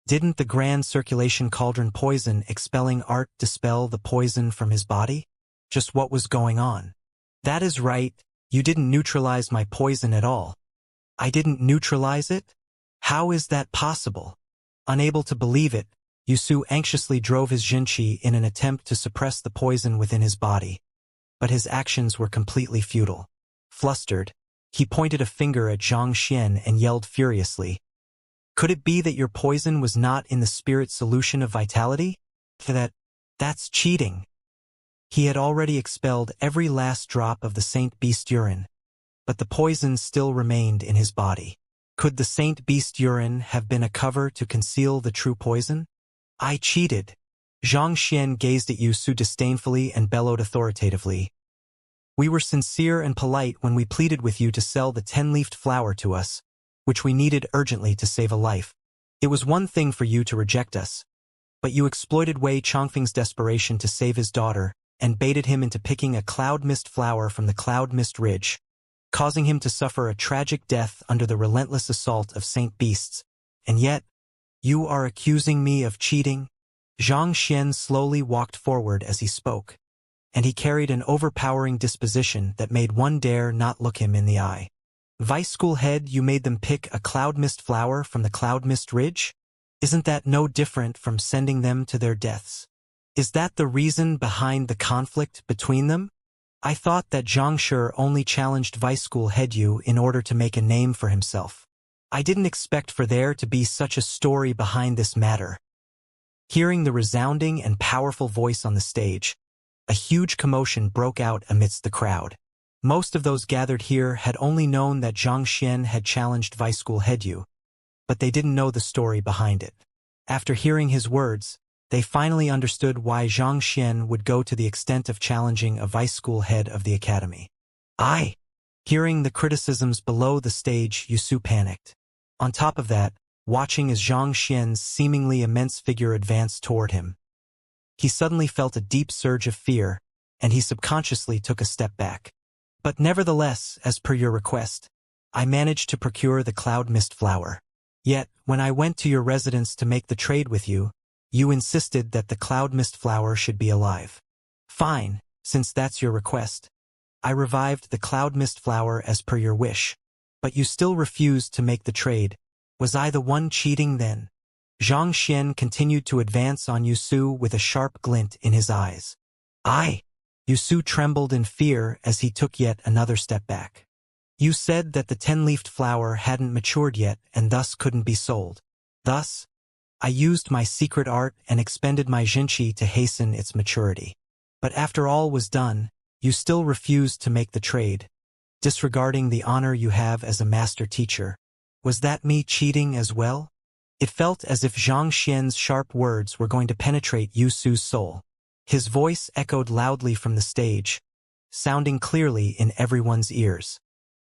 Didn't the grand circulation cauldron poison expelling art dispel the poison from his body? Just what was going on? "That is right, you didn't neutralize my poison at all." "I didn't neutralize it? How is that possible?" Unable to believe it, Yusu anxiously drove his Jinqi in an attempt to suppress the poison within his body. But his actions were completely futile. Flustered, he pointed a finger at Xianxia and yelled furiously, "Could it be that your poison was not in the spirit solution of vitality? That's cheating." He had already expelled every last drop of the Saint Beast urine, but the poison still remained in his body. Could the Saint Beast urine have been a cover to conceal the true poison? "I cheated." Xianxia gazed at Yusu disdainfully and bellowed authoritatively, "We were sincere and polite when we pleaded with you to sell the 10-leafed flower to us, which we needed urgently to save a life. It was one thing for you to reject us, but you exploited Wei Chongfeng's desperation to save his daughter and baited him into picking a cloud mist flower from the cloud mist ridge, causing him to suffer a tragic death under the relentless assault of Saint Beasts. And yet, you are accusing me of cheating?" Xianxia slowly walked forward as he spoke, and he carried an overpowering disposition that made one dare not look him in the eye. "Vice School Head, you made them pick a cloud mist flower from the cloud mist ridge? Isn't that no different from sending them to their deaths? Is that the reason behind the conflict between them? I thought that Xianxia only challenged Vice School Head Yu in order to make a name for himself. I didn't expect for there to be such a story behind this matter." Hearing the resounding and powerful voice on the stage, a huge commotion broke out amidst the crowd. Most of those gathered here had only known that Xianxia had challenged Vice School head Yu, but they didn't know the story behind it. After hearing his words, they finally understood why Xianxia would go to the extent of challenging a Vice School head of the academy. Hearing the criticisms below the stage, Yu panicked. On top of that, watching as Xianxia's seemingly immense figure advanced toward him, he suddenly felt a deep surge of fear, and he subconsciously took a step back. But nevertheless, as per your request, I managed to procure the cloud mist flower. Yet, when I went to your residence to make the trade with you, you insisted that the cloud mist flower should be alive. Fine, since that's your request. I revived the cloud mist flower as per your wish. But you still refused to make the trade. Was I the one cheating then? Xianxia continued to advance on Yu with a sharp glint in his eyes. Yu trembled in fear as he took yet another step back. You said that the 10-leafed flower hadn't matured yet and thus couldn't be sold. Thus, I used my secret art and expended my Jinqi to hasten its maturity. But after all was done, you still refused to make the trade, disregarding the honor you have as a master teacher. Was that me cheating as well? It felt as if Xianxia's sharp words were going to penetrate Yu's soul. His voice echoed loudly from the stage, sounding clearly in everyone's ears.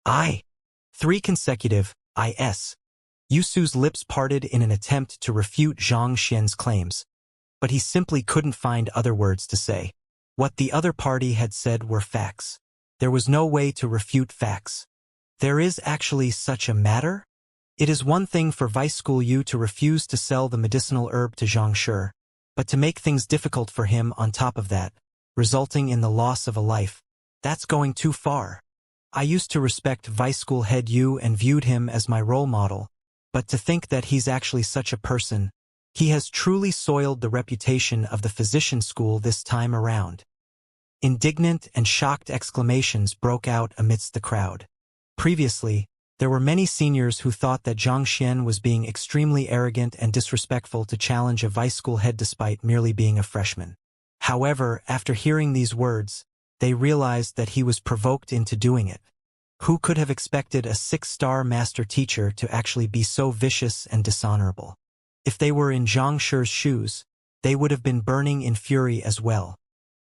3 consecutive IS. Yu's lips parted in an attempt to refute Xianxia's claims, but he simply couldn't find other words to say. What the other party had said were facts. There was no way to refute facts. There is actually such a matter? It is one thing for Vice School Yu to refuse to sell the medicinal herb to Xianxia, but to make things difficult for him on top of that, resulting in the loss of a life, that's going too far. I used to respect Vice School head Yu and viewed him as my role model, but to think that he's actually such a person, he has truly soiled the reputation of the physician school this time around. Indignant and shocked exclamations broke out amidst the crowd. Previously, there were many seniors who thought that Xianxia was being extremely arrogant and disrespectful to challenge a Vice School head despite merely being a freshman. However, after hearing these words, they realized that he was provoked into doing it. Who could have expected a 6-star master teacher to actually be so vicious and dishonorable? If they were in Xianxia's shoes, they would have been burning in fury as well.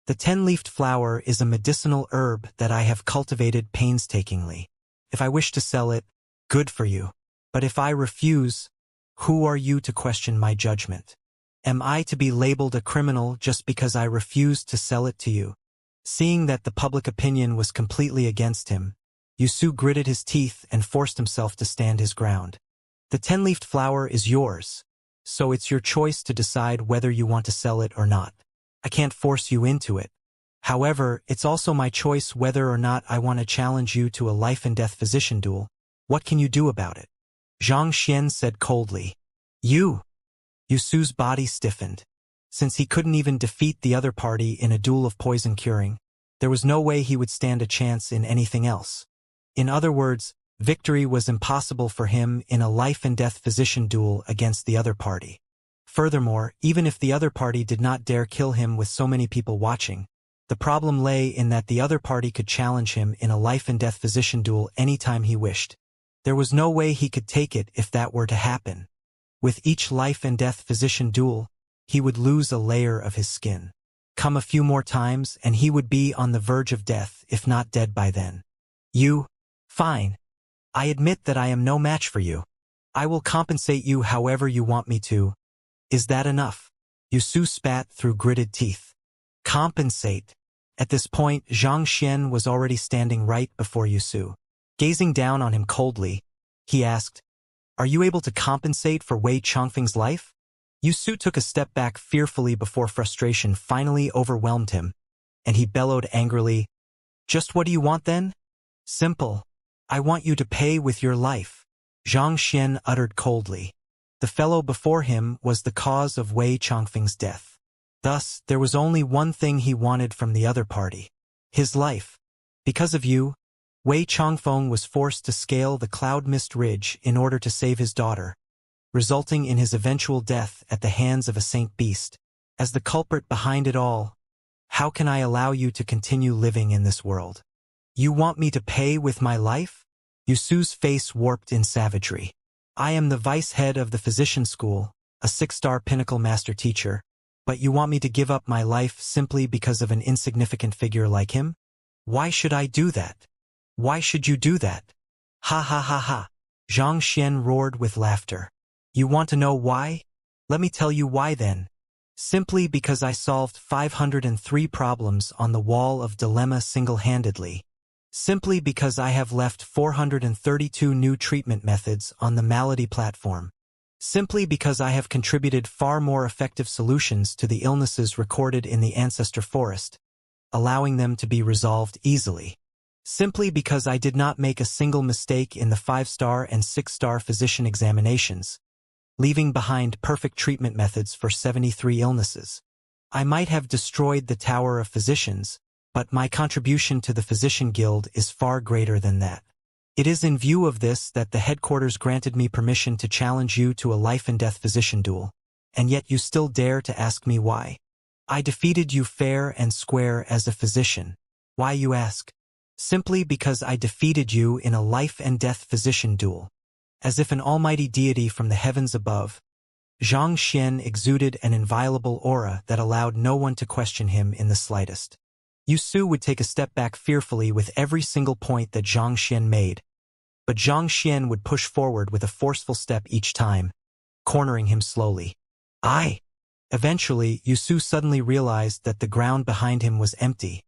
The 10-leafed flower is a medicinal herb that I have cultivated painstakingly. If I wish to sell it, good for you. But if I refuse, who are you to question my judgment? Am I to be labeled a criminal just because I refused to sell it to you? Seeing that the public opinion was completely against him, Yu gritted his teeth and forced himself to stand his ground. The 10-leafed flower is yours, so it's your choice to decide whether you want to sell it or not. I can't force you into it. However, it's also my choice whether or not I want to challenge you to a life-and-death physician duel. What can you do about it? Xianxia said coldly. Yu's body stiffened. Since he couldn't even defeat the other party in a duel of poison curing, there was no way he would stand a chance in anything else. In other words, victory was impossible for him in a life-and-death physician duel against the other party. Furthermore, even if the other party did not dare kill him with so many people watching, the problem lay in that the other party could challenge him in a life-and-death physician duel anytime he wished. There was no way he could take it if that were to happen. With each life-and-death physician duel, he would lose a layer of his skin. Come a few more times and he would be on the verge of death, if not dead by then. Fine. I admit that I am no match for you. I will compensate you however you want me to. Is that enough? Yu spat through gritted teeth. Compensate. At this point, Xianxia was already standing right before Yu. Gazing down on him coldly, he asked, "Are you able to compensate for Wei Chongfeng's life?" Yu took a step back fearfully before frustration finally overwhelmed him, and he bellowed angrily, "Just what do you want then?" "Simple. I want you to pay with your life," Xianxia uttered coldly. The fellow before him was the cause of Wei Chongfeng's death. Thus, there was only one thing he wanted from the other party: his life. Because of you, Wei Chongfeng was forced to scale the Cloud Mist Ridge in order to save his daughter, resulting in his eventual death at the hands of a saint beast. As the culprit behind it all, How can I allow you to continue living in this world? You want me to pay with my life? Yusu's face warped in savagery. I am the vice head of the physician school, a 6-star pinnacle master teacher, but you want me to give up my life simply because of an insignificant figure like him? Why should I do that? Why should you do that? Ha ha ha ha. Xianxia roared with laughter. You want to know why? Let me tell you why then. Simply because I solved 503 problems on the wall of dilemma single-handedly. Simply because I have left 432 new treatment methods on the malady platform. Simply because I have contributed far more effective solutions to the illnesses recorded in the ancestor forest, allowing them to be resolved easily. Simply because I did not make a single mistake in the 5-star and 6-star physician examinations, leaving behind perfect treatment methods for 73 illnesses. I might have destroyed the Tower of Physicians, but my contribution to the Physician Guild is far greater than that. It is in view of this that the headquarters granted me permission to challenge you to a life-and-death physician duel, and yet you still dare to ask me why. I defeated you fair and square as a physician. Why, you ask? Simply because I defeated you in a life-and-death physician duel. As if an almighty deity from the heavens above, Xianxia exuded an inviolable aura that allowed no one to question him in the slightest. Wuxia would take a step back fearfully with every single point that Xianxia made, but Xianxia would push forward with a forceful step each time, cornering him slowly. Eventually, Wuxia suddenly realized that the ground behind him was empty.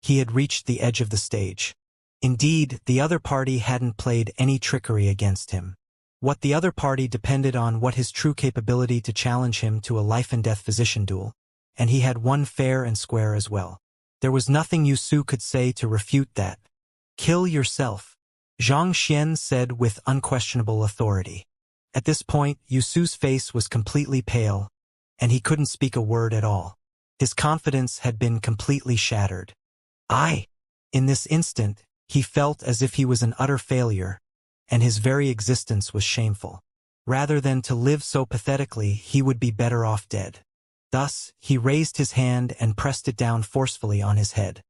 He had reached the edge of the stage. Indeed, the other party hadn't played any trickery against him. What the other party depended on what his true capability to challenge him to a life-and-death physician duel, and he had won fair and square as well. There was nothing Wuxia could say to refute that. Kill yourself, Xianxia said with unquestionable authority. At this point, Wuxia's face was completely pale, and he couldn't speak a word at all. His confidence had been completely shattered. In this instant, he felt as if he was an utter failure, and his very existence was shameful. Rather than to live so pathetically, he would be better off dead. Thus, he raised his hand and pressed it down forcefully on his head.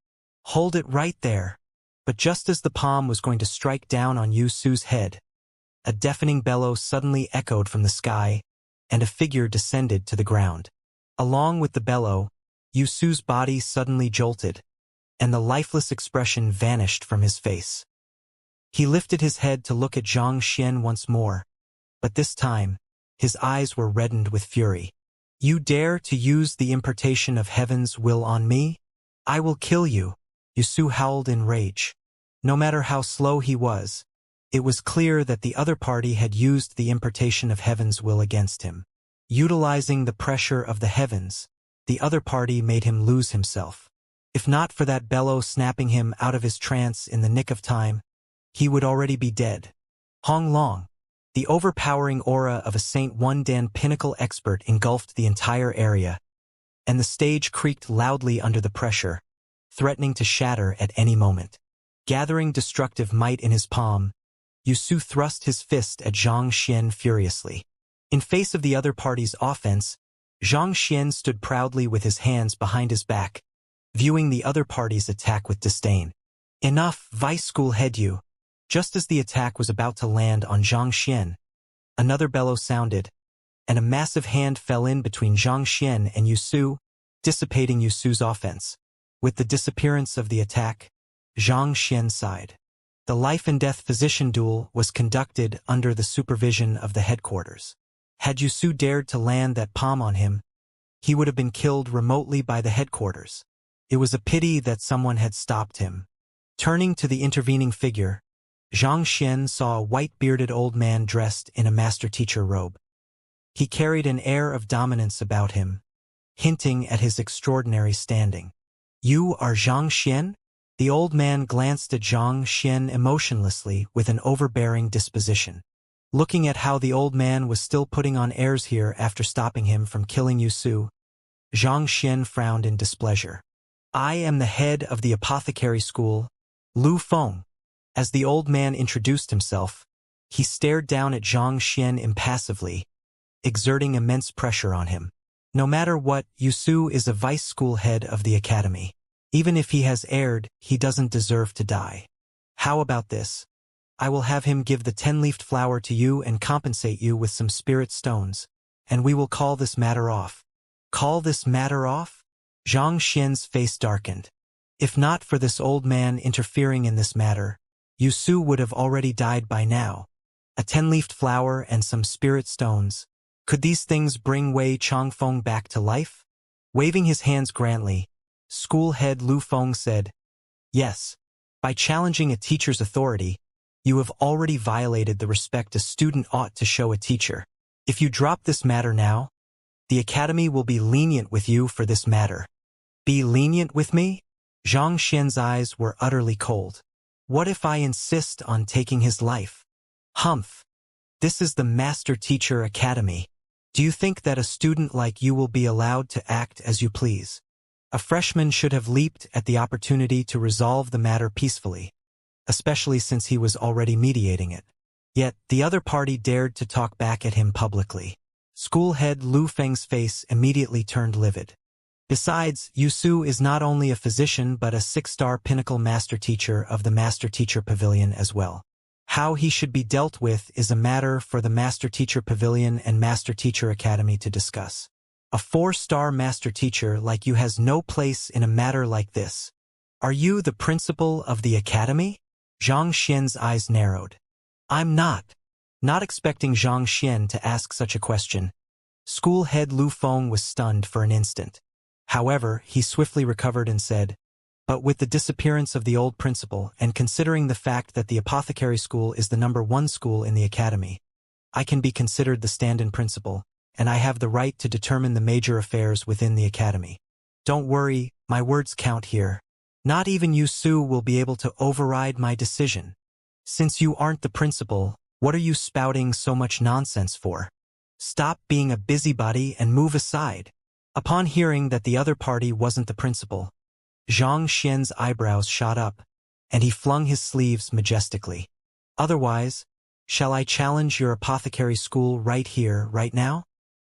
Hold it right there. But just as the palm was going to strike down on Wuxia's head, a deafening bellow suddenly echoed from the sky, and a figure descended to the ground. Along with the bellow, Wuxia's body suddenly jolted, and the lifeless expression vanished from his face. He lifted his head to look at Xianxia once more, but this time, his eyes were reddened with fury. You dare to use the impartation of heaven's will on me? I will kill you, Wuxia howled in rage. No matter how slow he was, it was clear that the other party had used the impartation of heaven's will against him. Utilizing the pressure of the heavens, the other party made him lose himself. If not for that bellow snapping him out of his trance in the nick of time, he would already be dead. Hong Long. The overpowering aura of a Saint One Dan pinnacle expert engulfed the entire area, and the stage creaked loudly under the pressure, threatening to shatter at any moment. Gathering destructive might in his palm, Wuxia thrust his fist at Xianxia furiously. In face of the other party's offense, Xianxia stood proudly with his hands behind his back, viewing the other party's attack with disdain. Enough, vice school head you. Just as the attack was about to land on Xianxia, another bellow sounded, and a massive hand fell in between Xianxia and Wuxia, dissipating Wuxia's offense. With the disappearance of the attack, Xianxia sighed. The life-and-death physician duel was conducted under the supervision of the headquarters. Had Wuxia dared to land that palm on him, he would have been killed remotely by the headquarters. It was a pity that someone had stopped him. Turning to the intervening figure, Xianxia saw a white-bearded old man dressed in a master-teacher robe. He carried an air of dominance about him, hinting at his extraordinary standing. You are Xianxia? The old man glanced at Xianxia emotionlessly with an overbearing disposition. Looking at how the old man was still putting on airs here after stopping him from killing Wuxia, Xianxia frowned in displeasure. I am the head of the apothecary school, Lu Feng. As the old man introduced himself, he stared down at Xianxia impassively, exerting immense pressure on him. No matter what, Yusu is a vice school head of the academy. Even if he has erred, he doesn't deserve to die. How about this? I will have him give the 10-leafed flower to you and compensate you with some spirit stones, and we will call this matter off. Call this matter off? Xianxia's face darkened. If not for this old man interfering in this matter, Yusu would have already died by now. A 10-leafed flower and some spirit stones. Could these things bring Wei Changfeng back to life? Waving his hands grandly, school head Lu Feng said, "Yes. By challenging a teacher's authority, you have already violated the respect a student ought to show a teacher. If you drop this matter now, the academy will be lenient with you for this matter." Be lenient with me? Zhang Xian's eyes were utterly cold. What if I insist on taking his life? Humph. This is the Master Teacher Academy. Do you think that a student like you will be allowed to act as you please? A freshman should have leaped at the opportunity to resolve the matter peacefully, especially since he was already mediating it. Yet, the other party dared to talk back at him publicly. School head Lu Feng's face immediately turned livid. Besides, Yusu is not only a physician but a 6-star pinnacle master teacher of the Master Teacher Pavilion as well. How he should be dealt with is a matter for the Master Teacher Pavilion and Master Teacher Academy to discuss. A 4-star master teacher like you has no place in a matter like this. Are you the principal of the academy? Zhang Xian's eyes narrowed. I'm not. Not expecting Zhang Xian to ask such a question. School head Lu Feng was stunned for an instant. However, he swiftly recovered and said, "But with the disappearance of the old principal and considering the fact that the apothecary school is the #1 school in the academy, I can be considered the stand-in principal, and I have the right to determine the major affairs within the academy. Don't worry, my words count here. Not even Yusu will be able to override my decision. Since you aren't the principal, what are you spouting so much nonsense for? Stop being a busybody and move aside." Upon hearing that the other party wasn't the principal, Zhang Xian's eyebrows shot up, and he flung his sleeves majestically. "Otherwise, shall I challenge your apothecary school right here, right now?"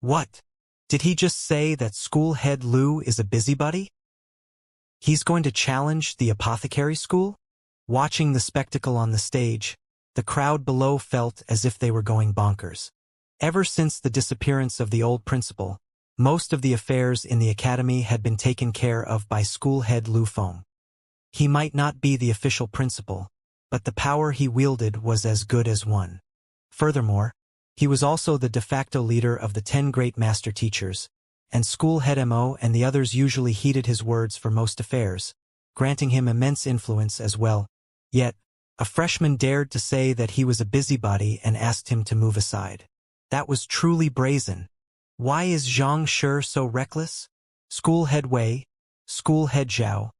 What? Did he just say that school head Lu is a busybody? He's going to challenge the apothecary school? Watching the spectacle on the stage, the crowd below felt as if they were going bonkers. Ever since the disappearance of the old principal, most of the affairs in the academy had been taken care of by school head Lu Feng. He might not be the official principal, but the power he wielded was as good as one. Furthermore, he was also the de facto leader of the 10 great master teachers, and school head Mo and the others usually heeded his words for most affairs, granting him immense influence as well. Yet, a freshman dared to say that he was a busybody and asked him to move aside. That was truly brazen. Why is Zhang Shi so reckless? School head Wei, school head Zhao,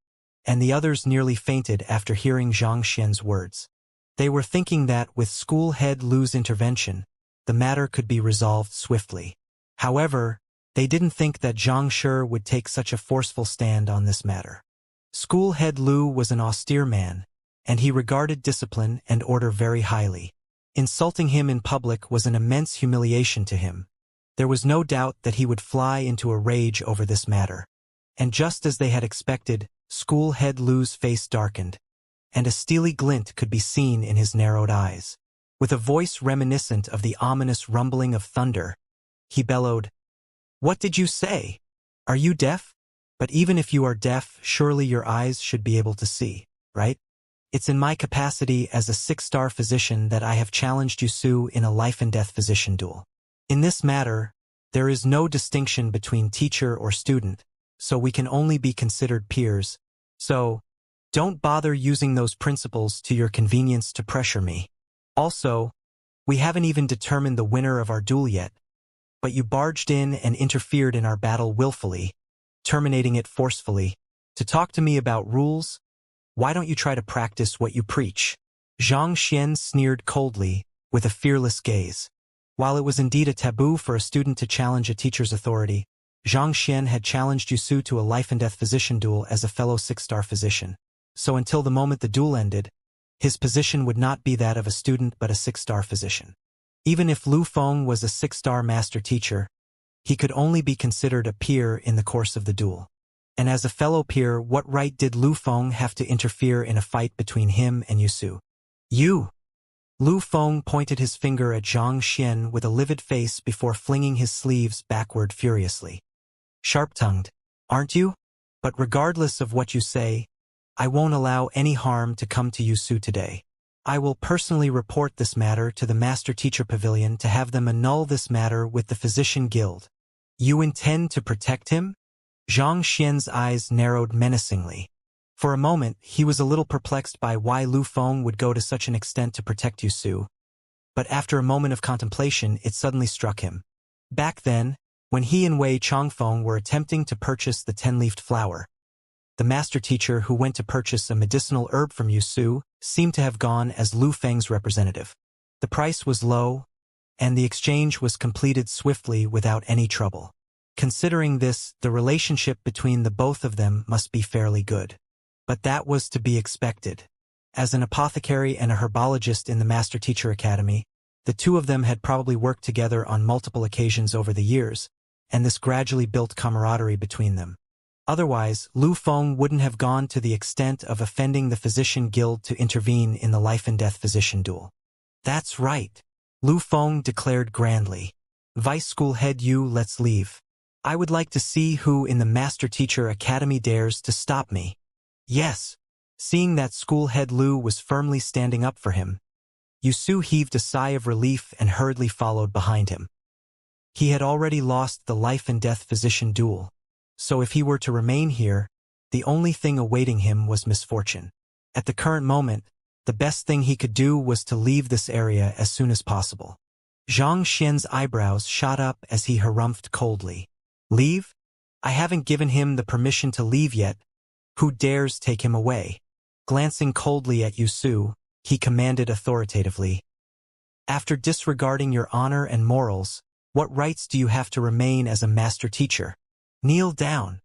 and the others nearly fainted after hearing Zhang Xian's words. They were thinking that with school head Lu's intervention, the matter could be resolved swiftly. However, they didn't think that Zhang Shi would take such a forceful stand on this matter. School head Lu was an austere man, and he regarded discipline and order very highly. Insulting him in public was an immense humiliation to him. There was no doubt that he would fly into a rage over this matter. And just as they had expected, school head Lu's face darkened, and a steely glint could be seen in his narrowed eyes. With a voice reminiscent of the ominous rumbling of thunder, he bellowed, "What did you say? Are you deaf? But even if you are deaf, surely your eyes should be able to see, right? It's in my capacity as a 6-star physician that I have challenged Yusu in a life-and-death physician duel. In this matter, there is no distinction between teacher or student, so we can only be considered peers. So, don't bother using those principles to your convenience to pressure me. Also, we haven't even determined the winner of our duel yet, but you barged in and interfered in our battle willfully, terminating it forcefully. To talk to me about rules? Why don't you try to practice what you preach?" Zhang Xian sneered coldly, with a fearless gaze. While it was indeed a taboo for a student to challenge a teacher's authority, Zhang Xian had challenged Yusu to a life-and-death physician duel as a fellow 6-star physician. So until the moment the duel ended, his position would not be that of a student but a 6-star physician. Even if Lu Feng was a 6-star master teacher, he could only be considered a peer in the course of the duel. And as a fellow peer, what right did Lu Feng have to interfere in a fight between him and Yusu? You! Lu Feng pointed his finger at Xianxia with a livid face before flinging his sleeves backward furiously. Sharp-tongued, aren't you? But regardless of what you say, I won't allow any harm to come to Yusu today. I will personally report this matter to the Master Teacher Pavilion to have them annul this matter with the Physician Guild. You intend to protect him? Xianxia's eyes narrowed menacingly. For a moment, he was a little perplexed by why Lu Feng would go to such an extent to protect Yusu. But after a moment of contemplation, it suddenly struck him. Back then, when he and Wei Changfeng were attempting to purchase the 10-leafed flower, the master teacher who went to purchase a medicinal herb from Yusu seemed to have gone as Lu Feng's representative. The price was low, and the exchange was completed swiftly without any trouble. Considering this, the relationship between the both of them must be fairly good. But that was to be expected. As an apothecary and a herbologist in the Master Teacher Academy, the two of them had probably worked together on multiple occasions over the years, and this gradually built camaraderie between them. Otherwise, Lu Feng wouldn't have gone to the extent of offending the Physician Guild to intervene in the life-and-death physician duel. That's right, Lu Feng declared grandly. Vice School Head Yu, let's leave. I would like to see who in the Master Teacher Academy dares to stop me. Yes. Seeing that school head Lu was firmly standing up for him, Yusu heaved a sigh of relief and hurriedly followed behind him. He had already lost the life-and-death physician duel, so if he were to remain here, the only thing awaiting him was misfortune. At the current moment, the best thing he could do was to leave this area as soon as possible. Xianxia's eyebrows shot up as he harumphed coldly. Leave? I haven't given him the permission to leave yet. Who dares take him away? Glancing coldly at Yusu, he commanded authoritatively. After disregarding your honor and morals, what rights do you have to remain as a master teacher? Kneel down.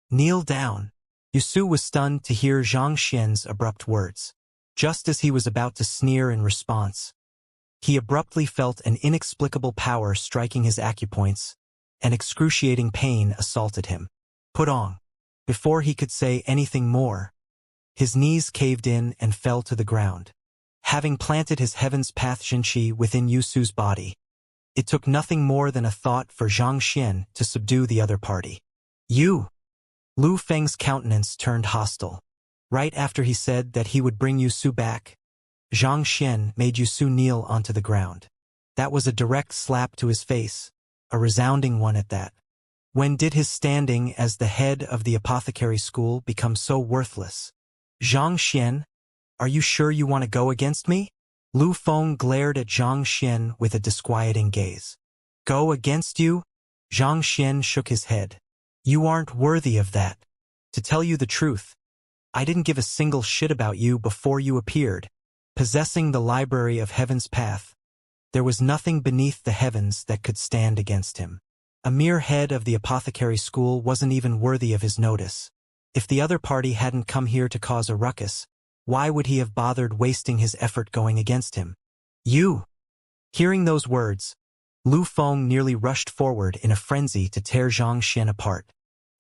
Kneel down. Yusu was stunned to hear Xianxia's abrupt words. Just as he was about to sneer in response, he abruptly felt an inexplicable power striking his acupoints, and excruciating pain assaulted him. Put on. Before he could say anything more, his knees caved in and fell to the ground. Having planted his heaven's path Xianxia within Yusu's body, it took nothing more than a thought for Xianxia to subdue the other party. You! Lu Feng's countenance turned hostile. Right after he said that he would bring Yusu back, Xianxia made Yusu kneel onto the ground. That was a direct slap to his face, a resounding one at that. When did his standing as the head of the apothecary school become so worthless? Xianxia, are you sure you want to go against me? Lu Feng glared at Xianxia with a disquieting gaze. Go against you? Xianxia shook his head. You aren't worthy of that. To tell you the truth, I didn't give a single shit about you before you appeared. Possessing the library of Heaven's Path, there was nothing beneath the heavens that could stand against him. A mere head of the apothecary school wasn't even worthy of his notice. If the other party hadn't come here to cause a ruckus, why would he have bothered wasting his effort going against him? You! Hearing those words, Lu Feng nearly rushed forward in a frenzy to tear Xianxia apart.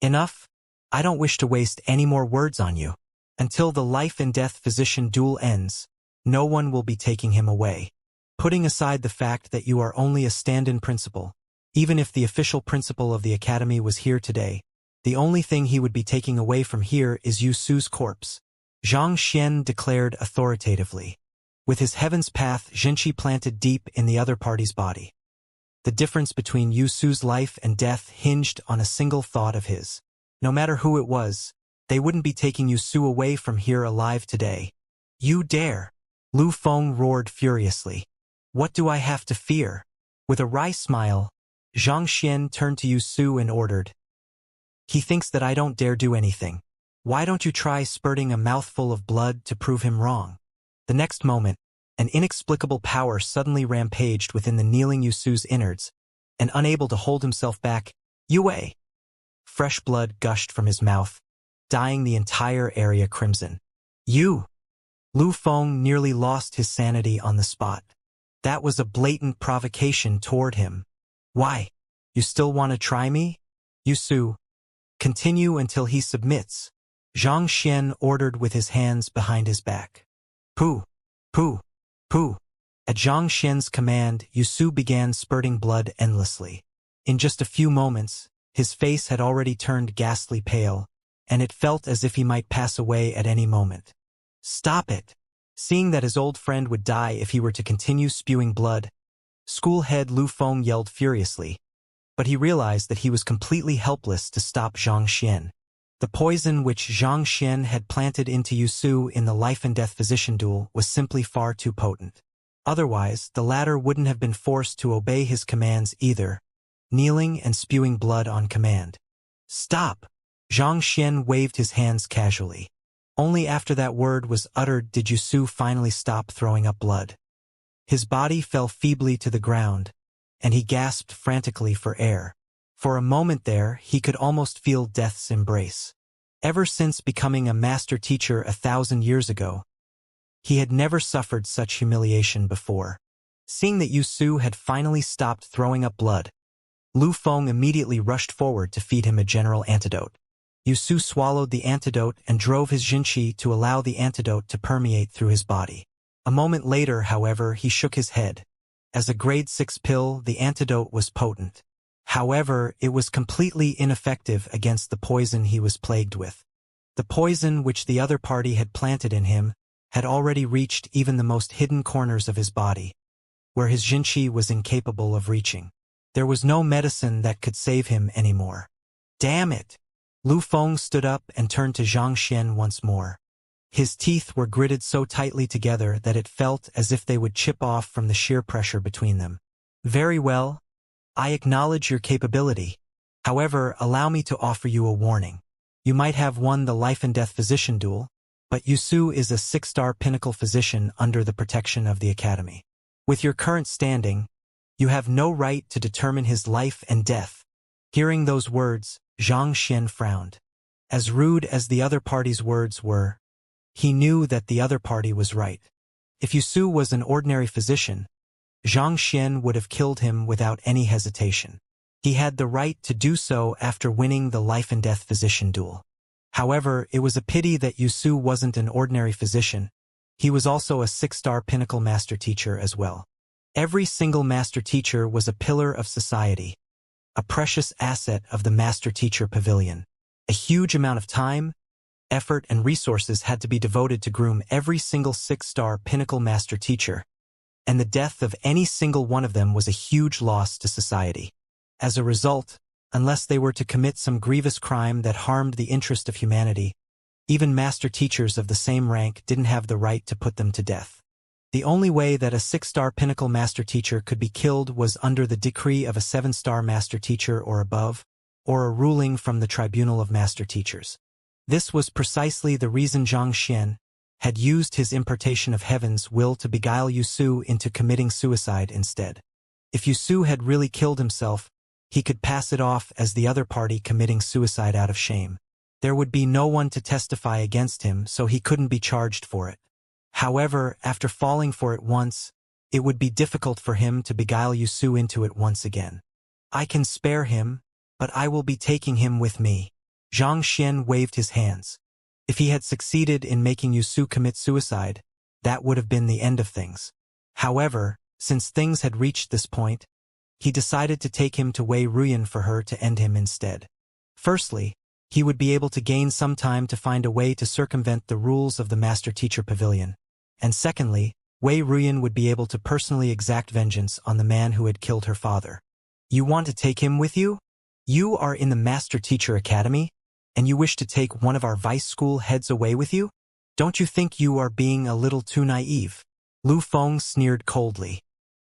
Enough! I don't wish to waste any more words on you. Until the life-and-death physician duel ends, no one will be taking him away. Putting aside the fact that you are only a stand-in principal, even if the official principal of the academy was here today, the only thing he would be taking away from here is Yusu's corpse. Xianxia declared authoritatively. With his heaven's path Xianxia planted deep in the other party's body. The difference between Yusu's life and death hinged on a single thought of his. No matter who it was, they wouldn't be taking Yusu away from here alive today. You dare! Lu Feng roared furiously. What do I have to fear? With a wry smile, Xianxia turned to Yusu and ordered. He thinks that I don't dare do anything. Why don't you try spurting a mouthful of blood to prove him wrong? The next moment, an inexplicable power suddenly rampaged within the kneeling Yusu's innards, and unable to hold himself back, Yue! Fresh blood gushed from his mouth, dyeing the entire area crimson. You! Lu Feng nearly lost his sanity on the spot. That was a blatant provocation toward him. Why? You still want to try me? Yusu. Continue until he submits, Xianxia ordered with his hands behind his back. Pooh, pooh, pooh. At Xianxia's command, Yusu began spurting blood endlessly. In just a few moments, his face had already turned ghastly pale, and it felt as if he might pass away at any moment. Stop it! Seeing that his old friend would die if he were to continue spewing blood, school head Lu Feng yelled furiously, but he realized that he was completely helpless to stop Xianxia. The poison which Xianxia had planted into Yusu in the life-and-death physician duel was simply far too potent. Otherwise, the latter wouldn't have been forced to obey his commands either, kneeling and spewing blood on command. Stop! Xianxia waved his hands casually. Only after that word was uttered did Yusu finally stop throwing up blood. His body fell feebly to the ground, and he gasped frantically for air. For a moment there, he could almost feel death's embrace. Ever since becoming a master teacher 1,000 years ago, he had never suffered such humiliation before. Seeing that Yusu had finally stopped throwing up blood, Lu Feng immediately rushed forward to feed him a general antidote. Yusu swallowed the antidote and drove his jinqi to allow the antidote to permeate through his body. A moment later, however, he shook his head. As a grade 6 pill, the antidote was potent. However, it was completely ineffective against the poison he was plagued with. The poison which the other party had planted in him had already reached even the most hidden corners of his body, where his jinqi was incapable of reaching. There was no medicine that could save him anymore. Damn it! Lu Feng stood up and turned to Xianxia once more. His teeth were gritted so tightly together that it felt as if they would chip off from the sheer pressure between them. Very well. I acknowledge your capability. However, allow me to offer you a warning. You might have won the life-and-death physician duel, but Yusu is a 6-star pinnacle physician under the protection of the Academy. With your current standing, you have no right to determine his life and death. Hearing those words, Xianxia frowned. As rude as the other party's words were, he knew that the other party was right. If Yusu was an ordinary physician, Xianxia would have killed him without any hesitation. He had the right to do so after winning the life-and-death physician duel. However, it was a pity that Yusu wasn't an ordinary physician. He was also a 6-star pinnacle master teacher as well. Every single master teacher was a pillar of society, a precious asset of the master teacher pavilion. A huge amount of time, effort, and resources had to be devoted to groom every single 6-star pinnacle master teacher, and the death of any single one of them was a huge loss to society. As a result, unless they were to commit some grievous crime that harmed the interest of humanity, even master teachers of the same rank didn't have the right to put them to death. The only way that a 6-star pinnacle master teacher could be killed was under the decree of a 7-star master teacher or above, or a ruling from the tribunal of master teachers. This was precisely the reason Xianxia had used his impartation of heaven's will to beguile Yusu into committing suicide instead. If Yusu had really killed himself, he could pass it off as the other party committing suicide out of shame. There would be no one to testify against him, so he couldn't be charged for it. However, after falling for it once, it would be difficult for him to beguile Yusu into it once again. I can spare him, but I will be taking him with me. Xianxia waved his hands. If he had succeeded in making Yusu commit suicide, that would have been the end of things. However, since things had reached this point, he decided to take him to Wei Ruyan for her to end him instead. Firstly, he would be able to gain some time to find a way to circumvent the rules of the Master Teacher Pavilion. And secondly, Wei Ruyan would be able to personally exact vengeance on the man who had killed her father. You want to take him with you? You are in the Master Teacher Academy, and you wish to take one of our vice school heads away with you? Don't you think you are being a little too naive? Lu Feng sneered coldly.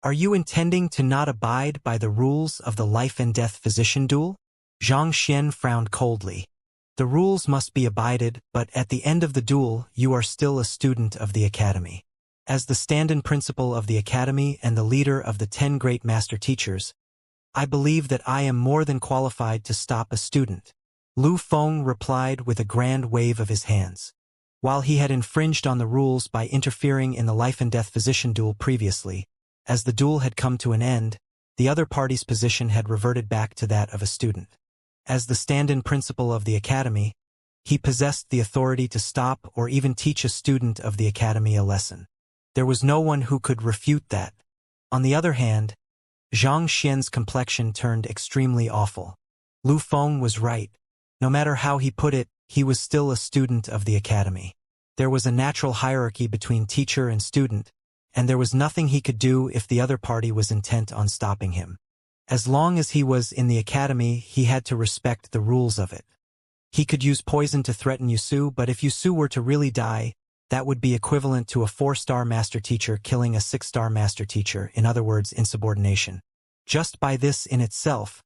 Are you intending to not abide by the rules of the life-and-death physician duel? Xianxia frowned coldly. The rules must be abided, but at the end of the duel, you are still a student of the Academy. As the stand-in principal of the Academy and the leader of the 10 great master teachers, I believe that I am more than qualified to stop a student. Lu Feng replied with a grand wave of his hands. While he had infringed on the rules by interfering in the life-and-death physician duel previously, as the duel had come to an end, the other party's position had reverted back to that of a student. As the stand-in principal of the academy, he possessed the authority to stop or even teach a student of the academy a lesson. There was no one who could refute that. On the other hand, Xianxia's complexion turned extremely awful. Lu Feng was right. No matter how he put it, he was still a student of the academy. There was a natural hierarchy between teacher and student, and there was nothing he could do if the other party was intent on stopping him. As long as he was in the academy, he had to respect the rules of it. He could use poison to threaten Yusu, but if Yusu were to really die, that would be equivalent to a 4-star master teacher killing a 6-star master teacher, in other words, insubordination. Just by this in itself,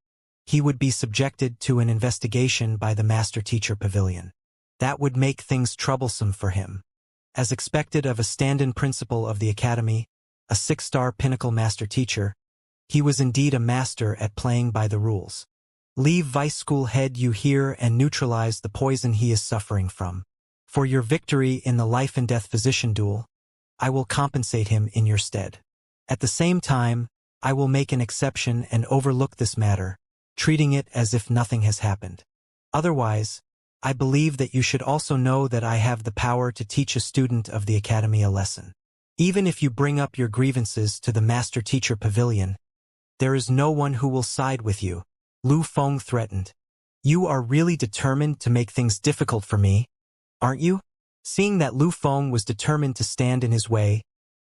he would be subjected to an investigation by the master teacher pavilion. That would make things troublesome for him. As expected of a stand-in principal of the academy, a 6-star pinnacle master teacher, he was indeed a master at playing by the rules. Leave vice school head you here and neutralize the poison he is suffering from. For your victory in the life and death physician duel, I will compensate him in your stead. At the same time, I will make an exception and overlook this matter, treating it as if nothing has happened. Otherwise, I believe that you should also know that I have the power to teach a student of the academy a lesson. Even if you bring up your grievances to the master teacher pavilion, there is no one who will side with you, Lu Feng threatened. You are really determined to make things difficult for me, aren't you? Seeing that Lu Feng was determined to stand in his way,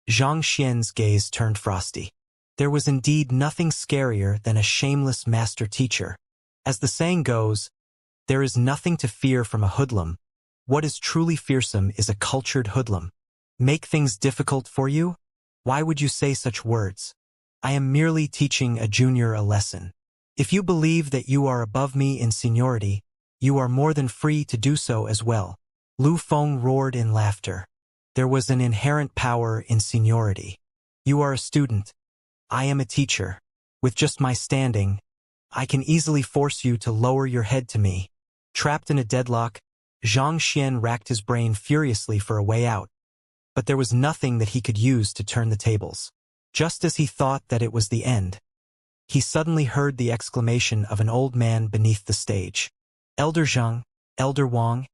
Xianxia's gaze turned frosty. There was indeed nothing scarier than a shameless master teacher. As the saying goes, there is nothing to fear from a hoodlum. What is truly fearsome is a cultured hoodlum. Make things difficult for you? Why would you say such words? I am merely teaching a junior a lesson. If you believe that you are above me in seniority, you are more than free to do so as well. Lu Feng roared in laughter. There was an inherent power in seniority. You are a student. I am a teacher. With just my standing, I can easily force you to lower your head to me. Trapped in a deadlock, Xianxia racked his brain furiously for a way out. But there was nothing that he could use to turn the tables. Just as he thought that it was the end, he suddenly heard the exclamation of an old man beneath the stage. Elder Zhang, Elder Wang,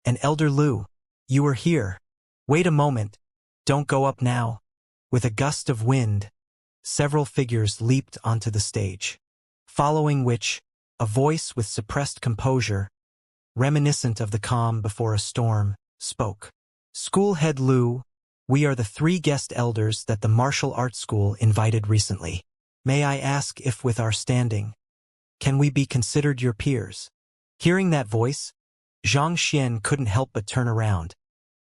and Elder Lu, you are here. Wait a moment. Don't go up now. With a gust of wind, several figures leaped onto the stage. Following which, a voice with suppressed composure, reminiscent of the calm before a storm, spoke. School head Lu, we are the 3 guest elders that the martial arts school invited recently. May I ask if with our standing, can we be considered your peers? Hearing that voice, Xianxia couldn't help but turn around,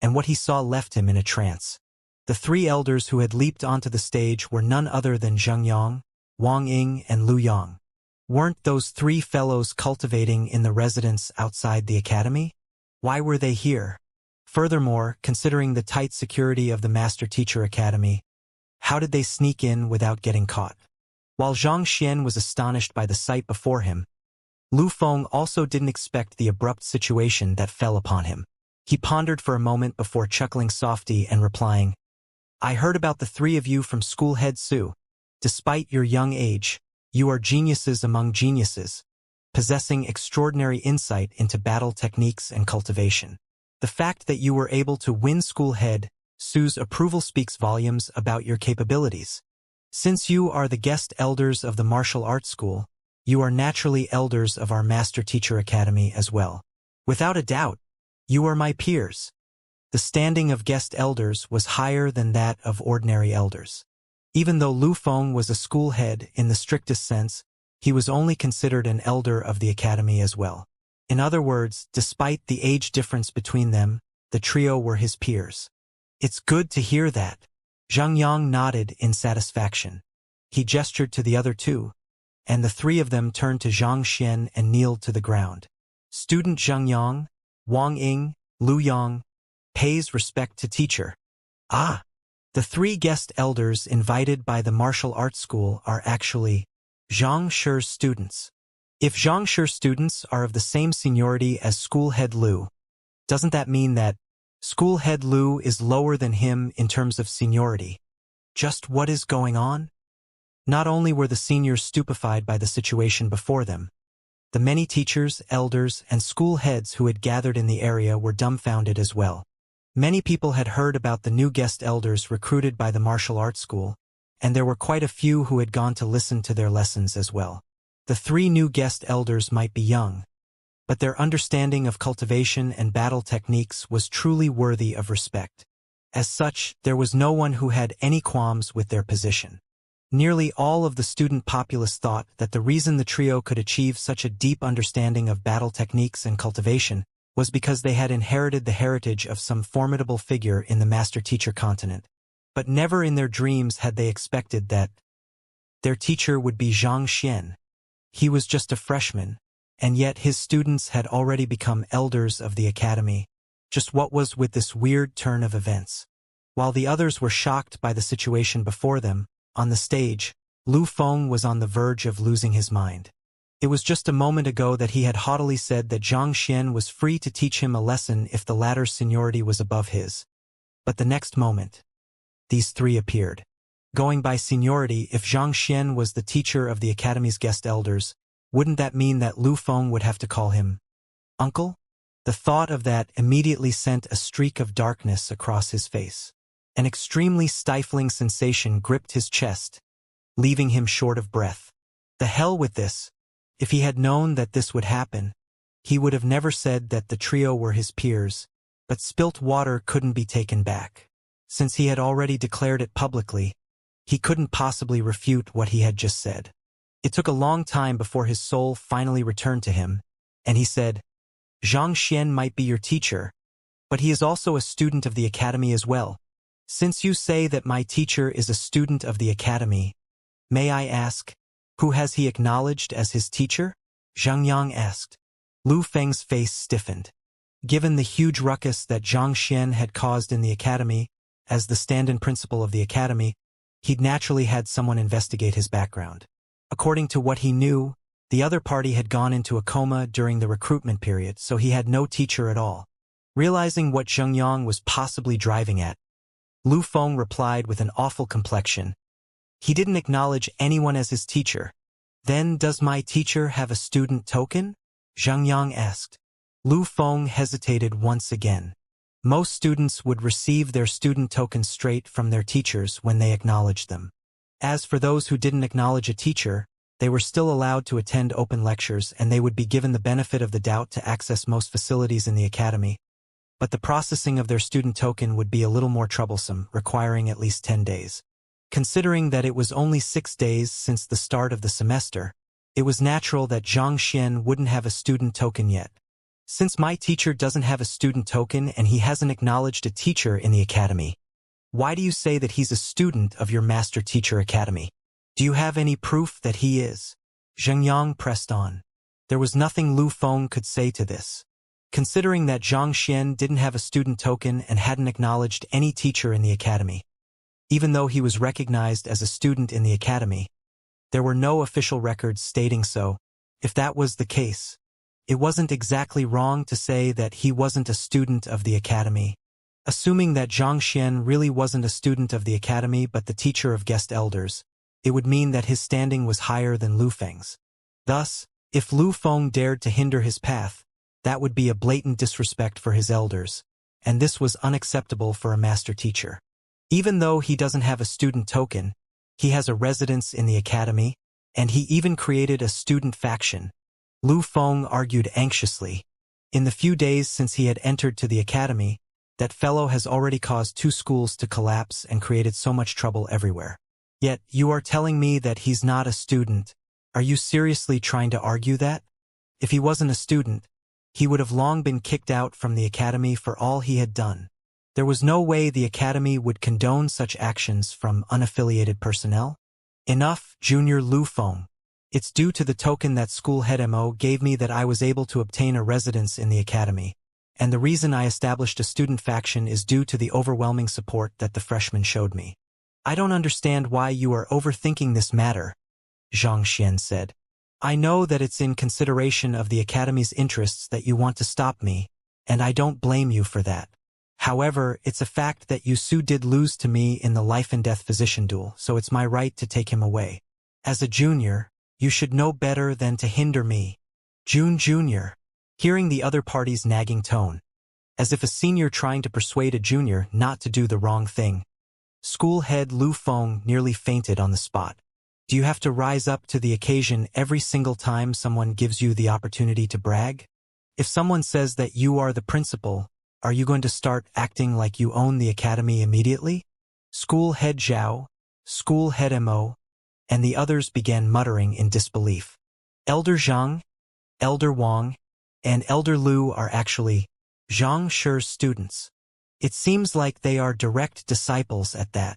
and what he saw left him in a trance. The 3 elders who had leaped onto the stage were none other than Zheng Yang, Wang Ying, and Lu Yang. Weren't those 3 fellows cultivating in the residence outside the academy? Why were they here? Furthermore, considering the tight security of the Master Teacher Academy, how did they sneak in without getting caught? While Xianxia was astonished by the sight before him, Lu Feng also didn't expect the abrupt situation that fell upon him. He pondered for a moment before chuckling softly and replying, I heard about the 3 of you from school head Su. Despite your young age, you are geniuses among geniuses, possessing extraordinary insight into battle techniques and cultivation. The fact that you were able to win school head Su's approval speaks volumes about your capabilities. Since you are the guest elders of the martial arts school, you are naturally elders of our Master Teacher Academy as well. Without a doubt, you are my peers. The standing of guest elders was higher than that of ordinary elders. Even though Lu Feng was a school head in the strictest sense, he was only considered an elder of the academy as well. In other words, despite the age difference between them, the trio were his peers. It's good to hear that. Zheng Yang nodded in satisfaction. He gestured to the other 2, and the 3 of them turned to Xianxia and kneeled to the ground. Student Zheng Yang, Wang Ying, Lu Yang, pays respect to teacher. Ah! The 3 guest elders invited by the martial arts school are actually Xianxia's students. If Xianxia's students are of the same seniority as school head Lu, doesn't that mean that school head Lu is lower than him in terms of seniority? Just what is going on? Not only were the seniors stupefied by the situation before them, the many teachers, elders, and school heads who had gathered in the area were dumbfounded as well. Many people had heard about the new guest elders recruited by the martial arts school, and there were quite a few who had gone to listen to their lessons as well. The 3 new guest elders might be young, but their understanding of cultivation and battle techniques was truly worthy of respect. As such, there was no one who had any qualms with their position. Nearly all of the student populace thought that the reason the trio could achieve such a deep understanding of battle techniques and cultivation was because they had inherited the heritage of some formidable figure in the master-teacher continent. But never in their dreams had they expected that their teacher would be Xianxia. He was just a freshman, and yet his students had already become elders of the academy. Just what was with this weird turn of events? While the others were shocked by the situation before them, on the stage, Lu Feng was on the verge of losing his mind. It was just a moment ago that he had haughtily said that Zhang Xian was free to teach him a lesson if the latter's seniority was above his. But the next moment, these 3 appeared. Going by seniority, if Zhang Xian was the teacher of the academy's guest elders, wouldn't that mean that Lu Feng would have to call him uncle? The thought of that immediately sent a streak of darkness across his face. An extremely stifling sensation gripped his chest, leaving him short of breath. The hell with this. If he had known that this would happen, he would have never said that the trio were his peers, but spilt water couldn't be taken back. Since he had already declared it publicly, he couldn't possibly refute what he had just said. It took a long time before his soul finally returned to him, and he said, Zhang Xian might be your teacher, but he is also a student of the academy as well. Since you say that my teacher is a student of the academy, may I ask, who has he acknowledged as his teacher? Zhang Yang asked. Lu Feng's face stiffened. Given the huge ruckus that Zhang Xian had caused in the academy, as the stand-in principal of the academy, he'd naturally had someone investigate his background. According to what he knew, the other party had gone into a coma during the recruitment period, so he had no teacher at all. Realizing what Zhang Yang was possibly driving at, Lu Feng replied with an awful complexion. He didn't acknowledge anyone as his teacher. Then does my teacher have a student token? Zhang Yang asked. Lu Feng hesitated once again. Most students would receive their student tokens straight from their teachers when they acknowledged them. As for those who didn't acknowledge a teacher, they were still allowed to attend open lectures and they would be given the benefit of the doubt to access most facilities in the academy. But the processing of their student token would be a little more troublesome, requiring at least 10 days. Considering that it was only 6 days since the start of the semester, it was natural that Zhang Xian wouldn't have a student token yet. Since my teacher doesn't have a student token and he hasn't acknowledged a teacher in the academy, why do you say that he's a student of your master teacher academy? Do you have any proof that he is? Zhang Yang pressed on. There was nothing Lu Feng could say to this. Considering that Zhang Xian didn't have a student token and hadn't acknowledged any teacher in the academy, even though he was recognized as a student in the academy, there were no official records stating so. If that was the case, it wasn't exactly wrong to say that he wasn't a student of the academy. Assuming that Zhang Xian really wasn't a student of the academy but the teacher of guest elders, it would mean that his standing was higher than Lu Feng's. Thus, if Lu Feng dared to hinder his path, that would be a blatant disrespect for his elders, and this was unacceptable for a master teacher. Even though he doesn't have a student token, he has a residence in the academy, and he even created a student faction. Lu Feng argued anxiously. In the few days since he had entered to the academy, that fellow has already caused 2 schools to collapse and created so much trouble everywhere. Yet, you are telling me that he's not a student. Are you seriously trying to argue that? If he wasn't a student, he would have long been kicked out from the academy for all he had done. There was no way the academy would condone such actions from unaffiliated personnel. Enough, Junior Lu Feng. It's due to the token that school head Mo gave me that I was able to obtain a residence in the academy, and the reason I established a student faction is due to the overwhelming support that the freshmen showed me. I don't understand why you are overthinking this matter, Zhang Xian said. I know that it's in consideration of the academy's interests that you want to stop me, and I don't blame you for that. However, it's a fact that Yu Su did lose to me in the life-and-death physician duel, so it's my right to take him away. As a junior, you should know better than to hinder me. June Jr. Hearing the other party's nagging tone, as if a senior trying to persuade a junior not to do the wrong thing, school head Lu Feng nearly fainted on the spot. Do you have to rise up to the occasion every single time someone gives you the opportunity to brag? If someone says that you are the principal, are you going to start acting like you own the academy immediately? School head Zhao, school head Mo, and the others began muttering in disbelief. Elder Zhang, Elder Wang, and Elder Lu are actually Zhang Shi's students. It seems like they are direct disciples at that.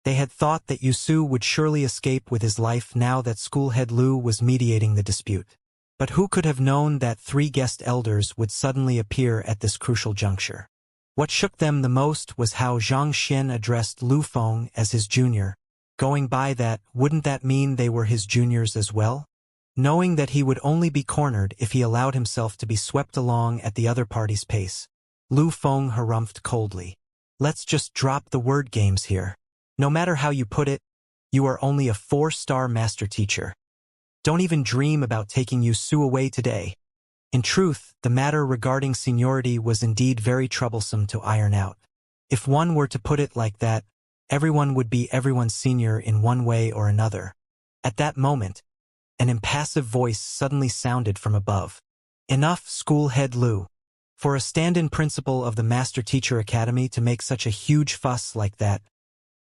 They had thought that Yusu would surely escape with his life now that schoolhead Lu was mediating the dispute. But who could have known that 3 guest elders would suddenly appear at this crucial juncture? What shook them the most was how Zhang Xian addressed Lu Feng as his junior. Going by that, wouldn't that mean they were his juniors as well? Knowing that he would only be cornered if he allowed himself to be swept along at the other party's pace, Lu Feng harumphed coldly. Let's just drop the word games here. No matter how you put it, you are only a 4-star master teacher. Don't even dream about taking Yusu away today. In truth, the matter regarding seniority was indeed very troublesome to iron out. If one were to put it like that, everyone would be everyone's senior in one way or another. At that moment, an impassive voice suddenly sounded from above. Enough, schoolhead Lu. For a stand-in principal of the Master Teacher Academy to make such a huge fuss like that,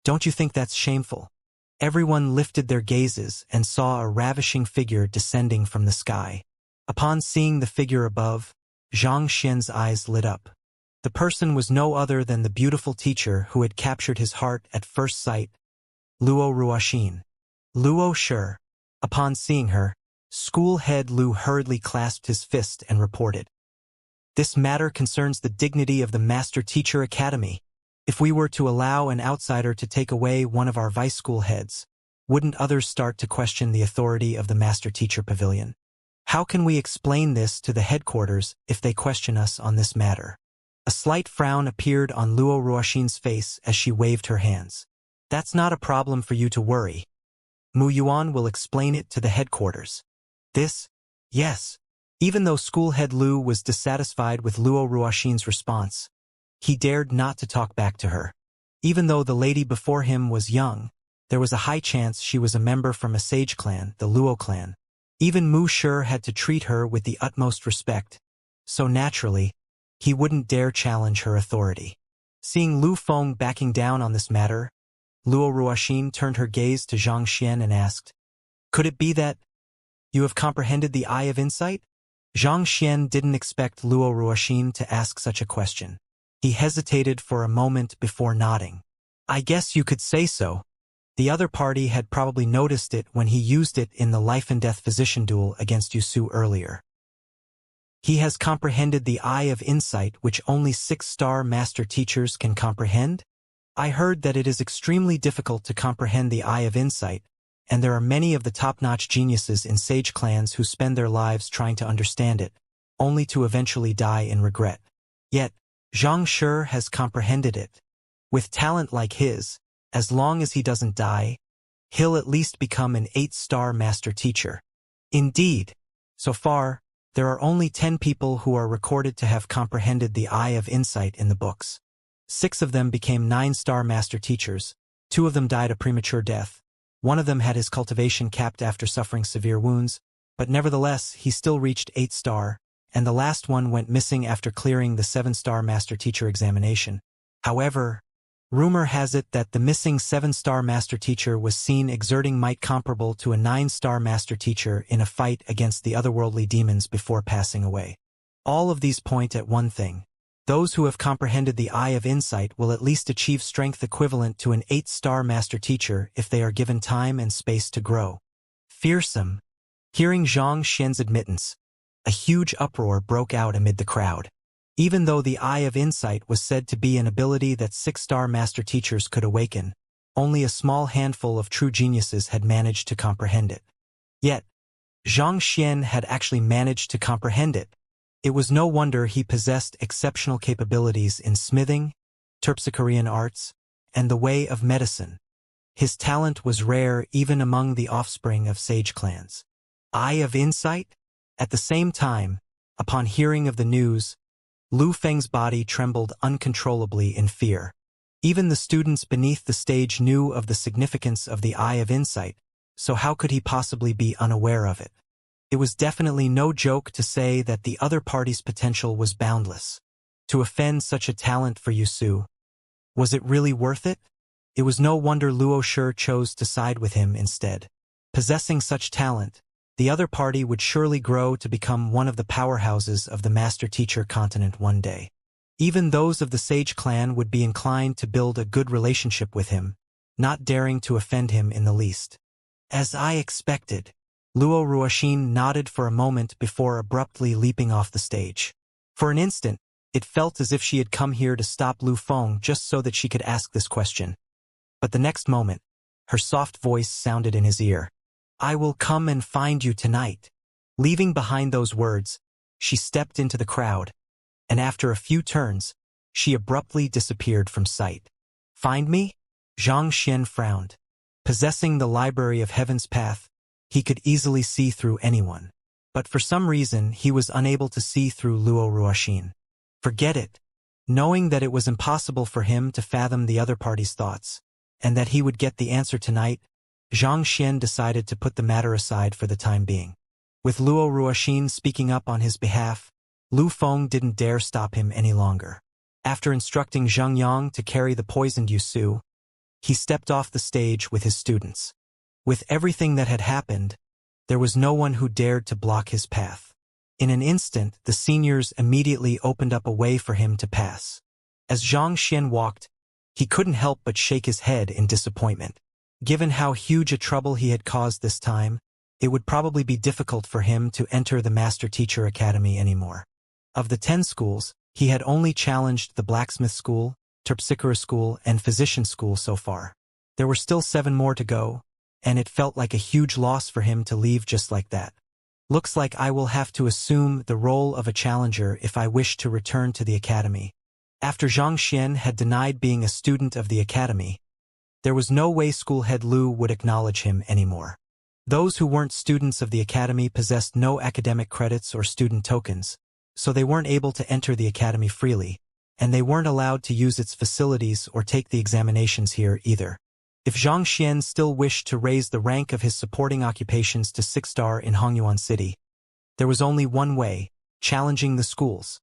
don't you think that's shameful? Everyone lifted their gazes and saw a ravishing figure descending from the sky. Upon seeing the figure above, Zhang Xian's eyes lit up. The person was no other than the beautiful teacher who had captured his heart at first sight, Luo Ruoxin. Luo Shi. Upon seeing her, school head Lu hurriedly clasped his fist and reported. This matter concerns the dignity of the Master Teacher Academy. If we were to allow an outsider to take away one of our vice school heads, wouldn't others start to question the authority of the Master Teacher Pavilion? How can we explain this to the headquarters if they question us on this matter? A slight frown appeared on Luo Ruoxin's face as she waved her hands. That's not a problem for you to worry. Mu Yuan will explain it to the headquarters. This? Yes. Even though schoolhead Lu was dissatisfied with Luo Ruoxin's response, he dared not to talk back to her. Even though the lady before him was young, there was a high chance she was a member from a sage clan, the Luo clan. Even Mu Shi had to treat her with the utmost respect, so naturally, he wouldn't dare challenge her authority. Seeing Lu Feng backing down on this matter, Luo Ruoxin turned her gaze to Zhang Xian and asked, "Could it be that you have comprehended the Eye of Insight?" Zhang Xian didn't expect Luo Ruoxin to ask such a question. He hesitated for a moment before nodding. I guess you could say so. The other party had probably noticed it when he used it in the life-and-death physician duel against Yusu earlier. He has comprehended the Eye of Insight which only 6-star master teachers can comprehend? I heard that it is extremely difficult to comprehend the Eye of Insight, and there are many of the top-notch geniuses in sage clans who spend their lives trying to understand it, only to eventually die in regret. Yet, Zhang Shi has comprehended it. With talent like his, as long as he doesn't die, he'll at least become an 8-star master teacher. Indeed, so far, there are only 10 people who are recorded to have comprehended the Eye of Insight in the books. 6 of them became 9-star master teachers, 2 of them died a premature death, 1 of them had his cultivation capped after suffering severe wounds, but nevertheless he still reached 8-star, and the last one went missing after clearing the 7-star master teacher examination. However, rumor has it that the missing 7-star master teacher was seen exerting might comparable to a 9-star master teacher in a fight against the otherworldly demons before passing away. All of these point at one thing. Those who have comprehended the Eye of Insight will at least achieve strength equivalent to an 8-star master teacher if they are given time and space to grow. Fearsome. Hearing Zhang Xian's admittance, a huge uproar broke out amid the crowd. Even though the Eye of Insight was said to be an ability that 6-star master teachers could awaken, only a small handful of true geniuses had managed to comprehend it. Yet, Zhang Xian had actually managed to comprehend it. It was no wonder he possessed exceptional capabilities in smithing, terpsichorean arts, and the way of medicine. His talent was rare even among the offspring of sage clans. Eye of insight? At the same time, upon hearing of the news, Lu Feng's body trembled uncontrollably in fear. Even the students beneath the stage knew of the significance of the Eye of Insight, so how could he possibly be unaware of it? It was definitely no joke to say that the other party's potential was boundless. To offend such a talent for Yusu, was it really worth it? It was no wonder Luo Shi chose to side with him instead. Possessing such talent, the other party would surely grow to become one of the powerhouses of the master-teacher continent one day. Even those of the Sage clan would be inclined to build a good relationship with him, not daring to offend him in the least. As I expected, Luo Ruoxin nodded for a moment before abruptly leaping off the stage. For an instant, it felt as if she had come here to stop Lu Feng just so that she could ask this question. But the next moment, her soft voice sounded in his ear. I will come and find you tonight. Leaving behind those words, she stepped into the crowd, and after a few turns, she abruptly disappeared from sight. Find me? Xianxia frowned. Possessing the Library of Heaven's Path, he could easily see through anyone. But for some reason, he was unable to see through Luo Ruoxin. Forget it. Knowing that it was impossible for him to fathom the other party's thoughts, and that he would get the answer tonight, Xianxia decided to put the matter aside for the time being. With Luo Ruoxin speaking up on his behalf, Lu Feng didn't dare stop him any longer. After instructing Zheng Yang to carry the poisoned Yusu, he stepped off the stage with his students. With everything that had happened, there was no one who dared to block his path. In an instant, the seniors immediately opened up a way for him to pass. As Xianxia walked, he couldn't help but shake his head in disappointment. Given how huge a trouble he had caused this time, it would probably be difficult for him to enter the Master Teacher Academy anymore. Of the 10 schools, he had only challenged the Blacksmith School, Terpsichore School, and Physician School so far. There were still 7 more to go, and it felt like a huge loss for him to leave just like that. Looks like I will have to assume the role of a challenger if I wish to return to the academy. After Xianxia had denied being a student of the academy, there was no way school head Lu would acknowledge him anymore. Those who weren't students of the academy possessed no academic credits or student tokens, so they weren't able to enter the academy freely, and they weren't allowed to use its facilities or take the examinations here either. If Xianxia still wished to raise the rank of his supporting occupations to 6-star in Hongyuan City, there was only one way: challenging the schools.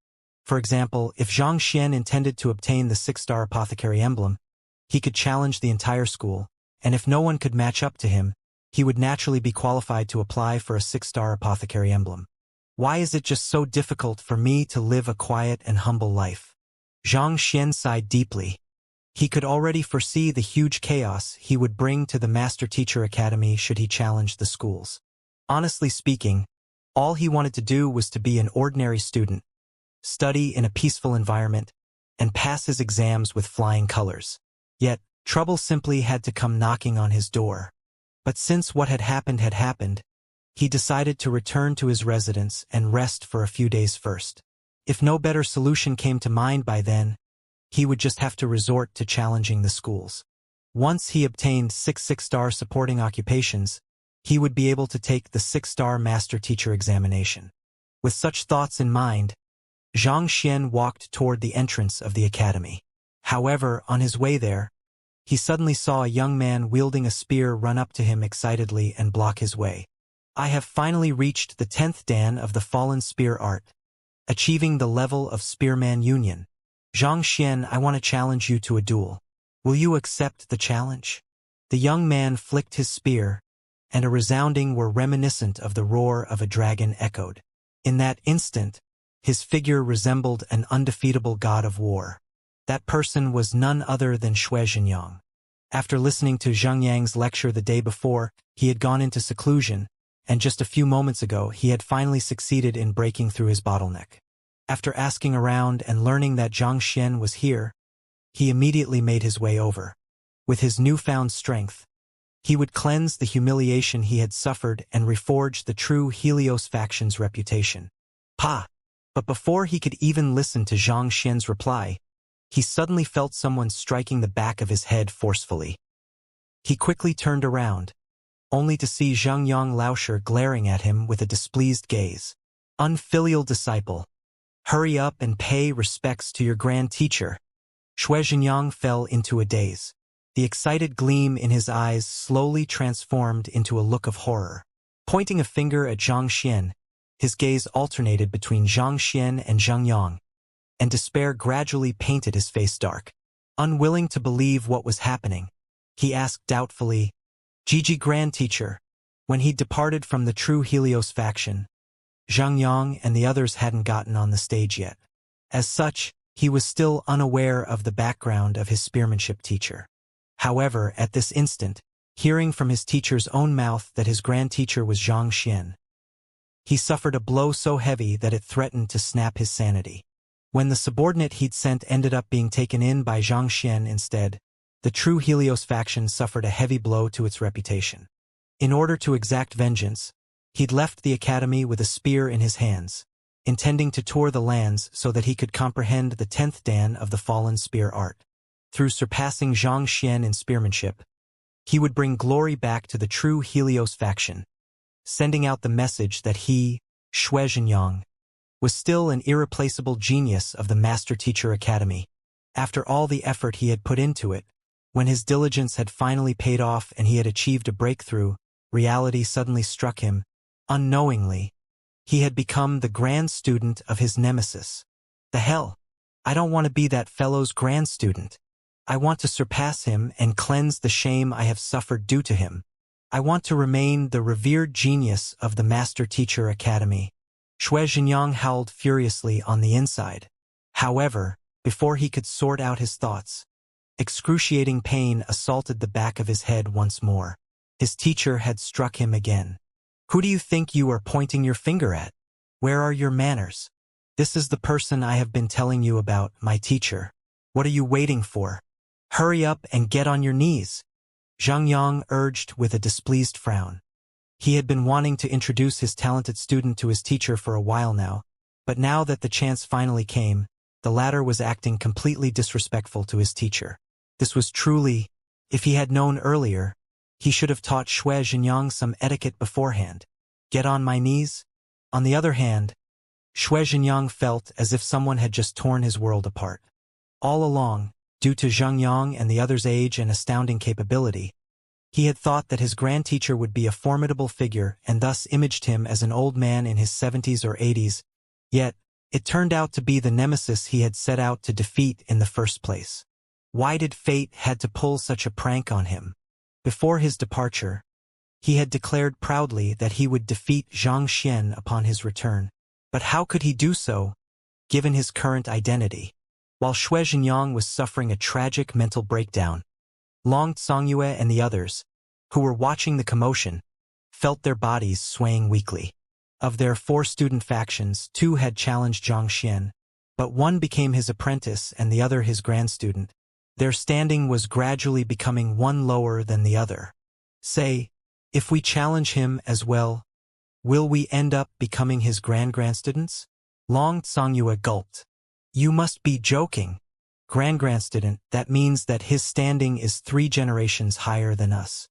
For example, if Xianxia intended to obtain the 6-star apothecary emblem, he could challenge the entire school, and if no one could match up to him, he would naturally be qualified to apply for a 6-star apothecary emblem. Why is it just so difficult for me to live a quiet and humble life? Xianxia sighed deeply. He could already foresee the huge chaos he would bring to the Master Teacher Academy should he challenge the schools. Honestly speaking, all he wanted to do was to be an ordinary student, study in a peaceful environment, and pass his exams with flying colors. Yet, trouble simply had to come knocking on his door. But since what had happened, he decided to return to his residence and rest for a few days first. If no better solution came to mind by then, he would just have to resort to challenging the schools. Once he obtained 6-star supporting occupations, he would be able to take the 6-star Master Teacher examination. With such thoughts in mind, Xianxia walked toward the entrance of the academy. However, on his way there, he suddenly saw a young man wielding a spear run up to him excitedly and block his way. I have finally reached the 10th dan of the Fallen Spear Art, achieving the level of Spearman Union. Xianxia, I want to challenge you to a duel. Will you accept the challenge? The young man flicked his spear, and a resounding whir reminiscent of the roar of a dragon echoed. In that instant, his figure resembled an undefeatable god of war. That person was none other than Xue Zhenyang. After listening to Zheng Yang's lecture the day before, he had gone into seclusion, and just a few moments ago he had finally succeeded in breaking through his bottleneck. After asking around and learning that Xianxia was here, he immediately made his way over. With his newfound strength, he would cleanse the humiliation he had suffered and reforge the true Helios faction's reputation. Pa! But before he could even listen to Xianxia's reply, he suddenly felt someone striking the back of his head forcefully. He quickly turned around, only to see Xianxia Laosher glaring at him with a displeased gaze. Unfilial disciple. Hurry up and pay respects to your grand teacher. Shui Xianxia fell into a daze. The excited gleam in his eyes slowly transformed into a look of horror. Pointing a finger at Zhang Xian, his gaze alternated between Zhang Xian and Xianxia, and despair gradually painted his face dark. Unwilling to believe what was happening, he asked doubtfully, Gigi Grand Teacher. When he'd departed from the true Helios faction, Xianxia and the others hadn't gotten on the stage yet. As such, he was still unaware of the background of his spearmanship teacher. However, at this instant, hearing from his teacher's own mouth that his grand teacher was Zhang Xian, he suffered a blow so heavy that it threatened to snap his sanity. When the subordinate he'd sent ended up being taken in by Zhang Xian instead, the true Helios faction suffered a heavy blow to its reputation. In order to exact vengeance, he'd left the academy with a spear in his hands, intending to tour the lands so that he could comprehend the 10th dan of the fallen spear art. Through surpassing Zhang Xian in spearmanship, he would bring glory back to the true Helios faction, sending out the message that he, Shui Xianxia, was still an irreplaceable genius of the Master Teacher Academy. After all the effort he had put into it, when his diligence had finally paid off and he had achieved a breakthrough, reality suddenly struck him. Unknowingly, he had become the grand student of his nemesis. The hell? I don't want to be that fellow's grand student. I want to surpass him and cleanse the shame I have suffered due to him. I want to remain the revered genius of the Master Teacher Academy. Shui Xianxia howled furiously on the inside. However, before he could sort out his thoughts, excruciating pain assaulted the back of his head once more. His teacher had struck him again. Who do you think you are pointing your finger at? Where are your manners? This is the person I have been telling you about, my teacher. What are you waiting for? Hurry up and get on your knees, Xianxia urged with a displeased frown. He had been wanting to introduce his talented student to his teacher for a while now, but now that the chance finally came, the latter was acting completely disrespectful to his teacher. This was truly, if he had known earlier, he should have taught Shui Xianxia some etiquette beforehand. Get on my knees? On the other hand, Shui Xianxia felt as if someone had just torn his world apart. All along, due to Xianxia and the others' age and astounding capability, he had thought that his grand teacher would be a formidable figure and thus imaged him as an old man in his 70s or 80s, yet, it turned out to be the nemesis he had set out to defeat in the first place. Why did fate had to pull such a prank on him? Before his departure, he had declared proudly that he would defeat Zhang Xian upon his return. But how could he do so, given his current identity? While Shui Xianxia was suffering a tragic mental breakdown, Long Tsongyue and the others, who were watching the commotion, felt their bodies swaying weakly. Of their 4 student factions, 2 had challenged Zhang Xian, but one became his apprentice and the other his grand student. Their standing was gradually becoming one lower than the other. Say, if we challenge him as well, will we end up becoming his grand students? Long Tsongyue gulped. You must be joking. Grand student, that means that his standing is 3 generations higher than us.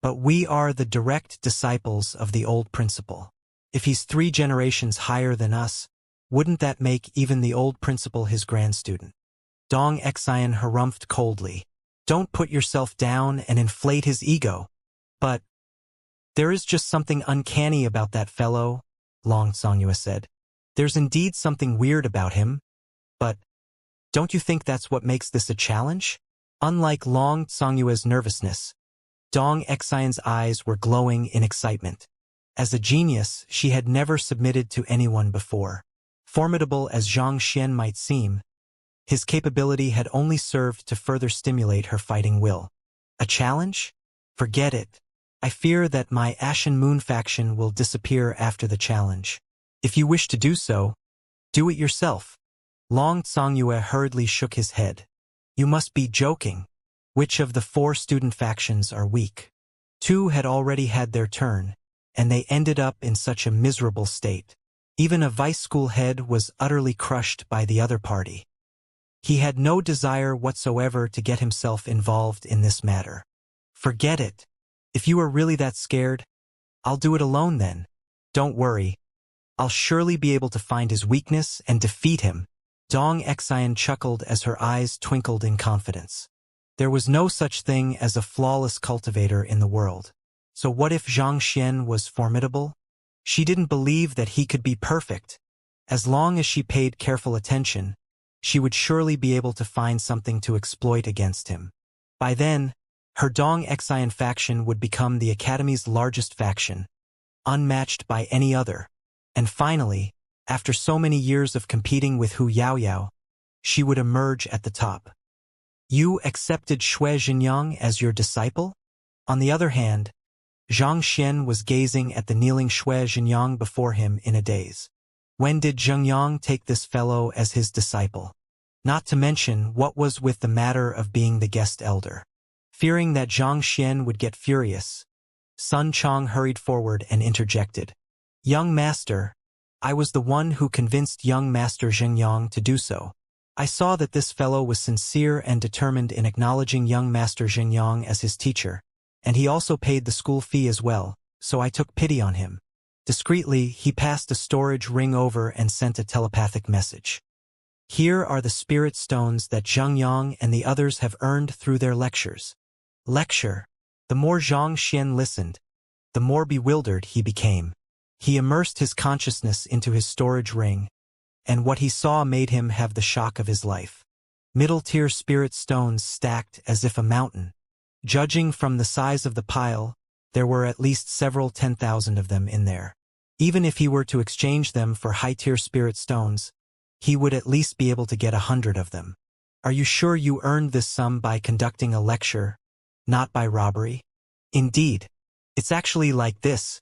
But we are the direct disciples of the old principal. If he's 3 generations higher than us, wouldn't that make even the old principal his grand student? Dong Xian harumphed coldly. Don't put yourself down and inflate his ego. But there is just something uncanny about that fellow, Long Tsongyue said. There's indeed something weird about him. But don't you think that's what makes this a challenge? Unlike Long Tsongyue's nervousness, Dong Xian's eyes were glowing in excitement. As a genius, she had never submitted to anyone before. Formidable as Zhang Xian might seem, his capability had only served to further stimulate her fighting will. A challenge? Forget it. I fear that my Ashen Moon faction will disappear after the challenge. If you wish to do so, do it yourself. Long Tsongyue hurriedly shook his head. You must be joking. Which of the 4 student factions are weak? 2 had already had their turn, and they ended up in such a miserable state. Even a vice school head was utterly crushed by the other party. He had no desire whatsoever to get himself involved in this matter. Forget it. If you are really that scared, I'll do it alone then. Don't worry. I'll surely be able to find his weakness and defeat him. Dong Xian chuckled as her eyes twinkled in confidence. There was no such thing as a flawless cultivator in the world. So what if Xianxia was formidable? She didn't believe that he could be perfect. As long as she paid careful attention, she would surely be able to find something to exploit against him. By then, her Dong Xian faction would become the Academy's largest faction, unmatched by any other. And finally, after so many years of competing with Hu Yaoyao, she would emerge at the top. You accepted Shui Zhenyang as your disciple? On the other hand, Zhang Xian was gazing at the kneeling Shui Zhenyang before him in a daze. When did Zhengyang take this fellow as his disciple? Not to mention what was with the matter of being the guest elder. Fearing that Zhang Xian would get furious, Sun Chong hurried forward and interjected. Young master, I was the one who convinced young master Zhengyang to do so. I saw that this fellow was sincere and determined in acknowledging young master Zhengyang as his teacher, and he also paid the school fee as well, so I took pity on him. Discreetly, he passed a storage ring over and sent a telepathic message. Here are the spirit stones that Zhang Yang and the others have earned through their lectures. Lecture. The more Zhang Xian listened, the more bewildered he became. He immersed his consciousness into his storage ring, and what he saw made him have the shock of his life. Middle-tier spirit stones stacked as if a mountain. Judging from the size of the pile, there were at least several 10,000 of them in there. Even if he were to exchange them for high-tier spirit stones, he would at least be able to get 100 of them. Are you sure you earned this sum by conducting a lecture, not by robbery? Indeed. It's actually like this.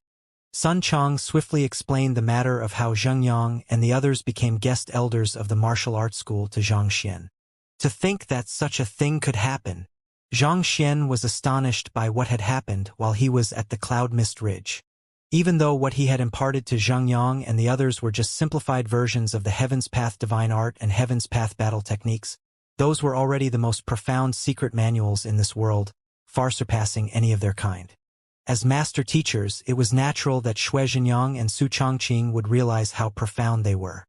Sun Chong swiftly explained the matter of how Zheng Yang and the others became guest elders of the martial arts school to Zhang Xian. To think that such a thing could happen. Zhang Xian was astonished by what had happened while he was at the Cloud Mist Ridge. Even though what he had imparted to Zheng Yang and the others were just simplified versions of the Heaven's Path Divine Art and Heaven's Path Battle techniques, those were already the most profound secret manuals in this world, far surpassing any of their kind. As master teachers, it was natural that Shui Zhenyang and Su Chongqing would realize how profound they were.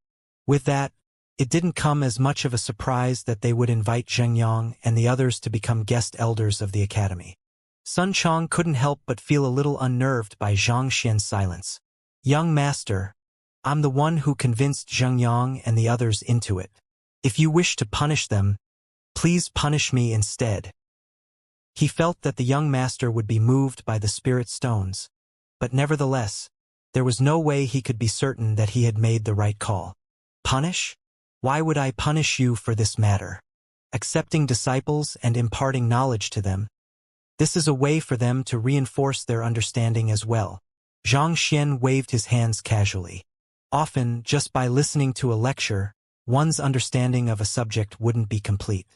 With that, it didn't come as much of a surprise that they would invite Zheng Yang and the others to become guest elders of the academy. Sun Chong couldn't help but feel a little unnerved by Zhang Xian's silence. Young master, I'm the one who convinced Zheng Yang and the others into it. If you wish to punish them, please punish me instead. He felt that the young master would be moved by the spirit stones, but nevertheless, there was no way he could be certain that he had made the right call. Punish? Why would I punish you for this matter? Accepting disciples and imparting knowledge to them. This is a way for them to reinforce their understanding as well. Zhang Xian waved his hands casually. Often, just by listening to a lecture, one's understanding of a subject wouldn't be complete.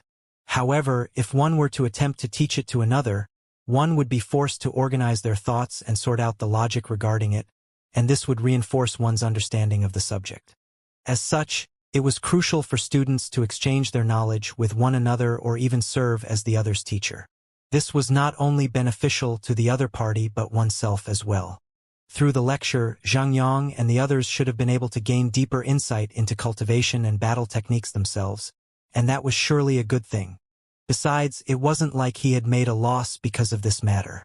However, if one were to attempt to teach it to another, one would be forced to organize their thoughts and sort out the logic regarding it, and this would reinforce one's understanding of the subject. As such, it was crucial for students to exchange their knowledge with one another or even serve as the other's teacher. This was not only beneficial to the other party but oneself as well. Through the lecture, Zhang Yang and the others should have been able to gain deeper insight into cultivation and battle techniques themselves, and that was surely a good thing. Besides, it wasn't like he had made a loss because of this matter.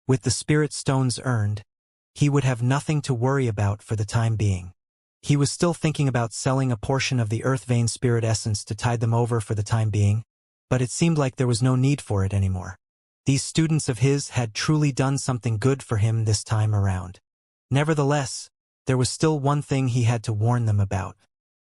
With the spirit stones earned, he would have nothing to worry about for the time being. He was still thinking about selling a portion of the Earth Vein spirit essence to tide them over for the time being, but it seemed like there was no need for it anymore. These students of his had truly done something good for him this time around. Nevertheless, there was still one thing he had to warn them about.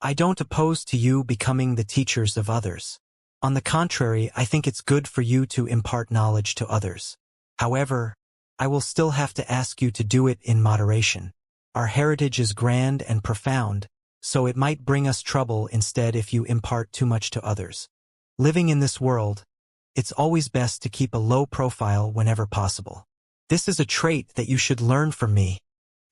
I don't oppose to you becoming the teachers of others. On the contrary, I think it's good for you to impart knowledge to others. However, I will still have to ask you to do it in moderation. Our heritage is grand and profound, so it might bring us trouble instead if you impart too much to others. Living in this world, it's always best to keep a low profile whenever possible. This is a trait that you should learn from me,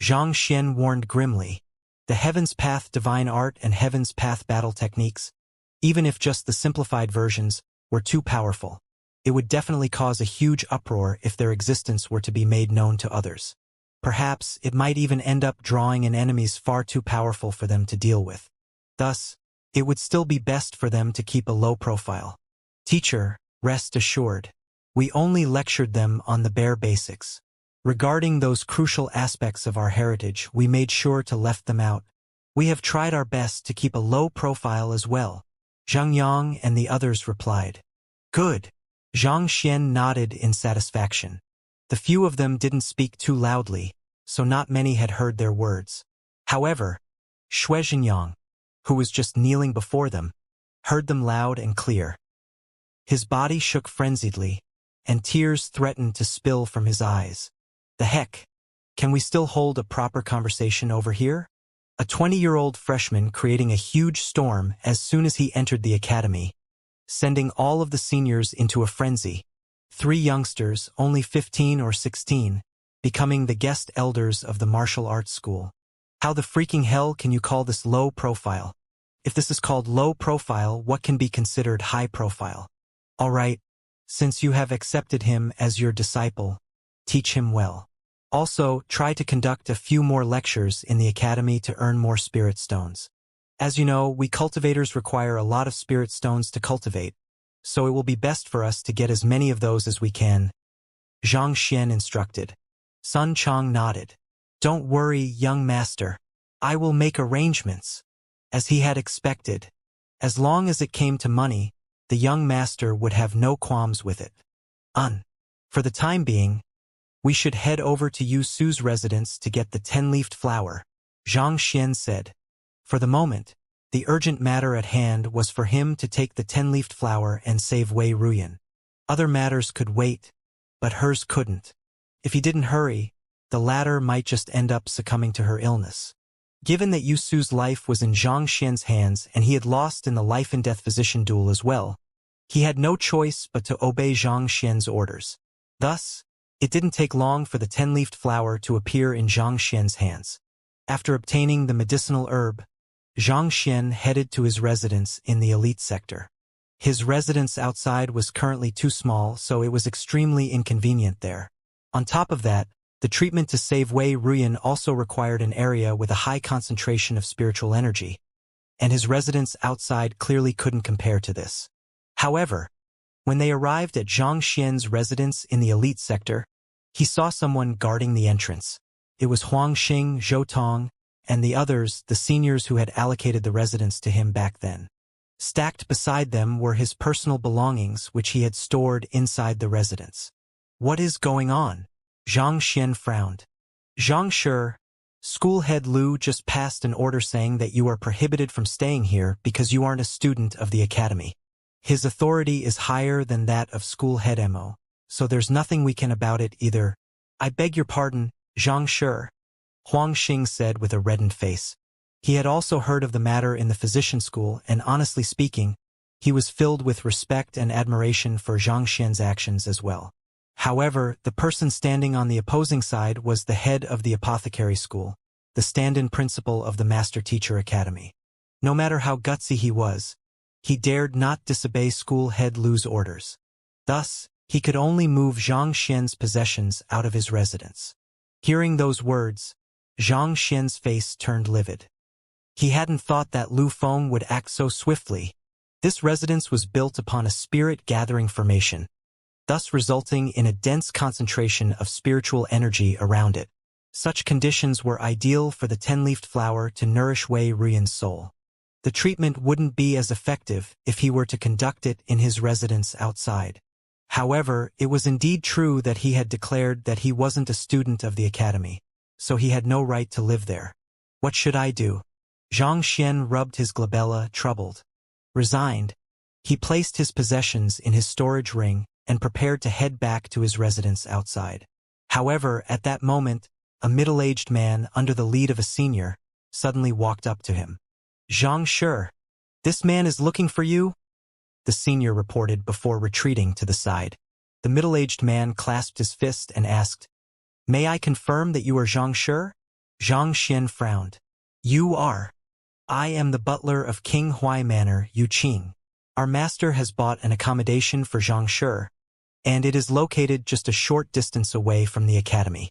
Zhang Xian warned grimly. The Heaven's Path Divine Art and Heaven's Path Battle techniques, even if just the simplified versions, were too powerful. It would definitely cause a huge uproar if their existence were to be made known to others. Perhaps it might even end up drawing in enemies far too powerful for them to deal with. Thus, it would still be best for them to keep a low profile. Teacher, rest assured. We only lectured them on the bare basics. Regarding those crucial aspects of our heritage, we made sure to left them out. We have tried our best to keep a low profile as well. Zhang Yang and the others replied. Good. Zhang Xian nodded in satisfaction. The few of them didn't speak too loudly, so not many had heard their words. However, Shui Zhenyang, who was just kneeling before them, heard them loud and clear. His body shook frenziedly, and tears threatened to spill from his eyes. The heck? Can we still hold a proper conversation over here? A 20-year-old freshman creating a huge storm as soon as he entered the academy, sending all of the seniors into a frenzy. 3 youngsters, only 15 or 16, becoming the guest elders of the martial arts school. How the freaking hell can you call this low profile? If this is called low profile, what can be considered high profile? All right, since you have accepted him as your disciple, teach him well. Also, try to conduct a few more lectures in the academy to earn more spirit stones. As you know, we cultivators require a lot of spirit stones to cultivate, so it will be best for us to get as many of those as we can. Zhang Xian instructed. Sun Chang nodded. Don't worry, young master. I will make arrangements. As he had expected. As long as it came to money, the young master would have no qualms with it. For the time being, we should head over to Yu Su's residence to get the 10-leafed flower, Zhang Xian said. For the moment, the urgent matter at hand was for him to take the 10-leafed flower and save Wei Ruyan. Other matters could wait, but hers couldn't. If he didn't hurry, the latter might just end up succumbing to her illness. Given that Yu Su's life was in Zhang Xian's hands and he had lost in the life-and-death physician duel as well, he had no choice but to obey Zhang Xian's orders. Thus, it didn't take long for the 10-leafed flower to appear in Zhang Xian's hands. After obtaining the medicinal herb, Zhang Xian headed to his residence in the elite sector. His residence outside was currently too small, so it was extremely inconvenient there. On top of that, the treatment to save Wei Ruyan also required an area with a high concentration of spiritual energy, and his residence outside clearly couldn't compare to this. However, when they arrived at Zhang Xian's residence in the elite sector, he saw someone guarding the entrance. It was Huang Xing, Zhou Tong, and the others, the seniors who had allocated the residence to him back then. Stacked beside them were his personal belongings which he had stored inside the residence. What is going on? Zhang Xian frowned. Zhang Shi, school head Lu just passed an order saying that you are prohibited from staying here because you aren't a student of the academy. His authority is higher than that of school head Mo, so there's nothing we can about it either. I beg your pardon, Zhang Shi, Huang Xing said with a reddened face. He had also heard of the matter in the physician school, and honestly speaking, he was filled with respect and admiration for Zhang Xian's actions as well. However, the person standing on the opposing side was the head of the apothecary school, the stand-in principal of the Master Teacher Academy. No matter how gutsy he was, he dared not disobey school head Lu's orders. Thus, he could only move Zhang Xian's possessions out of his residence. Hearing those words, Zhang Xian's face turned livid. He hadn't thought that Lu Feng would act so swiftly. This residence was built upon a spirit-gathering formation, thus resulting in a dense concentration of spiritual energy around it. Such conditions were ideal for the 10-leafed flower to nourish Wei Ruyan's soul. The treatment wouldn't be as effective if he were to conduct it in his residence outside. However, it was indeed true that he had declared that he wasn't a student of the academy, so he had no right to live there. What should I do? Zhang Xian rubbed his glabella, troubled. Resigned, he placed his possessions in his storage ring and prepared to head back to his residence outside. However, at that moment, a middle-aged man under the lead of a senior suddenly walked up to him. Zhang Shi, this man is looking for you? The senior reported before retreating to the side. The middle-aged man clasped his fist and asked, May I confirm that you are Zhang Shi? Zhang Xian frowned. You are. I am the butler of King Huai Manor, Yu Qing. Our master has bought an accommodation for Zhang Shi, and it is located just a short distance away from the academy.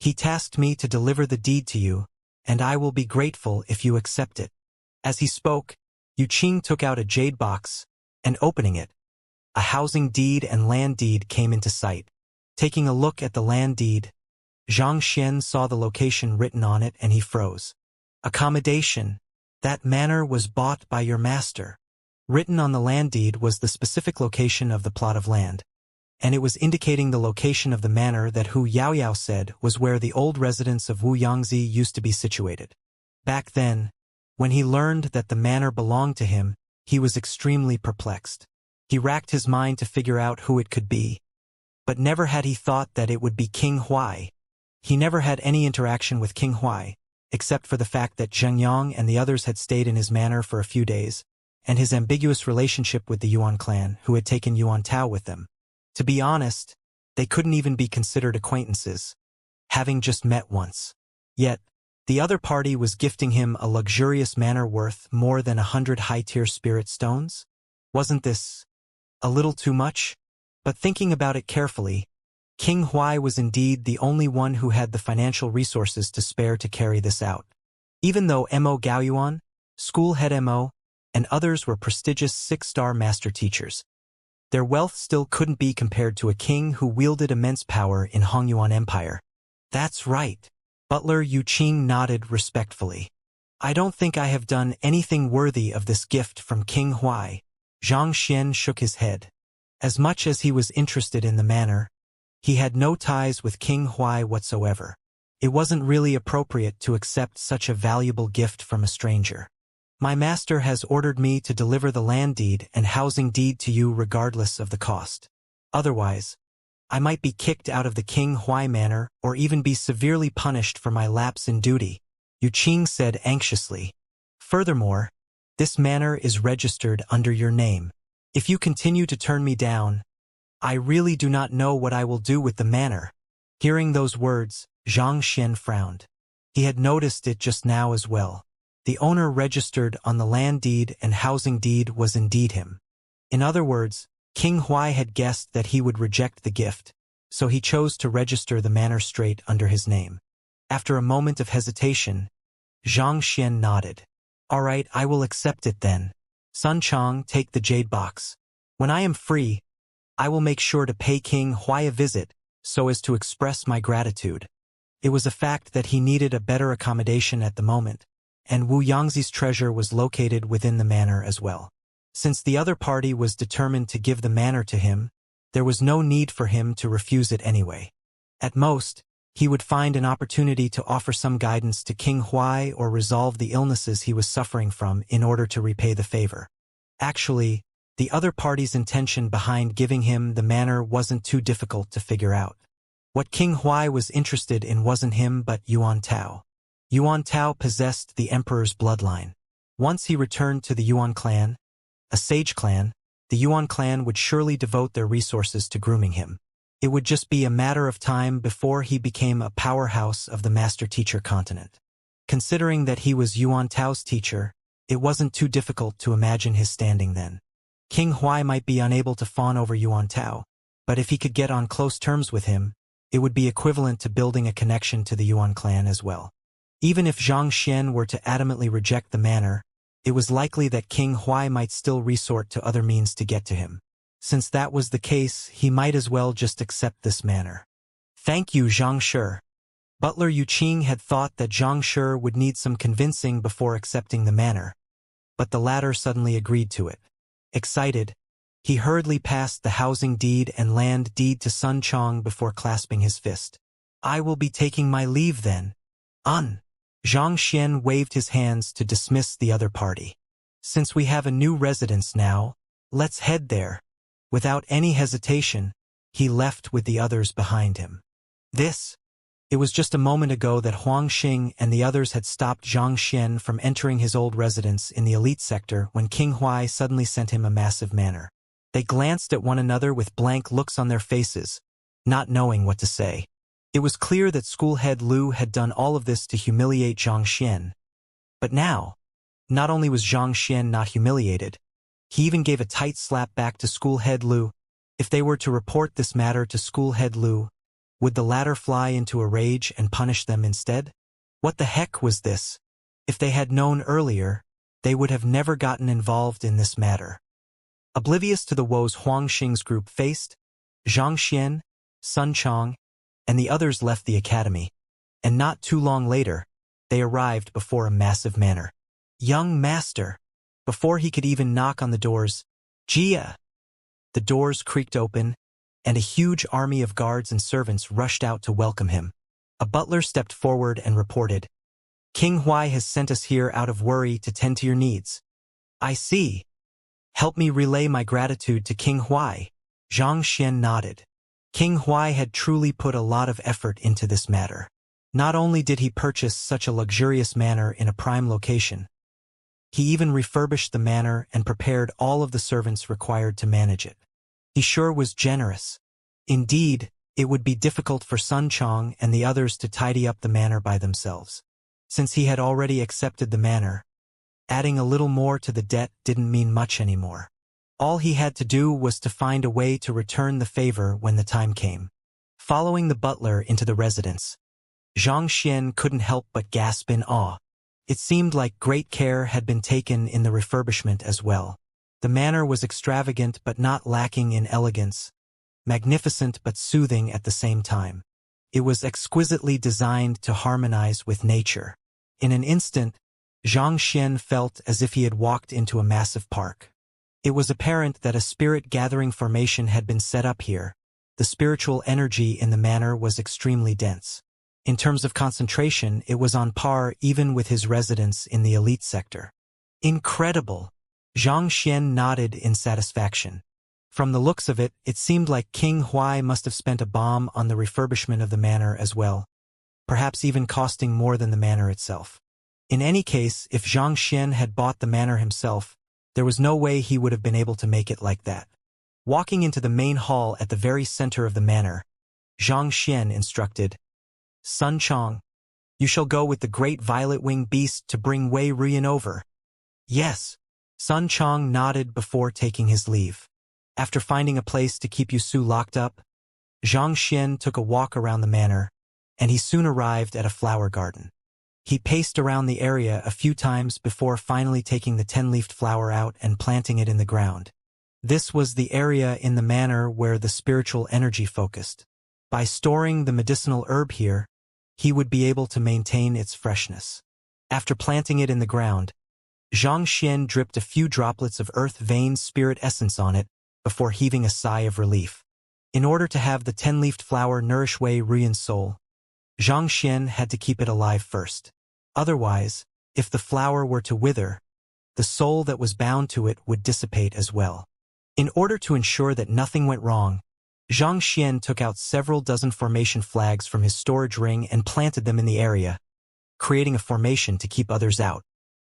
He tasked me to deliver the deed to you, and I will be grateful if you accept it." As he spoke, Yuqing took out a jade box, and opening it, a housing deed and land deed came into sight. Taking a look at the land deed, Xianxia saw the location written on it and he froze. "Accommodation. That manor was bought by your master." Written on the land deed was the specific location of the plot of land, and it was indicating the location of the manor that Hu Yaoyao said was where the old residence of Wu Yangzi used to be situated. Back then, when he learned that the manor belonged to him, he was extremely perplexed. He racked his mind to figure out who it could be, but never had he thought that it would be King Huai. He never had any interaction with King Huai, except for the fact that Zheng Yang and the others had stayed in his manor for a few days, and his ambiguous relationship with the Yuan clan who had taken Yuan Tao with them. To be honest, they couldn't even be considered acquaintances, having just met once. Yet, the other party was gifting him a luxurious manor worth more than 100 high-tier spirit stones? Wasn't this a little too much? But thinking about it carefully, King Huai was indeed the only one who had the financial resources to spare to carry this out. Even though Mo Gaoyuan, school head Mo, and others were prestigious 6-star master teachers, their wealth still couldn't be compared to a king who wielded immense power in Hongyuan Empire. "That's right." Butler Yuqing nodded respectfully. "I don't think I have done anything worthy of this gift from King Huai." Xianxia shook his head. As much as he was interested in the manor, he had no ties with King Huai whatsoever. It wasn't really appropriate to accept such a valuable gift from a stranger. "My master has ordered me to deliver the land deed and housing deed to you regardless of the cost. Otherwise, I might be kicked out of the King Huai manor or even be severely punished for my lapse in duty," Yuqing said anxiously. "Furthermore, this manor is registered under your name. If you continue to turn me down, I really do not know what I will do with the manor." Hearing those words, Xianxia frowned. He had noticed it just now as well. The owner registered on the land deed and housing deed was indeed him. In other words, King Huai had guessed that he would reject the gift, so he chose to register the manor straight under his name. After a moment of hesitation, Xianxia nodded. "All right, I will accept it then. Sun Chang, take the jade box. When I am free, I will make sure to pay King Huai a visit so as to express my gratitude." It was a fact that he needed a better accommodation at the moment, and Wu Yangzi's treasure was located within the manor as well. Since the other party was determined to give the manor to him, there was no need for him to refuse it anyway. At most, he would find an opportunity to offer some guidance to King Huai or resolve the illnesses he was suffering from in order to repay the favor. Actually, the other party's intention behind giving him the manor wasn't too difficult to figure out. What King Huai was interested in wasn't him but Yuan Tao. Yuan Tao possessed the emperor's bloodline. Once he returned to the Yuan clan, a sage clan, the Yuan clan would surely devote their resources to grooming him. It would just be a matter of time before he became a powerhouse of the master-teacher continent. Considering that he was Yuan Tao's teacher, it wasn't too difficult to imagine his standing then. King Huai might be unable to fawn over Yuan Tao, but if he could get on close terms with him, it would be equivalent to building a connection to the Yuan clan as well. Even if Xianxia were to adamantly reject the manor, it was likely that King Huai might still resort to other means to get to him. Since that was the case, he might as well just accept this manor. "Thank you, Xianxia." Butler Yuqing had thought that Xianxia would need some convincing before accepting the manor, but the latter suddenly agreed to it. Excited, he hurriedly passed the housing deed and land deed to Sun Chang before clasping his fist. "I will be taking my leave then." Xianxia waved his hands to dismiss the other party. "Since we have a new residence now, let's head there." Without any hesitation, he left with the others behind him. It was just a moment ago that Huang Xing and the others had stopped Xianxia from entering his old residence in the elite sector when King Huai suddenly sent him a massive manor. They glanced at one another with blank looks on their faces, not knowing what to say. It was clear that school head Lu had done all of this to humiliate Xianxia. But now, not only was Xianxia not humiliated, he even gave a tight slap back to school head Lu. If they were to report this matter to school head Lu, would the latter fly into a rage and punish them instead? What the heck was this? If they had known earlier, they would have never gotten involved in this matter. Oblivious to the woes Huang Xing's group faced, Zhang Xian, Sun Chong, and the others left the academy, and not too long later, they arrived before a massive manor. Young master! Before he could even knock on the doors, Jia! The doors creaked open, and a huge army of guards and servants rushed out to welcome him. A butler stepped forward and reported, King Huai has sent us here out of worry to tend to your needs. I see. Help me relay my gratitude to King Huai. Zhang Xian nodded. King Huai had truly put a lot of effort into this matter. Not only did he purchase such a luxurious manor in a prime location, he even refurbished the manor and prepared all of the servants required to manage it. He sure was generous. Indeed, it would be difficult for Sun Chong and the others to tidy up the manor by themselves. Since he had already accepted the manor, adding a little more to the debt didn't mean much anymore. All he had to do was to find a way to return the favor when the time came. Following the butler into the residence, Zhang Xian couldn't help but gasp in awe. It seemed like great care had been taken in the refurbishment as well. The manor was extravagant but not lacking in elegance, magnificent but soothing at the same time. It was exquisitely designed to harmonize with nature. In an instant, Zhang Xian felt as if he had walked into a massive park. It was apparent that a spirit-gathering formation had been set up here. The spiritual energy in the manor was extremely dense. In terms of concentration, it was on par even with his residence in the elite sector. Incredible! Zhang Xian nodded in satisfaction. From the looks of it, it seemed like King Huai must have spent a bomb on the refurbishment of the manor as well, perhaps even costing more than the manor itself. In any case, if Zhang Xian had bought the manor himself, there was no way he would have been able to make it like that. Walking into the main hall at the very center of the manor, Zhang Xian instructed, Sun Chong, you shall go with the great violet-winged beast to bring Wei Ruyan over. Yes. Sun Chong nodded before taking his leave. After finding a place to keep Yusu locked up, Zhang Xian took a walk around the manor, and he soon arrived at a flower garden. He paced around the area a few times before finally taking the 10-leafed flower out and planting it in the ground. This was the area in the manor where the spiritual energy focused. By storing the medicinal herb here, he would be able to maintain its freshness. After planting it in the ground, Zhang Xian dripped a few droplets of earth vein spirit essence on it before heaving a sigh of relief. In order to have the 10-leafed flower nourish Wei Ruyan's soul, Zhang Xian had to keep it alive first. Otherwise, if the flower were to wither, the soul that was bound to it would dissipate as well. In order to ensure that nothing went wrong, Zhang Xian took out several dozen formation flags from his storage ring and planted them in the area, creating a formation to keep others out.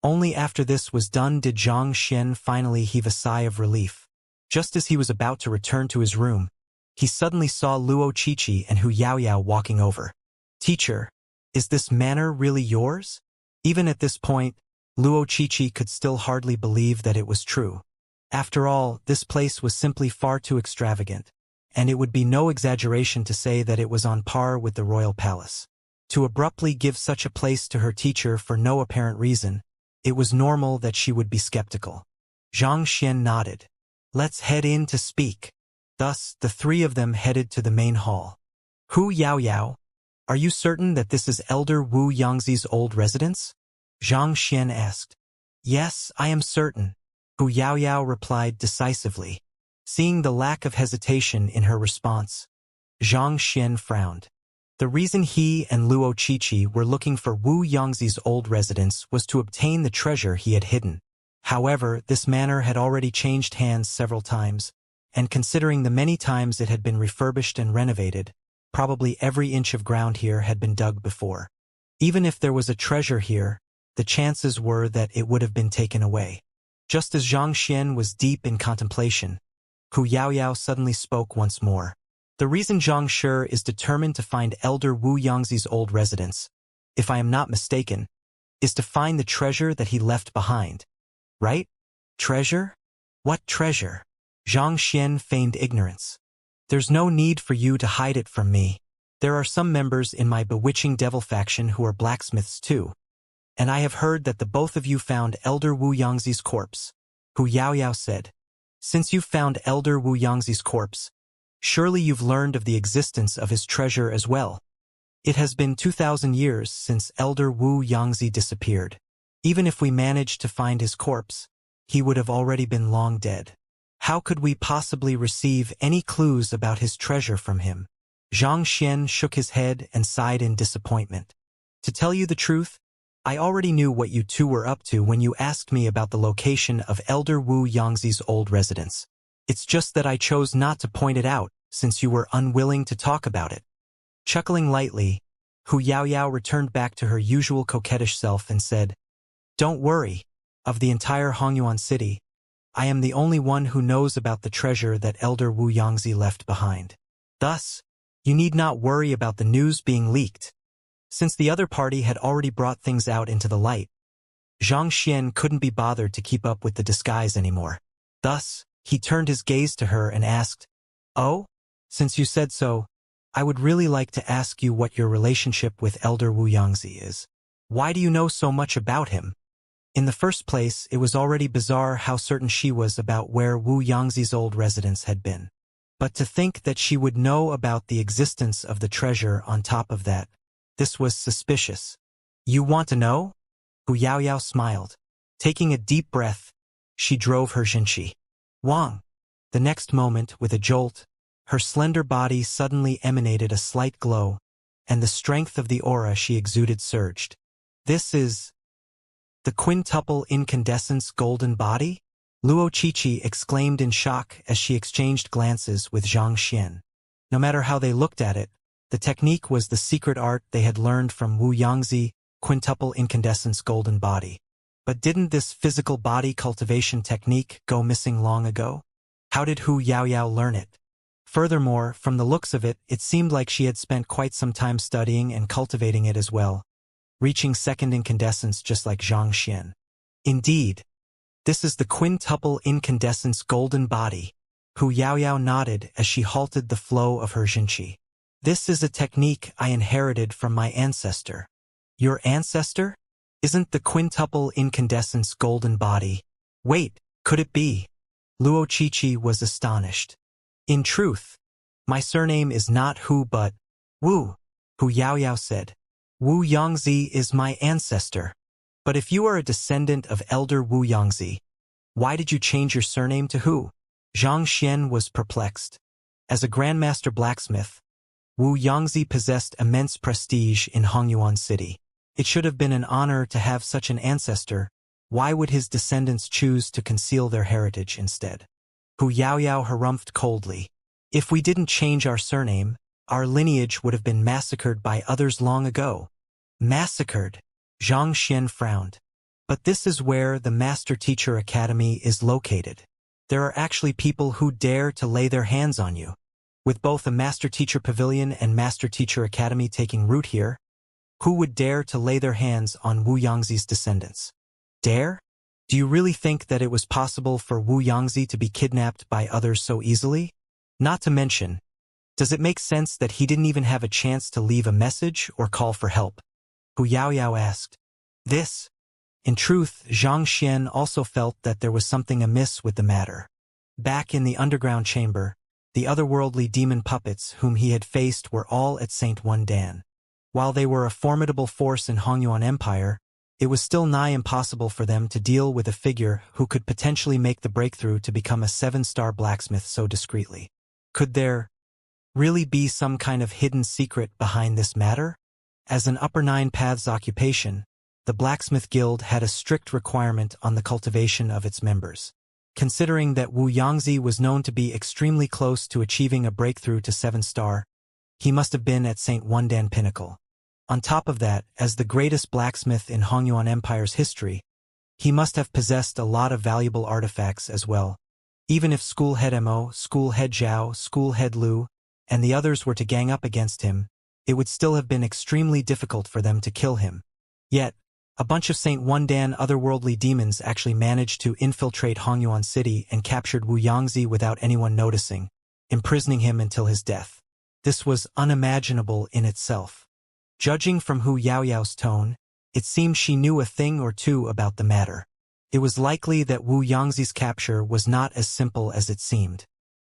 Only after this was done did Zhang Xian finally heave a sigh of relief. Just as he was about to return to his room, he suddenly saw Luo Qiqi and Hu Yaoyao walking over. Teacher, is this manor really yours? Even at this point, Luo Qiqi could still hardly believe that it was true. After all, this place was simply far too extravagant, and it would be no exaggeration to say that it was on par with the royal palace. To abruptly give such a place to her teacher for no apparent reason, it was normal that she would be skeptical. Zhang Xian nodded. Let's head in to speak. Thus, the three of them headed to the main hall. Hu Yaoyao, are you certain that this is Elder Wu Yangzi's old residence? Zhang Xian asked. Yes, I am certain, Hu Yaoyao replied decisively. Seeing the lack of hesitation in her response, Zhang Xian frowned. The reason he and Luo Qiqi were looking for Wu Yangzi's old residence was to obtain the treasure he had hidden. However, this manor had already changed hands several times, and considering the many times it had been refurbished and renovated, probably every inch of ground here had been dug before. Even if there was a treasure here, the chances were that it would have been taken away. Just as Zhang Xian was deep in contemplation, Hu Yaoyao suddenly spoke once more. The reason Zhang Shi is determined to find Elder Wu Yangzi's old residence, if I am not mistaken, is to find the treasure that he left behind. Right? Treasure? What treasure? Xianxia feigned ignorance. There's no need for you to hide it from me. There are some members in my bewitching devil faction who are blacksmiths too. And I have heard that the both of you found Elder Wu Yangzi's corpse. Hu Yaoyao said. Since you've found Elder Wu Yangzi's corpse, surely you've learned of the existence of his treasure as well. It has been 2,000 years since Elder Wu Yangzi disappeared. Even if we managed to find his corpse, he would have already been long dead. How could we possibly receive any clues about his treasure from him? Xianxia shook his head and sighed in disappointment. To tell you the truth, I already knew what you two were up to when you asked me about the location of Elder Wu Yangzi's old residence. It's just that I chose not to point it out, since you were unwilling to talk about it. Chuckling lightly, Hu Yaoyao returned back to her usual coquettish self and said, Don't worry. Of the entire Hongyuan city, I am the only one who knows about the treasure that Elder Wu Yangzi left behind. Thus, you need not worry about the news being leaked. Since the other party had already brought things out into the light, Xianxia couldn't be bothered to keep up with the disguise anymore. Thus, he turned his gaze to her and asked, Oh? Since you said so, I would really like to ask you what your relationship with Elder Wu Yangzi is. Why do you know so much about him? In the first place, it was already bizarre how certain she was about where Wu Yangzi's old residence had been. But to think that she would know about the existence of the treasure on top of that, this was suspicious. You want to know? Hu Yaoyao smiled. Taking a deep breath, she drove her Xinqi. Wang. The next moment, with a jolt, her slender body suddenly emanated a slight glow, and the strength of the aura she exuded surged. This is the quintuple incandescence golden body? Luo Qiqi exclaimed in shock as she exchanged glances with Xianxia. No matter how they looked at it, the technique was the secret art they had learned from Wu Yangzi, quintuple incandescence golden body. But didn't this physical body cultivation technique go missing long ago? How did Hu Yaoyao learn it? Furthermore, from the looks of it, it seemed like she had spent quite some time studying and cultivating it as well, reaching second incandescence just like Xianxia. Indeed, this is the quintuple incandescence golden body. Hu Yaoyao nodded as she halted the flow of her Xinqi. This is a technique I inherited from my ancestor. Your ancestor? Isn't the quintuple incandescence golden body? Wait, could it be? Luo Qiqi was astonished. In truth, my surname is not Hu but Wu, Hu Yaoyao said. Wu Yangzi is my ancestor. But if you are a descendant of Elder Wu Yangzi, why did you change your surname to Hu? Xianxia was perplexed. As a grandmaster blacksmith, Wu Yangzi possessed immense prestige in Hongyuan City. It should have been an honor to have such an ancestor. Why would his descendants choose to conceal their heritage instead? Hu Yaoyao harumphed coldly. If we didn't change our surname, our lineage would have been massacred by others long ago. Massacred? Xianxia frowned. But this is where the Master Teacher Academy is located. There are actually people who dare to lay their hands on you. With both a Master Teacher Pavilion and Master Teacher Academy taking root here, who would dare to lay their hands on Wu Yangzi's descendants? Dare? Do you really think that it was possible for Wu Yangzi to be kidnapped by others so easily? Not to mention, does it make sense that he didn't even have a chance to leave a message or call for help? Hu Yaoyao asked. This. In truth, Xianxia also felt that there was something amiss with the matter. Back in the underground chamber, the otherworldly demon puppets whom he had faced were all at St. Wendan. While they were a formidable force in Hongyuan Empire, it was still nigh impossible for them to deal with a figure who could potentially make the breakthrough to become a 7-star blacksmith so discreetly. Could there really be some kind of hidden secret behind this matter? As an upper 9 paths occupation, the Blacksmith Guild had a strict requirement on the cultivation of its members. Considering that Wu Yangzi was known to be extremely close to achieving a breakthrough to 7-star, he must have been at St. Wendan Pinnacle. On top of that, as the greatest blacksmith in Hongyuan Empire's history, he must have possessed a lot of valuable artifacts as well. Even if School Head Mo, School Head Zhao, School Head Lu, and the others were to gang up against him, it would still have been extremely difficult for them to kill him. Yet, A bunch of Saint Wundan otherworldly demons actually managed to infiltrate Hongyuan City and captured Wu Yangzi without anyone noticing, imprisoning him until his death. This was unimaginable in itself. Judging from Hu Yaoyao's tone, it seemed she knew a thing or two about the matter. It was likely that Wu Yangzi's capture was not as simple as it seemed.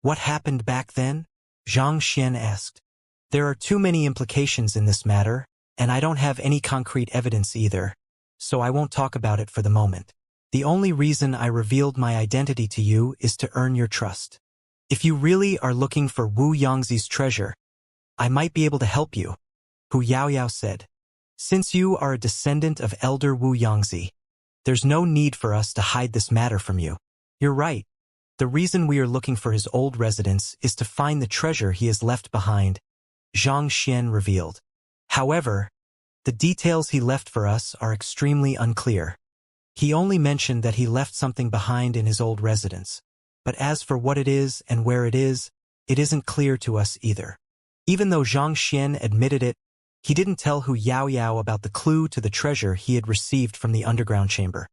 What happened back then? Zhang Xian asked. There are too many implications in this matter, and I don't have any concrete evidence either, so I won't talk about it for the moment. The only reason I revealed my identity to you is to earn your trust. If you really are looking for Wu Yangzi's treasure, I might be able to help you, Hu Yaoyao said. Since you are a descendant of Elder Wu Yangzi, there's no need for us to hide this matter from you. You're right. The reason we are looking for his old residence is to find the treasure he has left behind, Zhang Xian revealed. However, the details he left for us are extremely unclear. He only mentioned that he left something behind in his old residence, but as for what it is and where it isn't clear to us either. Even though Zhang Xian admitted it, he didn't tell Hu Yaoyao about the clue to the treasure he had received from the underground chamber.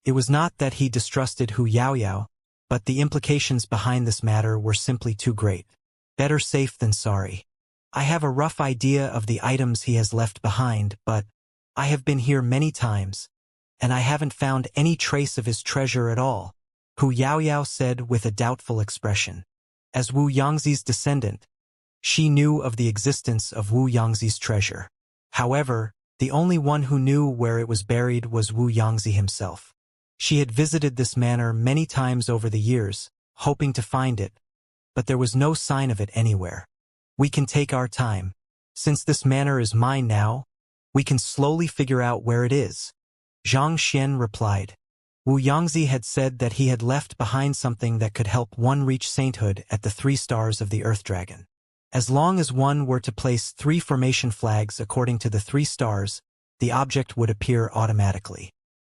It was not that he distrusted Hu Yaoyao, but the implications behind this matter were simply too great. Better safe than sorry. I have a rough idea of the items he has left behind, but I have been here many times, and I haven't found any trace of his treasure at all, Hu Yaoyao said with a doubtful expression. As Wu Yangzi's descendant, she knew of the existence of Wu Yangzi's treasure. However, the only one who knew where it was buried was Wu Yangzi himself. She had visited this manor many times over the years, hoping to find it, but there was no sign of it anywhere. We can take our time. Since this manor is mine now, we can slowly figure out where it is, Zhang Xian replied. Wu Yangzi had said that he had left behind something that could help one reach sainthood at the 3 stars of the Earth Dragon. As long as one were to place 3 formation flags according to the 3 stars, the object would appear automatically.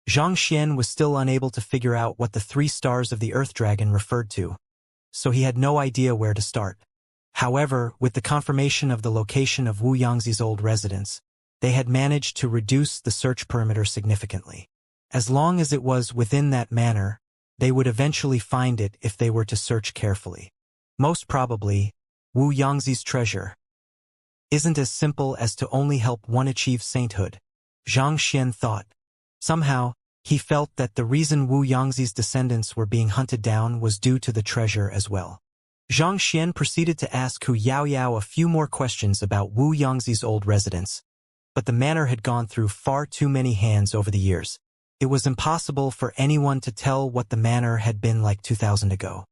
Zhang Xian was still unable to figure out what the 3 stars of the Earth Dragon referred to, so he had no idea where to start. However, with the confirmation of the location of Wu Yangzi's old residence, they had managed to reduce the search perimeter significantly. As long as it was within that manor, they would eventually find it if they were to search carefully. Most probably, Wu Yangzi's treasure isn't as simple as to only help one achieve sainthood, Zhang Xian thought. Somehow, he felt that the reason Wu Yangzi's descendants were being hunted down was due to the treasure as well. Zhang Xian proceeded to ask Hu Yaoyao a few more questions about Wu Yangzi's old residence, but the manor had gone through far too many hands over the years. It was impossible for anyone to tell what the manor had been like 2000 ago.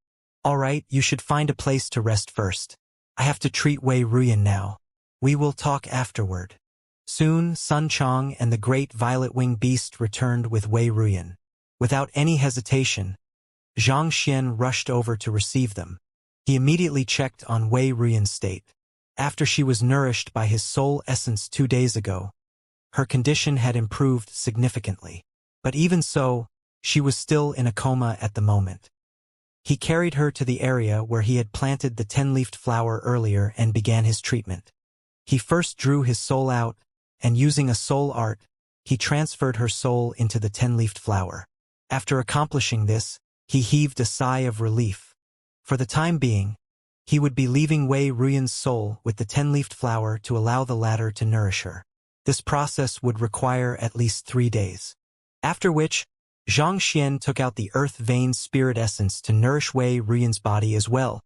All right, you should find a place to rest first. I have to treat Wei Ruyan now. We will talk afterward. Soon, Sun Chong and the great violet-winged beast returned with Wei Ruyan. Without any hesitation, Zhang Xian rushed over to receive them. He immediately checked on Wei Ruyan's state. After she was nourished by his soul essence 2 days ago, her condition had improved significantly. But even so, she was still in a coma at the moment. He carried her to the area where he had planted the 10-leafed flower earlier and began his treatment. He first drew his soul out, and using a soul art, he transferred her soul into the 10-leafed flower. After accomplishing this, he heaved a sigh of relief. For the time being, he would be leaving Wei Ruyan's soul with the 10-leafed flower to allow the latter to nourish her. This process would require at least 3 days. After which, Zhang Xian took out the earth vein spirit essence to nourish Wei Ruyan's body as well.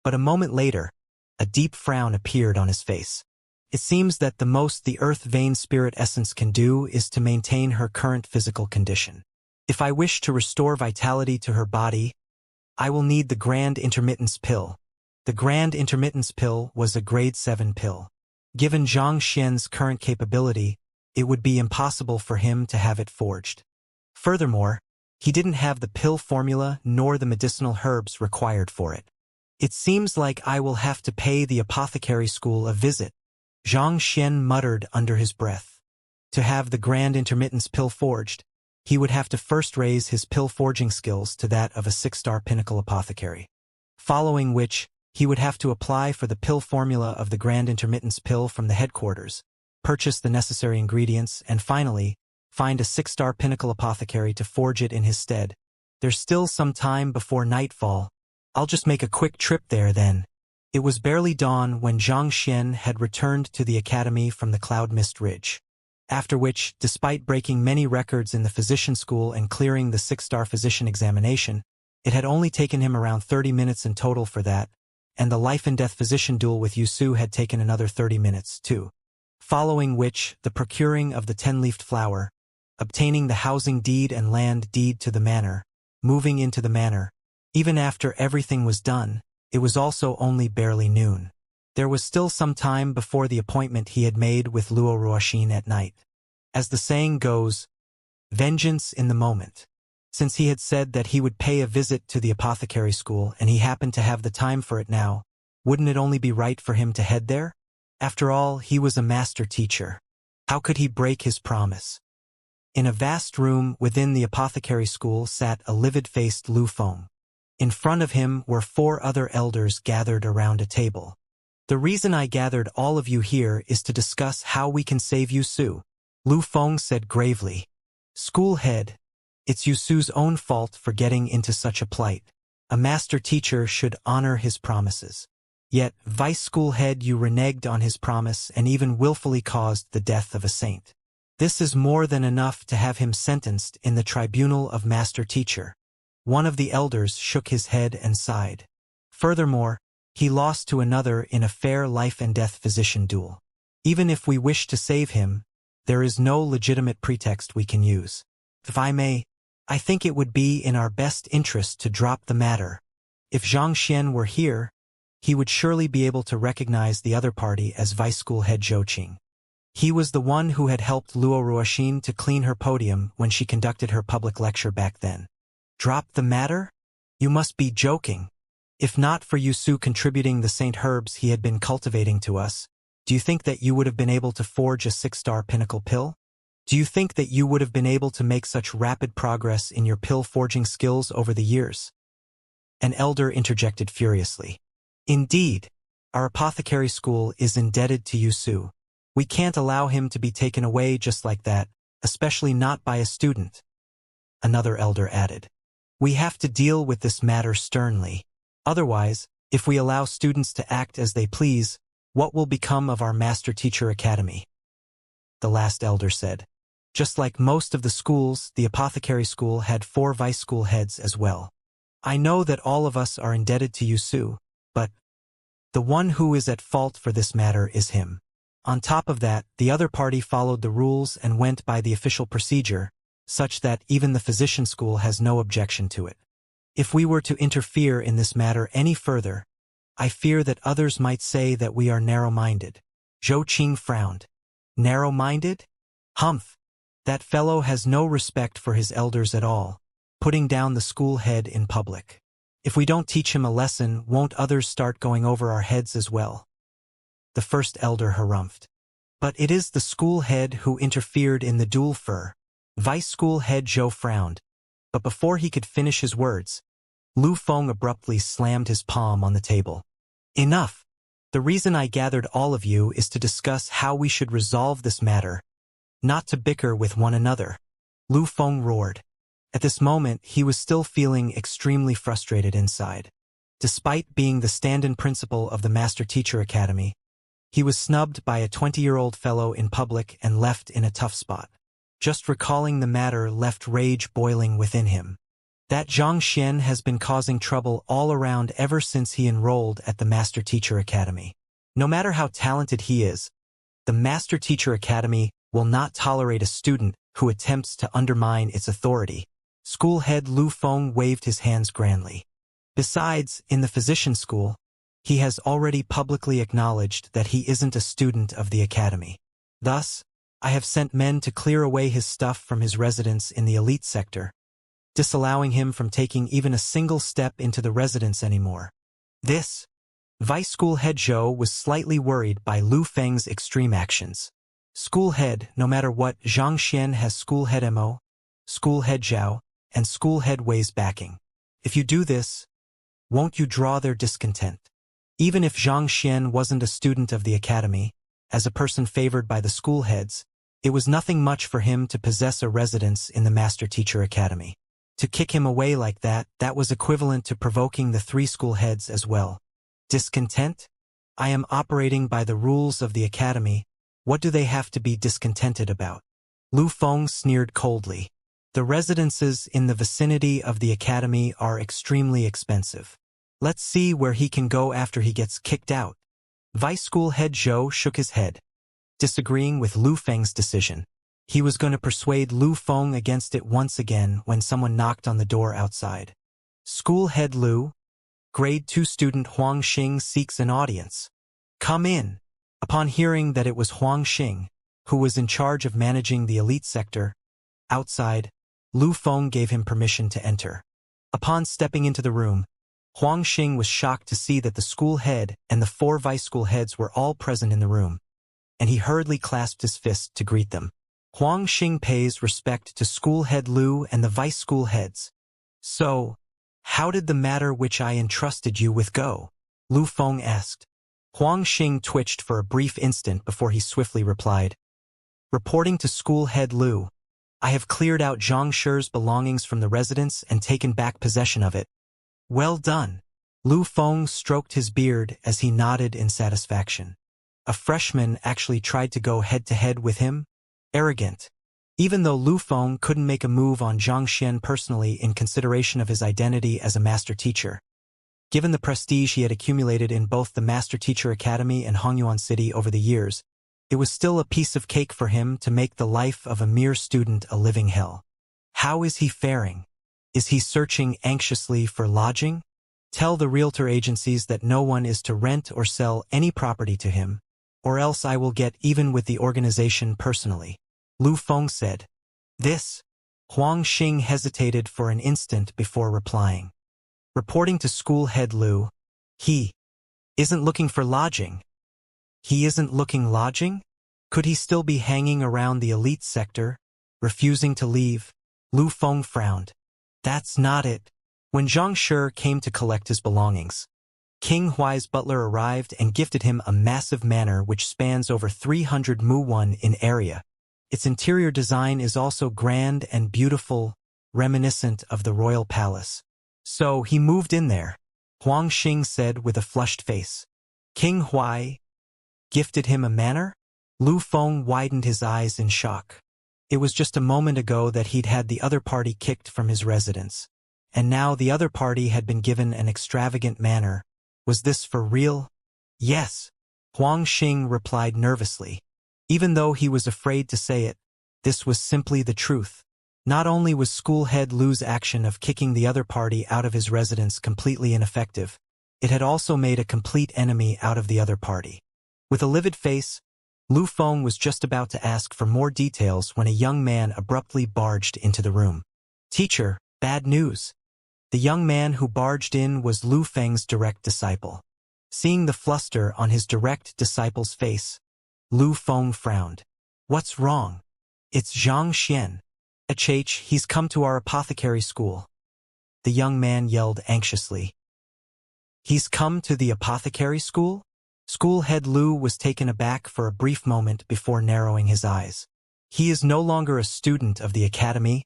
But a moment later, a deep frown appeared on his face. It seems that the most the earth vein spirit essence can do is to maintain her current physical condition. If I wish to restore vitality to her body, I will need the Grand Intermittence Pill. The Grand Intermittence Pill was a grade 7 pill. Given Zhang Xian's current capability, it would be impossible for him to have it forged. Furthermore, he didn't have the pill formula nor the medicinal herbs required for it. It seems like I will have to pay the apothecary school a visit, Zhang Xian muttered under his breath. To have the Grand Intermittence Pill forged, he would have to first raise his pill forging skills to that of a 6-star pinnacle apothecary. Following which, he would have to apply for the pill formula of the Grand Intermittence Pill from the headquarters, purchase the necessary ingredients, and finally, find a 6-star pinnacle apothecary to forge it in his stead. There's still some time before nightfall. I'll just make a quick trip there then. It was barely dawn when Xianxia had returned to the academy from the Cloud Mist Ridge. After which, despite breaking many records in the physician school and clearing the 6-star physician examination, it had only taken him around 30 minutes in total for that, and the life-and-death physician duel with Yusu had taken another 30 minutes too. Following which, the procuring of the 10-leafed flower, obtaining the housing deed and land deed to the manor, moving into the manor. Even after everything was done, it was also only barely noon. There was still some time before the appointment he had made with Luo Ruoxin at night. As the saying goes, vengeance in the moment. Since he had said that he would pay a visit to the apothecary school and he happened to have the time for it now, wouldn't it only be right for him to head there? After all, he was a master teacher. How could he break his promise? In a vast room within the apothecary school sat a livid-faced Lu Feng. In front of him were 4 other elders gathered around a table. The reason I gathered all of you here is to discuss how we can save Yusu, Lu Feng said gravely. School head, it's Yusu's own fault for getting into such a plight. A master teacher should honor his promises. Yet, vice school head, you reneged on his promise and even willfully caused the death of a saint. This is more than enough to have him sentenced in the tribunal of master teacher. One of the elders shook his head and sighed. Furthermore, he lost to another in a fair life-and-death physician duel. Even if we wish to save him, there is no legitimate pretext we can use. If I may, I think it would be in our best interest to drop the matter. If Xianxia were here, he would surely be able to recognize the other party as vice school head Zhou Qing. He was the one who had helped Luo Ruoxin to clean her podium when she conducted her public lecture back then. Drop the matter? You must be joking. If not for Yusu contributing the Saint Herbs he had been cultivating to us, do you think that you would have been able to forge a 6-star pinnacle pill? Do you think that you would have been able to make such rapid progress in your pill forging skills over the years? An elder interjected furiously. Indeed, our apothecary school is indebted to Yusu. We can't allow him to be taken away just like that, especially not by a student. Another elder added. We have to deal with this matter sternly. Otherwise, if we allow students to act as they please, what will become of our Master Teacher Academy? The last elder said. Just like most of the schools, the apothecary school had 4 vice school heads as well. I know that all of us are indebted to Yusu, but the one who is at fault for this matter is him. On top of that, the other party followed the rules and went by the official procedure, such that even the physician school has no objection to it. If we were to interfere in this matter any further, I fear that others might say that we are narrow-minded. Zhou Qing frowned. Narrow-minded? Humph! That fellow has no respect for his elders at all, putting down the school head in public. If we don't teach him a lesson, won't others start going over our heads as well? The first elder harumphed. But it is the school head who interfered in the duel for. Vice school head Zhou frowned. But before he could finish his words, Lu Feng abruptly slammed his palm on the table. Enough! The reason I gathered all of you is to discuss how we should resolve this matter, not to bicker with one another. Lu Feng roared. At this moment, he was still feeling extremely frustrated inside. Despite being the stand-in principal of the Master Teacher Academy, he was snubbed by a 20-year-old fellow in public and left in a tough spot. Just recalling the matter left rage boiling within him. That Xianxia has been causing trouble all around ever since he enrolled at the Master Teacher Academy. No matter how talented he is, the Master Teacher Academy will not tolerate a student who attempts to undermine its authority. School head Lu Feng waved his hands grandly. Besides, in the physician school, he has already publicly acknowledged that he isn't a student of the academy. Thus, I have sent men to clear away his stuff from his residence in the elite sector, disallowing him from taking even a single step into the residence anymore. This, Vice School Head Zhou was slightly worried by Lu Feng's extreme actions. School Head, no matter what, Xianxia has School Head Mo, School Head Zhao, and School Head Wei's backing. If you do this, won't you draw their discontent? Even if Xianxia wasn't a student of the academy, as a person favored by the school heads, It was nothing much for him to possess a residence in the Master-Teacher Academy. To kick him away like that was equivalent to provoking the 3 school heads as well. Discontent? I am operating by the rules of the academy. What do they have to be discontented about? Lu Feng sneered coldly. The residences in the vicinity of the academy are extremely expensive. Let's see where he can go after he gets kicked out. Vice School Head Zhou shook his head, disagreeing with Lu Feng's decision. He was going to persuade Lu Feng against it once again when someone knocked on the door outside. School Head Lu, Grade 2 student Huang Xing seeks an audience. Come in. Upon hearing that it was Huang Xing, who was in charge of managing the elite sector, outside, Lu Feng gave him permission to enter. Upon stepping into the room, Huang Xing was shocked to see that the school head and the 4 vice school heads were all present in the room, and he hurriedly clasped his fist to greet them. Huang Xing pays respect to school head Lu and the vice school heads. So, how did the matter which I entrusted you with go? Lu Feng asked. Huang Xing twitched for a brief instant before he swiftly replied. Reporting to school head Lu, I have cleared out Xianxia's belongings from the residence and taken back possession of it. Well done. Lu Feng stroked his beard as he nodded in satisfaction. A freshman actually tried to go head-to-head with him? Arrogant. Even though Lu Feng couldn't make a move on Xianxia personally in consideration of his identity as a master teacher. Given the prestige he had accumulated in both the Master Teacher Academy and Hongyuan City over the years, it was still a piece of cake for him to make the life of a mere student a living hell. How is he faring? Is he searching anxiously for lodging? Tell the realtor agencies that no one is to rent or sell any property to him, or else I will get even with the organization personally, Lu Feng said. This? Huang Xing hesitated for an instant before replying. Reporting to school head Lu, he isn't looking for lodging. He isn't looking lodging? Could he still be hanging around the elite sector, refusing to leave? Lu Feng frowned. That's not it. When Xianxia came to collect his belongings, King Huai's butler arrived and gifted him a massive manor which spans over 300 mu in area. Its interior design is also grand and beautiful, reminiscent of the royal palace. So he moved in there, Huang Xing said with a flushed face. King Huai gifted him a manor? Lu Feng widened his eyes in shock. It was just a moment ago that he'd had the other party kicked from his residence. And now the other party had been given an extravagant manor. Was this for real? Yes, Huang Xing replied nervously. Even though he was afraid to say it, this was simply the truth. Not only was school head Lu's action of kicking the other party out of his residence completely ineffective, it had also made a complete enemy out of the other party. With a livid face, Lu Feng was just about to ask for more details when a young man abruptly barged into the room. Teacher, bad news. The young man who barged in was Lu Feng's direct disciple. Seeing the fluster on his direct disciple's face, Lu Feng frowned. What's wrong? It's Xianxia. He's come to our apothecary school. The young man yelled anxiously. He's come to the apothecary school? School head Lu was taken aback for a brief moment before narrowing his eyes. He is no longer a student of the academy.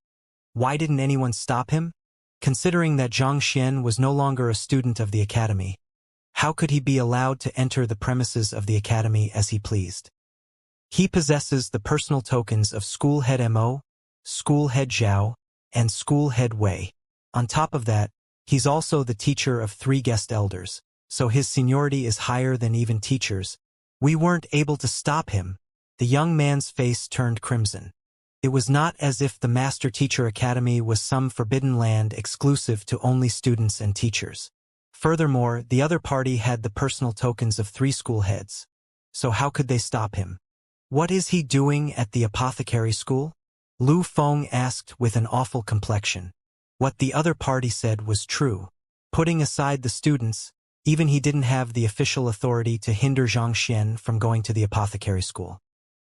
Why didn't anyone stop him? Considering that Xianxia was no longer a student of the academy, how could he be allowed to enter the premises of the academy as he pleased? He possesses the personal tokens of School Head Mo, School Head Zhao, and School Head Wei. On top of that, he's also the teacher of 3 guest elders, so his seniority is higher than even teachers. We weren't able to stop him. The young man's face turned crimson. It was not as if the Master Teacher Academy was some forbidden land exclusive to only students and teachers. Furthermore, the other party had the personal tokens of 3 school heads. So how could they stop him? What is he doing at the apothecary school? Lu Feng asked with an awful complexion. What the other party said was true. Putting aside the students, even he didn't have the official authority to hinder Xianxia from going to the apothecary school.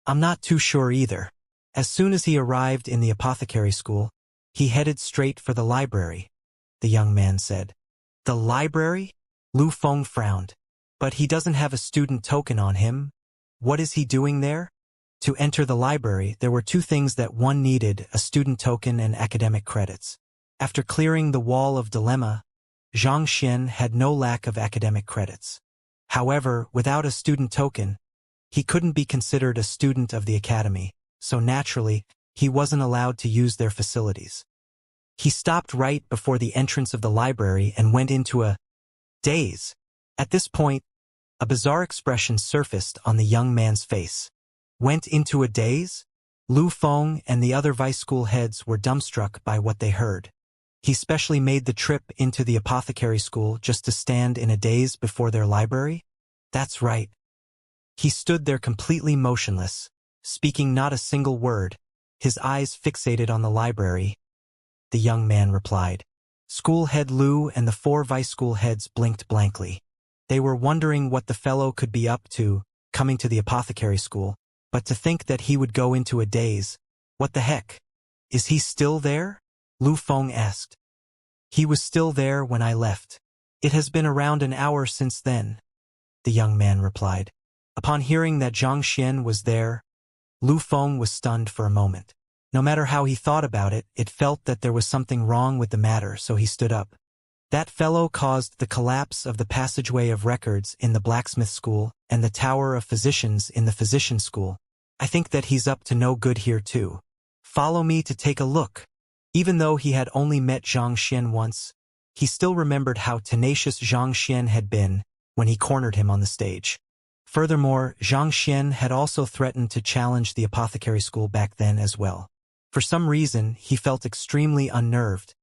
I'm not too sure either. As soon as he arrived in the apothecary school, he headed straight for the library, the young man said. The library? Lu Feng frowned. But he doesn't have a student token on him. What is he doing there? To enter the library, there were two things that one needed: a student token and academic credits. After clearing the wall of dilemma, Xianxia had no lack of academic credits. However, without a student token, he couldn't be considered a student of the academy, so naturally, he wasn't allowed to use their facilities. He stopped right before the entrance of the library and went into a daze. At this point, a bizarre expression surfaced on the young man's face. Went into a daze? Lu Feng and the other vice school heads were dumbstruck by what they heard. He specially made the trip into the apothecary school just to stand in a daze before their library? That's right. He stood there completely motionless, speaking not a single word, his eyes fixated on the library. The young man replied. School head Lu and the 4 vice school heads blinked blankly. They were wondering what the fellow could be up to, coming to the apothecary school, but to think that he would go into a daze. What the heck? Is he still there? Lu Feng asked. He was still there when I left. It has been around an hour since then, the young man replied. Upon hearing that Xianxia was there, Lu Feng was stunned for a moment. No matter how he thought about it, it felt that there was something wrong with the matter, so he stood up. That fellow caused the collapse of the passageway of records in the blacksmith school and the tower of physicians in the physician school. I think that he's up to no good here too. Follow me to take a look. Even though he had only met Xianxia once, he still remembered how tenacious Xianxia had been when he cornered him on the stage. Furthermore, Xianxia had also threatened to challenge the apothecary school back then as well. For some reason, he felt extremely unnerved,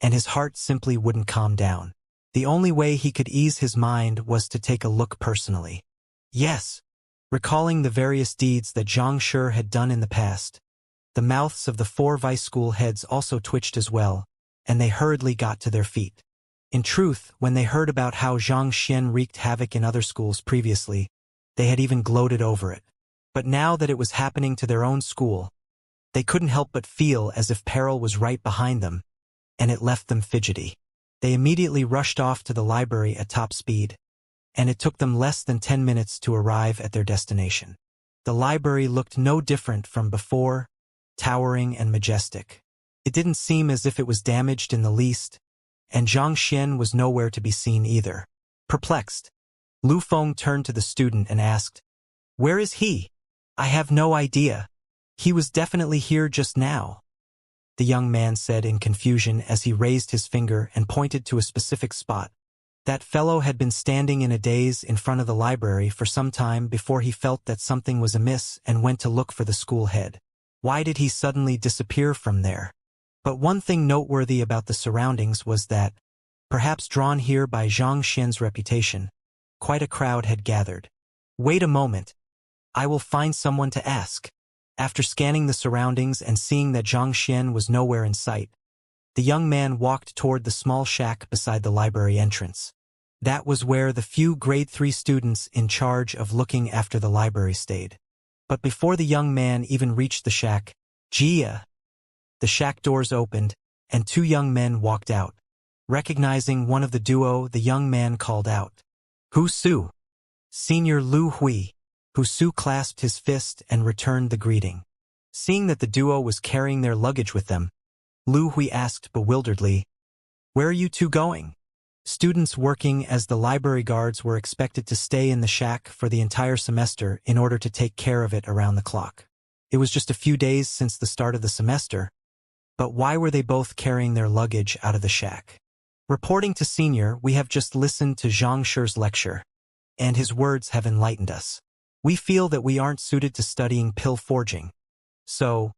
and his heart simply wouldn't calm down. The only way he could ease his mind was to take a look personally. Yes. Recalling the various deeds that Xianxia had done in the past, the mouths of the 4 vice school heads also twitched as well, and they hurriedly got to their feet. In truth, when they heard about how Xianxia wreaked havoc in other schools previously, they had even gloated over it. But now that it was happening to their own school, they couldn't help but feel as if peril was right behind them, and it left them fidgety. They immediately rushed off to the library at top speed, and it took them less than 10 minutes to arrive at their destination. The library looked no different from before, towering and majestic. It didn't seem as if it was damaged in the least, and Xianxia was nowhere to be seen either. Perplexed, Lu Feng turned to the student and asked, "Where is he? I have no idea. He was definitely here just now," the young man said in confusion as he raised his finger and pointed to a specific spot. That fellow had been standing in a daze in front of the library for some time before he felt that something was amiss and went to look for the school head. Why did he suddenly disappear from there? But one thing noteworthy about the surroundings was that, perhaps drawn here by Xianxia's reputation, quite a crowd had gathered. Wait a moment. I will find someone to ask. After scanning the surroundings and seeing that Xianxia was nowhere in sight, the young man walked toward the small shack beside the library entrance. That was where the few grade 3 students in charge of looking after the library stayed. But before the young man even reached the shack, Jia! The shack doors opened, and 2 young men walked out. Recognizing one of the duo, the young man called out, "Hu Su!" Senior Lu Hui. Hu Su clasped his fist and returned the greeting. Seeing that the duo was carrying their luggage with them, Lu Hui asked bewilderedly, "Where are you two going?" Students working as the library guards were expected to stay in the shack for the entire semester in order to take care of it around the clock. It was just a few days since the start of the semester, but why were they both carrying their luggage out of the shack? Reporting to Senior, we have just listened to Xianxia's lecture, and his words have enlightened us. We feel that we aren't suited to studying pill forging. So,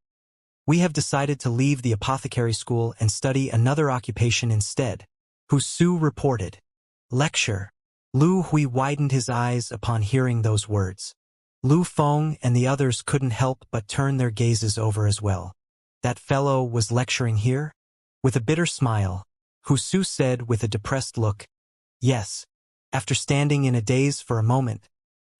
we have decided to leave the apothecary school and study another occupation instead, Hu Su reported. Lecture. Lu Hui widened his eyes upon hearing those words. Lu Feng and the others couldn't help but turn their gazes over as well. That fellow was lecturing here? With a bitter smile, Hu Su said with a depressed look, "Yes." After standing in a daze for a moment,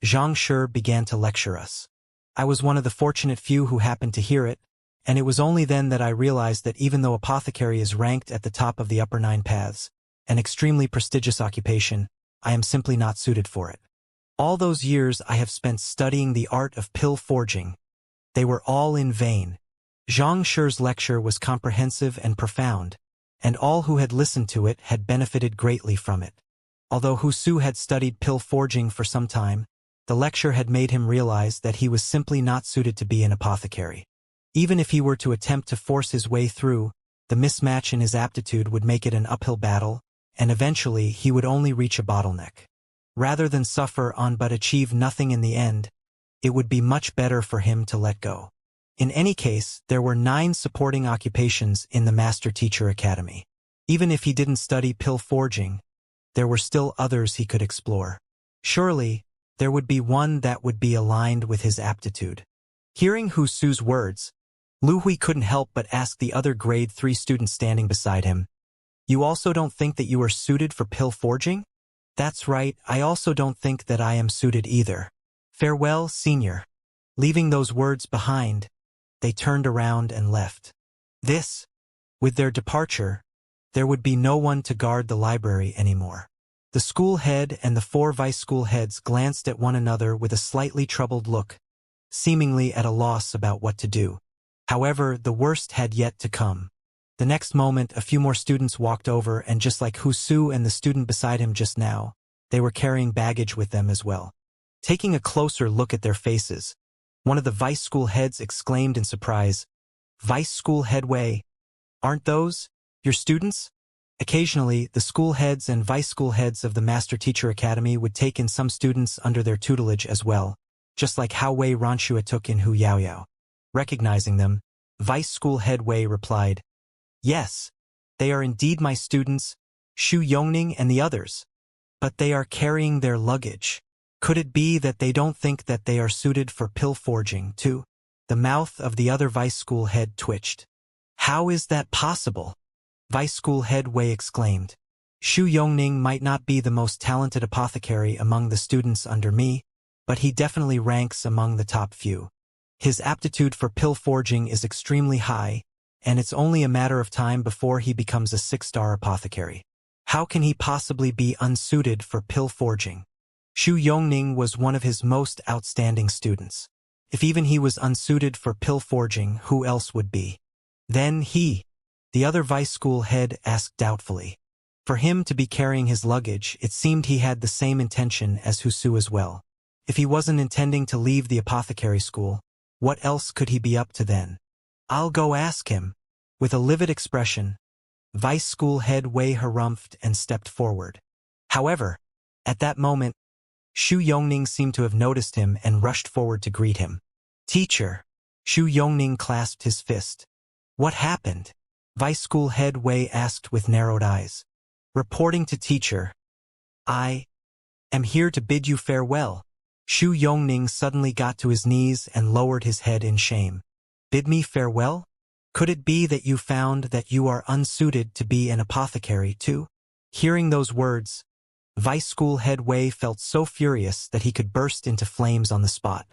Xianxia began to lecture us. I was one of the fortunate few who happened to hear it, and it was only then that I realized that even though apothecary is ranked at the top of the upper 9 paths, an extremely prestigious occupation, I am simply not suited for it. All those years I have spent studying the art of pill forging, They were all in vain. Xianxia's lecture was comprehensive and profound, and all who had listened to it had benefited greatly from it. Although Wuxia had studied pill forging for some time, the lecture had made him realize that he was simply not suited to be an apothecary. Even if he were to attempt to force his way through, the mismatch in his aptitude would make it an uphill battle, and eventually he would only reach a bottleneck. Rather than suffer on but achieve nothing in the end, it would be much better for him to let go. In any case, there were 9 supporting occupations in the Master Teacher Academy. Even if he didn't study pill forging, there were still others he could explore. Surely, there would be one that would be aligned with his aptitude. Hearing Wuxia's words, Lu Hui couldn't help but ask the other grade 3 student standing beside him, "You also don't think that you are suited for pill forging?" "That's right, I also don't think that I am suited either. Farewell, senior." Leaving those words behind, they turned around and left. With their departure, there would be no one to guard the library anymore. The school head and the 4 vice school heads glanced at one another with a slightly troubled look, seemingly at a loss about what to do. However, the worst had yet to come. The next moment, a few more students walked over, and just like Wuxia and the student beside him just now, they were carrying baggage with them as well. Taking a closer look at their faces, one of the vice school heads exclaimed in surprise, "Vice school head Wei, aren't those your students?" Occasionally, the school heads and vice school heads of the Master Teacher Academy would take in some students under their tutelage as well, just like how Wei Ranxue took in Hu Yaoyao. Recognizing them, Vice School Head Wei replied, "Yes, they are indeed my students, Xu Yongning and the others. But they are carrying their luggage. Could it be that they don't think that they are suited for pill forging, too?" The mouth of the other vice school head twitched. "How is that possible?" Vice school head Wei exclaimed. "Xu Yongning might not be the most talented apothecary among the students under me, but he definitely ranks among the top few. His aptitude for pill forging is extremely high, and it's only a matter of time before he becomes a 6-star apothecary. How can he possibly be unsuited for pill forging?" Xu Yongning was one of his most outstanding students. If even he was unsuited for pill forging, who else would be? "Then the other vice school head asked doubtfully. For him to be carrying his luggage, it seemed he had the same intention as Wuxia as well. If he wasn't intending to leave the apothecary school, what else could he be up to then? "I'll go ask him." With a livid expression, Vice School Head Wei harumphed and stepped forward. However, at that moment, Xu Yongning seemed to have noticed him and rushed forward to greet him. "Teacher." Xu Yongning clasped his fist. "What happened?" Vice School Head Wei asked with narrowed eyes. "Reporting to teacher. I am here to bid you farewell." Xu Yongning suddenly got to his knees and lowered his head in shame. "Bid me farewell? Could it be that you found that you are unsuited to be an apothecary too?" Hearing those words, Vice School Head Wei felt so furious that he could burst into flames on the spot.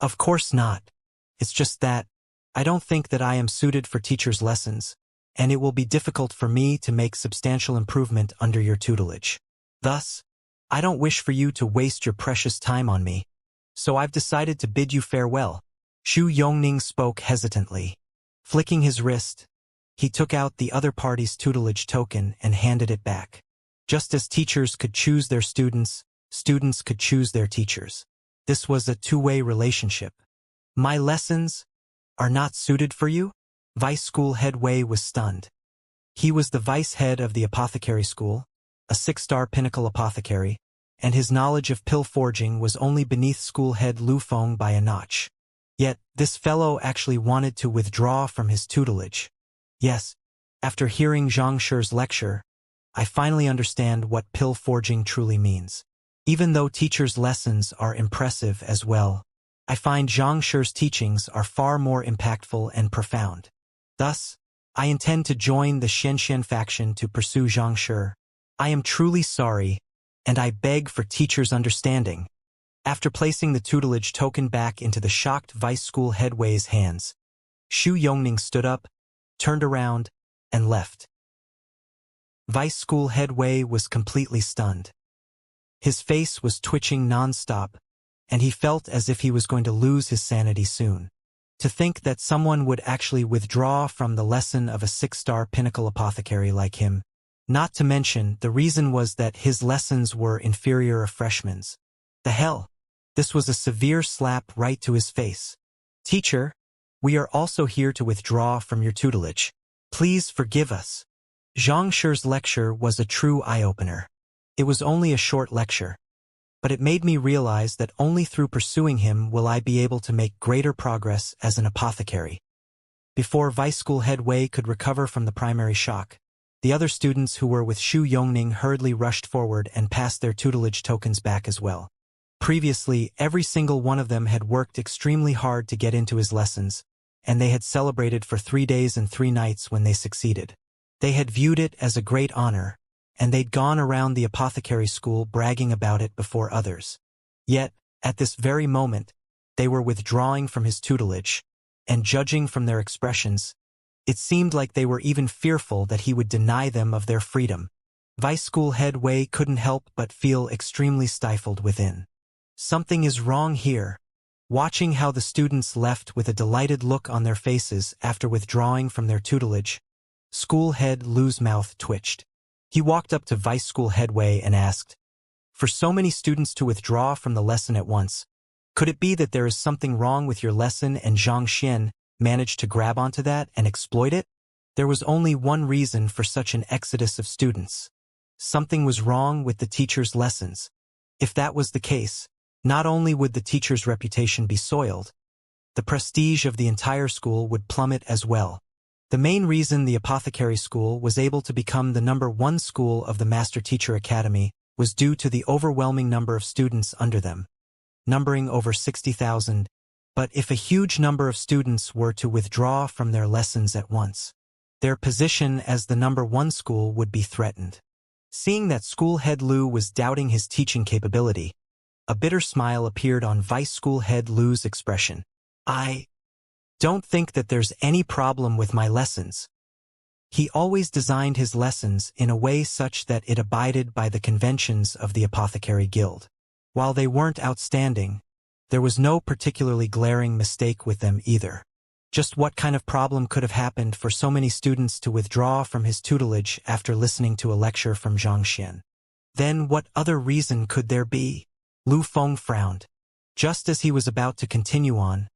"Of course not. It's just that I don't think that I am suited for teacher's lessons, and it will be difficult for me to make substantial improvement under your tutelage. Thus, I don't wish for you to waste your precious time on me, so I've decided to bid you farewell." Xu Yongning spoke hesitantly. Flicking his wrist, he took out the other party's tutelage token and handed it back. Just as teachers could choose their students, students could choose their teachers. This was a two-way relationship. "My lessons are not suited for you?" Vice School Head Wei was stunned. He was the vice head of the apothecary school, a 6-star pinnacle apothecary, and his knowledge of pill forging was only beneath school head Lu Feng by a notch. Yet, this fellow actually wanted to withdraw from his tutelage. "Yes, after hearing Xianxia's lecture, I finally understand what pill forging truly means. Even though teachers' lessons are impressive as well, I find Xianxia's teachings are far more impactful and profound. Thus, I intend to join the Xianxia faction to pursue Xianxia. I am truly sorry, and I beg for teachers' understanding." After placing the tutelage token back into the shocked Vice School Head Wei's hands, Xu Yongning stood up, turned around, and left. Vice School Head Wei was completely stunned. His face was twitching non-stop, and he felt as if he was going to lose his sanity soon. To think that someone would actually withdraw from the lesson of a 6-star pinnacle apothecary like him. Not to mention, the reason was that his lessons were inferior of freshmen's. The hell? This was a severe slap right to his face. Teacher, we are also here to withdraw from your tutelage. Please forgive us. Xianxia's lecture was a true eye-opener. It was only a short lecture, but it made me realize that only through pursuing him will I be able to make greater progress as an apothecary. Before Vice School Head Wei could recover from the primary shock, the other students who were with Xu Yongning hurriedly rushed forward and passed their tutelage tokens back as well. Previously, every single one of them had worked extremely hard to get into his lessons, and they had celebrated for 3 days and 3 nights when they succeeded. They had viewed it as a great honor, and they'd gone around the apothecary school bragging about it before others. Yet, at this very moment, they were withdrawing from his tutelage, and judging from their expressions, it seemed like they were even fearful that he would deny them of their freedom. Vice School Head Wei couldn't help but feel extremely stifled within. Something is wrong here. Watching how the students left with a delighted look on their faces after withdrawing from their tutelage, School Head Lu's mouth twitched. He walked up to Vice School Head Wei and asked, "For so many students to withdraw from the lesson at once, could it be that there is something wrong with your lesson and Xianxia managed to grab onto that and exploit it?" There was only one reason for such an exodus of students. Something was wrong with the teacher's lessons. If that was the case, not only would the teacher's reputation be soiled, the prestige of the entire school would plummet as well. The main reason the apothecary school was able to become the #1 school of the Master Teacher Academy was due to the overwhelming number of students under them, numbering over 60,000. But if a huge number of students were to withdraw from their lessons at once, their position as the #1 school would be threatened. Seeing that School Head Lu was doubting his teaching capability, a bitter smile appeared on Vice School Head Lu's expression. "I don't think that there's any problem with my lessons." He always designed his lessons in a way such that it abided by the conventions of the Apothecary Guild. While they weren't outstanding, there was no particularly glaring mistake with them either. Just what kind of problem could have happened for so many students to withdraw from his tutelage after listening to a lecture from Xianxia? Then what other reason could there be? Lu Feng frowned. Just as he was about to continue on,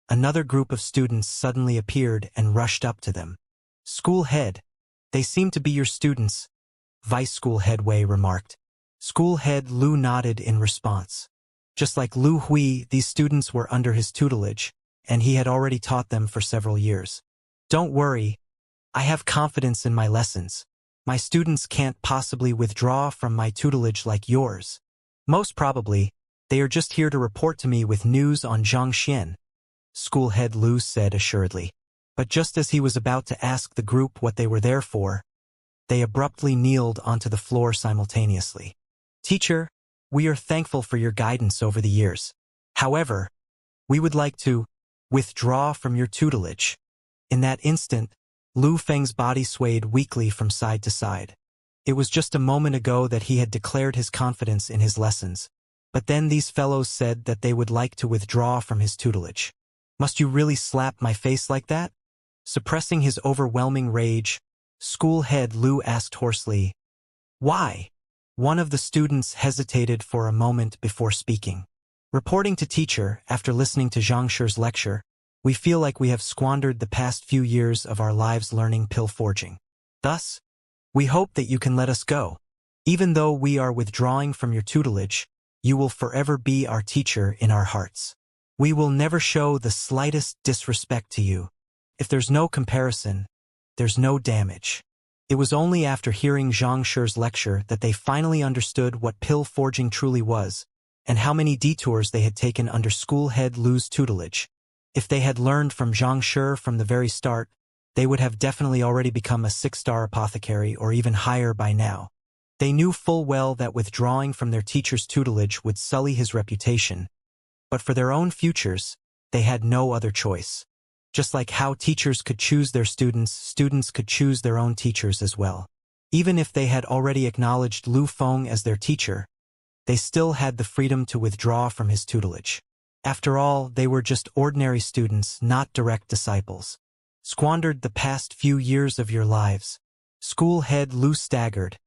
another group of students suddenly appeared and rushed up to them. "School Head, they seem to be your students," Vice School Head Wei remarked. School Head Lu nodded in response. Just like Lu Hui, these students were under his tutelage, and he had already taught them for several years. "Don't worry, I have confidence in my lessons. My students can't possibly withdraw from my tutelage like yours. Most probably, they are just here to report to me with news on Xianxia," School Head Lu said assuredly. But just as he was about to ask the group what they were there for, they abruptly kneeled onto the floor simultaneously. "Teacher, we are thankful for your guidance over the years. However, we would like to withdraw from your tutelage." In that instant, Lu Feng's body swayed weakly from side to side. It was just a moment ago that he had declared his confidence in his lessons, but then these fellows said that they would like to withdraw from his tutelage. "Must you really slap my face like that?" Suppressing his overwhelming rage, School Head Lu asked hoarsely, "Why?" One of the students hesitated for a moment before speaking. "Reporting to teacher, after listening to Xianxia's lecture, we feel like we have squandered the past few years of our lives learning pill forging. Thus, we hope that you can let us go. Even though we are withdrawing from your tutelage, you will forever be our teacher in our hearts. We will never show the slightest disrespect to you. If there's no comparison, there's no damage." It was only after hearing Xianxia's lecture that they finally understood what pill forging truly was, and how many detours they had taken under School Head Lu's tutelage. If they had learned from Xianxia from the very start, they would have definitely already become a 6-star apothecary or even higher by now. They knew full well that withdrawing from their teacher's tutelage would sully his reputation, but for their own futures, they had no other choice. Just like how teachers could choose their students, students could choose their own teachers as well. Even if they had already acknowledged Lu Feng as their teacher, they still had the freedom to withdraw from his tutelage. After all, they were just ordinary students, not direct disciples. Squandered the past few years of your lives. School head Lu staggered,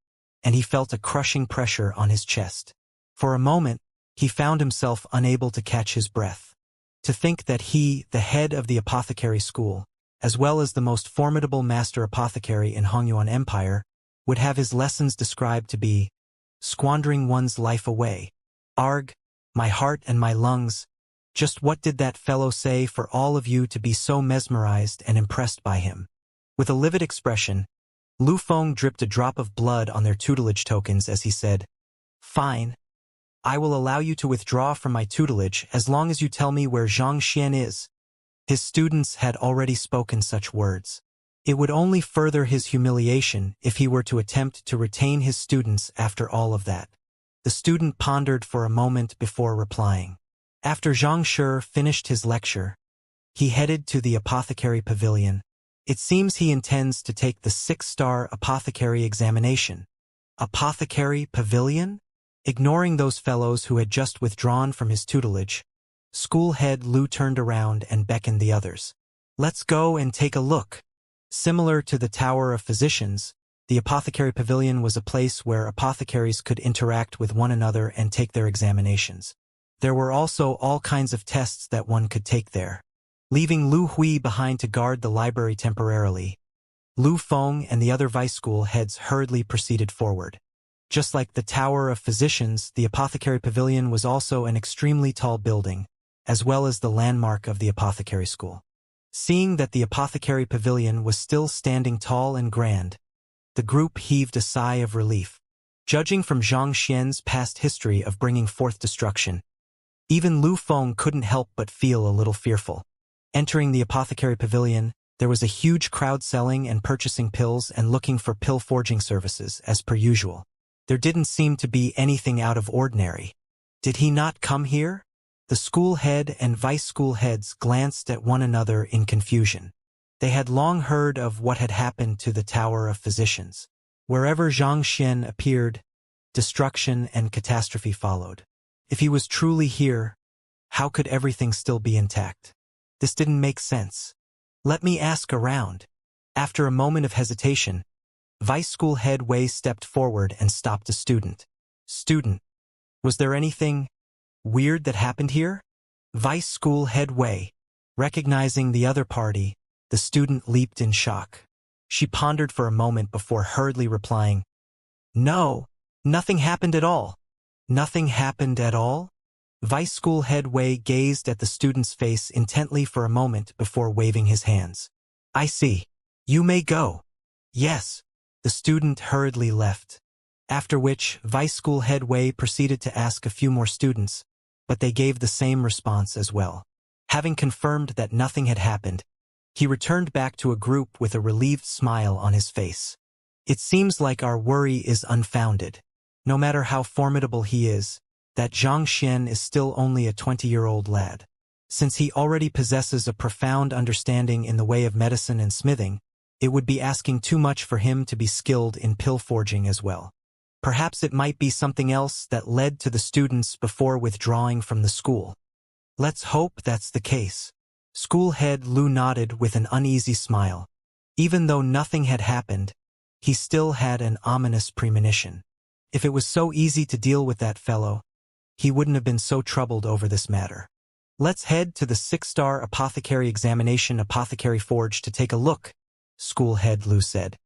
and he felt a crushing pressure on his chest. For a moment, he found himself unable to catch his breath. To think that he, the head of the apothecary school, as well as the most formidable master apothecary in Hongyuan Empire, would have his lessons described to be squandering one's life away. Arg, my heart and my lungs. Just what did that fellow say for all of you to be so mesmerized and impressed by him? With a livid expression, Lu Feng dripped a drop of blood on their tutelage tokens as he said, "Fine. I will allow you to withdraw from my tutelage as long as you tell me where Xianxia is." His students had already spoken such words. It would only further his humiliation if he were to attempt to retain his students after all of that. The student pondered for a moment before replying. After Xianxia finished his lecture, he headed to the apothecary pavilion. It seems he intends to take the 6-star apothecary examination. Apothecary pavilion? Ignoring those fellows who had just withdrawn from his tutelage, school head Lu turned around and beckoned the others. "Let's go and take a look." Similar to the Tower of Physicians, the apothecary pavilion was a place where apothecaries could interact with one another and take their examinations. There were also all kinds of tests that one could take there. Leaving Lu Hui behind to guard the library temporarily, Lu Feng and the other vice school heads hurriedly proceeded forward. Just like the Tower of Physicians, the apothecary pavilion was also an extremely tall building, as well as the landmark of the apothecary school. Seeing that the apothecary pavilion was still standing tall and grand, the group heaved a sigh of relief. Judging from Zhang Xian's past history of bringing forth destruction, even Lu Feng couldn't help but feel a little fearful. Entering the apothecary pavilion, there was a huge crowd selling and purchasing pills and looking for pill forging services, as per usual. There didn't seem to be anything out of ordinary. Did he not come here? The school head and vice school heads glanced at one another in confusion. They had long heard of what had happened to the Tower of Physicians. Wherever Zhang Xian appeared, destruction and catastrophe followed. If he was truly here, how could everything still be intact? This didn't make sense. Let me ask around. After a moment of hesitation, Vice School Head Wei stepped forward and stopped a student. "Student, was there anything weird that happened here?" Vice School Head Wei. Recognizing the other party, the student leaped in shock. She pondered for a moment before hurriedly replying, "No, nothing happened at all." "Nothing happened at all?" Vice School Head Wei gazed at the student's face intently for a moment before waving his hands. "I see. You may go." "Yes." The student hurriedly left. After which, Vice School Head Wei proceeded to ask a few more students, but they gave the same response as well. Having confirmed that nothing had happened, he returned back to a group with a relieved smile on his face. "It seems like our worry is unfounded. No matter how formidable he is, that Zhang Xian is still only a 20-year-old lad. Since he already possesses a profound understanding in the way of medicine and smithing, it would be asking too much for him to be skilled in pill forging as well. Perhaps it might be something else that led to the students before withdrawing from the school. Let's hope that's the case." School head Lu nodded with an uneasy smile. Even though nothing had happened, he still had an ominous premonition. If it was so easy to deal with that fellow, he wouldn't have been so troubled over this matter. "Let's head to the 6-star apothecary examination apothecary forge to take a look," School head Lu said.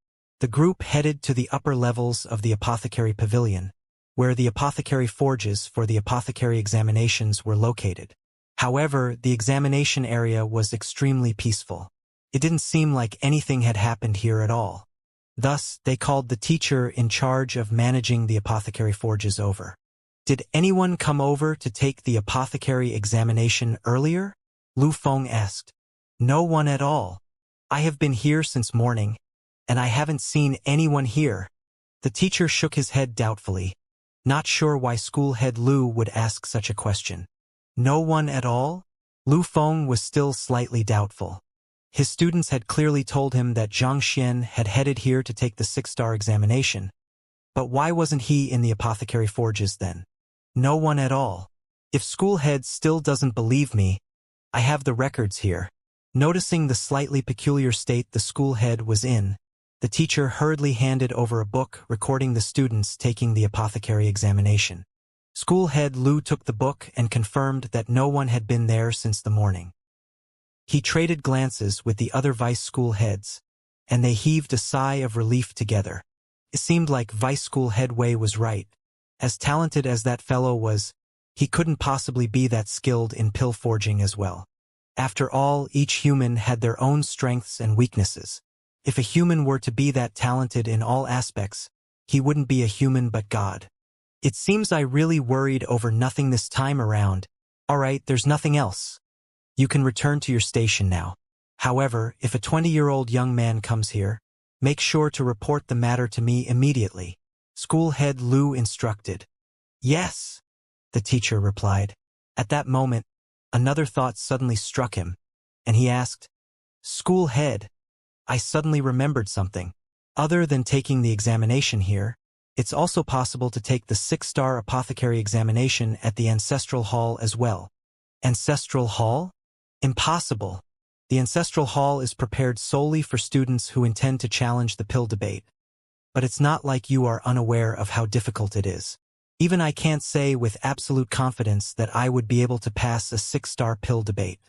The group headed to the upper levels of the apothecary pavilion, where the apothecary forges for the apothecary examinations were located. However, the examination area was extremely peaceful. It didn't seem like anything had happened here at all. Thus, they called the teacher in charge of managing the apothecary forges over. "Did anyone come over to take the apothecary examination earlier?" Lu Feng asked. "No one at all. I have been here since morning, and I haven't seen anyone here." The teacher shook his head doubtfully, not sure why school head Lu would ask such a question. "No one at all?" Lu Feng was still slightly doubtful. His students had clearly told him that Zhang Xian had headed here to take the 6-star examination. But why wasn't he in the apothecary forges then? "No one at all." If school head still doesn't believe me, I have the records here. Noticing the slightly peculiar state the school head was in, the teacher hurriedly handed over a book recording the students taking the apothecary examination. School head Lu took the book and confirmed that no one had been there since the morning. He traded glances with the other vice school heads, and they heaved a sigh of relief together. It seemed like vice school head Wei was right. As talented as that fellow was, he couldn't possibly be that skilled in pill forging as well. After all, each human had their own strengths and weaknesses. If a human were to be that talented in all aspects, he wouldn't be a human but God. It seems I really worried over nothing this time around. All right, there's nothing else. You can return to your station now. However, if a 20-year-old young man comes here, make sure to report the matter to me immediately. School head Lu instructed. Yes, the teacher replied. At that moment, another thought suddenly struck him, and he asked, School head, I suddenly remembered something. Other than taking the examination here, it's also possible to take the 6-star apothecary examination at the Ancestral Hall as well. Ancestral Hall? Impossible. The Ancestral Hall is prepared solely for students who intend to challenge the pill debate. But it's not like you are unaware of how difficult it is. Even I can't say with absolute confidence that I would be able to pass a 6-star pill debate.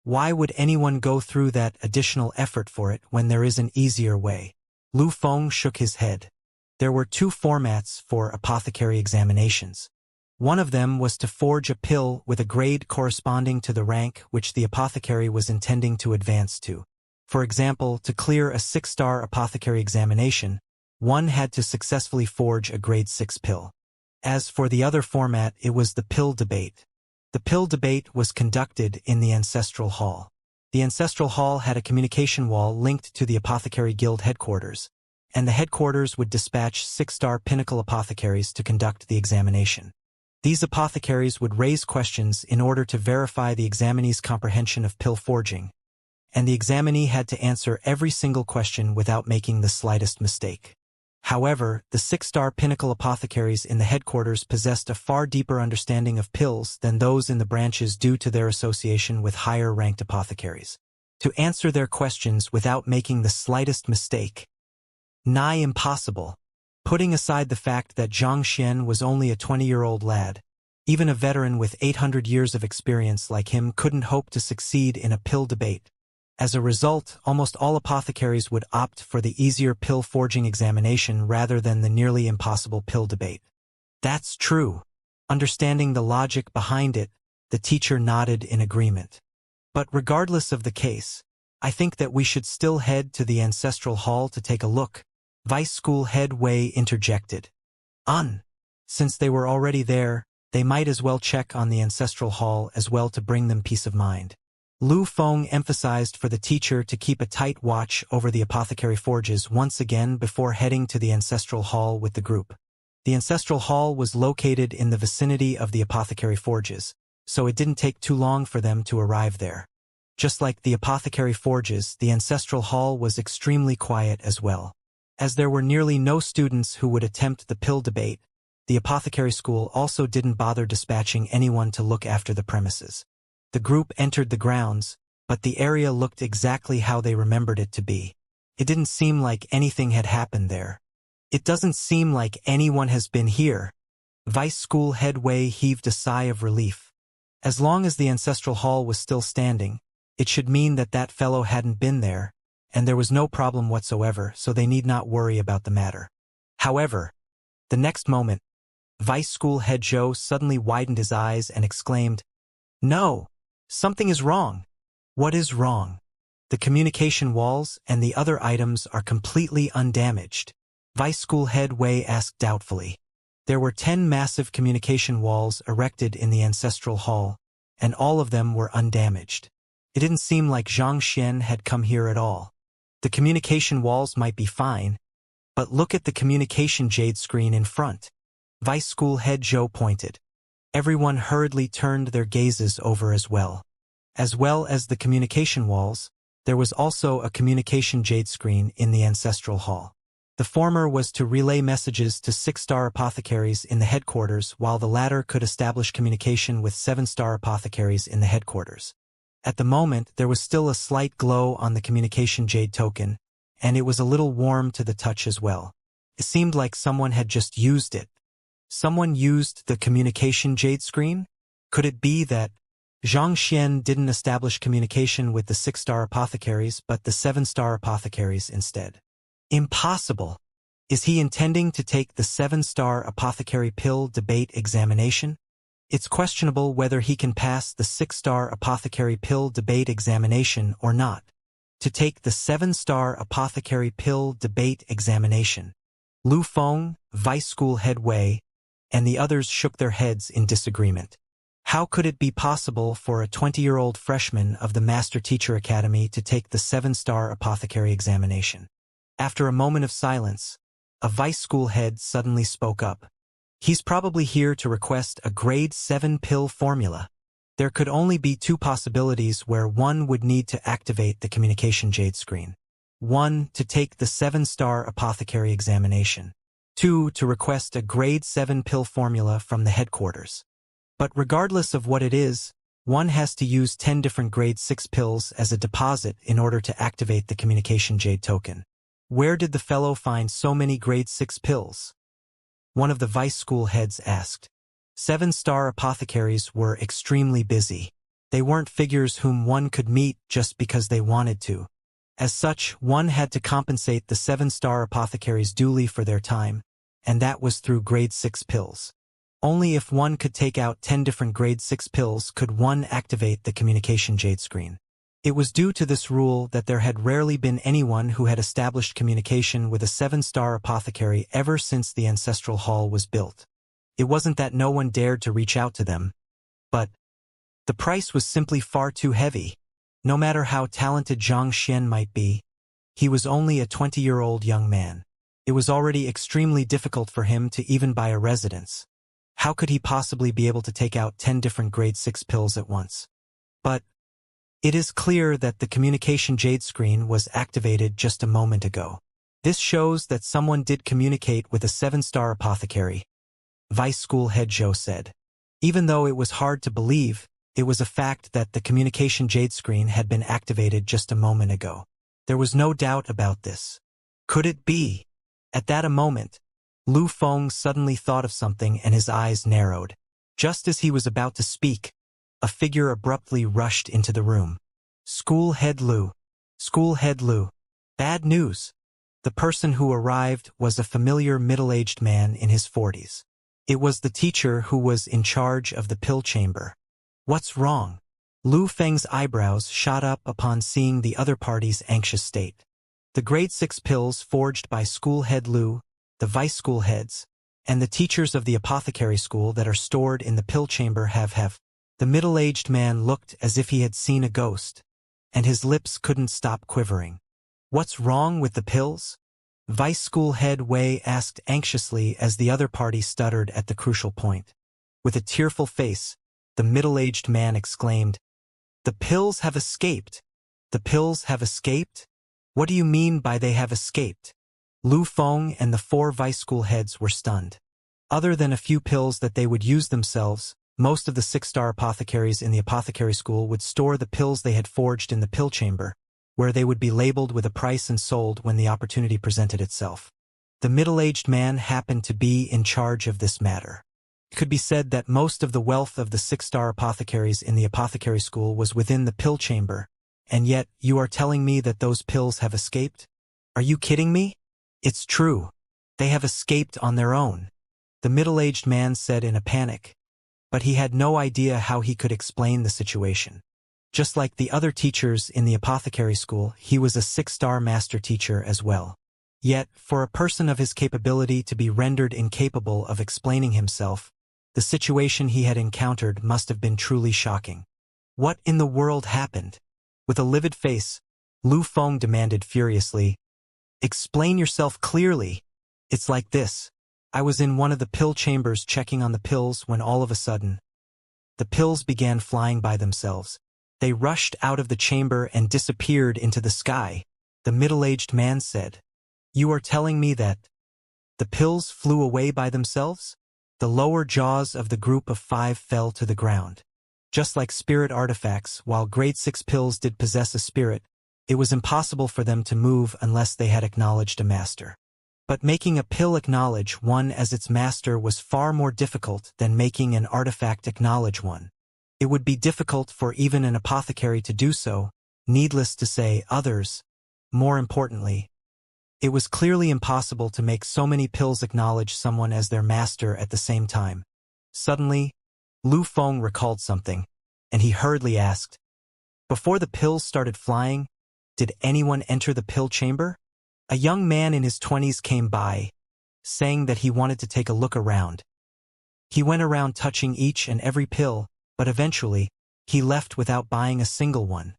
Why would anyone go through that additional effort for it when there is an easier way? Lu Feng shook his head. There were 2 formats for apothecary examinations. One of them was to forge a pill with a grade corresponding to the rank which the apothecary was intending to advance to. For example, to clear a 6-star apothecary examination, one had to successfully forge a grade 6 pill. As for the other format, it was the pill debate. The pill debate was conducted in the Ancestral Hall. The Ancestral Hall had a communication wall linked to the Apothecary Guild headquarters, and the headquarters would dispatch 6-star pinnacle apothecaries to conduct the examination. These apothecaries would raise questions in order to verify the examinee's comprehension of pill forging, and the examinee had to answer every single question without making the slightest mistake. However, the 6-star pinnacle apothecaries in the headquarters possessed a far deeper understanding of pills than those in the branches due to their association with higher-ranked apothecaries. To answer their questions without making the slightest mistake, nigh impossible. Putting aside the fact that Xianxia was only a 20-year-old lad, even a veteran with 800 years of experience like him couldn't hope to succeed in a pill debate. As a result, almost all apothecaries would opt for the easier pill forging examination rather than the nearly impossible pill debate. That's true. Understanding the logic behind it, the teacher nodded in agreement. But regardless of the case, I think that we should still head to the Ancestral Hall to take a look. Vice School Head Wei interjected. Since they were already there, they might as well check on the Ancestral Hall as well to bring them peace of mind. Lu Feng emphasized for the teacher to keep a tight watch over the apothecary forges once again before heading to the Ancestral Hall with the group. The Ancestral Hall was located in the vicinity of the apothecary forges, so it didn't take too long for them to arrive there. Just like the apothecary forges, the Ancestral Hall was extremely quiet as well. As there were nearly no students who would attempt the pill debate, the apothecary school also didn't bother dispatching anyone to look after the premises. The group entered the grounds, but the area looked exactly how they remembered it to be. It didn't seem like anything had happened there. It doesn't seem like anyone has been here. Vice School Head Wei heaved a sigh of relief. As long as the Ancestral Hall was still standing, it should mean that that fellow hadn't been there, and there was no problem whatsoever, so they need not worry about the matter. However, the next moment, Vice School Head Zhou suddenly widened his eyes and exclaimed, "No! Something is wrong." What is wrong? The communication walls and the other items are completely undamaged. Vice School Head Wei asked doubtfully. There were 10 massive communication walls erected in the Ancestral Hall, and all of them were undamaged. It didn't seem like Xianxia had come here at all. The communication walls might be fine, but look at the communication jade screen in front. Vice School Head Zhou pointed. Everyone hurriedly turned their gazes over as well. As well as the communication walls, there was also a communication jade screen in the Ancestral Hall. The former was to relay messages to 6-star apothecaries in the headquarters, while the latter could establish communication with 7-star apothecaries in the headquarters. At the moment, there was still a slight glow on the communication jade token, and it was a little warm to the touch as well. It seemed like someone had just used it. Someone used the communication jade screen? Could it be that Xianxia didn't establish communication with the 6-star apothecaries but the 7-star apothecaries instead? Impossible! Is he intending to take the 7-star apothecary pill debate examination? It's questionable whether he can pass the 6-star apothecary pill debate examination or not. To take the 7-star apothecary pill debate examination. Lu Feng, vice school head Wei, and the others shook their heads in disagreement. How could it be possible for a 20-year-old freshman of the Master Teacher Academy to take the 7-star apothecary examination? After a moment of silence, a vice school head suddenly spoke up. He's probably here to request a grade 7 pill formula. There could only be two possibilities where one would need to activate the communication jade screen. 1. To take the 7-star apothecary examination. 2. To request a grade 7 pill formula from the headquarters. But regardless of what it is, one has to use 10 different grade 6 pills as a deposit in order to activate the communication jade token. Where did the fellow find so many grade 6 pills? One of the vice school heads asked. 7-star apothecaries were extremely busy. They weren't figures whom one could meet just because they wanted to. As such, one had to compensate the 7-star apothecaries duly for their time, and that was through grade 6 pills. Only if one could take out 10 different grade 6 pills could one activate the communication jade screen. It was due to this rule that there had rarely been anyone who had established communication with a 7-star apothecary ever since the ancestral hall was built. It wasn't that no one dared to reach out to them, but the price was simply far too heavy. No matter how talented Xianxia might be, he was only a 20-year-old young man. It was already extremely difficult for him to even buy a residence. How could he possibly be able to take out 10 different grade 6 pills at once? But it is clear that the communication jade screen was activated just a moment ago. This shows that someone did communicate with a 7-star apothecary, Vice School Head Zhou said. Even though it was hard to believe, it was a fact that the communication jade screen had been activated just a moment ago. There was no doubt about this. Could it be? At that moment, Lu Feng suddenly thought of something and his eyes narrowed. Just as he was about to speak, a figure abruptly rushed into the room. School Head Lu. School Head Lu. Bad news. The person who arrived was a familiar middle-aged man in his 40s. It was the teacher who was in charge of the pill chamber. What's wrong? Lu Feng's eyebrows shot up upon seeing the other party's anxious state. The grade 6 pills forged by School Head Lu, the vice school heads, and the teachers of the apothecary school that are stored in the pill chamber have. The middle-aged man looked as if he had seen a ghost, and his lips couldn't stop quivering. What's wrong with the pills? Vice School Head Wei asked anxiously as the other party stuttered at the crucial point. With a tearful face, the middle-aged man exclaimed, "The pills have escaped! The pills have escaped? What do you mean by they have escaped?" Lu Feng and the 4 vice school heads were stunned. Other than a few pills that they would use themselves, most of the 6-star apothecaries in the apothecary school would store the pills they had forged in the pill chamber, where they would be labeled with a price and sold when the opportunity presented itself. The middle-aged man happened to be in charge of this matter. It could be said that most of the wealth of the 6-star apothecaries in the apothecary school was within the pill chamber, and yet you are telling me that those pills have escaped? Are you kidding me? It's true. They have escaped on their own, the middle-aged man said in a panic. But he had no idea how he could explain the situation. Just like the other teachers in the apothecary school, he was a 6-star master teacher as well. Yet, for a person of his capability to be rendered incapable of explaining himself, the situation he had encountered must have been truly shocking. What in the world happened? With a livid face, Lu Feng demanded furiously, "Explain yourself clearly. It's like this. I was in one of the pill chambers checking on the pills when all of a sudden, the pills began flying by themselves. They rushed out of the chamber and disappeared into the sky," the middle-aged man said. You are telling me that the pills flew away by themselves? The lower jaws of the group of 5 fell to the ground. Just like spirit artifacts, while grade 6 pills did possess a spirit, it was impossible for them to move unless they had acknowledged a master. But making a pill acknowledge one as its master was far more difficult than making an artifact acknowledge one. It would be difficult for even an apothecary to do so, needless to say others. More importantly, it was clearly impossible to make so many pills acknowledge someone as their master at the same time. Suddenly, Lu Feng recalled something, and he hurriedly asked, "Before the pills started flying, did anyone enter the pill chamber?" A young man in his 20s came by, saying that he wanted to take a look around. He went around touching each and every pill, but eventually, he left without buying a single one.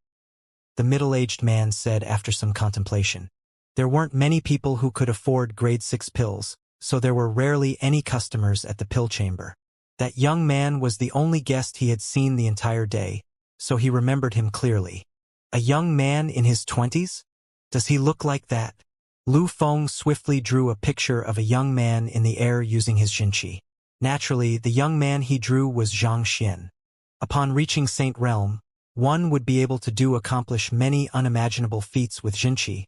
The middle-aged man said after some contemplation. There weren't many people who could afford grade 6 pills, so there were rarely any customers at the pill chamber. That young man was the only guest he had seen the entire day, so he remembered him clearly. A young man in his 20s? Does he look like that? Lu Feng swiftly drew a picture of a young man in the air using his Xianxia. Naturally, the young man he drew was Xianxia. Upon reaching Saint Realm, one would be able to accomplish many unimaginable feats with Xianxia,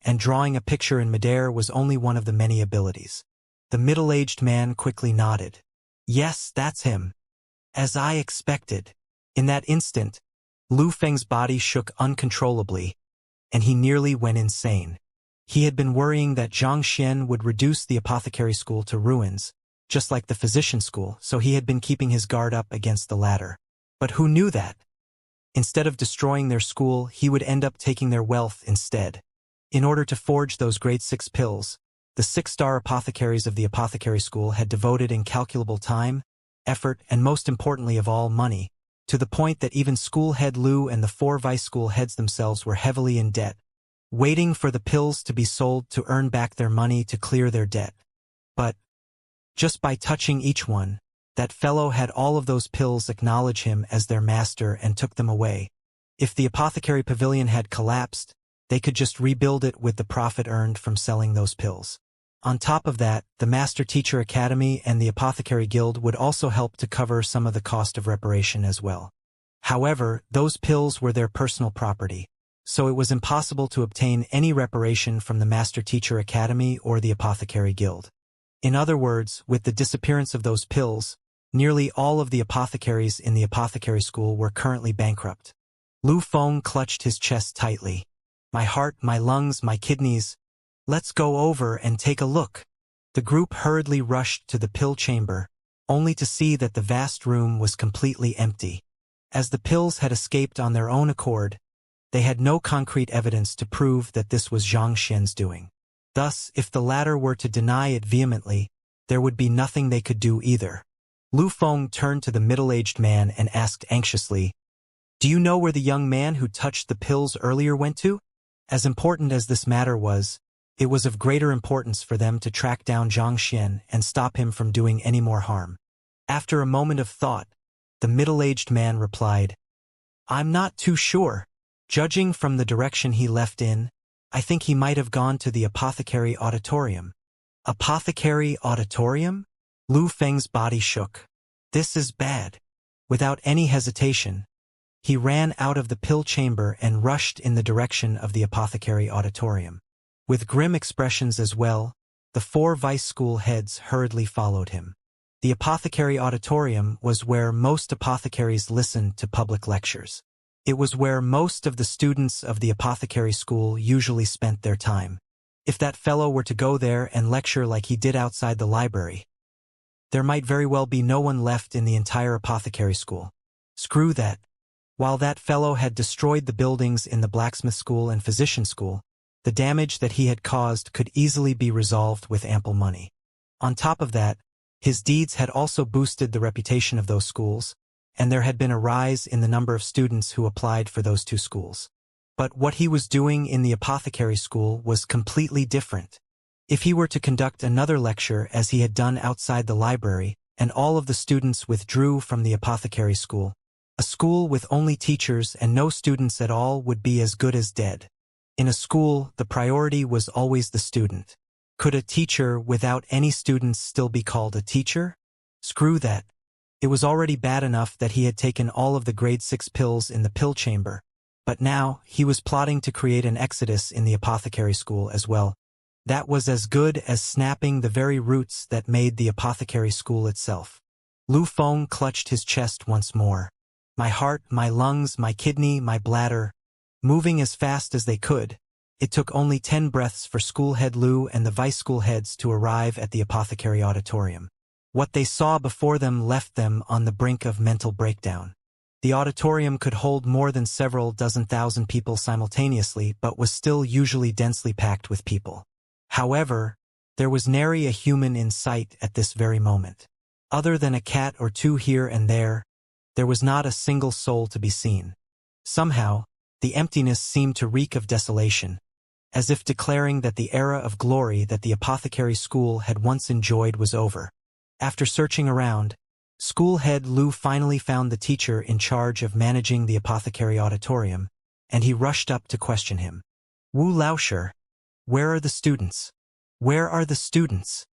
and drawing a picture in midair was only one of the many abilities. The middle-aged man quickly nodded. Yes, that's him. As I expected. In that instant, Lu Feng's body shook uncontrollably, and he nearly went insane. He had been worrying that Xianxia would reduce the apothecary school to ruins, just like the physician school, so he had been keeping his guard up against the latter. But who knew that? Instead of destroying their school, he would end up taking their wealth instead. In order to forge those grade 6 pills, the 6-star apothecaries of the apothecary school had devoted incalculable time, effort, and most importantly of all, money, to the point that even school head Lu and the 4 vice school heads themselves were heavily in debt, waiting for the pills to be sold to earn back their money to clear their debt. But, just by touching each one, that fellow had all of those pills acknowledge him as their master and took them away. If the apothecary pavilion had collapsed, they could just rebuild it with the profit earned from selling those pills. On top of that, the Master Teacher Academy and the Apothecary Guild would also help to cover some of the cost of reparation as well. However, those pills were their personal property, so it was impossible to obtain any reparation from the Master Teacher Academy or the Apothecary Guild. In other words, with the disappearance of those pills, nearly all of the apothecaries in the apothecary school were currently bankrupt. Lu Feng clutched his chest tightly. My heart, my lungs, my kidneys. Let's go over and take a look. The group hurriedly rushed to the pill chamber, only to see that the vast room was completely empty. As the pills had escaped on their own accord, they had no concrete evidence to prove that this was Xianxia's doing. Thus, if the latter were to deny it vehemently, there would be nothing they could do either. Lu Feng turned to the middle-aged man and asked anxiously, "Do you know where the young man who touched the pills earlier went to?" As important as this matter was, it was of greater importance for them to track down Xianxia and stop him from doing any more harm. After a moment of thought, the middle-aged man replied, "I'm not too sure. Judging from the direction he left in, I think he might have gone to the apothecary auditorium." Apothecary auditorium? Lu Feng's body shook. This is bad. Without any hesitation, he ran out of the pill chamber and rushed in the direction of the apothecary auditorium. With grim expressions as well, the 4 vice school heads hurriedly followed him. The apothecary auditorium was where most apothecaries listened to public lectures. It was where most of the students of the apothecary school usually spent their time. If that fellow were to go there and lecture like he did outside the library, there might very well be no one left in the entire apothecary school. Screw that. While that fellow had destroyed the buildings in the blacksmith school and physician school, the damage that he had caused could easily be resolved with ample money. On top of that, his deeds had also boosted the reputation of those schools, and there had been a rise in the number of students who applied for those 2 schools. But what he was doing in the apothecary school was completely different. If he were to conduct another lecture as he had done outside the library, and all of the students withdrew from the apothecary school, a school with only teachers and no students at all would be as good as dead. In a school, the priority was always the student. Could a teacher without any students still be called a teacher? Screw that. It was already bad enough that he had taken all of the grade 6 pills in the pill chamber, but now he was plotting to create an exodus in the apothecary school as well. That was as good as snapping the very roots that made the apothecary school itself. Lu Feng clutched his chest once more. My heart, my lungs, my kidney, my bladder, moving as fast as they could. It took only 10 breaths for school head Lu and the vice school heads to arrive at the apothecary auditorium. What they saw before them left them on the brink of mental breakdown. The auditorium could hold more than several dozen thousand people simultaneously, but was still usually densely packed with people. However, there was nary a human in sight at this very moment. Other than a cat or two here and there was not a single soul to be seen. Somehow, the emptiness seemed to reek of desolation, as if declaring that the era of glory that the apothecary school had once enjoyed was over. After searching around, school head Lu finally found the teacher in charge of managing the apothecary auditorium, and he rushed up to question him. Wu Laosher, where are the students? Where are the students?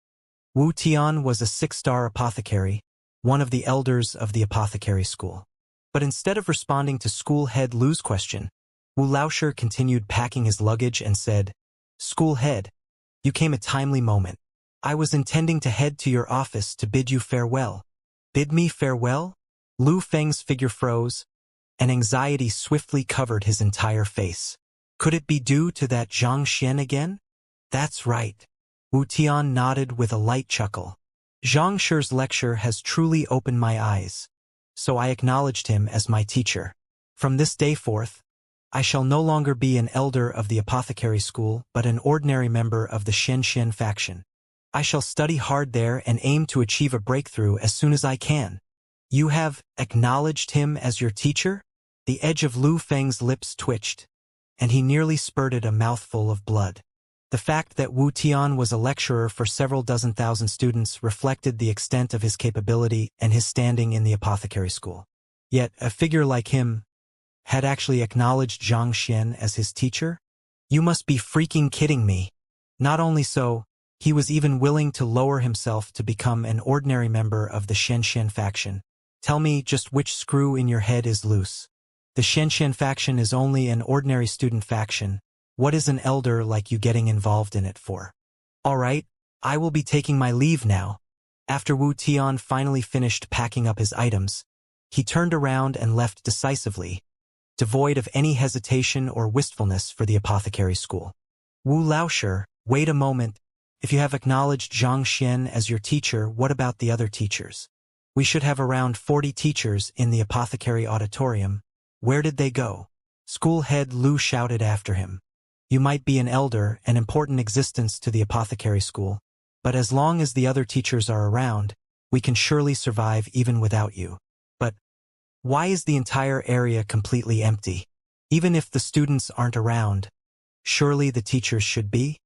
Wu Tian was a 6-star apothecary, one of the elders of the apothecary school. But instead of responding to school head Lu's question, Wu Laosher continued packing his luggage and said, School head, you came a timely moment. I was intending to head to your office to bid you farewell. Bid me farewell? Lu Feng's figure froze, and anxiety swiftly covered his entire face. Could it be due to that Xianxia again? That's right. Wu Tian nodded with a light chuckle. Xianxia's lecture has truly opened my eyes, so I acknowledged him as my teacher. From this day forth, I shall no longer be an elder of the apothecary school, but an ordinary member of the Xianxia faction. I shall study hard there and aim to achieve a breakthrough as soon as I can. You have acknowledged him as your teacher? The edge of Lu Feng's lips twitched, and he nearly spurted a mouthful of blood. The fact that Wu Tian was a lecturer for several dozen thousand students reflected the extent of his capability and his standing in the apothecary school. Yet, a figure like him had actually acknowledged Zhang Xian as his teacher? You must be freaking kidding me. Not only so, he was even willing to lower himself to become an ordinary member of the Xianxia faction. Tell me just which screw in your head is loose. The Xianxia faction is only an ordinary student faction. What is an elder like you getting involved in it for? All right, I will be taking my leave now. After Wu Tian finally finished packing up his items, he turned around and left decisively, devoid of any hesitation or wistfulness for the apothecary school. Wu Laosher, wait a moment. If you have acknowledged Zhang Xian as your teacher, what about the other teachers? We should have around 40 teachers in the apothecary auditorium. Where did they go? School head Lu shouted after him. You might be an elder, an important existence to the apothecary school, but as long as the other teachers are around, we can surely survive even without you. But why is the entire area completely empty? Even if the students aren't around, surely the teachers should be?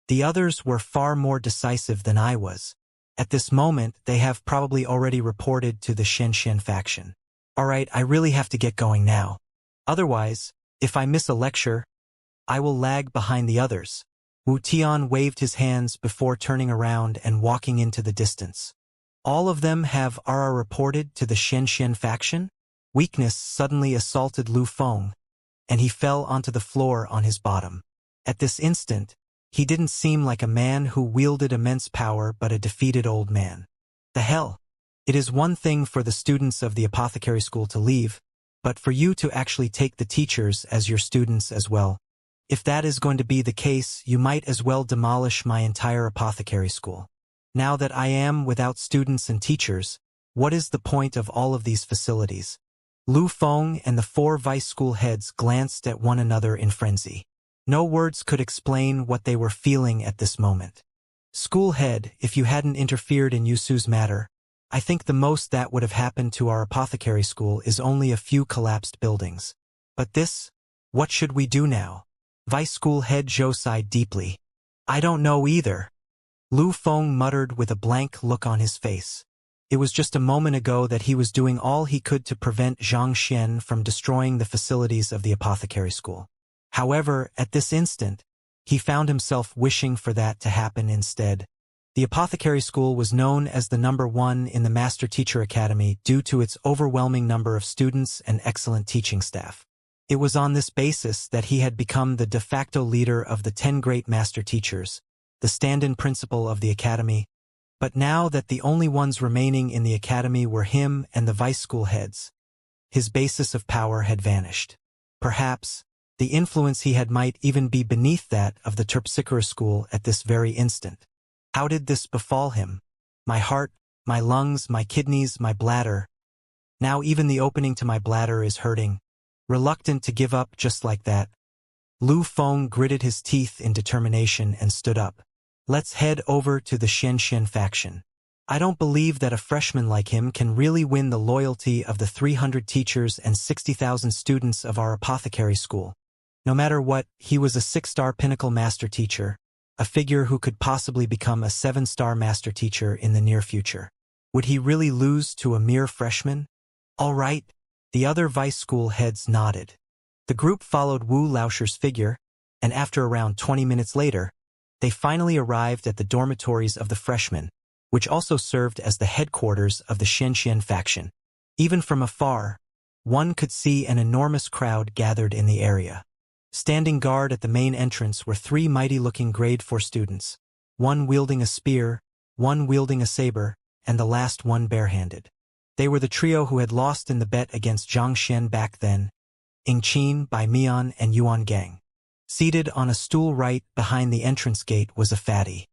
The others were far more decisive than I was. At this moment, they have probably already reported to the Xianxia faction. All right, I really have to get going now. Otherwise, if I miss a lecture, I will lag behind the others. Wu Tian waved his hands before turning around and walking into the distance. All of them have reported to the Xianxia faction? Weakness suddenly assaulted Lu Feng, and he fell onto the floor on his bottom. At this instant, he didn't seem like a man who wielded immense power but a defeated old man. The hell? It is one thing for the students of the apothecary school to leave, but for you to actually take the teachers as your students as well. If that is going to be the case, you might as well demolish my entire apothecary school. Now that I am without students and teachers, what is the point of all of these facilities? Lu Feng and the 4 vice school heads glanced at one another in frenzy. No words could explain what they were feeling at this moment. School head, if you hadn't interfered in Yusu's matter, I think the most that would have happened to our apothecary school is only a few collapsed buildings. But this? What should we do now? Vice school head Zhou sighed deeply. I don't know either. Lu Feng muttered with a blank look on his face. It was just a moment ago that he was doing all he could to prevent Zhang Xian from destroying the facilities of the apothecary school. However, at this instant, he found himself wishing for that to happen instead. The apothecary school was known as the #1 in the Master Teacher Academy due to its overwhelming number of students and excellent teaching staff. It was on this basis that he had become the de facto leader of the 10 great master teachers, the stand-in principal of the academy. But now that the only ones remaining in the academy were him and the vice school heads, his basis of power had vanished. Perhaps, the influence he had might even be beneath that of the Terpsichore school at this very instant. How did this befall him? My heart, my lungs, my kidneys, my bladder. Now even the opening to my bladder is hurting. Reluctant to give up just like that, Lu Feng gritted his teeth in determination and stood up. Let's head over to the Xianxia faction. I don't believe that a freshman like him can really win the loyalty of the 300 teachers and 60,000 students of our apothecary school. No matter what, he was a 6-star pinnacle master teacher, a figure who could possibly become a 7-star master teacher in the near future. Would he really lose to a mere freshman? All right. The other vice school heads nodded. The group followed Wu Laoshir's figure, and after around 20 minutes later, they finally arrived at the dormitories of the freshmen, which also served as the headquarters of the Xianxia faction. Even from afar, one could see an enormous crowd gathered in the area. Standing guard at the main entrance were 3 mighty-looking grade 4 students, one wielding a spear, one wielding a saber, and the last one barehanded. They were the trio who had lost in the bet against Zhang Xian back then, Ying Qin, Bai Mian, and Yuan Gang. Seated on a stool right behind the entrance gate was a fatty.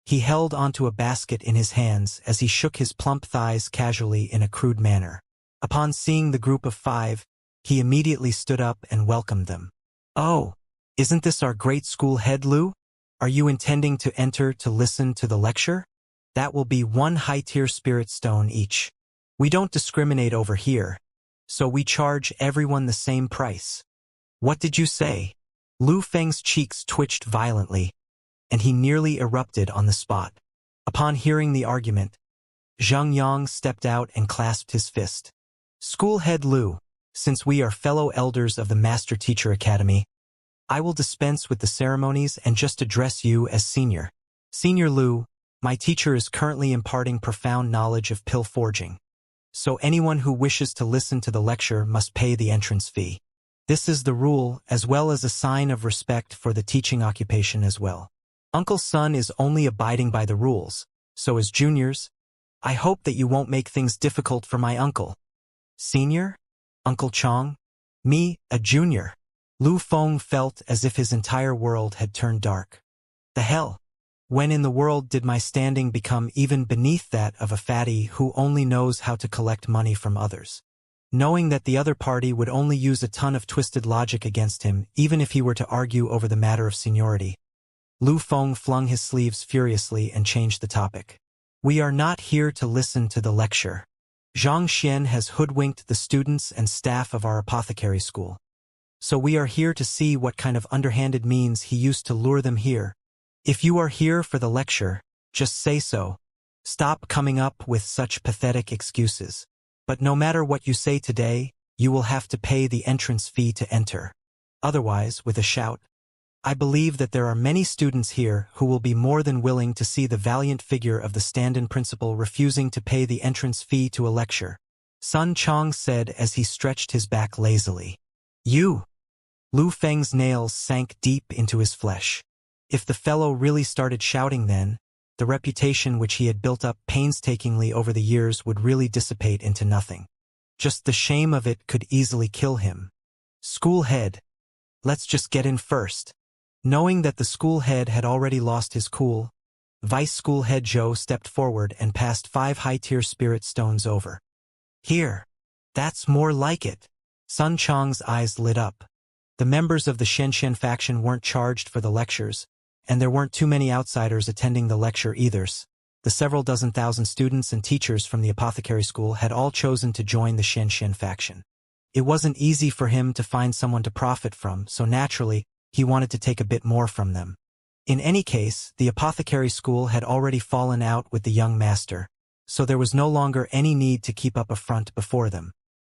He held onto a basket in his hands as he shook his plump thighs casually in a crude manner. Upon seeing the group of 5, he immediately stood up and welcomed them. Oh, isn't this our great school head, Lu? Are you intending to enter to listen to the lecture? That will be 1 high-tier spirit stone each. We don't discriminate over here, so we charge everyone the same price. What did you say? Lu Feng's cheeks twitched violently, and he nearly erupted on the spot. Upon hearing the argument, Zhang Yang stepped out and clasped his fist. School head Lu, since we are fellow elders of the Master Teacher Academy, I will dispense with the ceremonies and just address you as senior. Senior Lu, my teacher is currently imparting profound knowledge of pill forging, so anyone who wishes to listen to the lecture must pay the entrance fee. This is the rule, as well as a sign of respect for the teaching occupation as well. Uncle Sun is only abiding by the rules, so as juniors, I hope that you won't make things difficult for my uncle. Senior? Uncle Chong? Me, a junior? Lu Feng felt as if his entire world had turned dark. The hell? When in the world did my standing become even beneath that of a fatty who only knows how to collect money from others? Knowing that the other party would only use a ton of twisted logic against him even if he were to argue over the matter of seniority, Lu Feng flung his sleeves furiously and changed the topic. We are not here to listen to the lecture. Zhang Xian has hoodwinked the students and staff of our apothecary school. So we are here to see what kind of underhanded means he used to lure them here. If you are here for the lecture, just say so. Stop coming up with such pathetic excuses. But no matter what you say today, you will have to pay the entrance fee to enter. Otherwise, with a shout, I believe that there are many students here who will be more than willing to see the valiant figure of the stand-in principal refusing to pay the entrance fee to a lecture. Sun Chong said as he stretched his back lazily. You! Lu Feng's nails sank deep into his flesh. If the fellow really started shouting then, the reputation which he had built up painstakingly over the years would really dissipate into nothing. Just the shame of it could easily kill him. School head. Let's just get in first. Knowing that the school head had already lost his cool, Vice School Head Zhou stepped forward and passed 5 high-tier spirit stones over. Here. That's more like it. Sun Chong's eyes lit up. The members of the Xianxia faction weren't charged for the lectures, and there weren't too many outsiders attending the lecture either. The several dozen thousand students and teachers from the apothecary school had all chosen to join the Xianxia faction. It wasn't easy for him to find someone to profit from, so naturally, he wanted to take a bit more from them. In any case, the apothecary school had already fallen out with the young master, so there was no longer any need to keep up a front before them.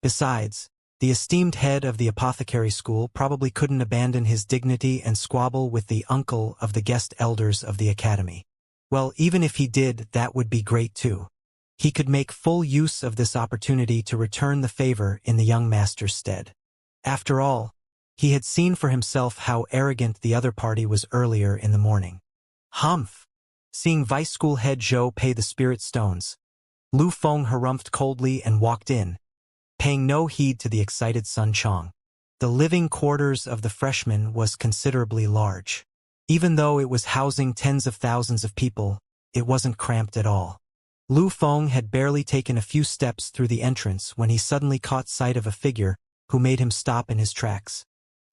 Besides, The esteemed head of the apothecary school probably couldn't abandon his dignity and squabble with the uncle of the guest elders of the academy. Well, even if he did, that would be great too. He could make full use of this opportunity to return the favor in the young master's stead. After all, he had seen for himself how arrogant the other party was earlier in the morning. Humph! Seeing Vice School Head Zhou pay the spirit stones, Lu Feng harumphed coldly and walked in, paying no heed to the excited Sun Chong. The living quarters of the freshman was considerably large. Even though it was housing tens of thousands of people, it wasn't cramped at all. Lu Feng had barely taken a few steps through the entrance when he suddenly caught sight of a figure who made him stop in his tracks,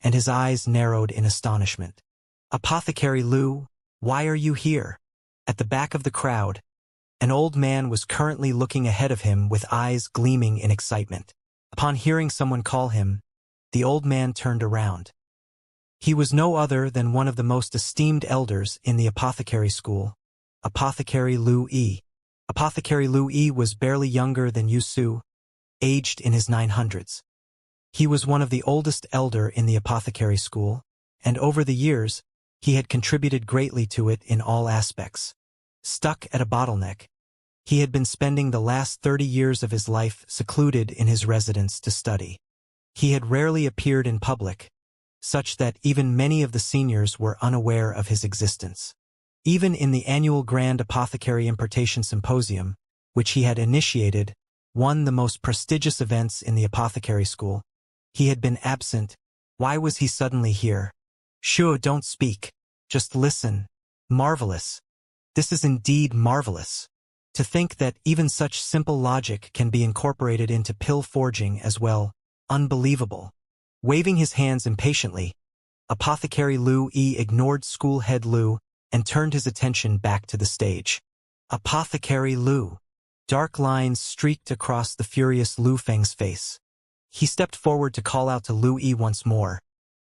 and his eyes narrowed in astonishment. "Apothecary Lu, why are you here?" At the back of the crowd, an old man was currently looking ahead of him with eyes gleaming in excitement. Upon hearing someone call him, the old man turned around. He was no other than one of the most esteemed elders in the apothecary school, Apothecary Lu Yi. Apothecary Lu Yi was barely younger than Yu Su, aged in his 900s. He was one of the oldest elder in the apothecary school, and over the years, he had contributed greatly to it in all aspects. Stuck at a bottleneck, he had been spending the last 30 years of his life secluded in his residence to study. He had rarely appeared in public, such that even many of the seniors were unaware of his existence. Even in the annual Grand Apothecary Importation Symposium, which he had initiated, one the most prestigious events in the apothecary school, he had been absent. Why was he suddenly here? "Sure, don't speak. Just listen. Marvelous. This is indeed marvelous. To think that even such simple logic can be incorporated into pill forging as well. Unbelievable." Waving his hands impatiently, Apothecary Lu Yi ignored School Head Lu and turned his attention back to the stage. Apothecary Lu. Dark lines streaked across the furious Lu Feng's face. He stepped forward to call out to Lu Yi once more,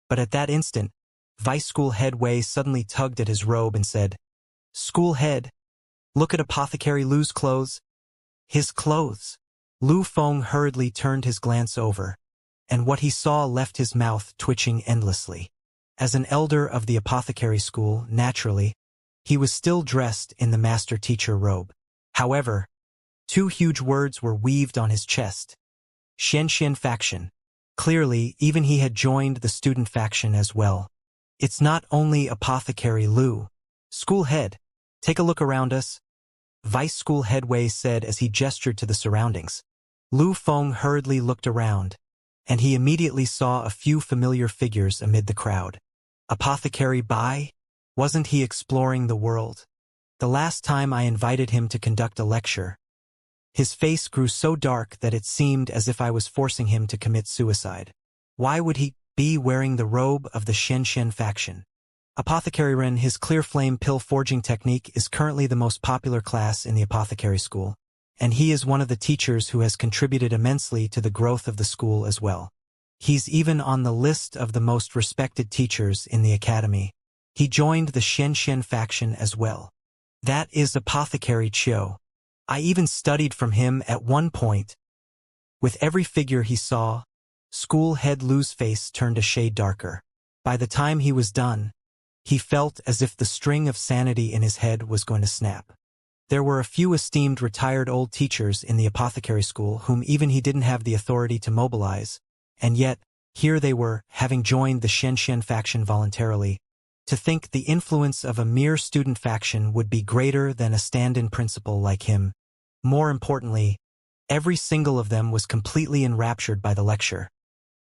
but at that instant, Vice School Head Wei suddenly tugged at his robe and said, "School Head, look at Apothecary Lu's clothes." His clothes. Lu Feng hurriedly turned his glance over, and what he saw left his mouth twitching endlessly. As an elder of the apothecary school, naturally, he was still dressed in the master-teacher robe. However, two huge words were weaved on his chest. Xianxia faction. Clearly, even he had joined the student faction as well. "It's not only Apothecary Lu. School Head, take a look around us," Vice School Head Wei said as he gestured to the surroundings. Lu Feng hurriedly looked around, and he immediately saw a few familiar figures amid the crowd. Apothecary Bai? Wasn't he exploring the world? The last time I invited him to conduct a lecture, his face grew so dark that it seemed as if I was forcing him to commit suicide. Why would he be wearing the robe of the Xianxia faction? Apothecary Ren, his clear flame pill forging technique is currently the most popular class in the apothecary school, and he is one of the teachers who has contributed immensely to the growth of the school as well. He's even on the list of the most respected teachers in the academy. He joined the Xianxia faction as well. That is Apothecary Chiu. I even studied from him at one point. With every figure he saw, School Head Lu's face turned a shade darker. By the time he was done, he felt as if the string of sanity in his head was going to snap. There were a few esteemed retired old teachers in the apothecary school whom even he didn't have the authority to mobilize, and yet, here they were, having joined the Xianxia faction voluntarily. To think the influence of a mere student faction would be greater than a stand-in principal like him. More importantly, every single of them was completely enraptured by the lecture,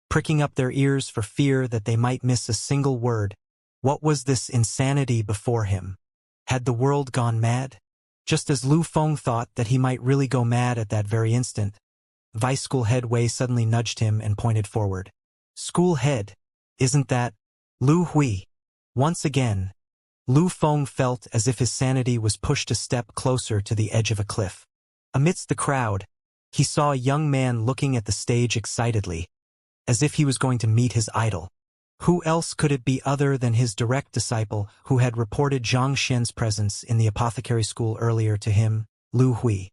pricking up their ears for fear that they might miss a single word. What was this insanity before him? Had the world gone mad? Just as Lu Feng thought that he might really go mad at that very instant, Vice School Head Wei suddenly nudged him and pointed forward. "School Head, isn't that Lu Hui?" Once again, Lu Feng felt as if his sanity was pushed a step closer to the edge of a cliff. Amidst the crowd, he saw a young man looking at the stage excitedly, as if he was going to meet his idol. Who else could it be other than his direct disciple who had reported Zhang Xian's presence in the apothecary school earlier to him, Lu Hui?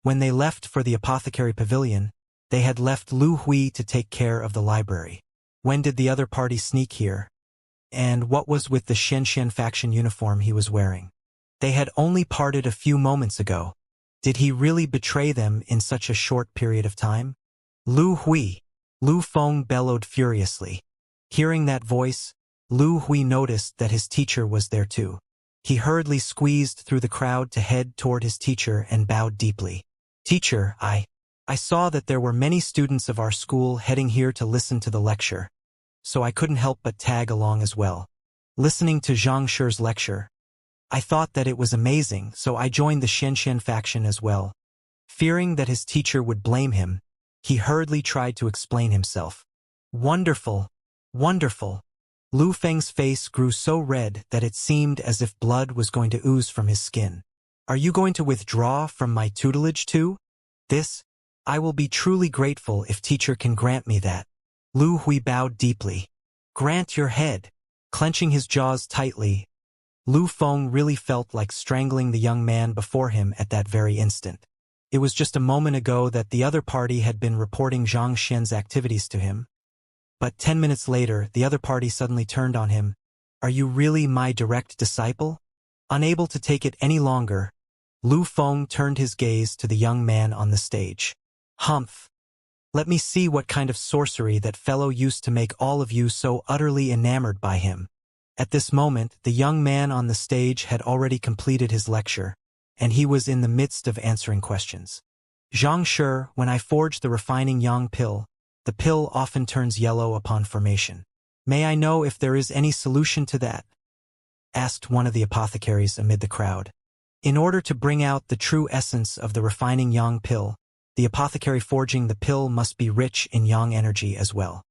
When they left for the apothecary pavilion, They had left Lu Hui to take care of the library. When did the other party sneak here? And what was with the Xianxia faction uniform he was wearing? They had only parted a few moments ago. Did he really betray them in such a short period of time? Lu Hui! Lu Feng bellowed furiously. Hearing that voice, Lu Hui noticed that his teacher was there too. He hurriedly squeezed through the crowd to head toward his teacher and bowed deeply. Teacher, I saw that there were many students of our school heading here to listen to the lecture, so I couldn't help but tag along as well. Listening to Xianxia's lecture, I thought that it was amazing, so I joined the Xianxia faction as well. Fearing that his teacher would blame him, he hurriedly tried to explain himself. Wonderful! Wonderful! Lu Feng's face grew so red that it seemed as if blood was going to ooze from his skin. Are you going to withdraw from my tutelage too? I will be truly grateful if teacher can grant me that. Lu Hui bowed deeply. Grant your head. Clenching his jaws tightly, Lu Feng really felt like strangling the young man before him at that very instant. It was just a moment ago that the other party had been reporting Zhang Xian's activities to him. But 10 minutes later, the other party suddenly turned on him. Are you really my direct disciple? Unable to take it any longer, Lu Feng turned his gaze to the young man on the stage. Humph! Let me see what kind of sorcery that fellow used to make all of you so utterly enamored by him. At this moment, the young man on the stage had already completed his lecture, and he was in the midst of answering questions. Xianxia, when I forge the refining yang pill, the pill often turns yellow upon formation. May I know if there is any solution to that? Asked one of the apothecaries amid the crowd. In order to bring out the true essence of the refining yang pill, the apothecary forging the pill must be rich in yang energy as well.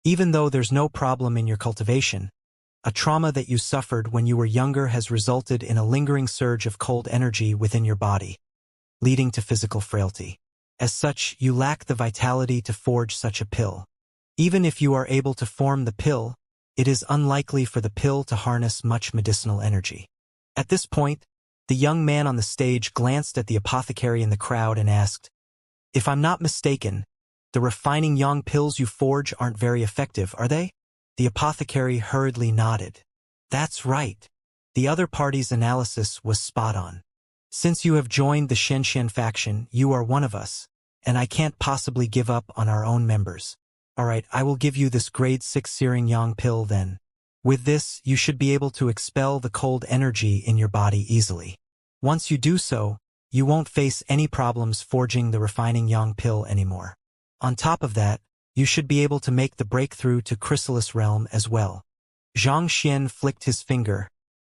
Even though there's no problem in your cultivation, a trauma that you suffered when you were younger has resulted in a lingering surge of cold energy within your body, leading to physical frailty. As such, you lack the vitality to forge such a pill. Even if you are able to form the pill, it is unlikely for the pill to harness much medicinal energy. At this point, the young man on the stage glanced at the apothecary in the crowd and asked, If I'm not mistaken, the refining yang pills you forge aren't very effective, are they? The apothecary hurriedly nodded. That's right. The other party's analysis was spot on. Since you have joined the Xianxia faction, you are one of us, and I can't possibly give up on our own members. Alright, I will give you this grade 6 searing yang pill then. With this, you should be able to expel the cold energy in your body easily. Once you do so, you won't face any problems forging the refining yang pill anymore. On top of that, you should be able to make the breakthrough to Chrysalis realm as well. Zhang Xian flicked his finger,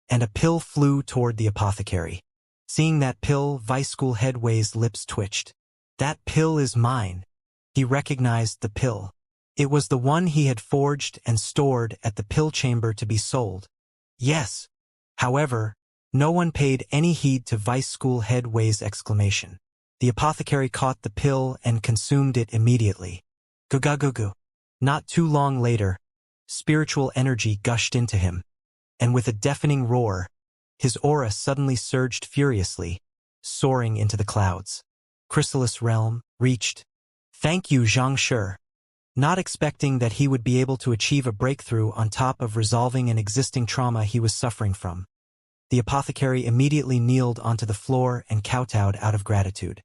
and a pill flew toward the apothecary. Seeing that pill, Vice School Headway's lips twitched. That pill is mine. He recognized the pill. It was the one he had forged and stored at the pill chamber to be sold. Yes. However, no one paid any heed to Vice School Headway's exclamation. The apothecary caught the pill and consumed it immediately. Gugagugu. Not too long later, spiritual energy gushed into him, and with a deafening roar, his aura suddenly surged furiously, soaring into the clouds. Chrysalis realm reached. Thank you, Xianxia. Not expecting that he would be able to achieve a breakthrough on top of resolving an existing trauma he was suffering from, the apothecary immediately kneeled onto the floor and kowtowed out of gratitude.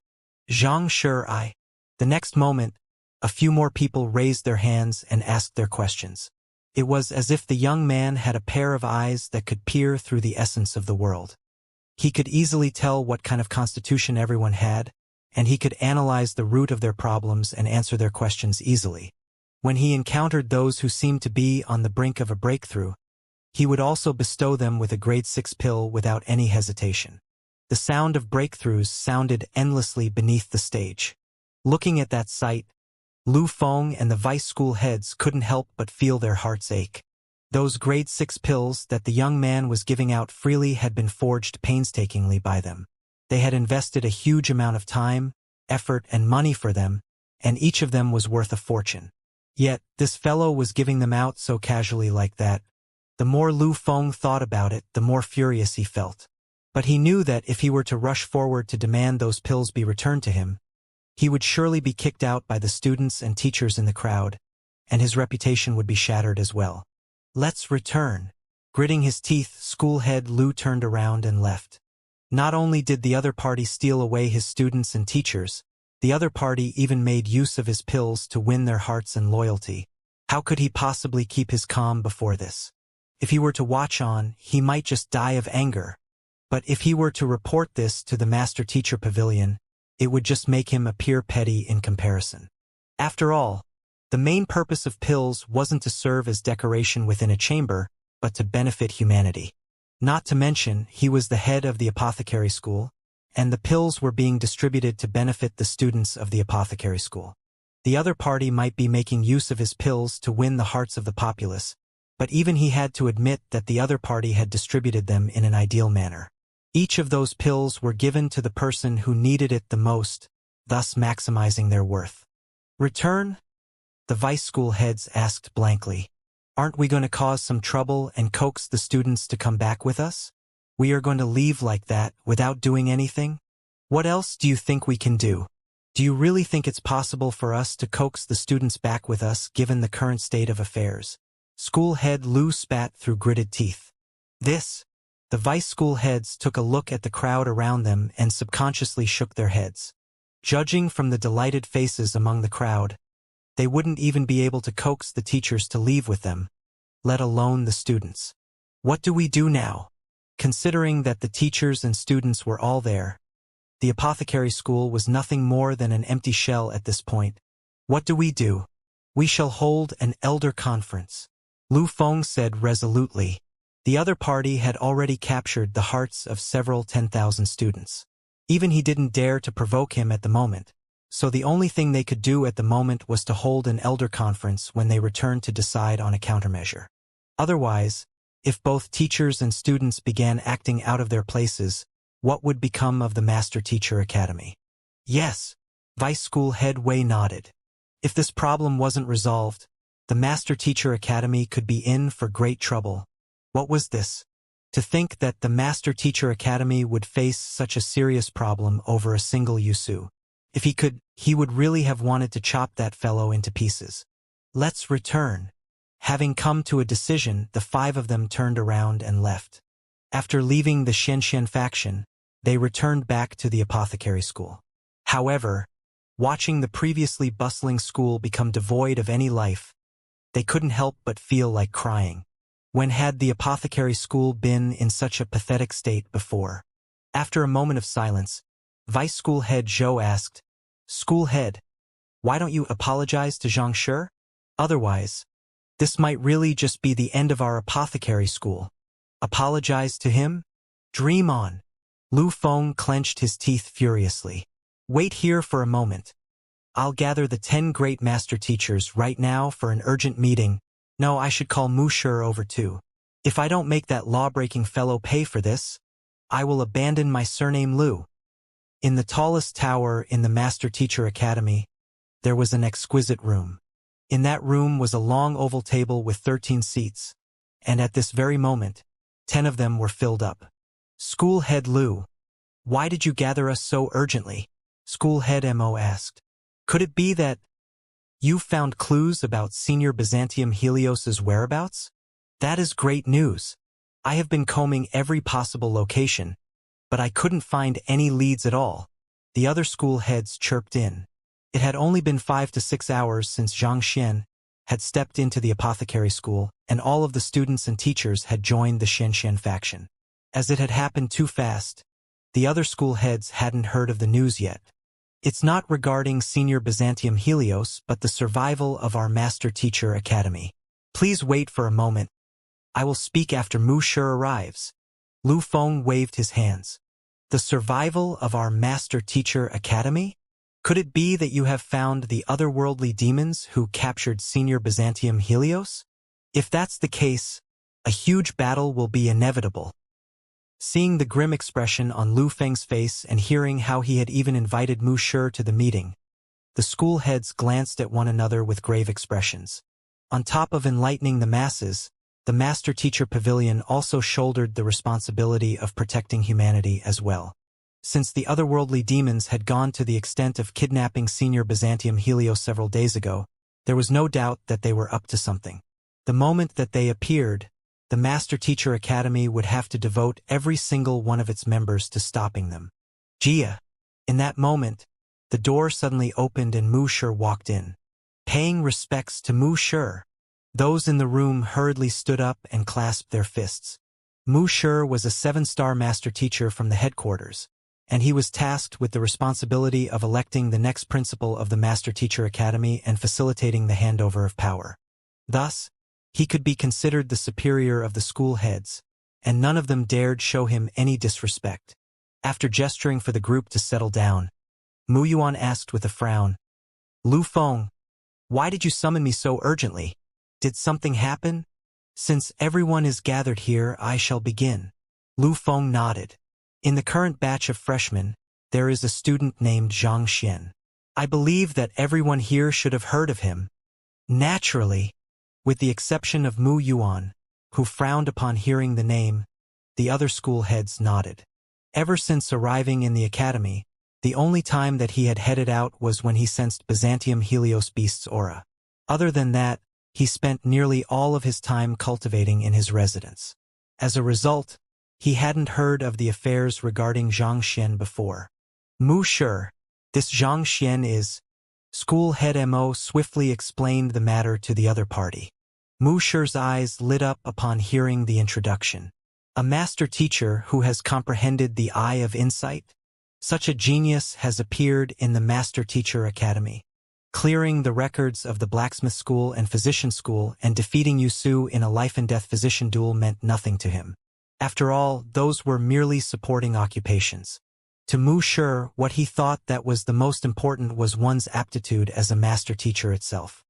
Xianxia. The next moment, a few more people raised their hands and asked their questions. It was as if the young man had a pair of eyes that could peer through the essence of the world. He could easily tell what kind of constitution everyone had, and he could analyze the root of their problems and answer their questions easily. When he encountered those who seemed to be on the brink of a breakthrough, he would also bestow them with a grade 6 pill without any hesitation. The sound of breakthroughs sounded endlessly beneath the stage. Looking at that sight, Lu Feng and the vice school heads couldn't help but feel their hearts ache. Those grade 6 pills that the young man was giving out freely had been forged painstakingly by them. They had invested a huge amount of time, effort, and money for them, and each of them was worth a fortune. Yet, this fellow was giving them out so casually like that. The more Lu Feng thought about it, the more furious he felt. But he knew that if he were to rush forward to demand those pills be returned to him, He would surely be kicked out by the students and teachers in the crowd, and his reputation would be shattered as well. Let's return. Gritting his teeth, school head Lu turned around and left. Not only did the other party steal away his students and teachers, the other party even made use of his pills to win their hearts and loyalty. How could he possibly keep his calm before this? If he were to watch on, he might just die of anger. But if he were to report this to the Master-Teacher Pavilion, it would just make him appear petty in comparison. After all, the main purpose of pills wasn't to serve as decoration within a chamber, but to benefit humanity. Not to mention, he was the head of the apothecary school, and the pills were being distributed to benefit the students of the apothecary school. The other party might be making use of his pills to win the hearts of the populace, but even he had to admit that the other party had distributed them in an ideal manner. Each of those pills were given to the person who needed it the most, thus maximizing their worth. Return? The vice school heads asked blankly. Aren't we going to cause some trouble and coax the students to come back with us? We are going to leave like that without doing anything? What else do you think we can do? Do you really think it's possible for us to coax the students back with us given the current state of affairs? School head Lu spat through gritted teeth. The vice school heads took a look at the crowd around them and subconsciously shook their heads. Judging from the delighted faces among the crowd, they wouldn't even be able to coax the teachers to leave with them, let alone the students. What do we do now? Considering that the teachers and students were all there, the apothecary school was nothing more than an empty shell at this point. What do? We shall hold an elder conference, Lu Feng said resolutely. The other party had already captured the hearts of several 10,000 students. Even he didn't dare to provoke him at the moment, so the only thing they could do at the moment was to hold an elder conference when they returned to decide on a countermeasure. Otherwise, if both teachers and students began acting out of their places, what would become of the Master-Teacher Academy? Yes, Vice School Head Wei nodded. If this problem wasn't resolved, the Master-Teacher Academy could be in for great trouble. What was this? To think that the Master-Teacher Academy would face such a serious problem over a single Yusu. If he could, he would really have wanted to chop that fellow into pieces. Let's return. Having come to a decision, the five of them turned around and left. After leaving the Xianxia faction, they returned back to the apothecary school. However, watching the previously bustling school become devoid of any life, they couldn't help but feel like crying. When had the apothecary school been in such a pathetic state before? After a moment of silence, Vice School Head Zhou asked, School Head, why don't you apologize to Xianxia? Otherwise, this might really just be the end of our apothecary school. Apologize to him? Dream on. Lu Feng clenched his teeth furiously. Wait here for a moment. I'll gather the 10 great master teachers right now for an urgent meeting. No, I should call Mu Shi over too. If I don't make that law-breaking fellow pay for this, I will abandon my surname Lu. In the tallest tower in the Master Teacher Academy, there was an exquisite room. In that room was a long oval table with 13 seats, and at this very moment, 10 of them were filled up. School Head Lu, why did you gather us so urgently? School Head Mo asked. Could it be that you found clues about Senior Byzantium Helios's whereabouts? That is great news. I have been combing every possible location, but I couldn't find any leads at all. The other school heads chirped in. It had only been 5 to 6 hours since Xianxia had stepped into the apothecary school, and all of the students and teachers had joined the Xianxia faction. As it had happened too fast, the other school heads hadn't heard of the news yet. It's not regarding Senior Byzantium Helios, but the survival of our Master Teacher Academy. Please wait for a moment. I will speak after Mu Shi arrives. Lu Feng waved his hands. The survival of our Master Teacher Academy? Could it be that you have found the otherworldly demons who captured Senior Byzantium Helios? If that's the case, a huge battle will be inevitable. Seeing the grim expression on Lu Feng's face and hearing how he had even invited Mu Shi to the meeting, the school heads glanced at one another with grave expressions. On top of enlightening the masses, the Master Teacher Pavilion also shouldered the responsibility of protecting humanity as well. Since the otherworldly demons had gone to the extent of kidnapping Senior Byzantium Helios several days ago, there was no doubt that they were up to something. The moment that they appeared, the Master Teacher Academy would have to devote every single one of its members to stopping them. Jia. In that moment, the door suddenly opened and Mu Shi walked in. Paying respects to Mu Shi, those in the room hurriedly stood up and clasped their fists. Mu Shi was a 7-star master teacher from the headquarters, and he was tasked with the responsibility of electing the next principal of the Master Teacher Academy and facilitating the handover of power. Thus, he could be considered the superior of the school heads, and none of them dared show him any disrespect. After gesturing for the group to settle down, Mu Yuan asked with a frown, "Lu Feng, why did you summon me so urgently? Did something happen? Since everyone is gathered here, I shall begin." Lu Feng nodded. In the current batch of freshmen, there is a student named Xianxia. I believe that everyone here should have heard of him. Naturally, with the exception of Mu Yuan, who frowned upon hearing the name, the other school heads nodded. Ever since arriving in the academy, the only time that he had headed out was when he sensed Byzantium Helios Beast's aura. Other than that, he spent nearly all of his time cultivating in his residence. As a result, he hadn't heard of the affairs regarding Xianxia before. Mu Shi, this Xianxia is... School head Mo swiftly explained the matter to the other party. Mu Shi's eyes lit up upon hearing the introduction. A master teacher who has comprehended the eye of insight? Such a genius has appeared in the Master Teacher Academy. Clearing the records of the blacksmith school and physician school and defeating Yusu in a life-and-death physician duel meant nothing to him. After all, those were merely supporting occupations. To Mu Shi, what he thought that was the most important was one's aptitude as a master teacher itself.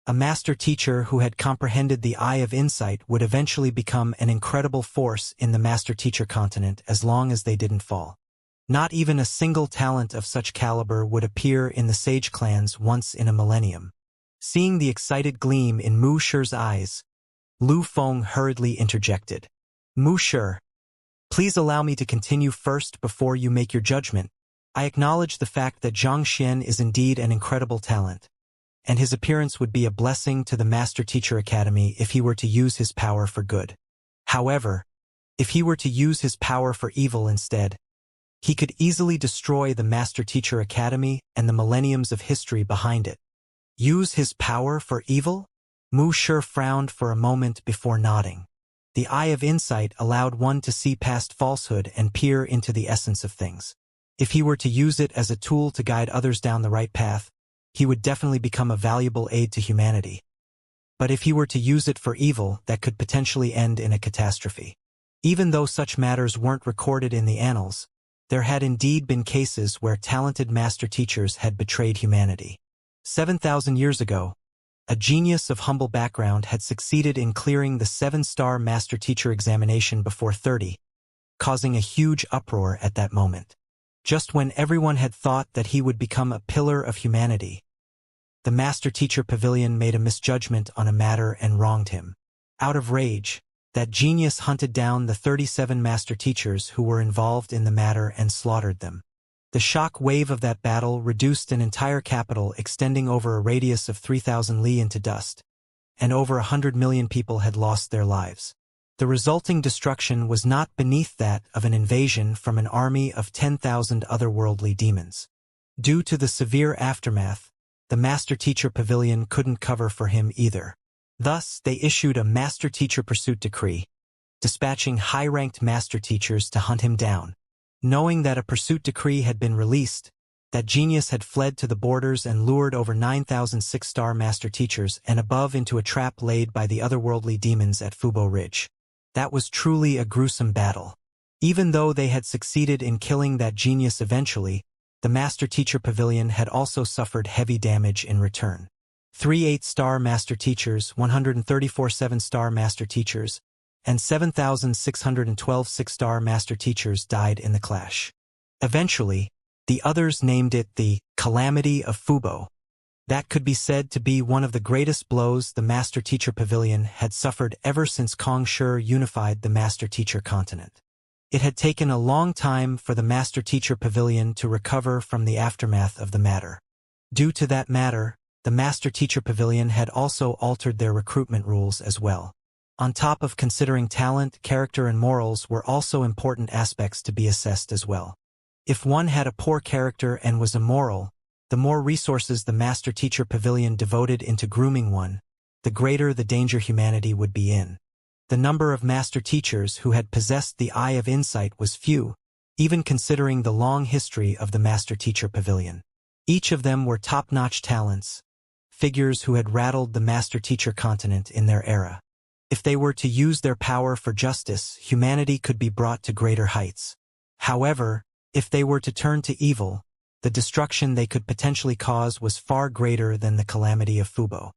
A master teacher who had comprehended the eye of insight would eventually become an incredible force in the master teacher continent as long as they didn't fall. Not even a single talent of such caliber would appear in the sage clans once in a millennium. Seeing the excited gleam in Mu Shi's eyes, Lu Feng hurriedly interjected. Mu Shi, please allow me to continue first before you make your judgment. I acknowledge the fact that Xianxia is indeed an incredible talent, and his appearance would be a blessing to the Master Teacher Academy if he were to use his power for good. However, if he were to use his power for evil instead, he could easily destroy the Master Teacher Academy and the millenniums of history behind it. Use his power for evil? Mu Shi frowned for a moment before nodding. The eye of insight allowed one to see past falsehood and peer into the essence of things. If he were to use it as a tool to guide others down the right path, he would definitely become a valuable aid to humanity. But if he were to use it for evil, that could potentially end in a catastrophe. Even though such matters weren't recorded in the annals, there had indeed been cases where talented master teachers had betrayed humanity. 7,000 years ago, a genius of humble background had succeeded in clearing the 7-star master teacher examination before 30, causing a huge uproar at that moment. Just when everyone had thought that he would become a pillar of humanity, the Master Teacher Pavilion made a misjudgment on a matter and wronged him. Out of rage, that genius hunted down the 37 master teachers who were involved in the matter and slaughtered them. The shock wave of that battle reduced an entire capital extending over a radius of 3,000 li into dust, and over 100 million people had lost their lives. The resulting destruction was not beneath that of an invasion from an army of 10,000 otherworldly demons. Due to the severe aftermath, the Master Teacher Pavilion couldn't cover for him either. Thus, they issued a Master Teacher Pursuit Decree, dispatching high-ranked master teachers to hunt him down. Knowing that a pursuit decree had been released, that genius had fled to the borders and lured over 9,000 6-star master teachers and above into a trap laid by the otherworldly demons at Fubo Ridge. That was truly a gruesome battle. Even though they had succeeded in killing that genius eventually, the Master Teacher Pavilion had also suffered heavy damage in return. 3 8-star master teachers, 134 7-star master teachers, and 7,612 6-star master teachers died in the clash. Eventually, the others named it the Calamity of Fubo. That could be said to be one of the greatest blows the Master Teacher Pavilion had suffered ever since Kong Shi unified the Master Teacher continent. It had taken a long time for the Master-Teacher Pavilion to recover from the aftermath of the matter. Due to that matter, the Master-Teacher Pavilion had also altered their recruitment rules as well. On top of considering talent, character and morals were also important aspects to be assessed as well. If one had a poor character and was immoral, the more resources the Master-Teacher Pavilion devoted into grooming one, the greater the danger humanity would be in. The number of Master Teachers who had possessed the Eye of Insight was few, even considering the long history of the Master-Teacher Pavilion. Each of them were top-notch talents, figures who had rattled the Master-Teacher continent in their era. If they were to use their power for justice, humanity could be brought to greater heights. However, if they were to turn to evil, the destruction they could potentially cause was far greater than the calamity of Fubo.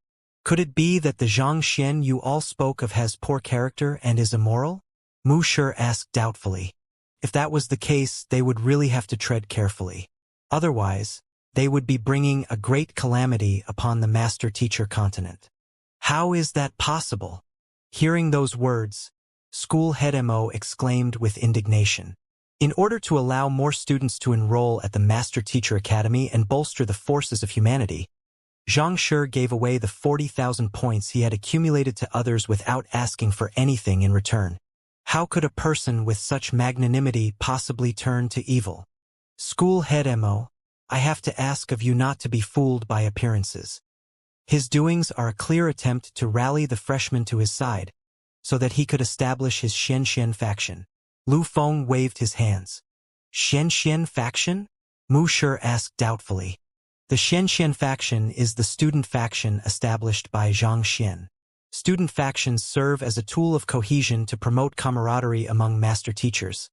Could it be that the Xianxia you all spoke of has poor character and is immoral? Mu Shi asked doubtfully. If that was the case, they would really have to tread carefully. Otherwise, they would be bringing a great calamity upon the Master-Teacher continent. How is that possible? Hearing those words, School Head Mo exclaimed with indignation. In order to allow more students to enroll at the Master-Teacher Academy and bolster the forces of humanity, Xianxia gave away the 40,000 points he had accumulated to others without asking for anything in return. How could a person with such magnanimity possibly turn to evil? School Head Mo, I have to ask of you not to be fooled by appearances. His doings are a clear attempt to rally the freshmen to his side, so that he could establish his Xianxia faction. Lu Feng waved his hands. Xianxia faction? Mu Shi asked doubtfully. The Xianxia faction is the student faction established by Zhang Xian. Student factions serve as a tool of cohesion to promote camaraderie among master teachers,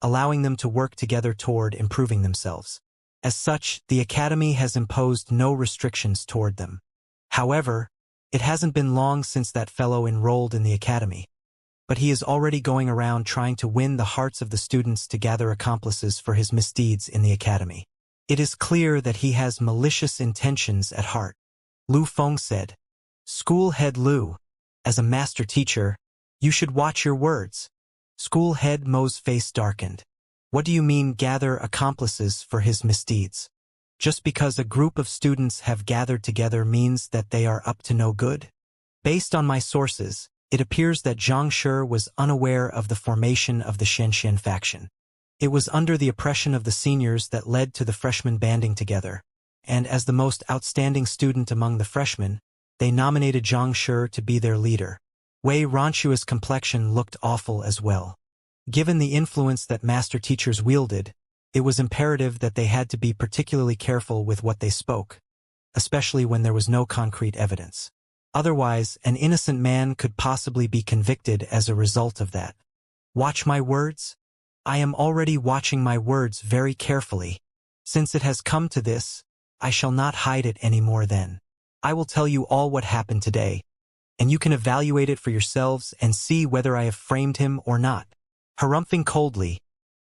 allowing them to work together toward improving themselves. As such, the academy has imposed no restrictions toward them. However, it hasn't been long since that fellow enrolled in the academy, but he is already going around trying to win the hearts of the students to gather accomplices for his misdeeds in the academy. It is clear that he has malicious intentions at heart. Lu Feng said. School Head Lu, as a master teacher, you should watch your words. School Head Mo's face darkened. What do you mean gather accomplices for his misdeeds? Just because a group of students have gathered together means that they are up to no good? Based on my sources, it appears that Zhang Shi was unaware of the formation of the Xianxia faction. It was under the oppression of the seniors that led to the freshmen banding together, and as the most outstanding student among the freshmen, they nominated Zhang Shi to be their leader. Wei Ronqua's complexion looked awful as well. Given the influence that master teachers wielded, it was imperative that they had to be particularly careful with what they spoke, especially when there was no concrete evidence. Otherwise, an innocent man could possibly be convicted as a result of that. Watch my words? I am already watching my words very carefully. Since it has come to this, I shall not hide it any more then. I will tell you all what happened today, and you can evaluate it for yourselves and see whether I have framed him or not. Harumphing coldly,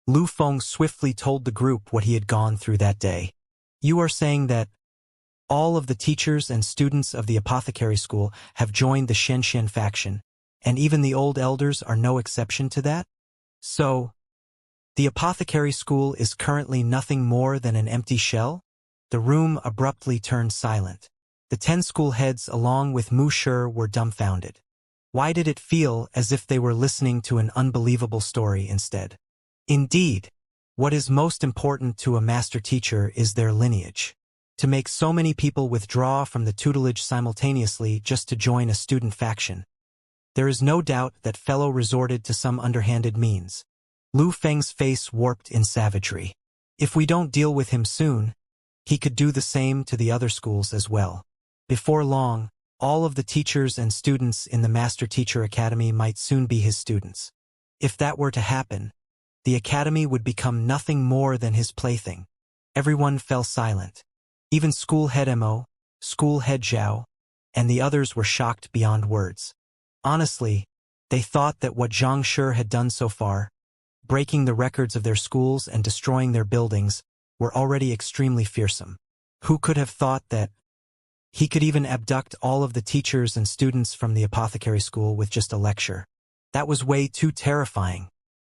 Lu Feng swiftly told the group what he had gone through that day. You are saying that all of the teachers and students of the apothecary school have joined the Xianxia faction, and even the old elders are no exception to that? So, the apothecary school is currently nothing more than an empty shell? The room abruptly turned silent. The 10 school heads along with Mu Shi were dumbfounded. Why did it feel as if they were listening to an unbelievable story instead? Indeed, what is most important to a master teacher is their lineage. To make so many people withdraw from the tutelage simultaneously just to join a student faction. There is no doubt that fellow resorted to some underhanded means. Lu Feng's face warped in savagery. If we don't deal with him soon, he could do the same to the other schools as well. Before long, all of the teachers and students in the Master Teacher Academy might soon be his students. If that were to happen, the academy would become nothing more than his plaything. Everyone fell silent. Even School Head Mo, School Head Zhao, and the others were shocked beyond words. Honestly, they thought that what Zhang Shi had done so far, breaking the records of their schools and destroying their buildings, were already extremely fearsome. Who could have thought that he could even abduct all of the teachers and students from the apothecary school with just a lecture? That was way too terrifying.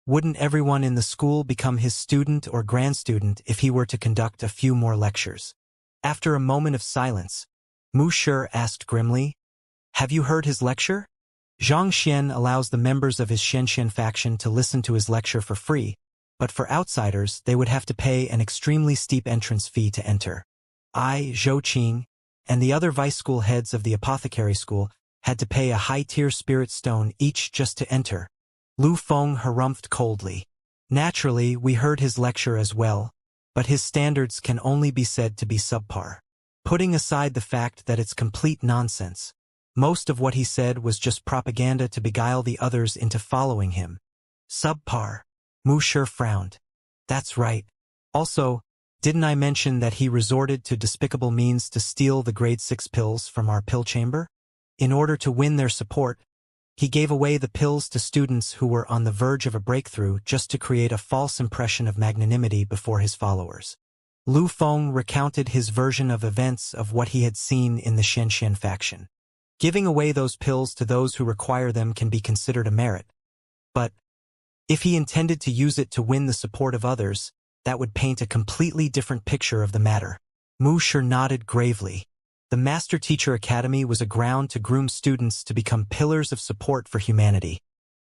Wouldn't everyone in the school become his student or grandstudent if he were to conduct a few more lectures? After a moment of silence, Mu Shi asked grimly, "Have you heard his lecture?" Xianxia allows the members of his Xianxia faction to listen to his lecture for free, but for outsiders they would have to pay an extremely steep entrance fee to enter. I, Zhou Qing, and the other vice school heads of the apothecary school had to pay a high-tier spirit stone each just to enter. Lu Feng harumphed coldly. Naturally, we heard his lecture as well, but his standards can only be said to be subpar. Putting aside the fact that it's complete nonsense, most of what he said was just propaganda to beguile the others into following him. Subpar. Mu Shi frowned. That's right. Also, didn't I mention that he resorted to despicable means to steal the grade 6 pills from our pill chamber? In order to win their support, he gave away the pills to students who were on the verge of a breakthrough just to create a false impression of magnanimity before his followers. Lu Feng recounted his version of events of what he had seen in the Xianxia faction. Giving away those pills to those who require them can be considered a merit. But if he intended to use it to win the support of others, that would paint a completely different picture of the matter. Mu Shi nodded gravely. The Master Teacher Academy was a ground to groom students to become pillars of support for humanity.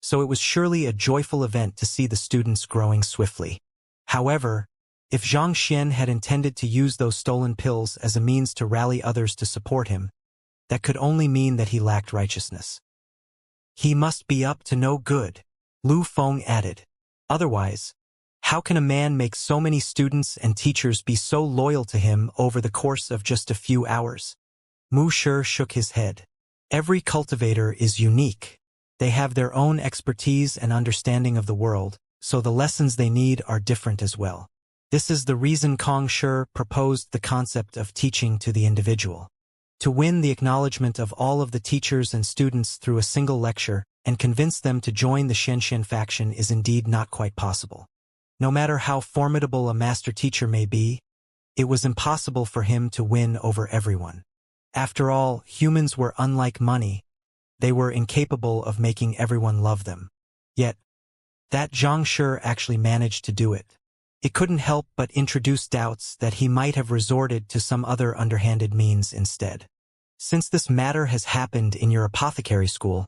So it was surely a joyful event to see the students growing swiftly. However, if Xianxia had intended to use those stolen pills as a means to rally others to support him, that could only mean that he lacked righteousness. He must be up to no good, Lu Feng added. Otherwise, how can a man make so many students and teachers be so loyal to him over the course of just a few hours? Mu Shi shook his head. Every cultivator is unique. They have their own expertise and understanding of the world, so the lessons they need are different as well. This is the reason Kong Shi proposed the concept of teaching to the individual. To win the acknowledgement of all of the teachers and students through a single lecture and convince them to join the Xianxia faction is indeed not quite possible. No matter how formidable a master teacher may be, it was impossible for him to win over everyone. After all, humans were unlike money. They were incapable of making everyone love them. Yet, that Zhang Shi actually managed to do it. It couldn't help but introduce doubts that he might have resorted to some other underhanded means instead. Since this matter has happened in your apothecary school,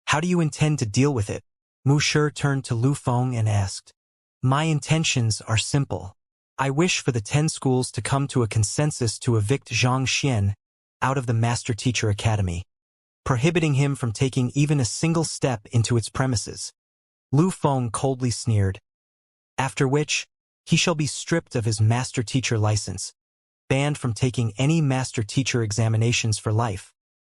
how do you intend to deal with it? Mu Shi turned to Lu Feng and asked. My intentions are simple. I wish for the 10 schools to come to a consensus to evict Xianxia out of the Master Teacher Academy, prohibiting him from taking even a single step into its premises. Lu Feng coldly sneered. After which, he shall be stripped of his Master Teacher license, banned from taking any Master Teacher examinations for life,